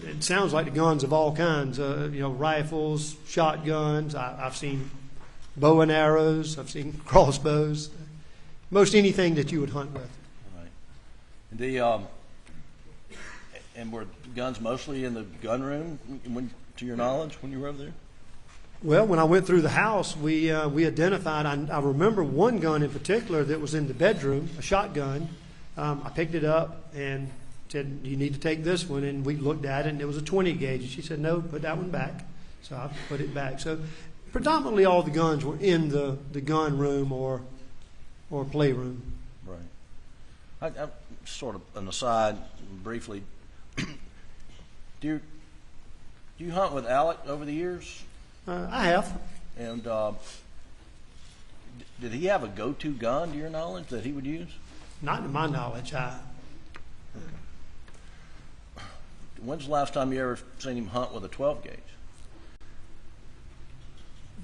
it sounds like the guns of all kinds. You know, rifles, shotguns. I've seen bow and arrows. I've seen crossbows. Most anything that you would hunt with. Right. And were guns mostly in the gun room, to your knowledge, when you were over there? Well, when I went through the house, we identified. I remember one gun in particular that was in the bedroom, a shotgun. I picked it up and said, "You need to take this one." And we looked at it, and it was a 20 gauge. And she said, "No, put that one back." So I put it back. So predominantly all the guns were in the gun room or playroom. Right. I sort of an aside, briefly. Do you hunt with Alec over the years? I have. And did he have a go-to gun, to your knowledge, that he would use? Not to my knowledge. When's the last time you ever seen him hunt with a 12 gauge?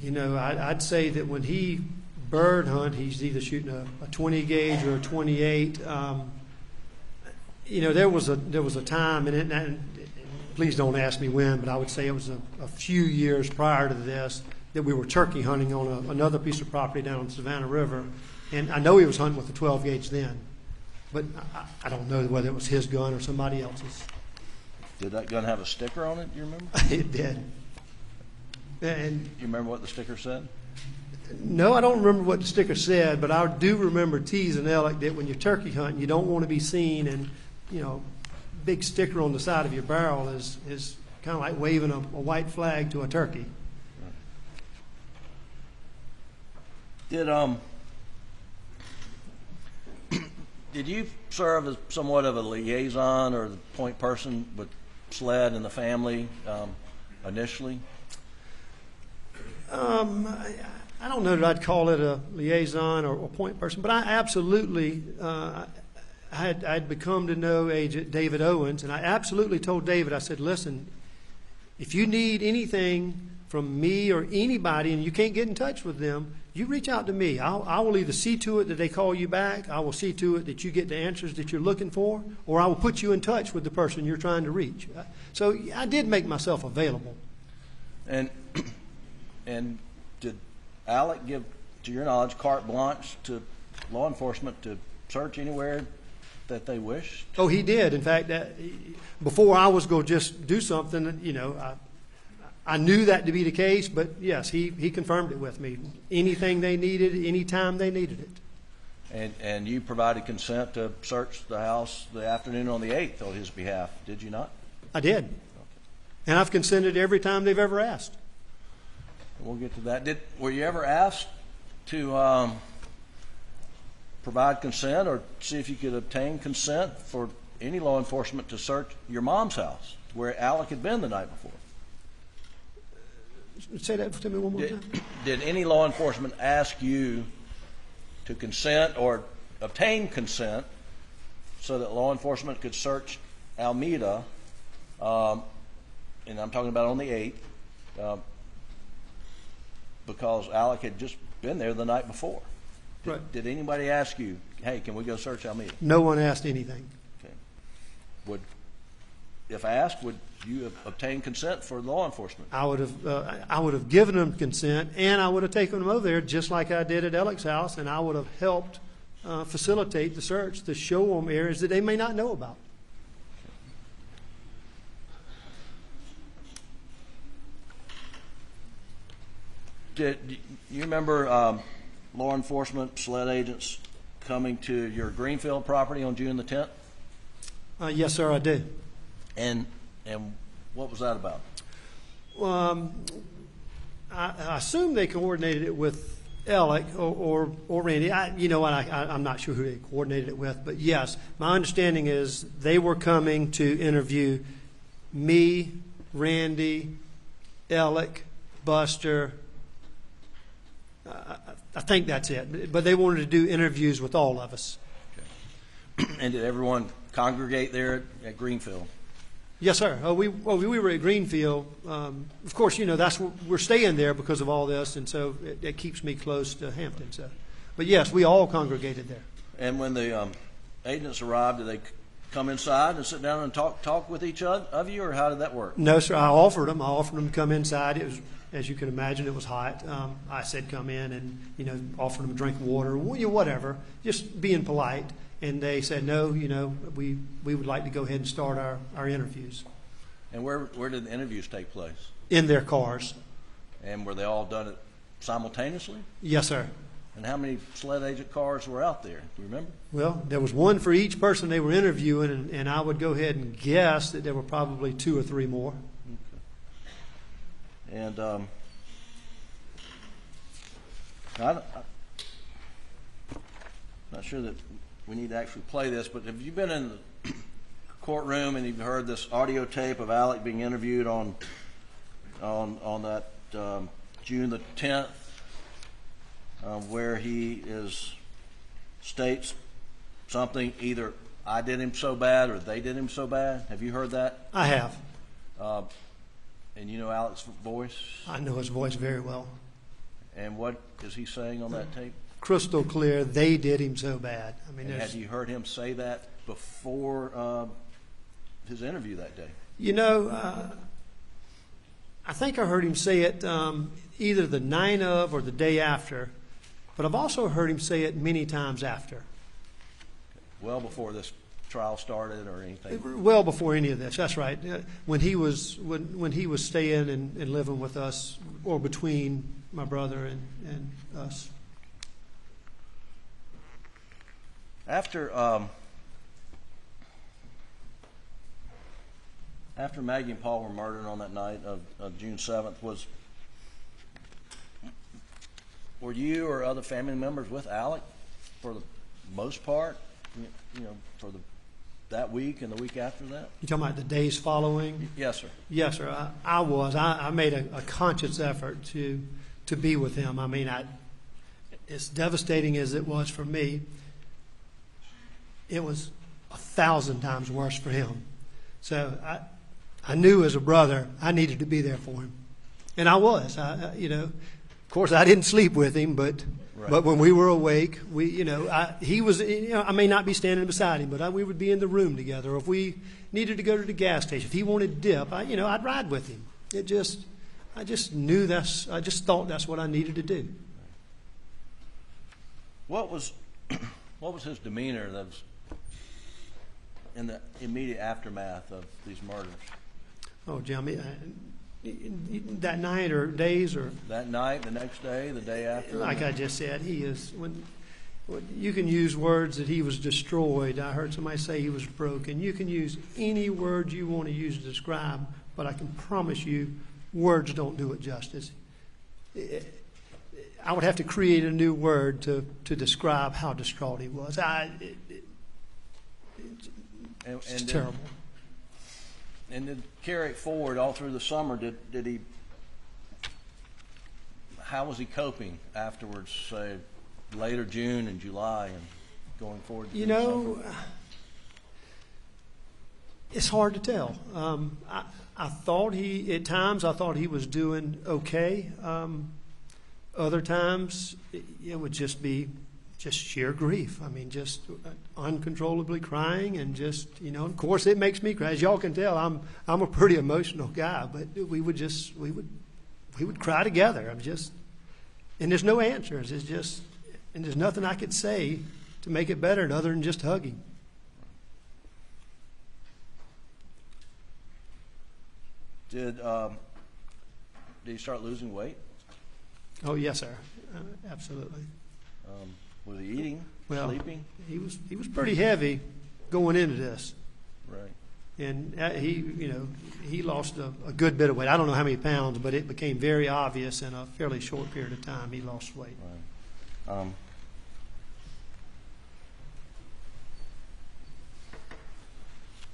You know, I'd say that when he bird hunt, he's either shooting a 20 gauge or a 28. You know, there was a time, and please don't ask me when, but I would say it was a few years prior to this that we were turkey hunting on another piece of property down on the Savannah River, and I know he was hunting with a 12 gauge then, but I don't know whether it was his gun or somebody else's. Did that gun have a sticker on it? Do you remember? It did. And you remember what the sticker said? No, I don't remember what the sticker said, but I do remember teasing Alec that when you're turkey hunting, you don't want to be seen, and you know, big sticker on the side of your barrel is kind of like waving a white flag to a turkey. Did you serve as somewhat of a liaison or the point person with SLED and the family initially? I don't know that I'd call it a liaison or point person, but I absolutely, I'd become to know Agent David Owens, and I absolutely told David, I said, listen, if you need anything from me or anybody and you can't get in touch with them, you reach out to me. I will either see to it that they call you back, I will see to it that you get the answers that you're looking for, or I will put you in touch with the person you're trying to reach. So I did make myself available. And did Alec give, to your knowledge, carte blanche to law enforcement to search anywhere that they wished? Oh, he did. In fact, before I was going to just do something, you know, I knew that to be the case, but yes, he confirmed it with me. Anything they needed, anytime they needed it. And you provided consent to search the house the afternoon on the 8th on his behalf, did you not? I did. Okay. And I've consented every time they've ever asked. We'll get to that. Were you ever asked to provide consent or see if you could obtain consent for any law enforcement to search your mom's house where Alec had been the night before? Say that to me one more time. Did any law enforcement ask you to consent or obtain consent so that law enforcement could search Almeda, and I'm talking about on the 8th, because Alec had just been there the night before? Right. Did anybody ask you, hey, can we go search Almeda? No one asked anything. Okay. If asked, would you obtain consent for law enforcement? I would have given them consent, and I would have taken them over there just like I did at Alec's house, and I would have helped facilitate the search to show them areas that they may not know about. Do you remember law enforcement, SLED agents coming to your Greenfield property on June the 10th? Yes, sir, I do. And what was that about? I assume they coordinated it with Alec or Randy. I'm not sure who they coordinated it with, but yes, my understanding is they were coming to interview me, Randy, Alec, Buster. I think that's it. But they wanted to do interviews with all of us. And did everyone congregate there at Greenfield? Yes, sir. We were at Greenfield. Of course, that's we're staying there because of all this, and so it keeps me close to Hampton. So, but yes, we all congregated there. And when the agents arrived, did they come inside and sit down and talk with each other of you, or how did that work? No, sir. I offered them to come inside. It was, as you can imagine, it was hot. I said come in and offered them a drink of water, whatever, just being polite. And they said no. We would like to go ahead and start our interviews. And where did the interviews take place? In their cars. And were they all done simultaneously? Yes, sir. And how many SLED agent cars were out there? Do you remember? Well, there was one for each person they were interviewing, and I would go ahead and guess that there were probably 2 or 3 more. Okay. And I'm not sure that we need to actually play this, but have you been in the courtroom and you've heard this audio tape of Alec being interviewed on that June the 10th? Where he states something, either I did him so bad or they did him so bad. Have you heard that? I have. And you know Alex's voice? I know his voice very well. And what is he saying on that tape? Crystal clear, they did him so bad. I mean, and had you heard him say that before his interview that day? I think I heard him say it either the night of or the day after. But I've also heard him say it many times after. Well before this trial started or anything? Well before any of this, that's right. When he was staying and living with us, or between my brother and us. After Maggie and Paul were murdered on that night of June 7th, were you or other family members with Alec for the most part, for that week and the week after that? You talking about the days following? Yes, sir. Yes, sir. I was. I made a conscious effort to be with him. I mean, as devastating as it was for me, it was 1,000 times worse for him. So I knew as a brother I needed to be there for him, and I was. Of course, I didn't sleep with him, but when we were awake, he was. I may not be standing beside him, but we would be in the room together. Or if we needed to go to the gas station, if he wanted dip, I'd ride with him. I just knew I just thought that's what I needed to do. What was his demeanor that was in the immediate aftermath of these murders? Oh, Jimmy, that night or days or that night, the next day, the day after. Like I just said, he is. When you can use words that he was destroyed. I heard somebody say he was broken. You can use any word you want to use to describe, but I can promise you, words don't do it justice. I would have to create a new word to describe how distraught he was. It's terrible. And to carry it forward all through the summer, did he? How was he coping afterwards? Say later June and July and going forward. It's hard to tell. I thought at times I thought he was doing okay. Other times it would just be sheer grief. I mean, just uncontrollably crying and just, of course it makes me cry. As y'all can tell, I'm a pretty emotional guy, but we would cry together. And there's no answers. And there's nothing I could say to make it better other than just hugging. Did he start losing weight? Oh, yes, sir. Absolutely. Was he eating, sleeping? He was pretty heavy going into this. Right. And he lost a good bit of weight. I don't know how many pounds, but it became very obvious in a fairly short period of time he lost weight. Right.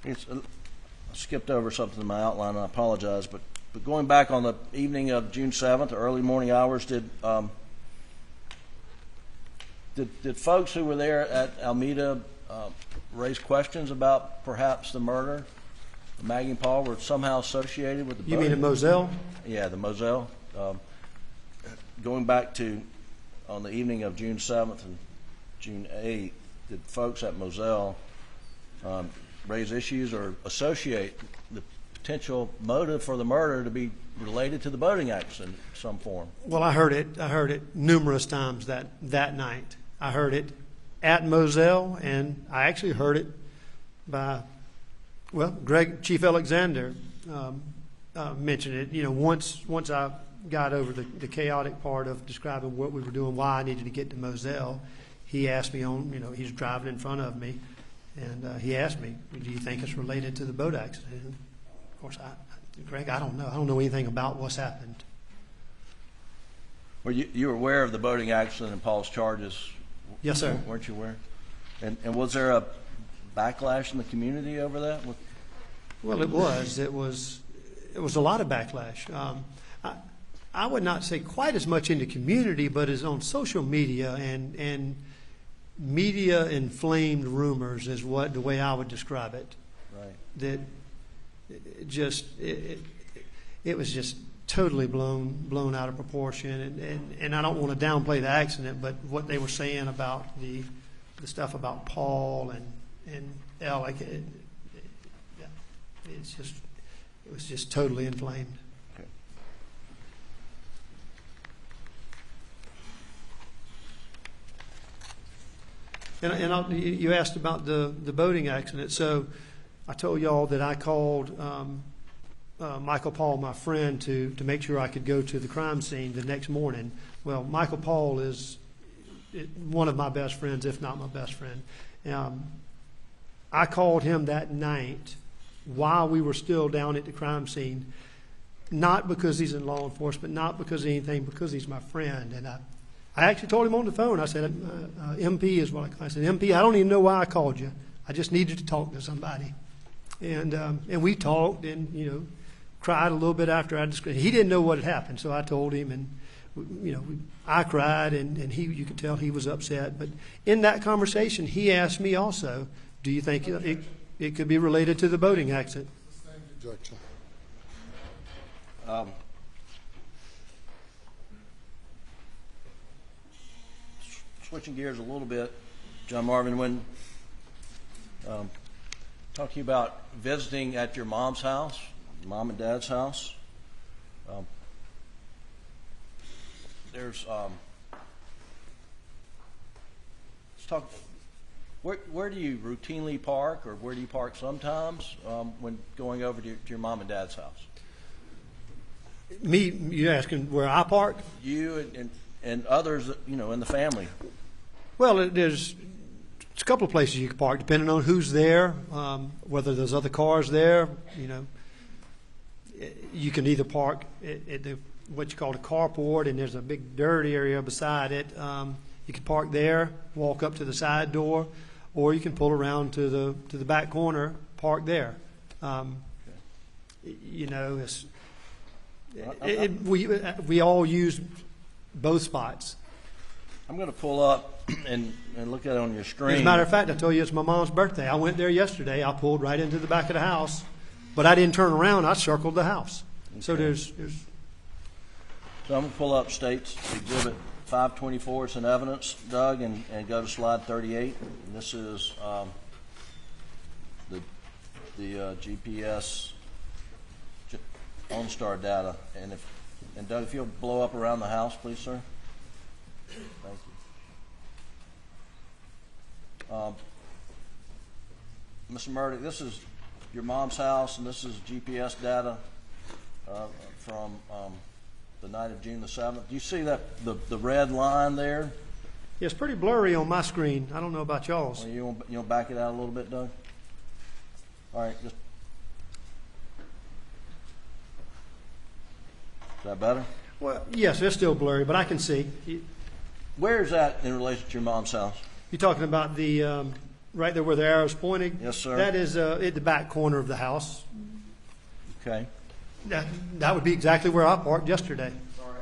I skipped over something in my outline, and I apologize, but But going back on the evening of June 7th, or early morning hours, did folks who were there at Almeda raise questions about perhaps the murder? Maggie and Paul were somehow associated with the You mean at Moselle? Yeah, the Moselle. Going back to on the evening of June 7th and June 8th, did folks at Moselle raise issues or associate the potential motive for the murder to be related to the boating accident in some form? Well, I heard it numerous times that night. I heard it at Moselle, and I actually heard it by, well, Chief Alexander mentioned it. You know, once I got over the chaotic part of describing what we were doing, why I needed to get to Moselle, he asked me he's driving in front of me, and he asked me, do you think it's related to the boat accident? And of course, Greg, I don't know. I don't know anything about what's happened. Were you were aware of the boating accident and Paul's charges? Yes, sir. Weren't you aware? And was there a backlash in the community over that? Well, it was. It was a lot of backlash. I would not say quite as much in the community, but as on social media and media inflamed rumors is the way I would describe it. Right. That it was just totally blown out of proportion, and I don't want to downplay the accident, but what they were saying about the stuff about Paul and Alec, it was just totally inflamed. Okay. And you asked about the boating accident. So I told y'all that I called Michael Paul, my friend, to make sure I could go to the crime scene the next morning. Well, Michael Paul is one of my best friends, if not my best friend. I called him that night while we were still down at the crime scene, not because he's in law enforcement, not because of anything, because he's my friend. And I actually told him on the phone, I said, MP is what I said, MP, I don't even know why I called you. I just needed to talk to somebody. And we talked and, cried a little bit after I described. He didn't know what had happened, so I told him, and, I cried, and you could tell he was upset. But in that conversation, he asked me also, do you think it could be related to the boating accident? Objection. Switching gears a little bit, John Marvin, when talking about visiting at your mom's house, mom and dad's house, there's let's talk. Where do you routinely park, or where do you park sometimes when going over to your mom and dad's house? Me, you asking where I park? You and others, in the family. Well, there's a couple of places you can park, depending on who's there, whether there's other cars there. You can either park at what you call the carport, and there's a big dirt area beside it. You can park there, walk up to the side door, or you can pull around to the back corner, park there. We all use both spots. I'm going to pull up and look at it on your screen. As a matter of fact, I told you it's my mom's birthday. I went there yesterday. I pulled right into the back of the house, but I didn't turn around. I circled the house. Okay. So there's. So I'm going to pull up State's Exhibit 524. It's an evidence, Doug, and go to slide 38. And this is the GPS OnStar data. And Doug, if you'll blow up around the house, please, sir. Thank you. Mr. Murdaugh, this is your mom's house, and this is GPS data from the night of June the 7th. Do you see that the red line there? Yeah, it's pretty blurry on my screen. I don't know about y'all's. Well, you want back it out a little bit, Doug? All right. Is that better? Well, yes, it's still blurry, but I can see. Where is that in relation to your mom's house? You're talking about the right there where the arrow's pointing? Yes, sir. That is at the back corner of the house. Okay. That would be exactly where I parked yesterday. All right.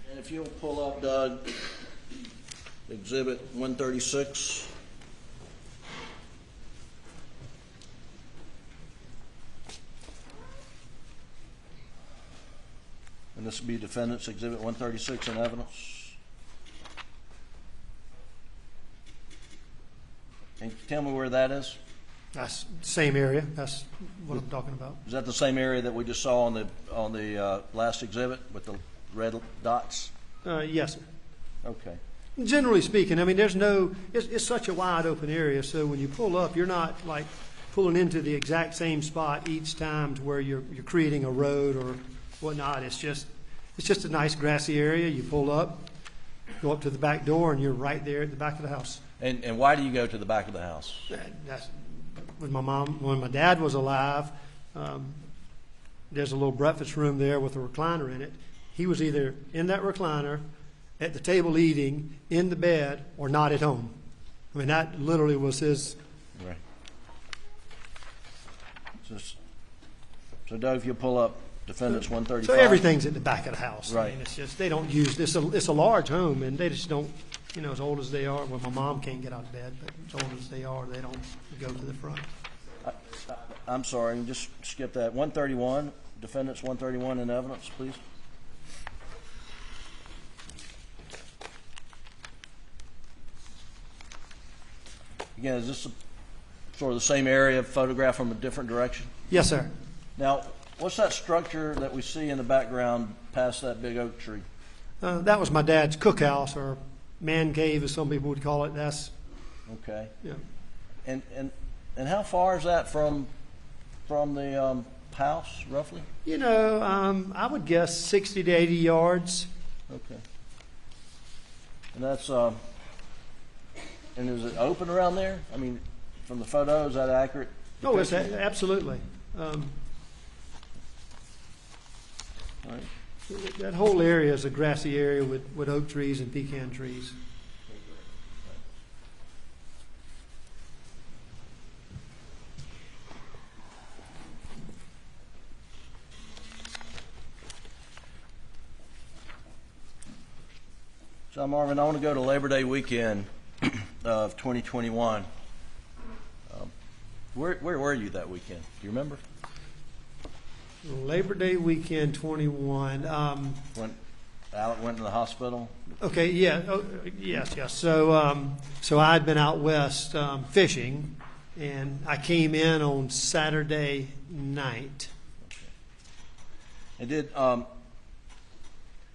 And if you'll pull up, Doug, Exhibit 136. And this would be Defendant's Exhibit 136 in evidence. And tell me where that is? That's the same area. That's what I'm talking about. Is that the same area that we just saw on the last exhibit with the red dots? Yes, sir. Okay. Generally speaking, I mean, it's such a wide open area, so when you pull up, you're not like pulling into the exact same spot each time to where you're creating a road or whatnot. It's just a nice grassy area. You pull up, go up to the back door, and you're right there at the back of the house. And why do you go to the back of the house? That's with my mom. When my dad was alive, there's a little breakfast room there with a recliner in it. He was either in that recliner, at the table eating, in the bed, or not at home. I mean, that literally was his. Right. So Doug, if you pull up Defendant's 135. So everything's at the back of the house. Right. I mean, it's just they don't use this. It's a large home, and they just don't. You know, as old as they are, well, my mom can't get out of bed, but as old as they are, they don't go to the front. I'm sorry, just skip that. 131, Defendant's 131 in evidence, please. Again, is this sort of the same area, photographed from a different direction? Yes, sir. Now, what's that structure that we see in the background past that big oak tree? That was my dad's cookhouse, or man cave, as some people would call it. That's okay. Yeah. And how far is that from the house, roughly? You know, I would guess 60 to 80 yards. Okay. And that's and is it open around there? I mean, from the photo, is that accurate? Oh, it's absolutely. All right. That whole area is a grassy area with oak trees and pecan trees. So, Marvin, I want to go to Labor Day weekend of 2021. Where were you that weekend? Do you remember? Labor Day weekend 21. When Alec went to the hospital? Okay, yeah. Oh, yes. So I'd been out west fishing, and I came in on Saturday night. Okay. And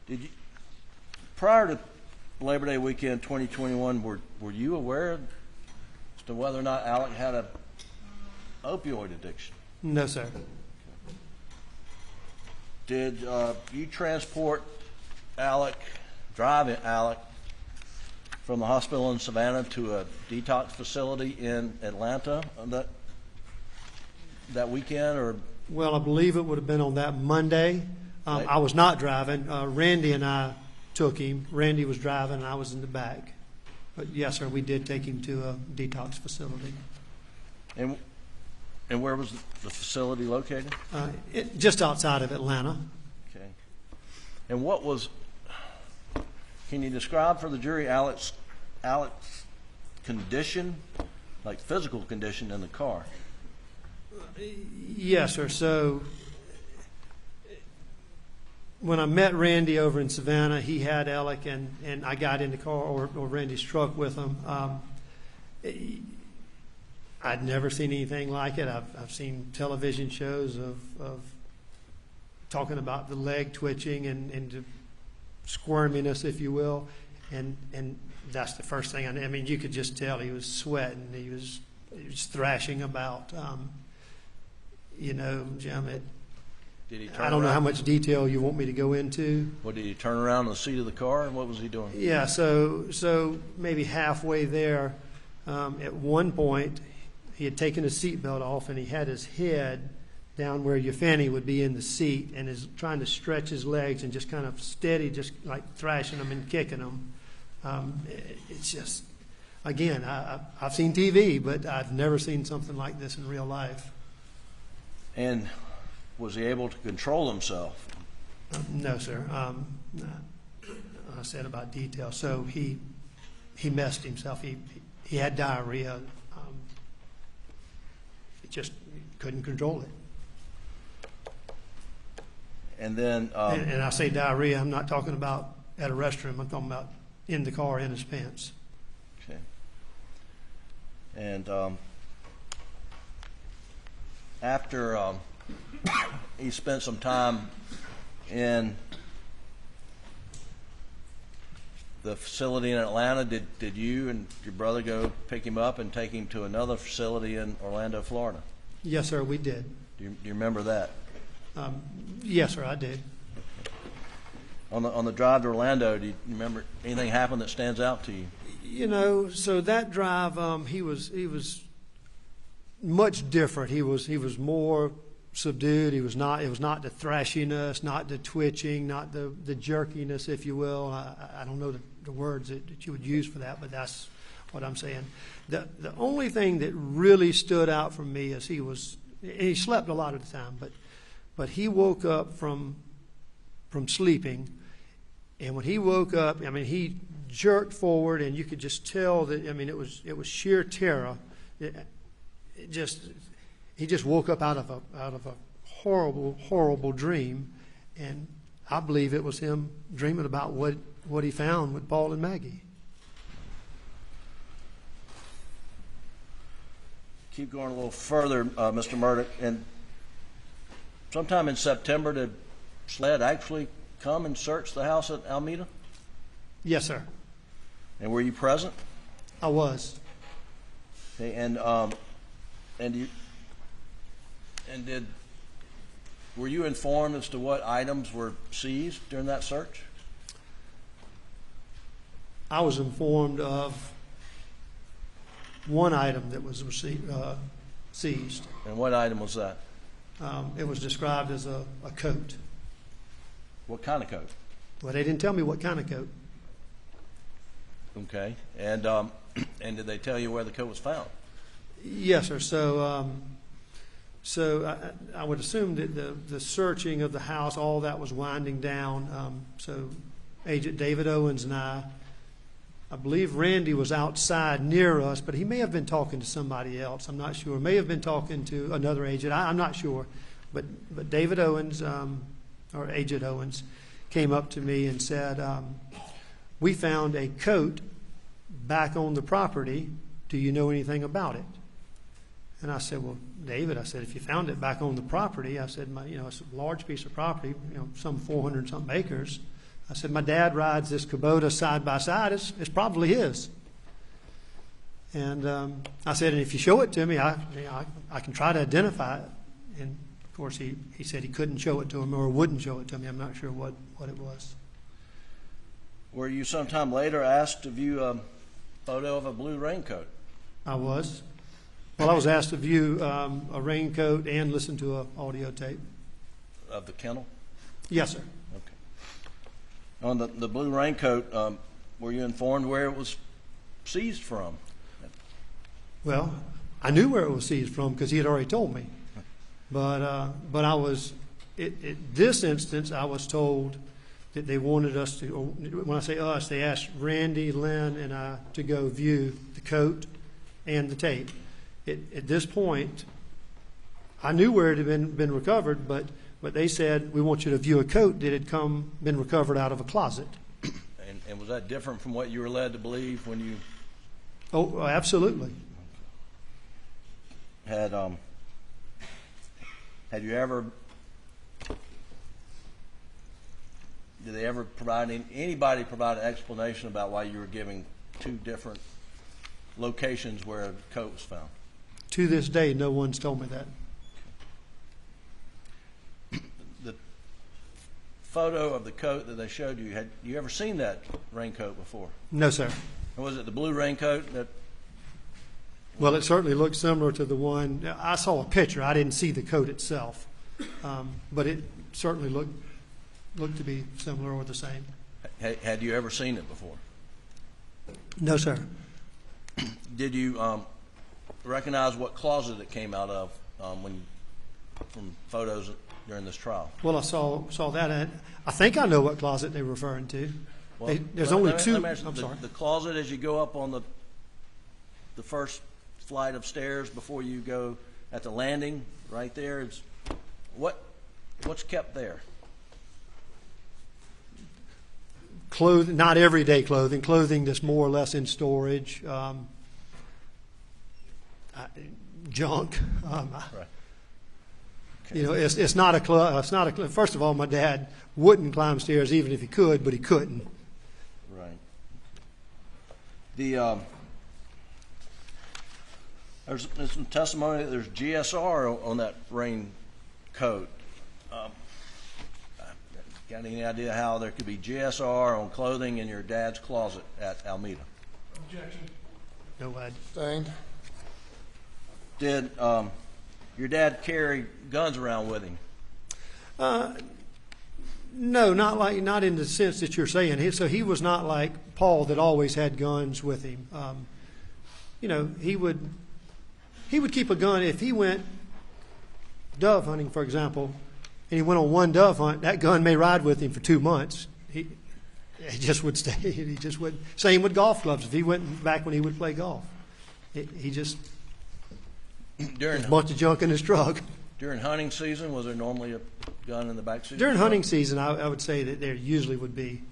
did you, prior to Labor Day weekend 2021, were you aware as to whether or not Alec had a opioid addiction? No, sir. Did you transport Alec, drive Alec from the hospital in Savannah to a detox facility in Atlanta that weekend, or? Well, I believe it would have been on that Monday. I was not driving. Randy and I took him. Randy was driving, and I was in the back. But yes, sir, we did take him to a detox facility. And where was the facility located? Just outside of Atlanta. Okay. And what was? Can you describe for the jury Alec's condition, like physical condition in the car? Yes, sir. So when I met Randy over in Savannah, he had Alec, and I got in the car or Randy's truck with him. I'd never seen anything like it. I've seen television shows of talking about the leg twitching and the squirminess, if you will, and that's the first thing. I mean, you could just tell he was sweating. He was thrashing about. You know, Jim, Did he turn I don't know around? how much detail you want me to go into. What, did he turn around in the seat of the car, and what was he doing? Yeah, so maybe halfway there, at one point, he had taken his seatbelt off, and he had his head down where your fanny would be in the seat, and is trying to stretch his legs and just kind of steady, just like thrashing them and kicking them. It's just, again, I've seen TV, but I've never seen something like this in real life. And was he able to control himself? No, sir. I said about detail. So he messed himself. He had diarrhea. He just couldn't control it. And then, And I say diarrhea, I'm not talking about at a restroom. I'm talking about in the car, in his pants. okay. And after he spent some time in the facility in Atlanta, did you and your brother go pick him up and take him to another facility in Orlando, Florida? Yes, sir, we did. Do you remember that? Yes, sir, I did. On the drive to Orlando, do you remember anything happened that stands out to you? You know, so that drive, he was much different. He was more subdued. It was not the thrashiness, not the twitching, not the jerkiness, if you will. I don't know the words that you would use for that, but that's what I'm saying. The only thing that really stood out for me is he slept a lot of the time, but he woke up from sleeping, and when he woke up, I mean, he jerked forward, and you could just tell that. I mean, it was sheer terror. He just woke up out of a horrible dream, and I believe it was him dreaming about what he found with Paul and Maggie. Keep going a little further, Mr. Murdaugh. And sometime in September, did SLED actually come and search the house at Alameda? Yes, sir. And were you present? I was. Okay, were you informed as to what items were seized during that search? I was informed of one item that was seized. And what item was that? It was described as a coat. What kind of coat? Well, they didn't tell me what kind of coat. Okay. And did they tell you where the coat was found? Yes, sir. So I would assume that the searching of the house, all that was winding down. So Agent David Owens and I believe Randy was outside near us, but he may have been talking to somebody else. I'm not sure. May have been talking to another agent. I'm not sure. But David Owens, or Agent Owens, came up to me and said, we found a coat back on the property. Do you know anything about it? And I said, well, David, I said, if you found it back on the property, I said, it's a large piece of property, some 400-something acres. I said, my dad rides this Kubota side by side. It's probably his. And I said, and if you show it to me, I can try to identify it. And of course, he said he couldn't show it to him or wouldn't show it to me. I'm not sure what it was. Were you sometime later asked to view a photo of a blue raincoat? I was. Well, I was asked to view a raincoat and listen to an audio tape. Of the kennel? Yes, sir. Okay. On the blue raincoat, were you informed where it was seized from? Well, I knew where it was seized from because he had already told me. But I was, this instance, I was told that they wanted us to, or when I say us, they asked Randy, Lynn, and I to go view the coat and the tape. At this point, I knew where it had been recovered, but they said, we want you to view a coat that had been recovered out of a closet. And was that different from what you were led to believe when you... Oh, absolutely. Had you ever... Did they ever anybody provide an explanation about why you were giving two different locations where a coat was found? To this day, no one's told me that. The photo of the coat that they showed you, had you ever seen that raincoat before? No, sir. And was it the blue raincoat that... Well, it certainly looked similar to the one. I saw a picture. I didn't see the coat itself. But it certainly looked to be similar or the same. Had you ever seen it before? No, sir. Did you recognize what closet it came out of when from photos during this trial. Well, I saw that. And I think I know what closet they're referring to. Well, There's only two. let me ask you, I'm sorry. The closet as you go up on the first flight of stairs before you go at the landing, right there. It's what's kept there? Clothing, not everyday clothing. Clothing that's more or less in storage. Junk. Right. You know, it's not a club. It's not a club. First of all, my dad wouldn't climb stairs even if he could, but he couldn't. Right. There's some testimony that there's GSR on that raincoat. Got any idea how there could be GSR on clothing in your dad's closet at Alameda? Objection. No idea. Sustained. Did your dad carry guns around with him? No, not in the sense that you're saying. So he was not like Paul that always had guns with him. You know, he would keep a gun if he went dove hunting, for example, and he went on one dove hunt. That gun may ride with him for 2 months. He just would stay. He just would. Same with golf clubs. If he went back when he would play golf, he just there's a bunch of junk in his truck. During hunting season, was there normally a gun in the back seat? During hunting season, I would say that there usually would be.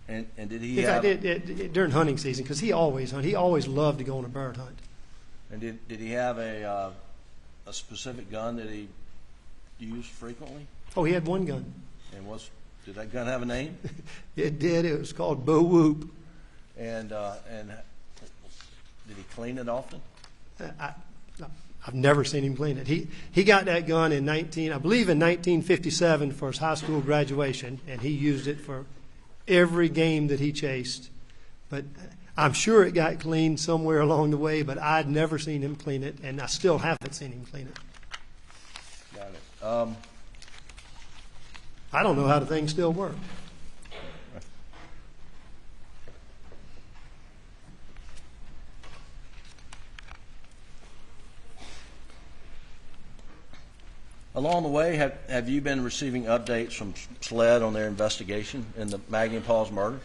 And did he In have? fact, during hunting season, because he always hunt. He always loved to go on a bird hunt. And did he have a specific gun that he used frequently? Oh, he had one gun. And did that gun have a name? It did. It was called Bo Whoop. And did he clean it often? I've never seen him clean it. He got that gun in 1957 for his high school graduation, and he used it for every game that he chased. But I'm sure it got cleaned somewhere along the way, but I'd never seen him clean it, and I still haven't seen him clean it. Got it. I don't know how the thing still works. Along the way, have you been receiving updates from SLED on their investigation in the Maggie and Paul's murder?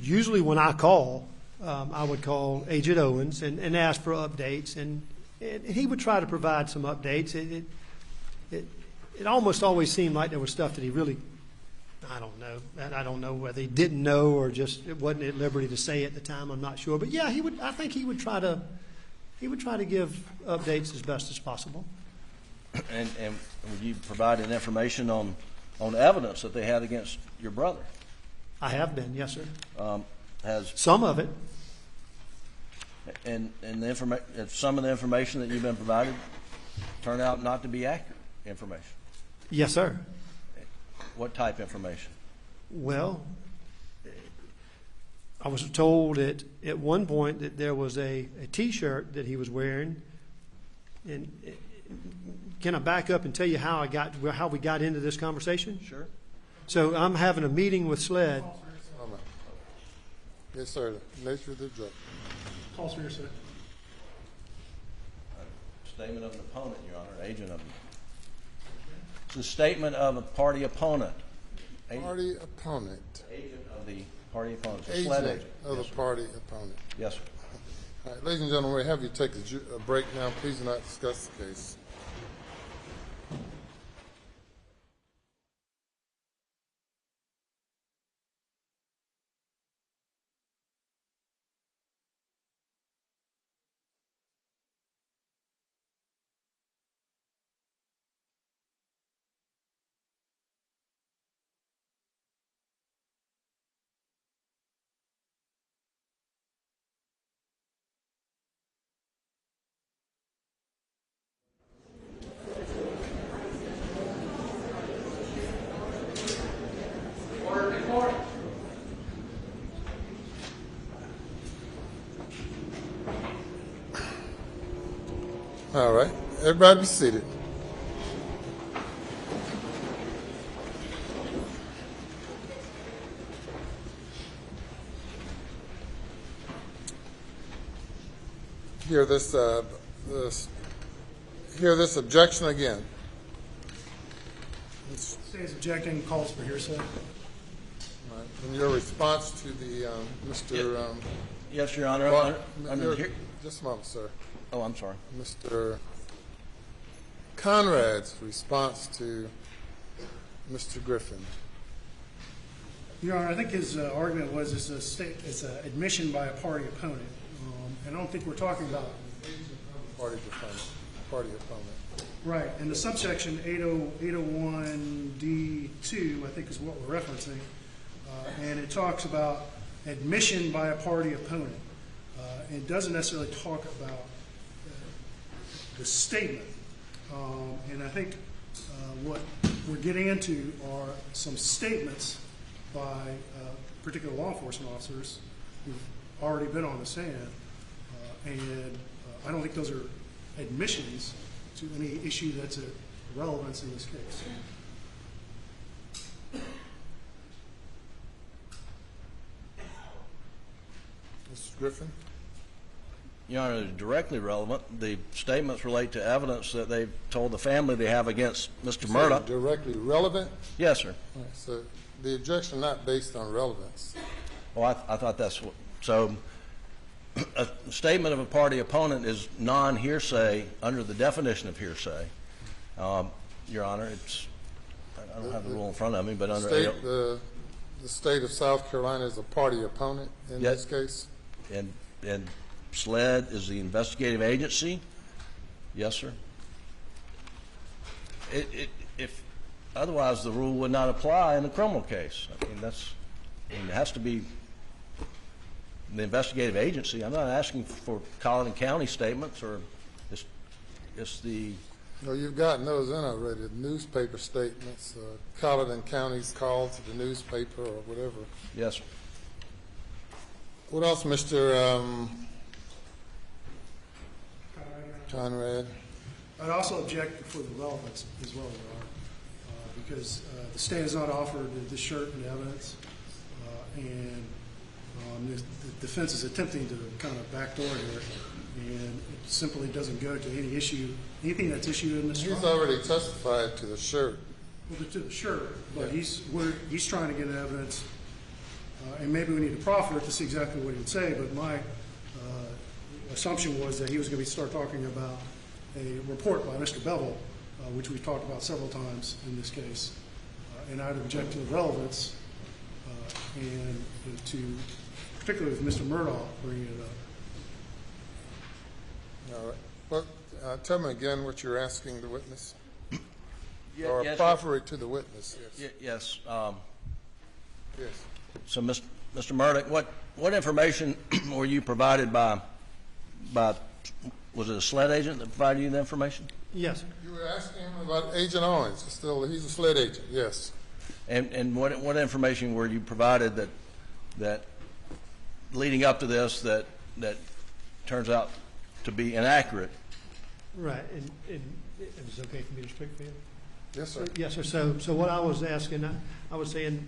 Usually when I call, I would call Agent Owens and ask for updates, and he would try to provide some updates. It almost always seemed like there was stuff that he really, I don't know. I don't know whether he didn't know or just it wasn't at liberty to say at the time. I'm not sure. But yeah, I think he would try to give updates as best as possible. And would you provide an information on evidence that they had against your brother? I have been, yes, sir. Has some of it. And some of the information that you've been provided turned out not to be accurate information? Yes, sir. What type information? Well, I was told at one point that there was a T-shirt that he was wearing, and can I back up and tell you how we got into this conversation? Sure. So I'm having a meeting with SLED. Yes, sir. The nature of the drug. Call for your sir. Statement of an opponent, Your Honor, agent of. It's a statement of a party opponent. Party opponent. Agent of the party opponent. Agent of the party opponent. Yes, sir. All right, ladies and gentlemen, we have you take a break now. Please do not discuss the case. All right, everybody be seated. hear this objection again. Stays objecting, calls for hearsay. Right. In your response to the Mr. Yes, Your Honor. Just a moment, sir. Oh, I'm sorry. Mr. Conrad's response to Mr. Griffin. Your Honor, I think his argument was it's an admission by a party opponent. And I don't think we're talking about Party opponent. right. And the subsection 801D2, I think, is what we're referencing, and it talks about admission by a party opponent. It doesn't necessarily talk about the statement. And I think what we're getting into are some statements by particular law enforcement officers who've already been on the stand, and I don't think those are admissions to any issue that's of relevance in this case. Mr. Griffin? Your Honor, they're directly relevant. The statements relate to evidence that they've told the family they have against Mr. Murdaugh. Directly relevant? Yes, sir. All right, so the objection not based on relevance. Oh, I thought that's what. So a statement of a party opponent is non-hearsay under the definition of hearsay. Your Honor, I don't have the rule in front of me, but under The state of South Carolina is a party opponent in this case? And SLED is the investigative agency. Yes, sir. If otherwise, the rule would not apply in a criminal case. I mean, it has to be the investigative agency. I'm not asking for Colleton County statements, or it's the. No, you've gotten those in already. The newspaper statements, Colleton County's call to the newspaper or whatever. Yes, sir. What else, Mr. Conrad? I'd also object for the relevance as well, Your Honor, because the state has not offered the shirt and evidence, and the defense is attempting to kind of backdoor here, and it simply doesn't go to any issue, anything that's issued in this trial. He's already testified to the shirt. Well, to the shirt, but he's trying to get evidence, and maybe we need to proffer it to see exactly what he would say, but my assumption was that he was going to start talking about a report by Mr. Bevel, which we've talked about several times in this case, and I'd object to the relevance and to, particularly with Mr. Murdaugh bringing it up. All right. Well, tell me again what you're asking the witness. Or Yes, proffer it to the witness. Yes. Yes. So, Mr. Murdaugh, what information were you provided by was it a SLED agent that provided you the information? Yes, sir. You were asking him about Agent Owens. He's a SLED agent. Yes. And what information were you provided that leading up to this that turns out to be inaccurate? Right, and it was okay for me to speak for you? Yes, sir. Yes, sir. So what I was asking, I was saying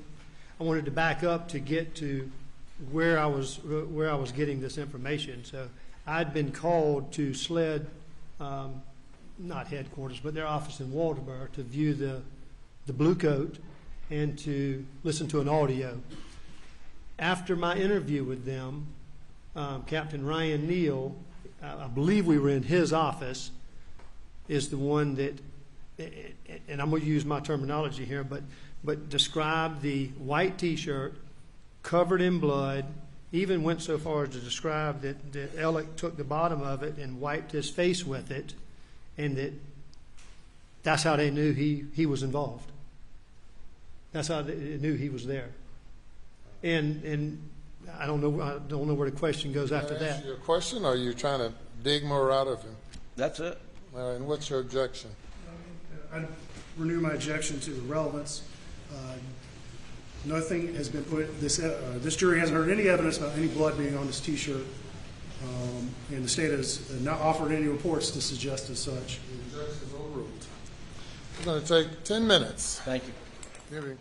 I wanted to back up to get to where I was getting this information. So I'd been called to SLED, not headquarters, but their office in Waldoboro to view the Blue Coat and to listen to an audio. After my interview with them, Captain Ryan Neal, I believe we were in his office, is the one that, and I'm going to use my terminology here, but described the white T-shirt covered in blood, even went so far as to describe that Alec took the bottom of it and wiped his face with it, and that's how they knew he was involved. That's how they knew he was there. And I don't know where the question goes after Can I that. answer your question, or are you trying to dig more out of him? That's it. All right, and what's your objection? I renew my objection to the relevance. Nothing has been put. This jury hasn't heard any evidence about any blood being on this T-shirt, and the state has not offered any reports to suggest as such. The objection is overruled. We're going to take 10 minutes. Thank you. Giving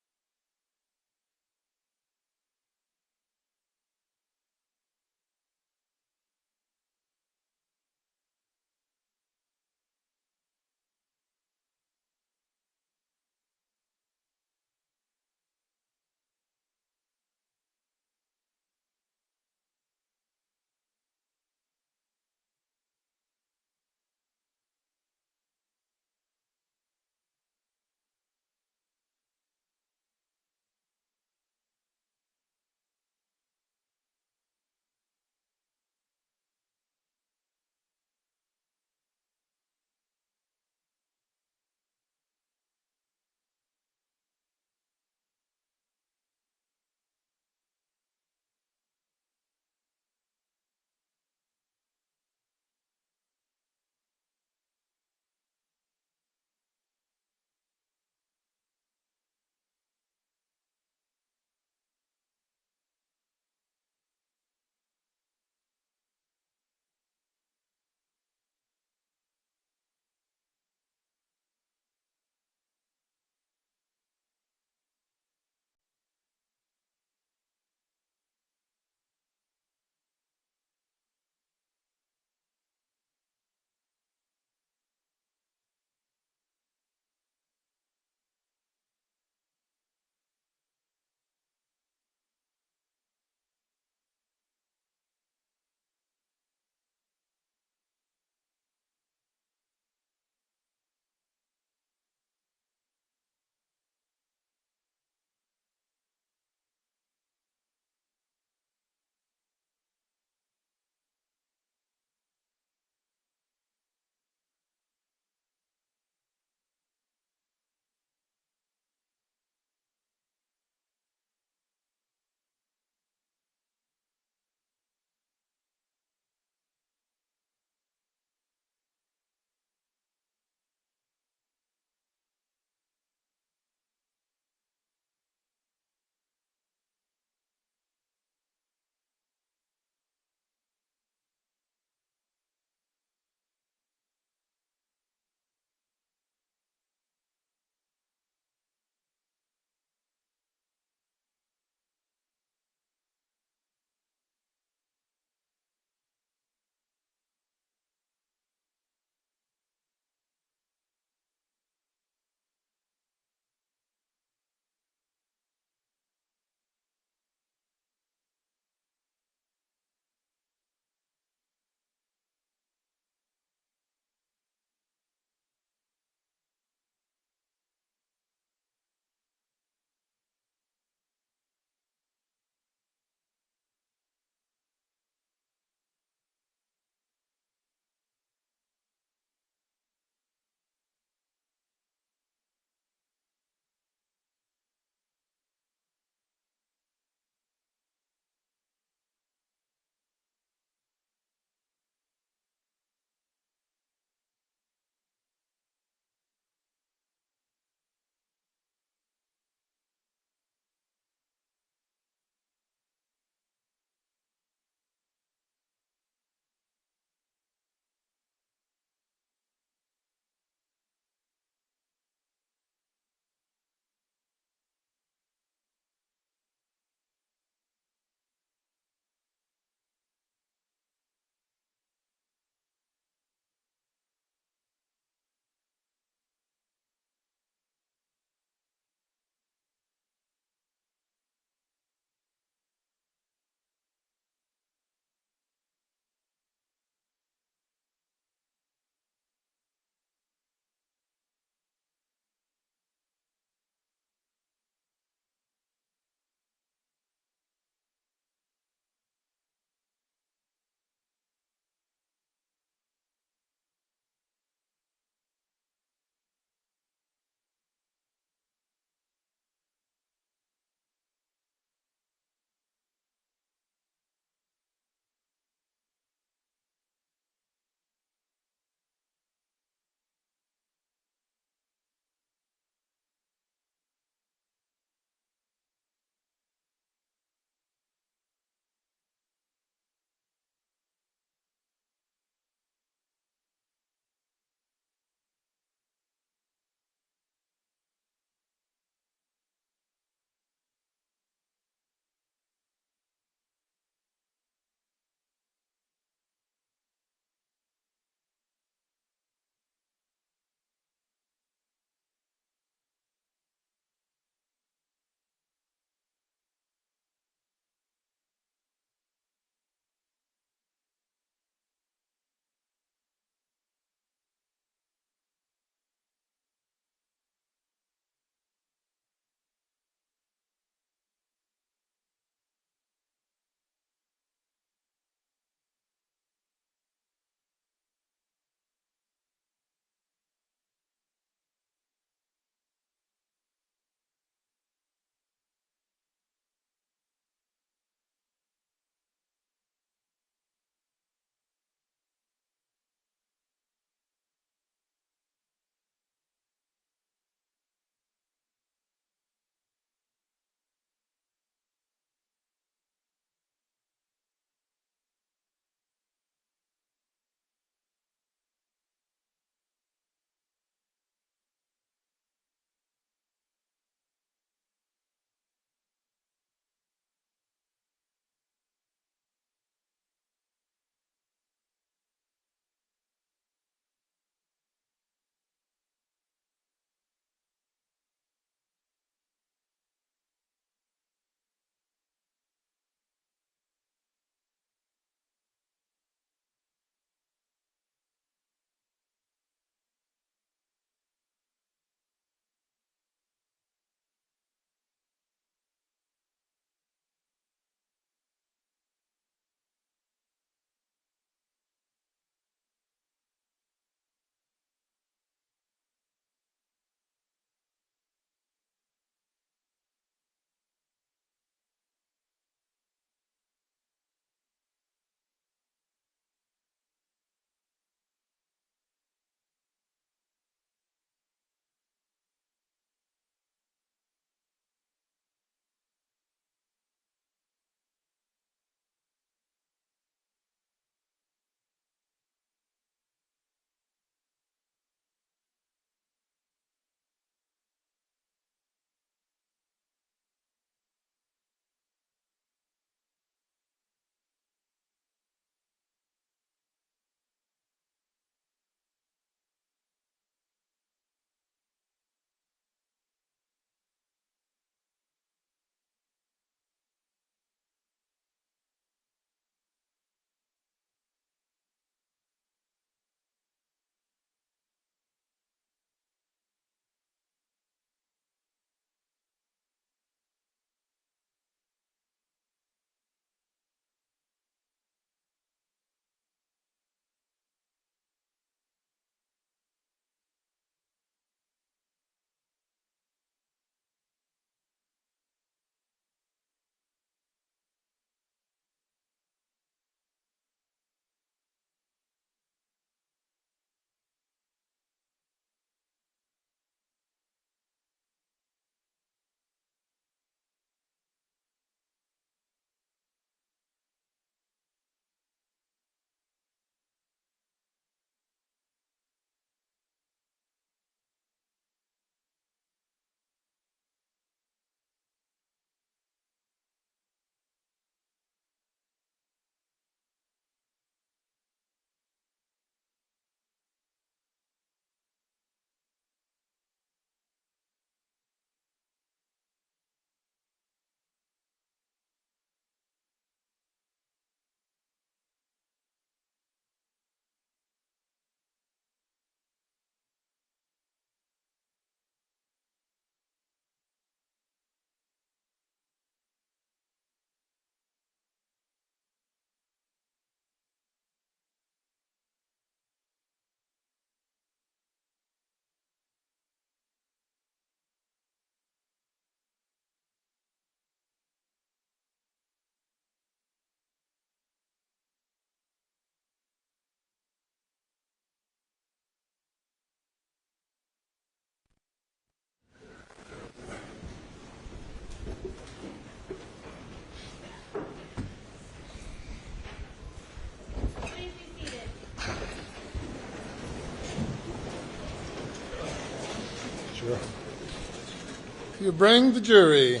you bring the jury.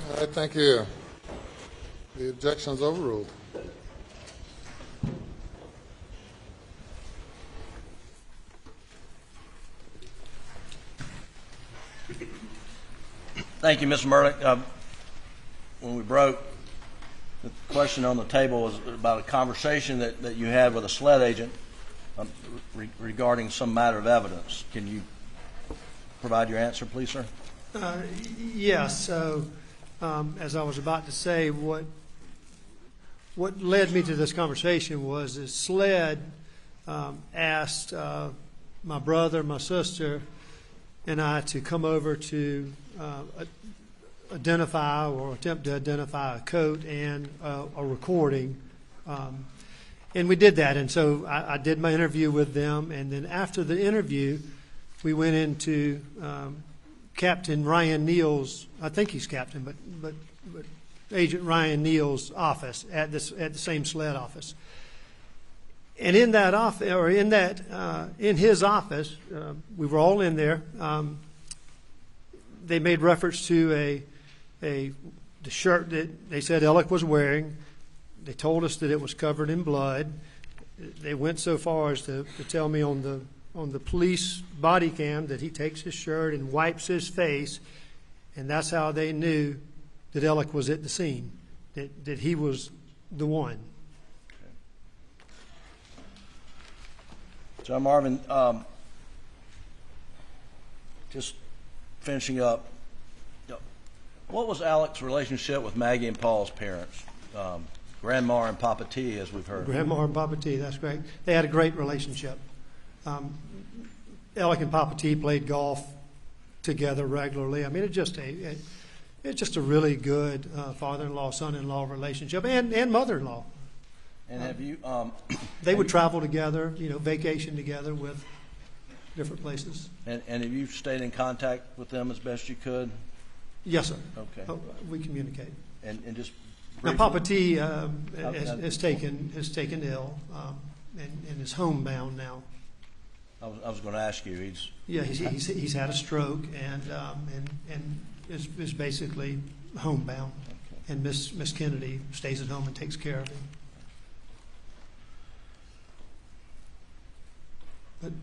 All right, thank you. The objection is overruled. Thank you, Mr. Murdaugh. When we broke, the question on the table was about a conversation that you had with a SLED agent regarding some matter of evidence. Can you provide your answer, please, sir? Yes. So, as I was about to say, what led me to this conversation was that SLED asked my brother, my sister, and I to come over to identify or attempt to identify a coat and a recording. And we did that. And so I did my interview with them. And then after the interview, we went into Captain Ryan Neal's, I think he's captain, but Agent Ryan Neal's office at the same SLED office. And in that office, or in his office, we were all in there. They made reference to the shirt that they said Alec was wearing. They told us that it was covered in blood. They went so far as to tell me on the police body cam that he takes his shirt and wipes his face, and that's how they knew that Alec was at the scene, that he was the one. John Marvin, just finishing up, what was Alec's relationship with Maggie and Paul's parents? Grandma and Papa T, as we've heard. Grandma and Papa T, that's great. They had a great relationship. Alec and Papa T played golf together regularly. I mean, it's just a really good father-in-law, son-in-law relationship, and mother-in-law. And have you? They would travel together, vacation together with different places. And have you stayed in contact with them as best you could? Yes, sir. Okay. We communicate. And just now, briefly, Papa T has taken ill and is homebound now. I was going to ask you. He's had a stroke and is basically homebound. Okay. And Miss Kennedy stays at home and takes care of him.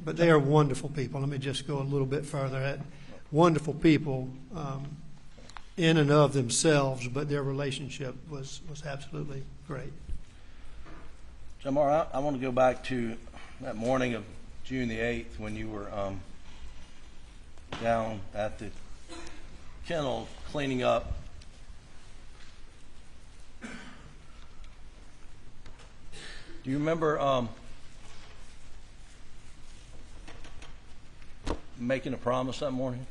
But they are wonderful people. Let me just go a little bit further. Wonderful people in and of themselves, but their relationship was absolutely great. Jamar, I want to go back to that morning of June the 8th when you were down at the kennel cleaning up. Do you remember making a promise that morning?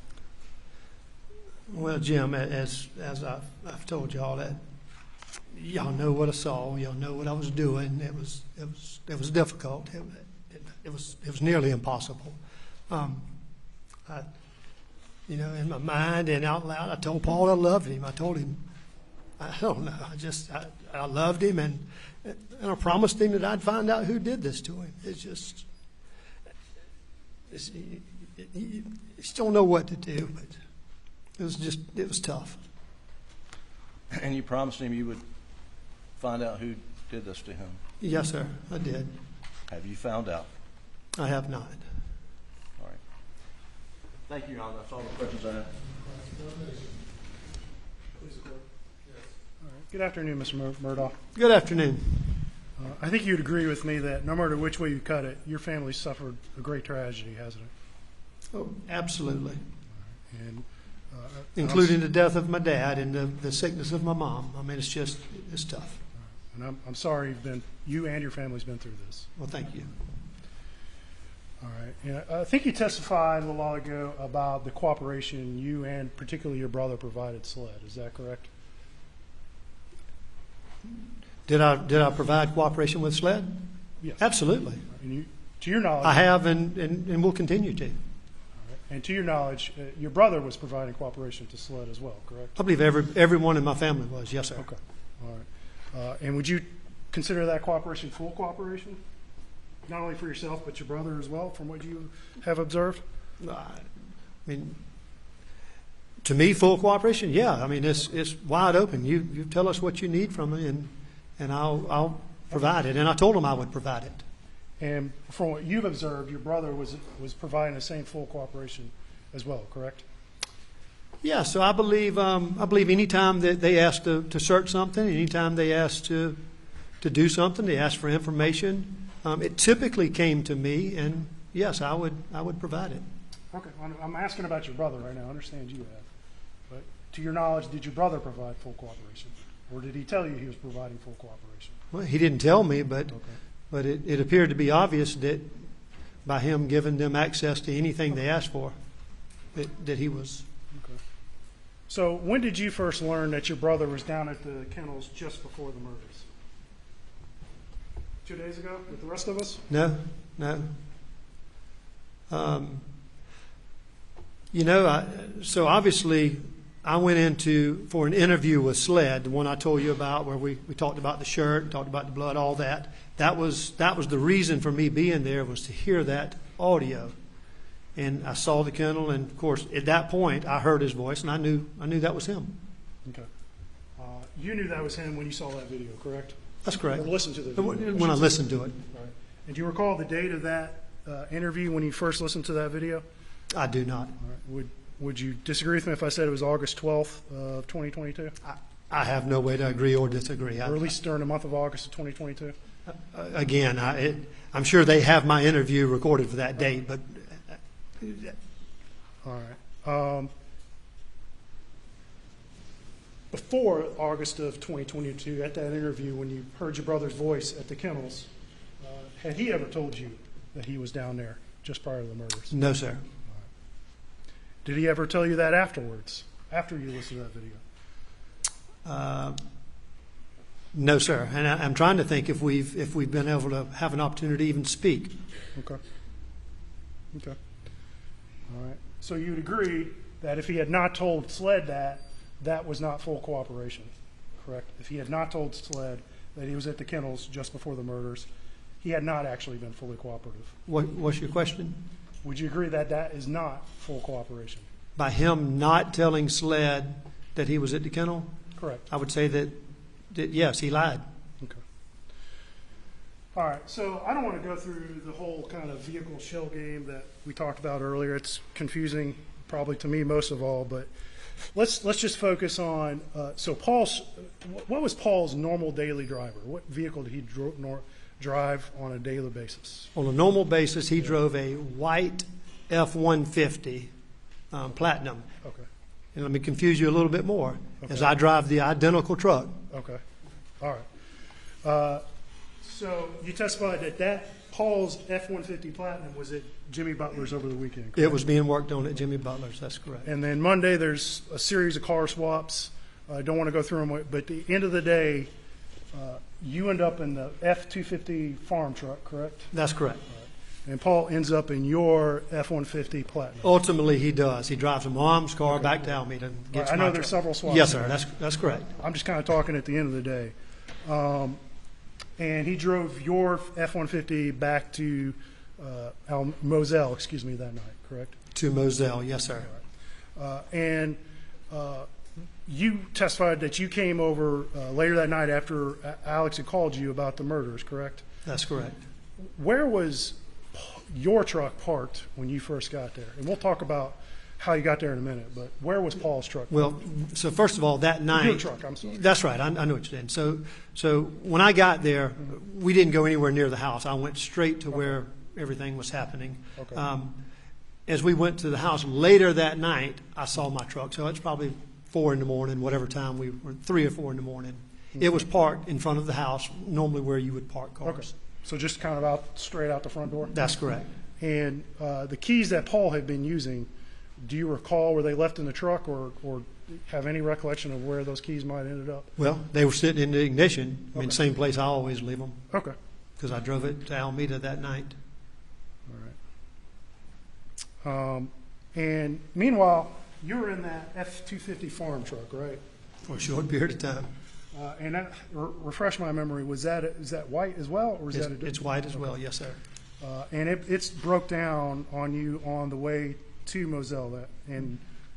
Well, Jim, as I've told y'all, that y'all know what I saw, y'all know what I was doing. It was difficult. It was nearly impossible. In my mind and out loud, I told Paul I loved him. I told him, I don't know, I loved him, and I promised him that I'd find out who did this to him. You just don't know what to do, but It was tough. And you promised him you would find out who did this to him. Yes, sir, I did. Have you found out? I have not. All right. Thank you, Your Honor. That's all the questions I have. Good afternoon, Mr. Murdaugh. Good afternoon. I think you'd agree with me that no matter which way you cut it, your family suffered a great tragedy, hasn't it? Oh, absolutely. And Including the death of my dad and the sickness of my mom. I mean, it's tough. And I'm sorry you and your family's been through this. Well, thank you. All right. And I think you testified a little while ago about the cooperation you and particularly your brother provided SLED. Is that correct? Did I provide cooperation with SLED? Yes. Absolutely. And to your knowledge, I have and will continue to. And to your knowledge, your brother was providing cooperation to SLED as well, correct? I believe everyone in my family was. Yes, sir. Okay. All right. And would you consider that cooperation full cooperation? Not only for yourself, but your brother as well, from what you have observed? I mean, to me, full cooperation, yeah. I mean, it's wide open. You tell us what you need from me, and I'll provide it. And I told him I would provide it. And from what you've observed, your brother was providing the same full cooperation as well, correct? Yeah. So I believe any time that they ask to search something, any time they ask to do something, they ask for information, it typically came to me, and yes, I would provide it. Okay. I'm asking about your brother right now. I understand you have. But to your knowledge, did your brother provide full cooperation? Or did he tell you he was providing full cooperation? Well, he didn't tell me, but Okay. but it appeared to be obvious that by him giving them access to anything they asked for, that he was. Okay. So when did you first learn that your brother was down at the kennels just before the murders? 2 days ago with the rest of us? No. So obviously I went for an interview with SLED, the one I told you about, where we talked about the shirt, talked about the blood, all that. That was the reason for me being there, was to hear that audio. And I saw the kennel, and of course at that point I heard his voice, and I knew that was him. Okay. You knew that was him when you saw that video, correct? That's correct. Or listened to the video? When I listened to it. Right. And do you recall the date of that interview when you first listened to that video? I do not. All right. Would you disagree with me if I said it was August 12th of 2022? I have no way to agree or disagree. Or at least during the month of August of 2022? Again, I'm sure they have my interview recorded for that date, but all right. Before August of 2022, at that interview, when you heard your brother's voice at the kennels, had he ever told you that he was down there just prior to the murders? No, sir. Did he ever tell you that afterwards, after you listened to that video? No, sir. And I'm trying to think if we've been able to have an opportunity to even speak. Okay. All right. So you'd agree that if he had not told SLED that was not full cooperation, correct? If he had not told SLED that he was at the kennels just before the murders, he had not actually been fully cooperative. What's your question? Would you agree that that is not full cooperation? By him not telling SLED that he was at the kennel? Correct. I would say that yes, he lied. Okay. All right. So I don't want to go through the whole kind of vehicle shell game that we talked about earlier. It's confusing, probably to me most of all. But let's just focus on. So what was Paul's normal daily driver? What vehicle did he drive on a daily basis? On a normal basis, he drove a white F-150 Platinum. Okay. And let me confuse you a little bit more, Okay. as I drive the identical truck. Okay. All right. So you testified that Paul's F-150 Platinum was at Jimmy Butler's over the weekend, correct? It was being worked on at Jimmy Butler's, that's correct. And then Monday there's a series of car swaps. I don't want to go through them, but at the end of the day, you end up in the F-250 farm truck, correct? That's correct. And Paul ends up in your F-150 Platinum. Ultimately, he does. He drives from mom's car back to Alameda and gets I know my there's truck. several swaps. Yes, sir. That's correct. I'm just kind of talking at the end of the day. And he drove your F-150 back to Moselle, that night, correct? To Moselle, yes, sir. And you testified that you came over later that night after Alex had called you about the murders, correct? That's correct. Where was your truck parked when you first got there? And we'll talk about how you got there in a minute, but where was Paul's truck? Well, so first of all, that night. Your truck, I'm sorry. That's right. I know what you're saying. So when I got there, we didn't go anywhere near the house. I went straight to where everything was happening. Okay. As we went to the house later that night, I saw my truck. So it's probably 4 in the morning, whatever time we were, 3 or 4 in the morning. It was parked in front of the house, normally where you would park cars. Okay. So just kind of straight out the front door? That's correct. And the keys that Paul had been using, do you recall were they left in the truck or have any recollection of where those keys might have ended up? Well, they were sitting in the ignition. I mean, Okay. same place I always leave them, Okay. because I drove it to Alameda that night. All right. And meanwhile, you were in that F-250 farm truck, right? For a short period of time. And that, refresh my memory, is that white as well, or is that a different? It's white as well, yes, sir. And it's broke down on you on the way to Moselle,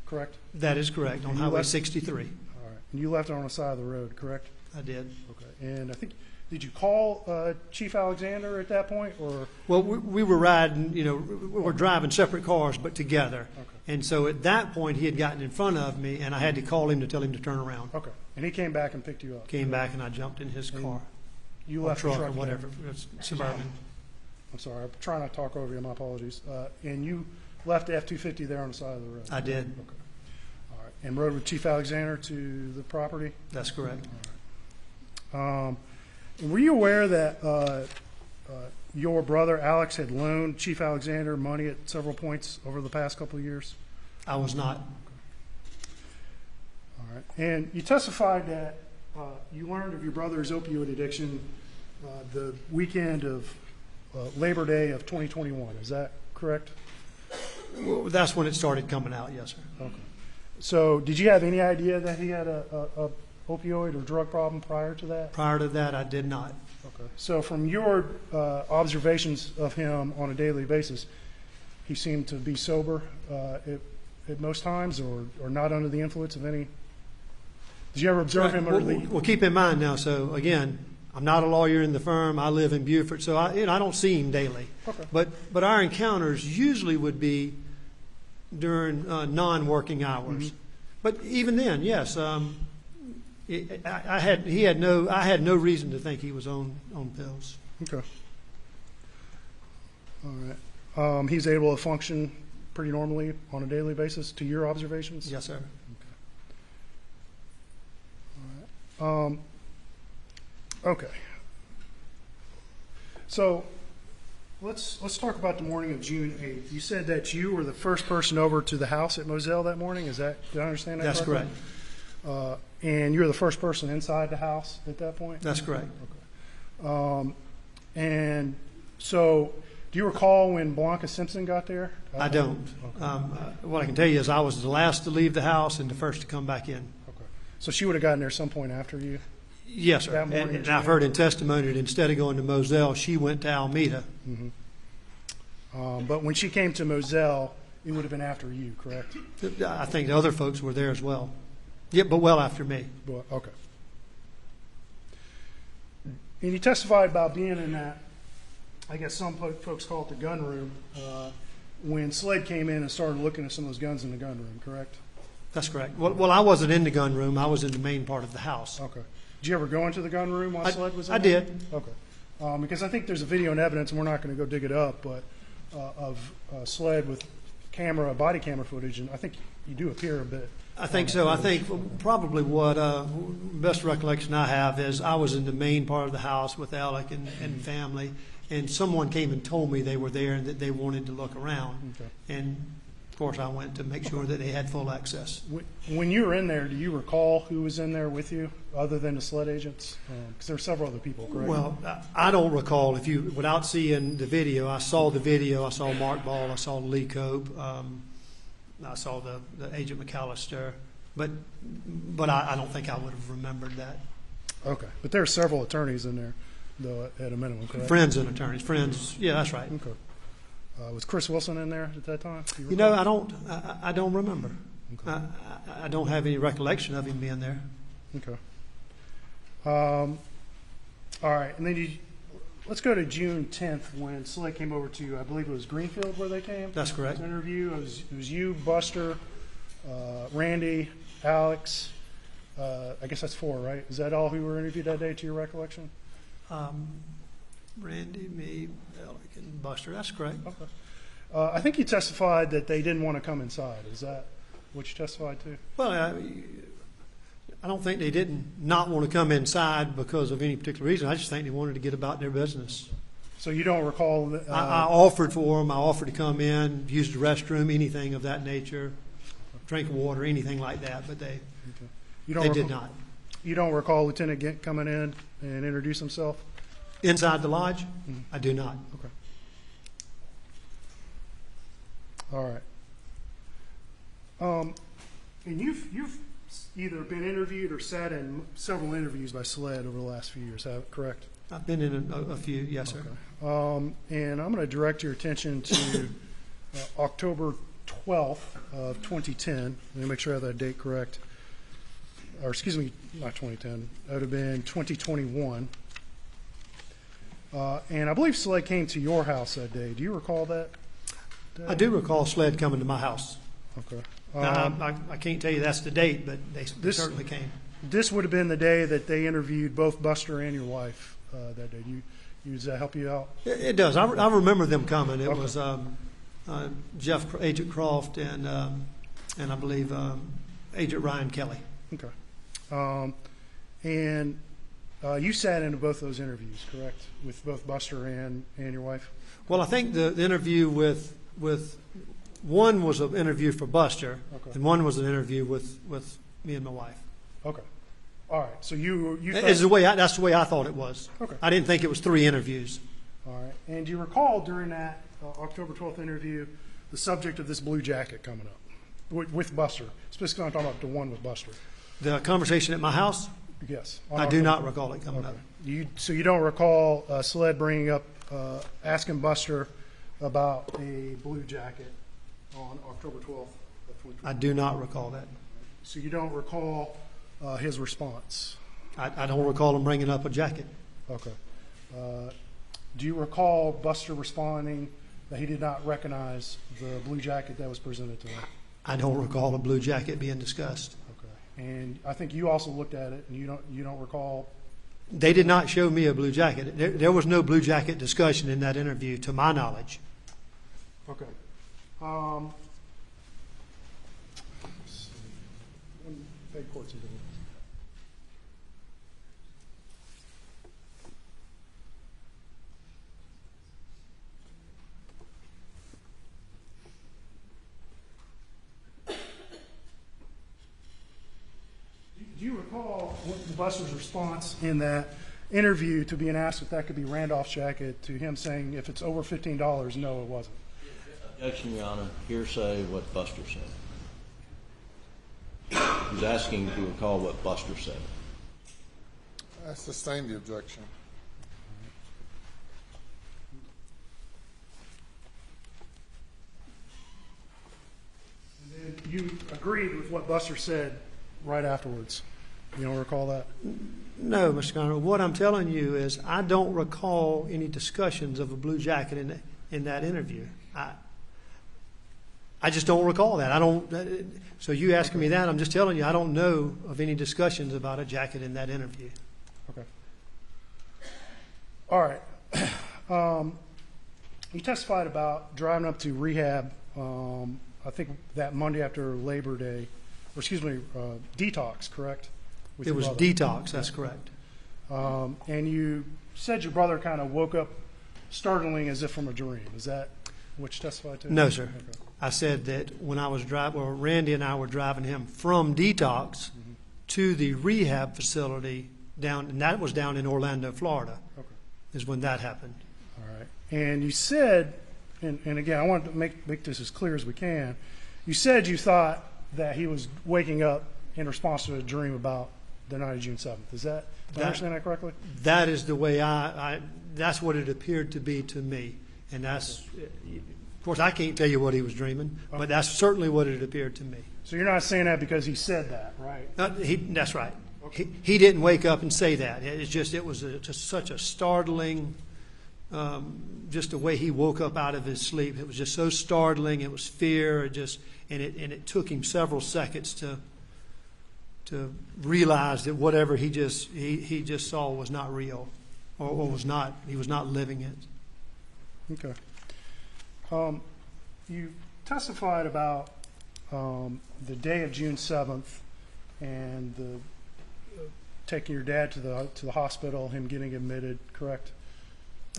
correct? That is correct, on And you Highway left- 63. All right. And you left it on the side of the road, correct? I did. Okay. And I think, did you call Chief Alexander at that point, or? Well, we were riding, we were driving separate cars, but together. Okay. And so at that point, he had gotten in front of me, and I had to call him to tell him to turn around. Okay. And he came back and picked you up? Came back, and I jumped in his car. You or left the truck truck or there. whatever. It was Suburban. I'm sorry, I'm trying not to talk over you, my apologies. And you left the F-250 there on the side of the road? I did. Okay. All right. And rode with Chief Alexander to the property? That's correct. And were you aware that your brother Alex had loaned Chief Alexander money at several points over the past couple of years? I was not. All right. And you testified that you learned of your brother's opioid addiction the weekend of Labor Day of 2021. Is that correct? Well, that's when it started coming out, yes, sir. Okay. So did you have any idea that he had a opioid or drug problem prior to that? Prior to that, I did not. Okay. So from your observations of him on a daily basis, he seemed to be sober at most times, or not under the influence of any? Did you ever observe him under the? Well, keep in mind now, so again, I'm not a lawyer in the firm. I live in Beaufort, so I don't see him daily. Okay. But our encounters usually would be during non-working hours. Mm-hmm. But even then, yes, I had no reason to think he was on pills. Okay. All right. He's able to function pretty normally on a daily basis, to your observations? Yes, sir. Okay. So let's talk about the morning of June 8th. You said that you were the first person over to the house at Moselle that morning. Did I understand that That's correctly? correct. And you were the first person inside the house at that point? That's correct. And so do you recall when Blanca Simpson got there? I don't. What I can tell you is I was the last to leave the house and the first to come back in. Okay. So she would have gotten there some point after you? Yes, sir. That morning, And I've heard in testimony that instead of going to Moselle, she went to Alameda. But when she came to Moselle, it would have been after you, correct? I think the other folks were there as well. Yeah, but well after me. Well, okay. And you testified about being in that, I guess some folks call it the gun room, when SLED came in and started looking at some of those guns in the gun room, correct? That's correct. Well, I wasn't in the gun room. I was in the main part of the house. Okay. Did you ever go into the gun room while SLED was in I there? did. Okay. Because I think there's a video and evidence, and we're not going to go dig it up, but of SLED with body camera footage, and I think you do appear a bit. I think so. I think probably what best recollection I have is I was in the main part of the house with Alec and family, and someone came and told me they were there and that they wanted to look around. Okay. And, of course, I went to make sure that they had full access. When you were in there, do you recall who was in there with you other than the SLED agents? Because there were several other people, correct? Well, I don't recall. Without seeing the video, I saw the video. I saw Mark Ball. I saw Lee Cope. I saw the Agent McAllister. But I don't think I would have remembered that. Okay. But there are several attorneys in there, though, at a minimum, correct? Friends and attorneys. Friends. Yeah, that's right. Okay. Was Chris Wilson in there at that time? I don't remember. I don't have any recollection of him being there. Okay. All right, and then let's go to June 10th when Slade came over to, I believe it was Greenfield where they came? That's correct. To interview. It was you, Buster, Randy, Alex. I guess that's 4, right? Is that all who were interviewed that day to your recollection? Randy, me, Alec, and Buster. That's correct. Okay. I think you testified that they didn't want to come inside. Is that what you testified to? Well, I don't think they didn't not want to come inside because of any particular reason. I just think they wanted to get about their business. So you don't recall? I offered for them. I offered to come in, use the restroom, anything of that nature, drink water, anything like that, but they did not. You don't recall Lieutenant Gint coming in and introduce himself? Inside the lodge? Mm-hmm. I do not. Okay. All right. And you've either been interviewed or sat in several interviews by SLED over the last few years, correct? I've been in a few, yes, sir. Okay. And I'm going to direct your attention to October 12th of 2010. Let me make sure I have that date correct. Or excuse me, not 2010. That would have been 2021. And I believe SLED came to your house that day. Do you recall that? I do recall SLED coming to my house. Okay. I can't tell you that's the date, but they certainly came. This would have been the day that they interviewed both Buster and your wife that day. Does that help you out? It does. I remember them coming. It Okay. was Agent Croft and I believe Agent Ryan Kelly. Okay. And you sat into both those interviews, correct, with both Buster and your wife? Well, I think the interview with one was an interview for Buster, Okay. and one was an interview with me and my wife. Okay. All right. So you That's the way I thought it was. Okay. I didn't think it was 3 interviews. All right. And do you recall during that October 12th interview the subject of this blue jacket coming up with Buster? Specifically, I'm talking about the one with Buster. The conversation at my house, Yes. I do not recall it coming up. So you don't recall SLED bringing up, asking Buster about a blue jacket on October 12th of 2020? I do not recall that. So you don't recall his response? I don't recall him bringing up a jacket. Okay. Do you recall Buster responding that he did not recognize the blue jacket that was presented to him? I don't recall a blue jacket being discussed. Okay. And I think you also looked at it, and you don't recall. They did not show me a blue jacket. There was no blue jacket discussion in that interview, to my knowledge. Okay. Let's see. Beg court's in different. Do you recall what Buster's response in that interview to being asked if that could be Randolph's jacket, to him saying if it's over $15, no, it wasn't? Objection, Your Honor. Hearsay what Buster said. He's asking to recall what Buster said. I sustain the objection. And then you agreed with what Buster said right afterwards. You don't recall that? No, Mr. Conner. What I'm telling you is I don't recall any discussions of a blue jacket in that interview. I just don't recall that. I don't. So you asking me that, I'm just telling you I don't know of any discussions about a jacket in that interview. Okay. All right. You testified about driving up to rehab, I think that Monday after Labor Day, or excuse me, detox, correct? With It your was brother. detox, that's correct. And you said your brother kind of woke up startling as if from a dream. Is that what you testified to? No, sir. Okay. I said that when I was driving, well, Randy and I were driving him from detox to the rehab facility down, and that was down in Orlando, Florida, Okay. is when that happened. All right. And you said, and again, I want to make this as clear as we can. You said you thought that he was waking up in response to a dream about the night of June 7th. Is that, do I understand that correctly? That is the way that's what it appeared to be to me. And that's, of course, I can't tell you what he was dreaming, but that's certainly what it appeared to me. So you're not saying that because he said that, right? That's right. He didn't wake up and say that. It was just such a startling, just the way he woke up out of his sleep. It was just so startling. It was fear. And it took him several seconds to realize that whatever he just saw was not real, or he was not living it. Okay. You testified about the day of June 7th and the taking your dad to the hospital, him getting admitted, correct?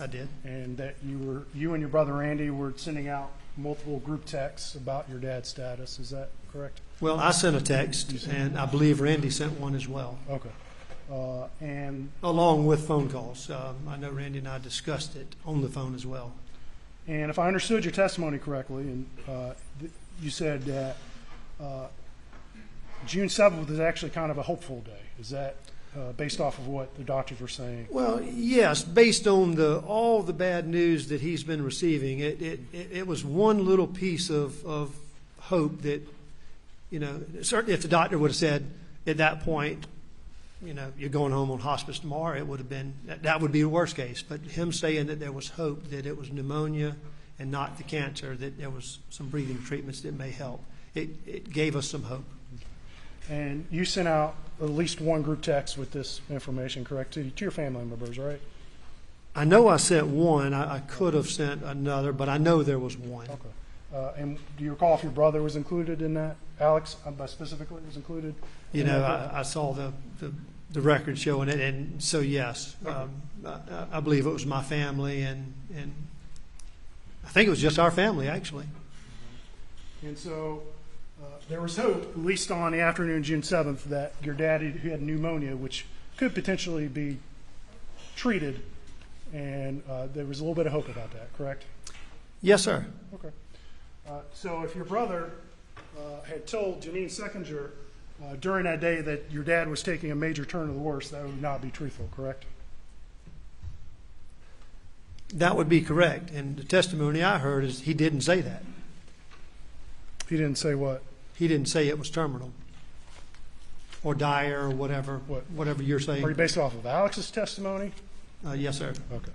I did. And that you and your brother Randy were sending out multiple group texts about your dad's status. Is that correct? Well, I sent a text, and I believe Randy sent one as well. Okay. And along with phone calls. I know Randy and I discussed it on the phone as well. And if I understood your testimony correctly, and you said that June 7th was actually kind of a hopeful day. Is that based off of what the doctors were saying? Well, yes, based on all the bad news that he's been receiving, it was one little piece of hope that, certainly if the doctor would have said at that point, you're going home on hospice tomorrow, it would have been, that would be the worst case. But him saying that there was hope, that it was pneumonia and not the cancer, that there was some breathing treatments that may help, it gave us some hope. And you sent out at least one group text with this information, correct, to your family members, right? I know I sent one. I could have sent another, but I know there was one. Okay. And do you recall if your brother was included in that? Alex, specifically, was included? I saw the record showing it, and so yes, I believe it was my family, and I think it was just our family, actually. And so there was hope, at least on the afternoon of June 7th, that your dad who had pneumonia, which could potentially be treated, and there was a little bit of hope about that, correct? Yes, sir. Okay. So if your brother had told Janine Seckinger during that day that your dad was taking a major turn to the worse, that would not be truthful, correct? That would be correct. And the testimony I heard is he didn't say that. He didn't say what? He didn't say it was terminal or dire or whatever you're saying. Are you based off of Alex's testimony? Yes, sir. Okay.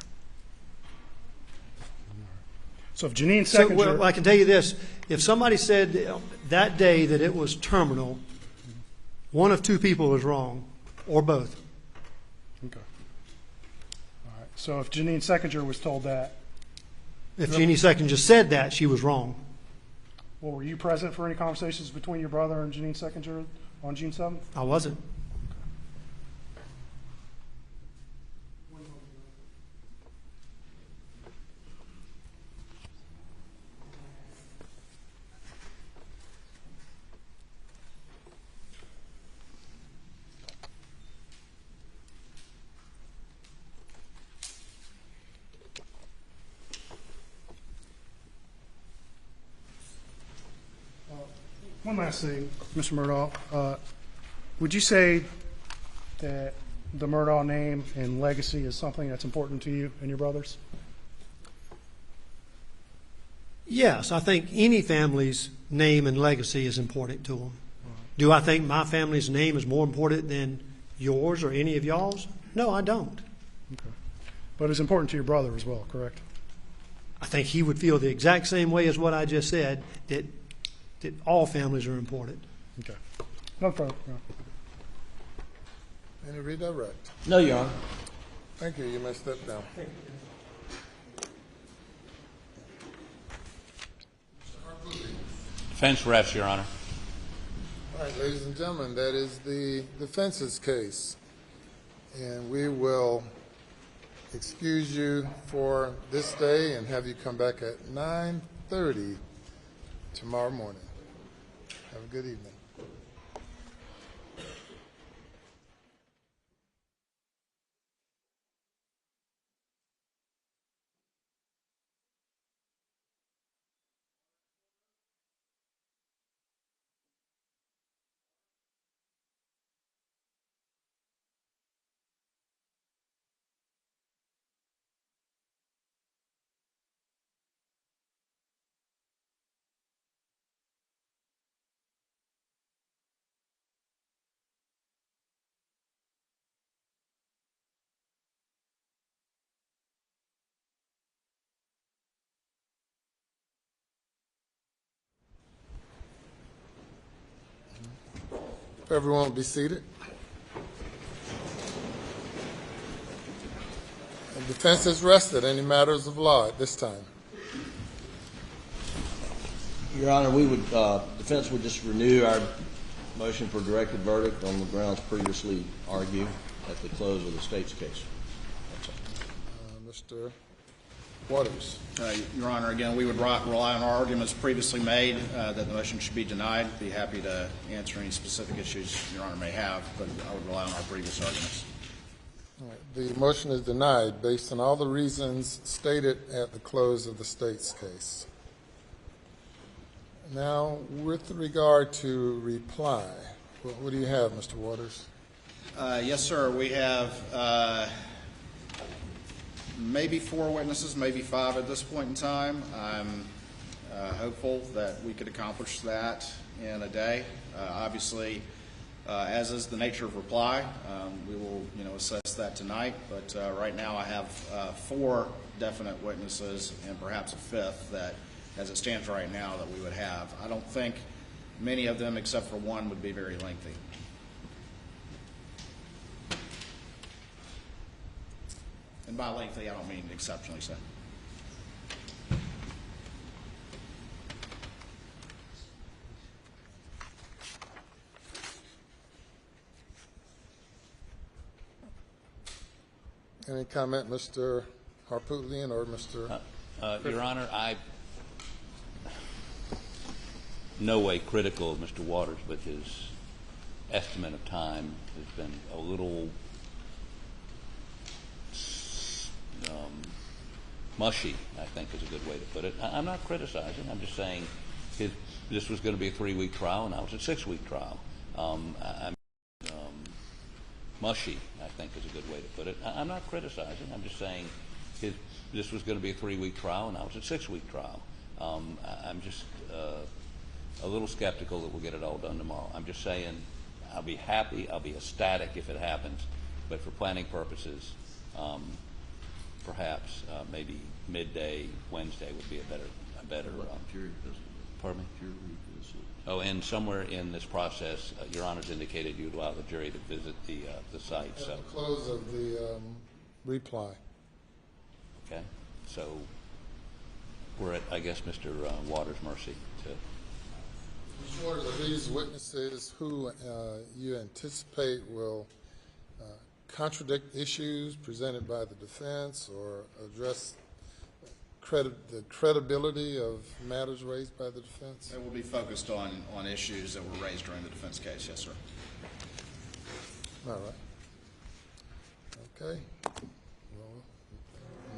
So if Janine Seckinger... Well, I can tell you this. If somebody said that day that it was terminal, one of two people was wrong, or both. Okay. All right. So if Janine Seckinger was told that... If Jeannie Seckinger said that, she was wrong. Well, were you present for any conversations between your brother and Janine Seckinger on June 7th? I wasn't. One last thing, Mr. Murdaugh. Would you say that the Murdaugh name and legacy is something that's important to you and your brothers? Yes, I think any family's name and legacy is important to them. Do I think my family's name is more important than yours or any of y'all's? No, I don't. Okay. But it's important to your brother as well, correct? I think he would feel the exact same way as what I just said, that all families are important. Okay. No problem. No. Any redirect? No, Your Honor. Thank you. You may step down. Defense rests, Your Honor. All right, ladies and gentlemen, that is the defense's case. And we will excuse you for this day and have you come back at 9:30 tomorrow morning. Have a good evening. everyone will be seated. The defense has rested any matters of law at this time. Your Honor, we would, defense would just renew our motion for directed verdict on the grounds previously argued at the close of the state's case. That's all. Mr. Waters. Your Honor, again, we would rely on our arguments previously made that the motion should be denied. Be happy to answer any specific issues Your Honor may have, but I would rely on our previous arguments. All right. The motion is denied based on all the reasons stated at the close of the state's case. Now, with regard to reply, what do you have, Mr. Waters? Yes, sir. We have maybe 4 witnesses, maybe 5 at this point in time. I'm hopeful that we could accomplish that in a day. Obviously, as is the nature of reply, we will, assess that tonight. But right now, I have 4 definite witnesses and perhaps a 5th that, as it stands right now, that we would have. I don't think many of them, except for one, would be very lengthy. And by lengthy, I don't mean exceptionally so. Any comment, Mr. Harpootlian or Mr. Your Honor, I no way critical of Mr. Waters, but his estimate of time has been a little mushy, I think is a good way to put it. I'm not criticizing. I'm just saying this was going to be a 3-week trial, and now it's a 6-week trial. Mushy, I think is a good way to put it. I'm not criticizing. I'm just saying this was going to be a 3-week trial, and now it's a 6-week trial. I'm just a little skeptical that we'll get it all done tomorrow. I'm just saying I'll be happy, I'll be ecstatic if it happens, but for planning purposes, perhaps maybe midday Wednesday would be a better. Pardon me? Jury visit. Oh, and somewhere in this process, Your Honor's indicated you'd allow the jury to visit the site. At So the close of the reply. okay, so we're at, I guess, Mr. Waters' mercy to. Mr. Waters, are these witnesses who you anticipate will contradict issues presented by the defense or address the credibility of matters raised by the defense? They will be focused on issues that were raised during the defense case, yes, sir. All right. Okay.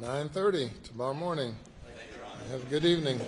Well, 9:30 tomorrow morning. Have a good evening.